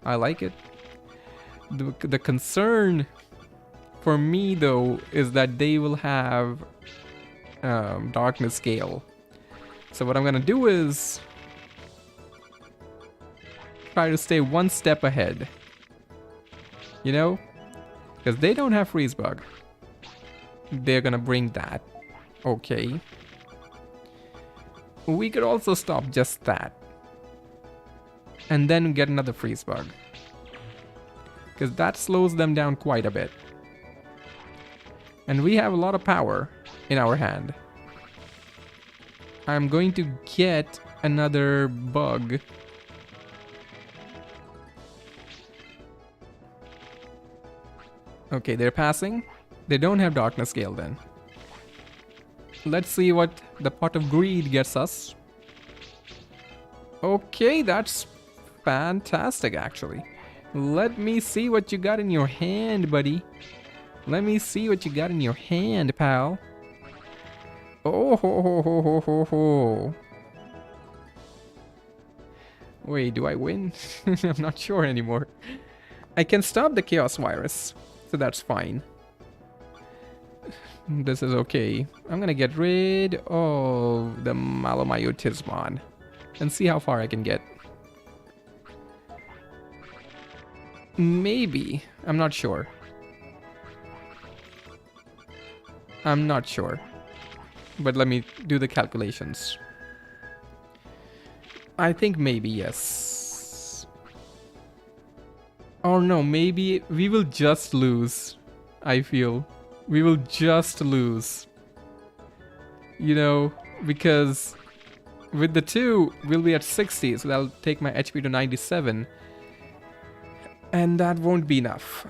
I like it. The concern for me, though, is that they will have darkness scale. So what I'm gonna do is try to stay one step ahead. You know? Because they don't have freeze bug. They're gonna bring that. Okay. We could also stop just that. And then get another freeze bug. Because that slows them down quite a bit. And we have a lot of power in our hand. I'm going to get another bug. Okay, they're passing. They don't have darkness scale then. Let's see what the pot of greed gets us. Okay, that's fantastic actually. Let me see what you got in your hand, buddy. Let me see what you got in your hand, pal. Oh ho ho ho ho ho ho. Wait, do I win? I'm not sure anymore. I can stop the chaos virus, so that's fine. This is okay. I'm gonna get rid of the Beelzemon and see how far I can get. Maybe. I'm not sure. I'm not sure. But let me do the calculations. I think maybe yes. Or no, maybe we will just lose. I feel. We will just lose. You know, because with the 2, we'll be at 60, so that'll take my HP to 97. And that won't be enough.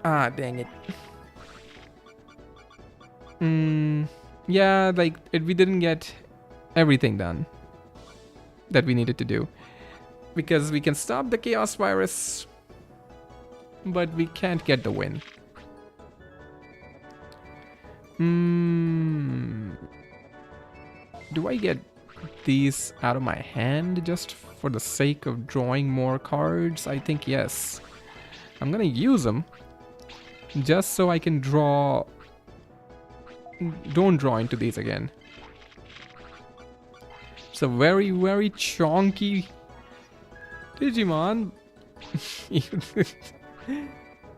Ah, dang it. Yeah, like, we didn't get everything done that we needed to do. Because we can stop the Chaos Virus, but we can't get the win. Do I get these out of my hand just for the sake of drawing more cards? I think yes. I'm gonna use them just so I can draw. Don't draw into these again. It's a very, very chonky Digimon.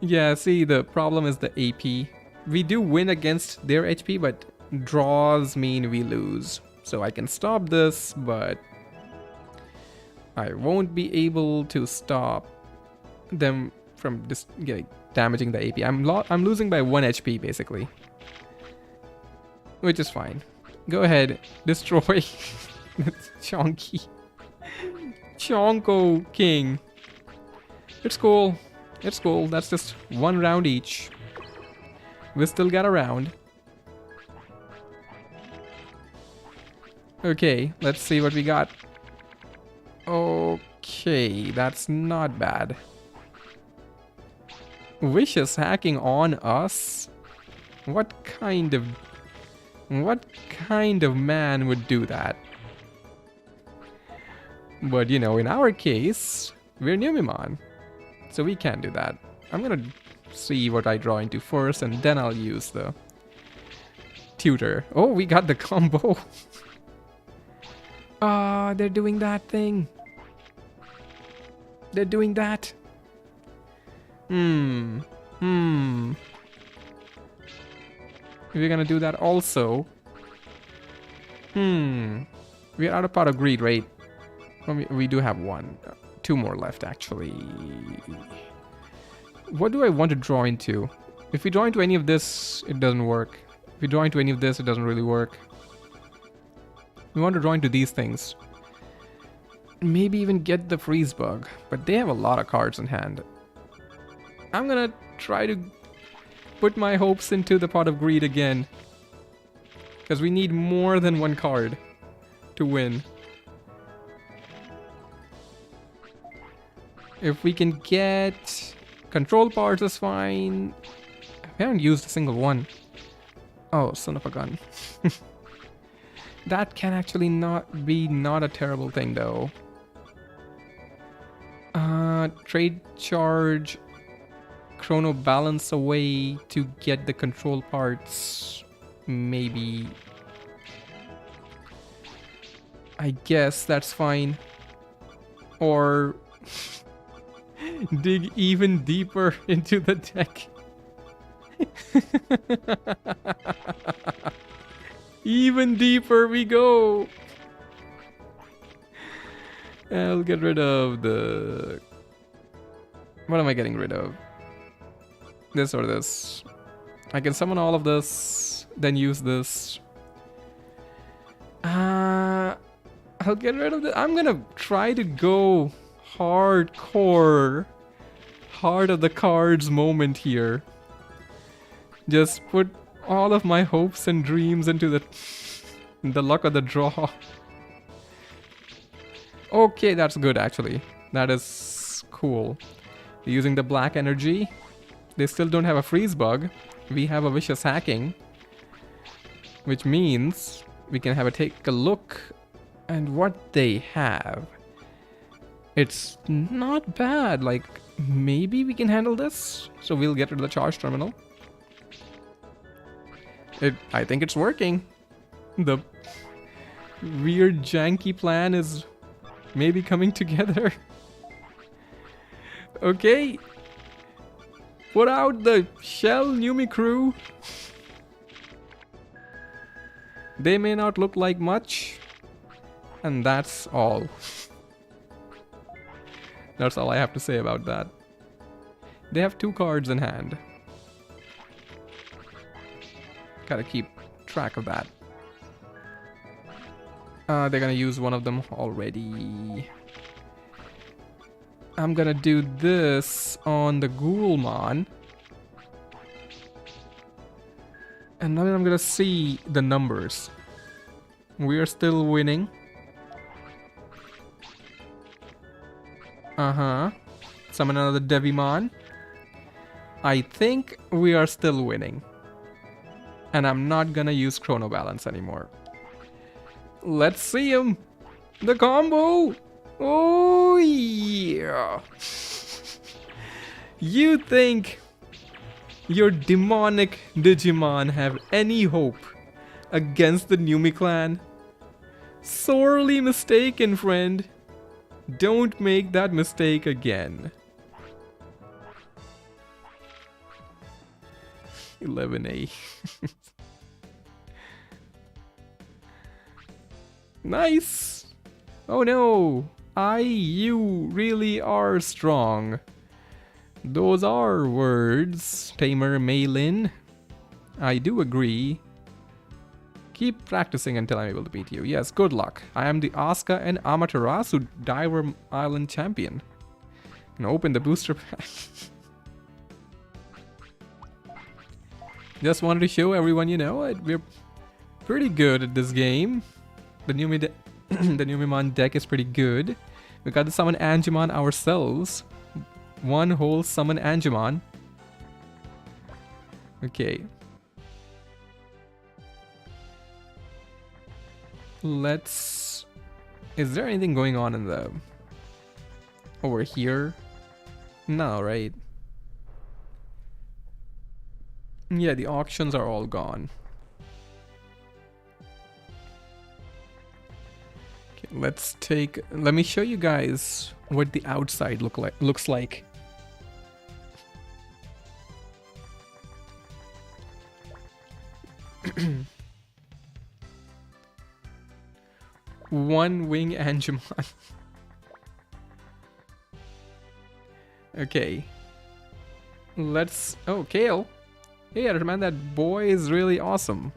Yeah, see, the problem is the AP. We do win against their HP, but draws mean we lose. So I can stop this, but I won't be able to stop them from just damaging the AP. I'm losing by 1 HP basically, which is fine. Go ahead, destroy Chonky Chonko King. It's cool. It's cool. That's just 1 round each. We still got a round. Okay, let's see what we got. Okay, that's not bad. Vicious hacking on us? What kind of man would do that? But you know, in our case, we're Numemon, so we can't do that. I'm gonna see what I draw into first, and then I'll use the tutor. Oh, we got the combo. Ah, they're doing that thing. They're doing that. We're gonna do that also. We're out of Pot of Greed, right? Well, we do have 2 more left, actually. What do I want to draw into? If we draw into any of this, it doesn't work. If we draw into any of this, it doesn't really work. We want to draw into these things. Maybe even get the freeze bug, but they have a lot of cards in hand. I'm gonna try to put my hopes into the Pot of Greed again, because we need more than 1 card to win. If we can get control parts, is fine. I haven't used a single one. Oh, son of a gun. That can actually not a terrible thing though. Trade charge, chrono balance away to get the control parts. Maybe. I guess that's fine. Or dig even deeper into the deck. Even deeper we go. I'll get rid of the... What am I getting rid of? This or this. I can summon all of this, then use this. I'll get rid of this. I'm gonna try to go hardcore. Heart of the cards moment here. Just put all of my hopes and dreams into the luck of the draw. Okay, that's good actually. That is cool. Using the black energy. They still don't have a freeze bug. We have a vicious hacking, which means we can take a look at what they have. It's not bad. Like, maybe we can handle this. So we'll get rid of the charge terminal. I think it's working. The weird janky plan is maybe coming together. Okay. Put out the Shell Numi crew. They may not look like much, and that's all. That's all I have to say about that. They have 2 cards in hand. Gotta keep track of that. They're gonna use one of them already. I'm gonna do this on the Guilmon. And then I'm gonna see the numbers. We are still winning. Summon another Digimon. I think we are still winning. And I'm not gonna use Chrono Balance anymore. Let's see him! The combo! Oh yeah! You think your demonic Digimon have any hope against the Numi clan? Sorely mistaken, friend. Don't make that mistake again. 11A. Nice! Oh no! You really are strong. Those are words, Tamer Maylin. I do agree. Keep practicing until I'm able to beat you. Yes, good luck. I am the Asuka and Amaterasu Diver Island champion. And open the booster pack. Just wanted to show everyone, you know, we're pretty good at this game. The Numimon deck is pretty good. We got to summon Angemon ourselves. One whole summon Angemon. Okay. Let's... Is there anything going on in the... over here? No, right? Yeah, the auctions are all gone. Okay, let's take... Let me show you guys what the outside looks like. One wing Angemon. Okay. Let's... Oh, Kale. Hey, man, that boy is really awesome.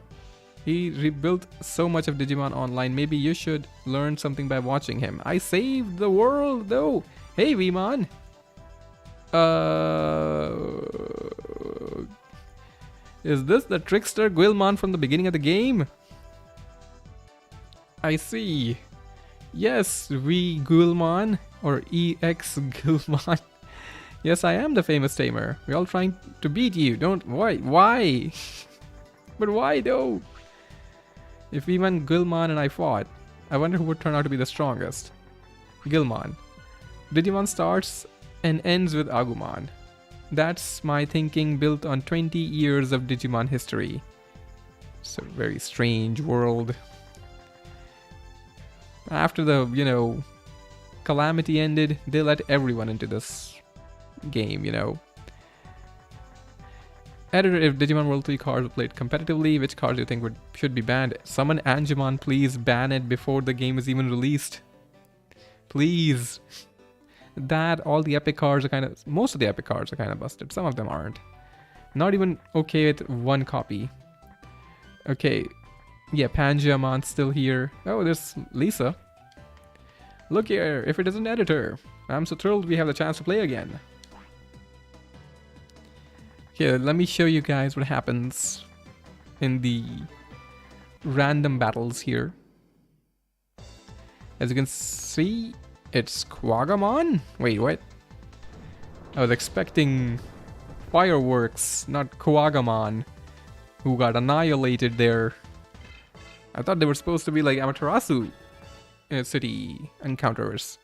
He rebuilt so much of Digimon Online. Maybe you should learn something by watching him. I saved the world, though. Hey, Vmon. Is this the trickster Guilmon from the beginning of the game? I see. Yes, we Guilmon, or EX Guilmon. Yes, I am the famous tamer. We're all trying to beat you. Why? But why though? If even Guilmon and I fought, I wonder who would turn out to be the strongest. Guilmon. Digimon starts and ends with Agumon. That's my thinking built on 20 years of Digimon history. It's a very strange world. After the, you know, calamity ended, they let everyone into this game, you know. Editor, if Digimon World 3 cards were played competitively, which cards do you think should be banned? Summon Angemon, please ban it before the game is even released. Please. That, all the epic cards are kind of... Most of the epic cards are kind of busted. Some of them aren't. Not even okay with one copy. Okay. Yeah, Pangeamon's still here. Oh, there's Lisa. Look here, if it is an editor. I'm so thrilled we have the chance to play again. Here, let me show you guys what happens in the random battles here. As you can see, it's Quagamon? Wait, what? I was expecting fireworks, not Quagamon, who got annihilated there. I thought they were supposed to be like Amaterasu city encounters.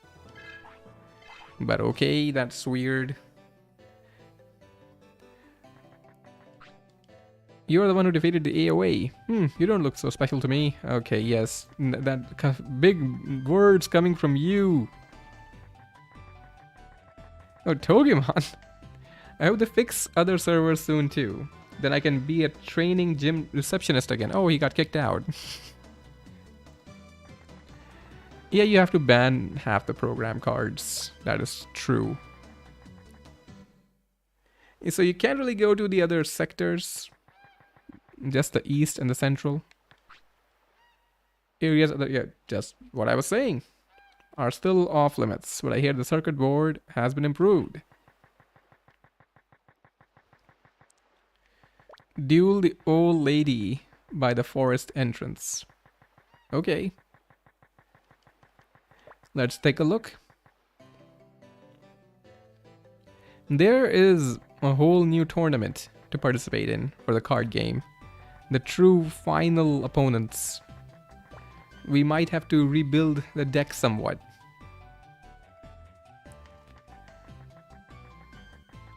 But okay, that's weird. You're the one who defeated the AOA. You don't look so special to me. Okay, yes. That big words coming from you. Oh, Togemon. I hope they fix other servers soon too. Then I can be a training gym receptionist again. Oh, he got kicked out. Yeah, you have to ban half the program cards. That is true. So you can't really go to the other sectors. Just the east and the central areas. Yeah, just what I was saying. Are still off limits. But I hear the circuit board has been improved. Duel the old lady by the forest entrance. Okay. Let's take a look. There is a whole new tournament to participate in for the card game. The true final opponents. We might have to rebuild the deck somewhat.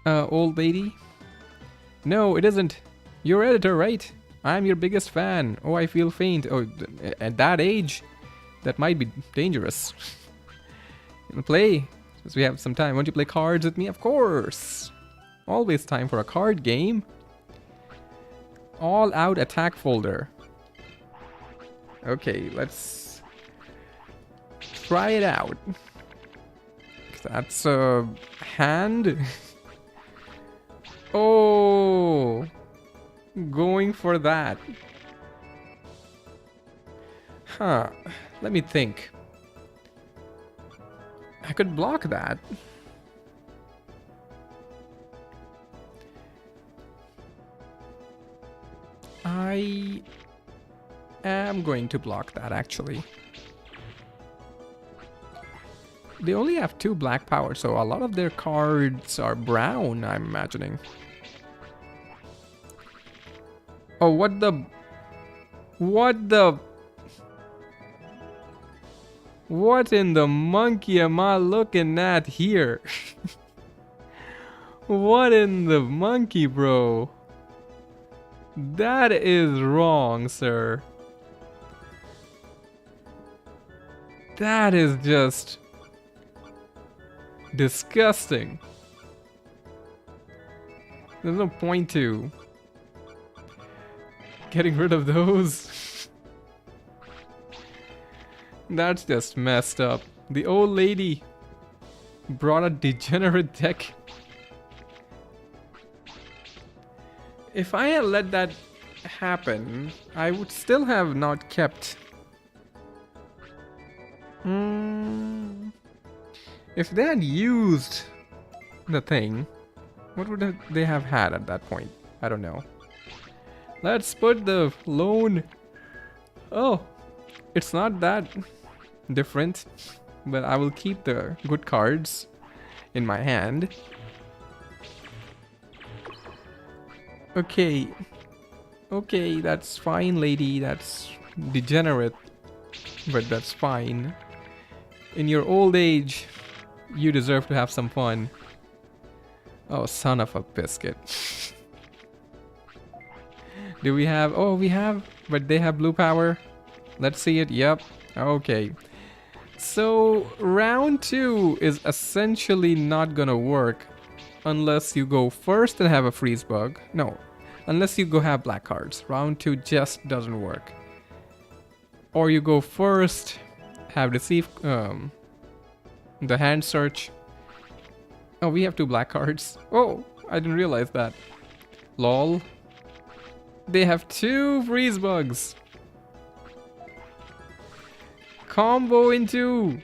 Old lady? No, it isn't. You're editor, right? I'm your biggest fan. Oh, I feel faint. Oh, at that age, that might be dangerous. Play, since we have some time. Won't you play cards with me? Of course. Always time for a card game. All out attack folder. Okay, let's try it out. That's a hand. Oh, going for that. Huh, let me think. I could block that. I am going to block that actually. They only have 2 black power, so a lot of their cards are brown, I'm imagining. Oh, what the... What in the monkey am I looking at here? What in the monkey, bro? That is wrong, sir. That is just... disgusting. There's no point to getting rid of those. That's just messed up. The old lady brought a degenerate deck. If I had let that happen, I would still have not kept. If they had used the thing, what would they have had at that point? I don't know. Let's put the lone. Oh, it's not that different, but I will keep the good cards in my hand. Okay. Okay, that's fine, lady. That's degenerate, but that's fine. In your old age, you deserve to have some fun. Oh, son of a biscuit. Do we have... Oh, we have... But they have blue power. Let's see it. Yep. Okay. So, round 2 is essentially not gonna work unless you go first and have a freeze bug. No. Unless you go have black cards. Round 2 just doesn't work. Or you go first, have deceive... the hand search. Oh, we have 2 black cards. Oh, I didn't realize that. Lol. They have 2 freeze bugs. Combo into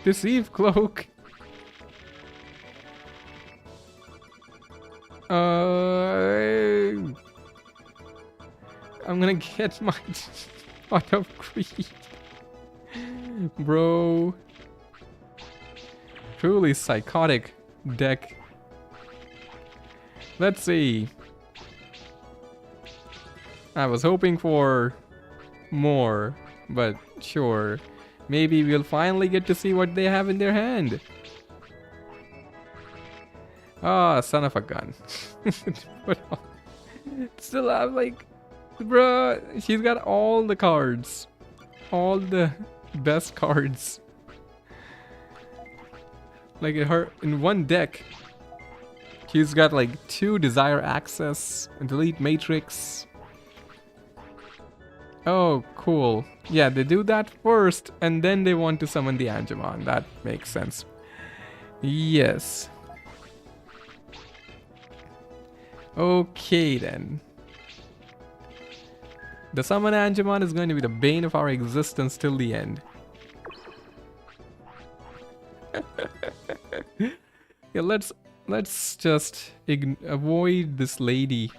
Deceive Cloak. I'm gonna get my pot of greed. Bro. Truly psychotic deck. Let's see. I was hoping for more, but sure. Maybe we'll finally get to see what they have in their hand. Ah, son of a gun. Still have like... Bruh, she's got all the cards. All the best cards. Like her in one deck, she's got like 2 Desire Access, and Delete Matrix, Oh, cool. Yeah, they do that first, and then they want to summon the Angemon. That makes sense. Yes. Okay, then. The summon Angemon is going to be the bane of our existence till the end. Yeah, let's just avoid this lady.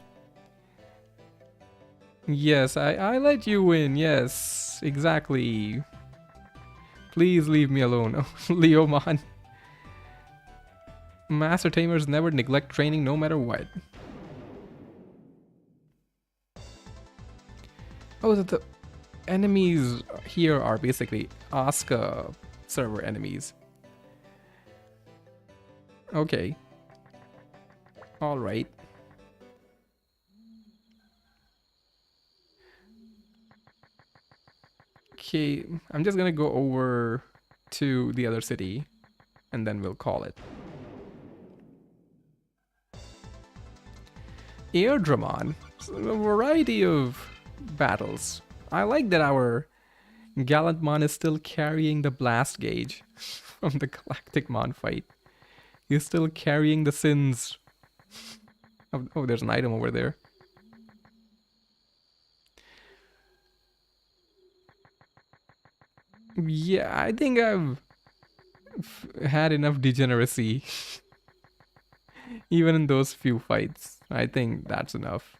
Yes, I let you win. Yes, exactly. Please leave me alone. Oh, Leomon. Master Tamers never neglect training no matter what. Oh, the enemies here are basically Asuka server enemies. Okay. Alright. Okay, I'm just gonna go over to the other city and then we'll call it. Airdramon. So a variety of battles. I like that our Gallantmon is still carrying the blast gauge from the Galacticmon fight. He's still carrying the sins. Oh, there's an item over there. Yeah, I think I've had enough degeneracy. Even in those few fights. I think that's enough.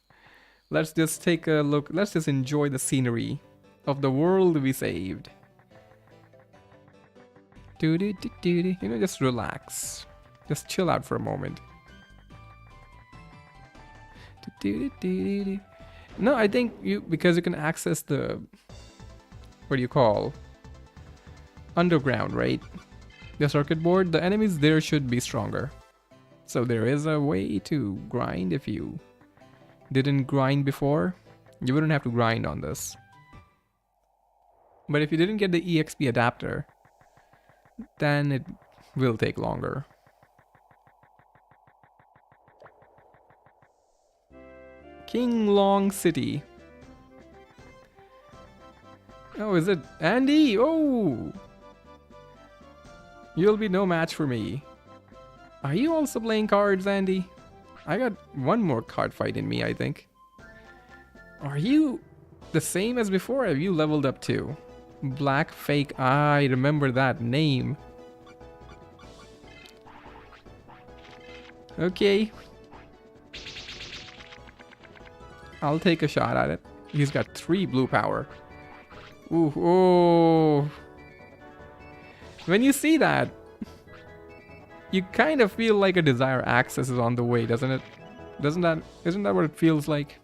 Let's just take a look. Let's just enjoy the scenery of the world we saved. You know, just relax. Just chill out for a moment. No, I think because you can access the, what do you call, underground, right? The circuit board, the enemies there should be stronger. So there is a way to grind. If you didn't grind before, you wouldn't have to grind on this. But if you didn't get the EXP adapter, then it will take longer. King Long City. Oh, is it Andy? Oh! You'll be no match for me. Are you also playing cards, Andy? I got one more card fight in me, I think. Are you the same as before? Have you leveled up too? Black Fake. I remember that name. Okay. I'll take a shot at it. He's got 3 blue power. Ooh, oh. When you see that, you kind of feel like a Desire Access is on the way, doesn't it? Isn't that what it feels like?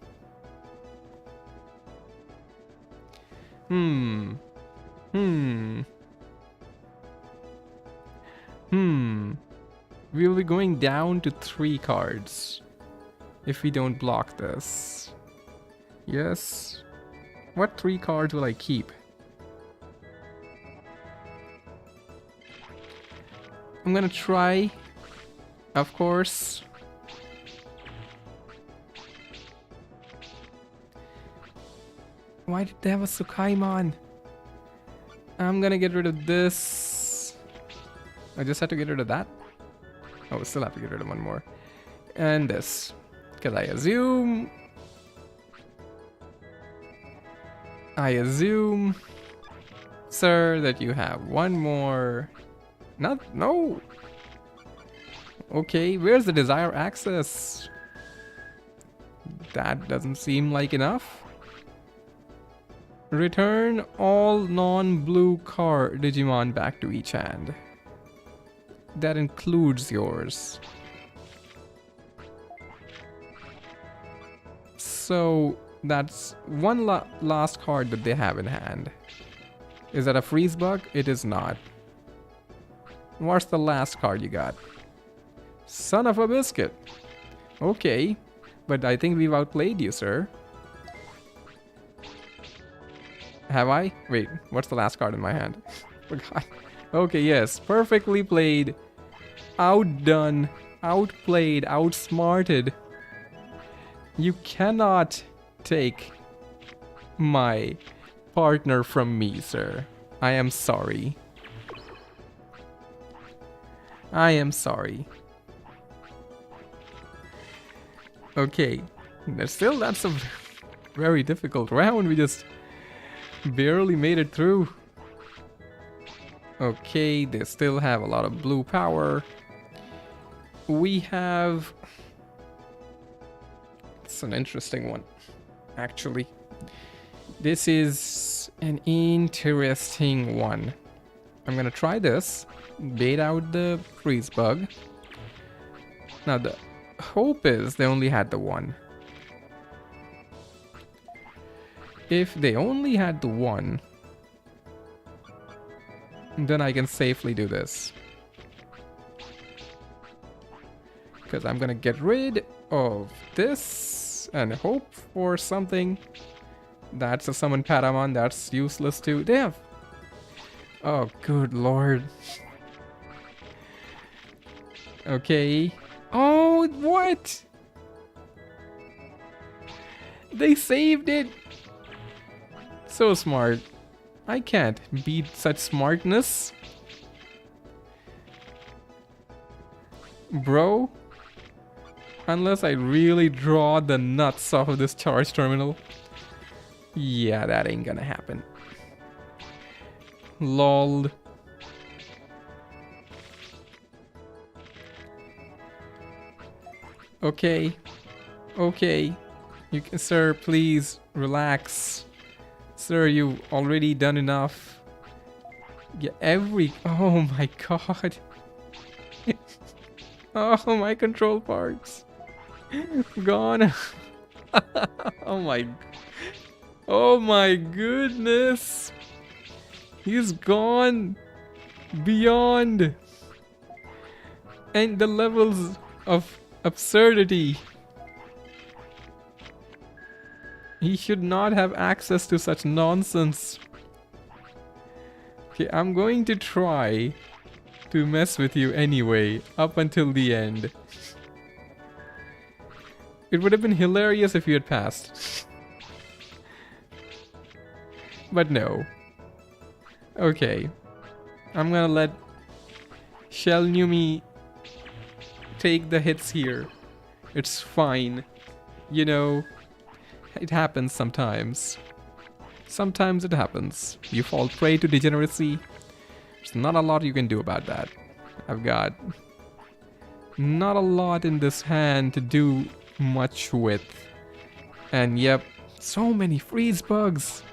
We'll be going down to 3 cards if we don't block this. Yes. What 3 cards will I keep? I'm gonna try, of course. Why did they have a Sukaimon? I'm gonna get rid of this. I just had to get rid of that. Oh, we still have to get rid of one more. And this. Because I assume, sir, that you have one more. No. Okay, where's the Desire Access? That doesn't seem like enough. Return all non-blue card Digimon back to each hand. That includes yours. So that's one last card that they have in hand. Is that a freeze bug? It is not. What's the last card you got? Son of a biscuit. Okay, but I think we've outplayed you, sir. Have I? Wait, what's the last card in my hand? Forgot. Okay, yes, perfectly played. Outdone, outplayed, outsmarted. You cannot take my partner from me, sir. I am sorry. I am sorry. Okay. Still, that's a very difficult round. We just barely made it through. Okay, they still have a lot of blue power. We have... It's an interesting one, actually. This is an interesting one. I'm gonna try this. Bait out the freeze bug. Now the hope is they only had the one. If they only had the one, then I can safely do this. Because I'm gonna get rid of this and hope for something. That's a summon Patamon, that's useless too. Damn! Oh, good lord. Okay. Oh, what? They saved it! So smart. I can't beat such smartness. Bro. Unless I really draw the nuts off of this charge terminal. Yeah, that ain't gonna happen. Lol. Okay. Okay. You can, sir, please relax. Sir, you've already done enough. Yeah, oh my god. Oh, my control parts. Gone. Oh my goodness. He's gone beyond. And the levels of absurdity. He should not have access to such nonsense. Okay, I'm going to try to mess with you anyway, up until the end. It would have been hilarious if you had passed. But no. Okay. I'm gonna let Shell Numi take the hits here. It's fine. You know, it happens sometimes. Sometimes it happens. You fall prey to degeneracy. There's not a lot you can do about that. I've got not a lot in this hand to do much with. And yep, so many freeze bugs.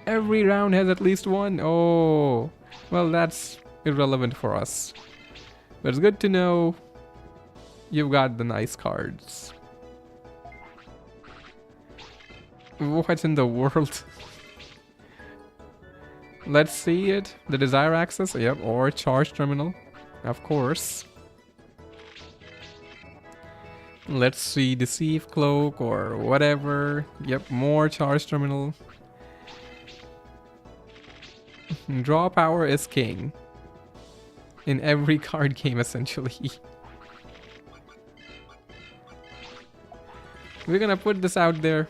Every round has at least one. Oh, well, that's irrelevant for us. But it's good to know you've got the nice cards. What in the world? Let's see it. The Desire Access, yep, or Charge Terminal, of course. Let's see, Deceive Cloak or whatever. Yep, more Charge Terminal. Draw power is king. In every card game, essentially. We're gonna put this out there.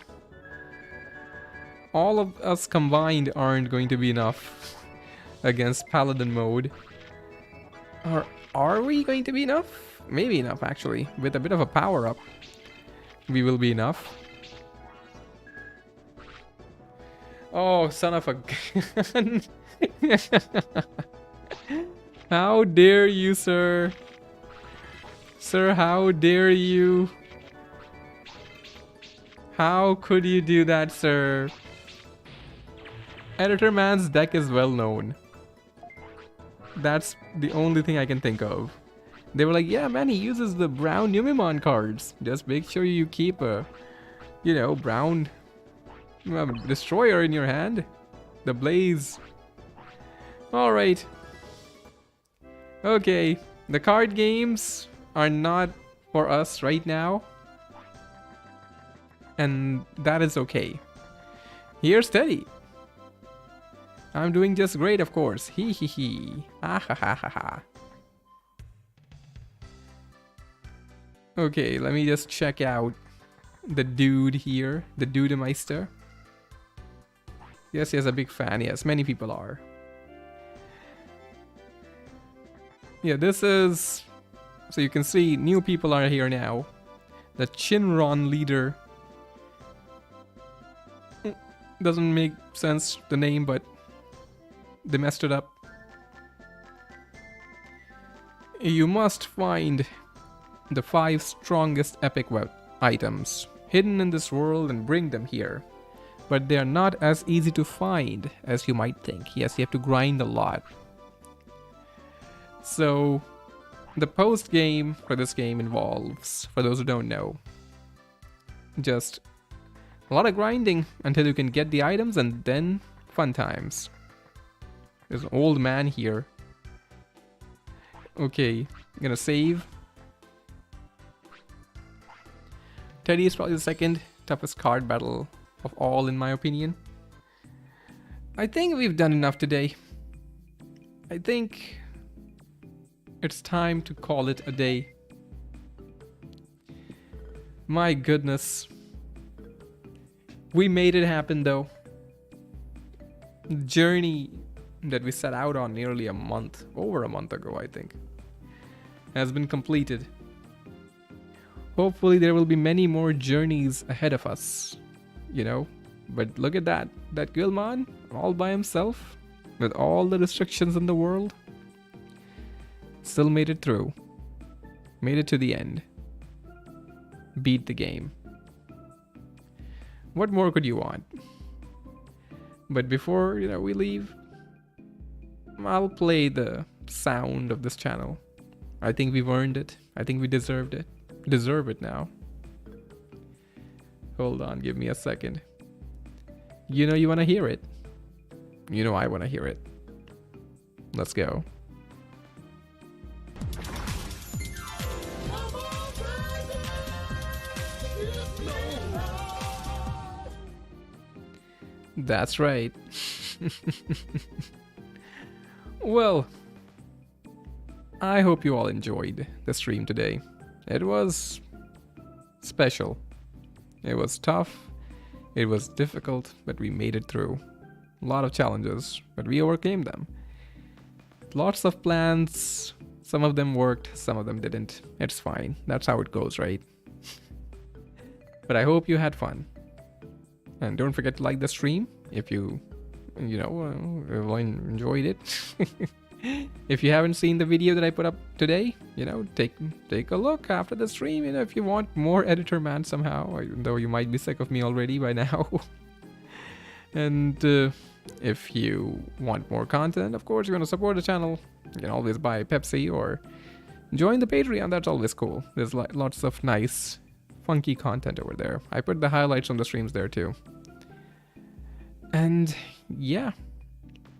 All of us combined aren't going to be enough against Paladin mode. Or are we going to be enough? Maybe enough, actually. With a bit of a power up, we will be enough. Oh, son of a gun. How dare you, sir? Sir, how dare you? How could you do that, sir? Editor Man's deck is well known. That's the only thing I can think of. They were like, yeah, man, he uses the brown Numemon cards. Just make sure you keep a, you know, brown destroyer in your hand. The Blaze. Alright. Okay. The card games are not for us right now. And that is okay. Here's Teddy. I'm doing just great, of course. Hee hee hee. Ha ha ha ha ha. Okay, let me just check out the dude here. The Dudemeister. Yes, yes, a big fan. Yes, many people are. Yeah, this is... So you can see new people are here now. The Shinron leader. Doesn't make sense, the name, but they messed it up. You must find the 5 strongest epic web items hidden in this world and bring them here. But they are not as easy to find as you might think. Yes, you have to grind a lot. So, the post game for this game involves, for those who don't know, just a lot of grinding until you can get the items, and then fun times. There's an old man here. Okay, I'm gonna save. Teddy is probably the second toughest card battle of all, in my opinion. I think we've done enough today. I think it's time to call it a day. My goodness. We made it happen though. The journey that we set out on nearly a month, over a month ago I think, has been completed. Hopefully there will be many more journeys ahead of us, you know. But look at that Guilmon all by himself, with all the restrictions in the world, still made it through. Made it to the end. Beat the game. What more could you want? But before, we leave, I'll play the sound of this channel. I think we've earned it. I think we deserve it now. Hold on, give me a second. You know you want to hear it. You know I want to hear it. Let's go. That's right. Well, I hope you all enjoyed the stream today. It was special. It was tough. It was difficult, but we made it through. A lot of challenges, but we overcame them. Lots of plans. Some of them worked, some of them didn't. It's fine. That's how it goes, right? But I hope you had fun. And don't forget to like the stream if you enjoyed it. If you haven't seen the video that I put up today, take a look after the stream. If you want more Editor Man somehow, even though you might be sick of me already by now. And if you want more content, of course, you want to support the channel, you can always buy Pepsi or join the Patreon. That's always cool. There's lots of nice, funky content over there. I put the highlights from the streams there too. And yeah,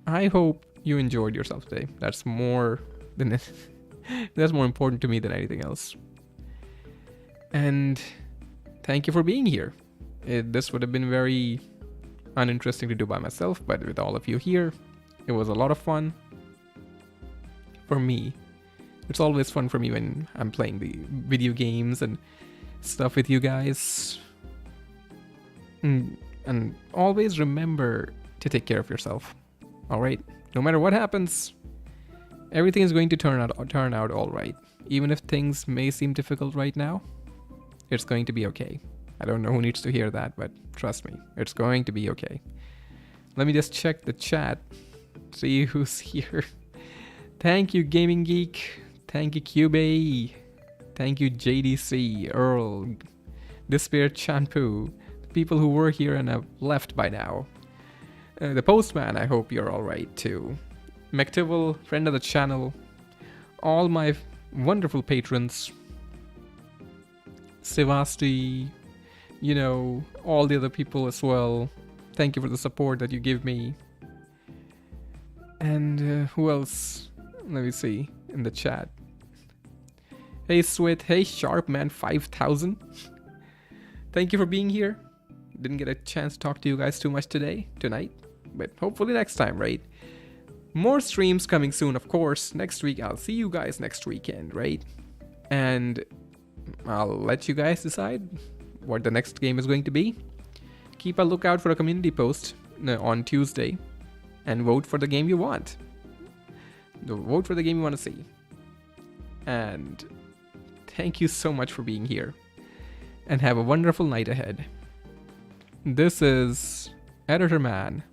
I hope you enjoyed yourself today. That's more important to me than anything else. And thank you for being here. This would have been very uninteresting to do by myself, but with all of you here, it was a lot of fun for me. It's always fun for me when I'm playing the video games and stuff with you guys. And always remember to take care of yourself. All right? No matter what happens, everything is going to turn out all right. Even if things may seem difficult right now, it's going to be okay. I don't know who needs to hear that, but trust me, it's going to be okay. Let me just check the chat, see who's here. Thank you, Gaming Geek. Thank you, Cube. Thank you, JDC, Earl, Despair Shampoo, people who were here and have left by now. The Postman, I hope you're alright too. McTivel, friend of the channel. All my wonderful patrons. Sevasti, all the other people as well. Thank you for the support that you give me. And who else? Let me see in the chat. Hey Swit, hey Sharpman 5000. Thank you for being here. Didn't get a chance to talk to you guys too much tonight, but hopefully next time, right? More streams coming soon, of course. Next week, I'll see you guys next weekend, right? And I'll let you guys decide what the next game is going to be. Keep a lookout for a community post on Tuesday and vote for the game you want. Vote for the game you want to see. And thank you so much for being here. And have a wonderful night ahead. This is Editor Man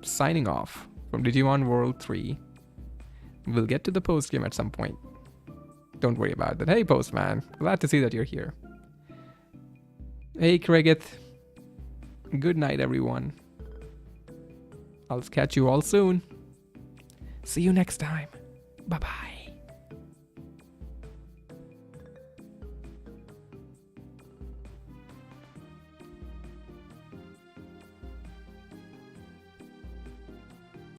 signing off from Digimon World 3. We'll get to the post game at some point. Don't worry about that. Hey, Postman. Glad to see that you're here. Hey, Cricket. Good night, everyone. I'll catch you all soon. See you next time. Bye-bye.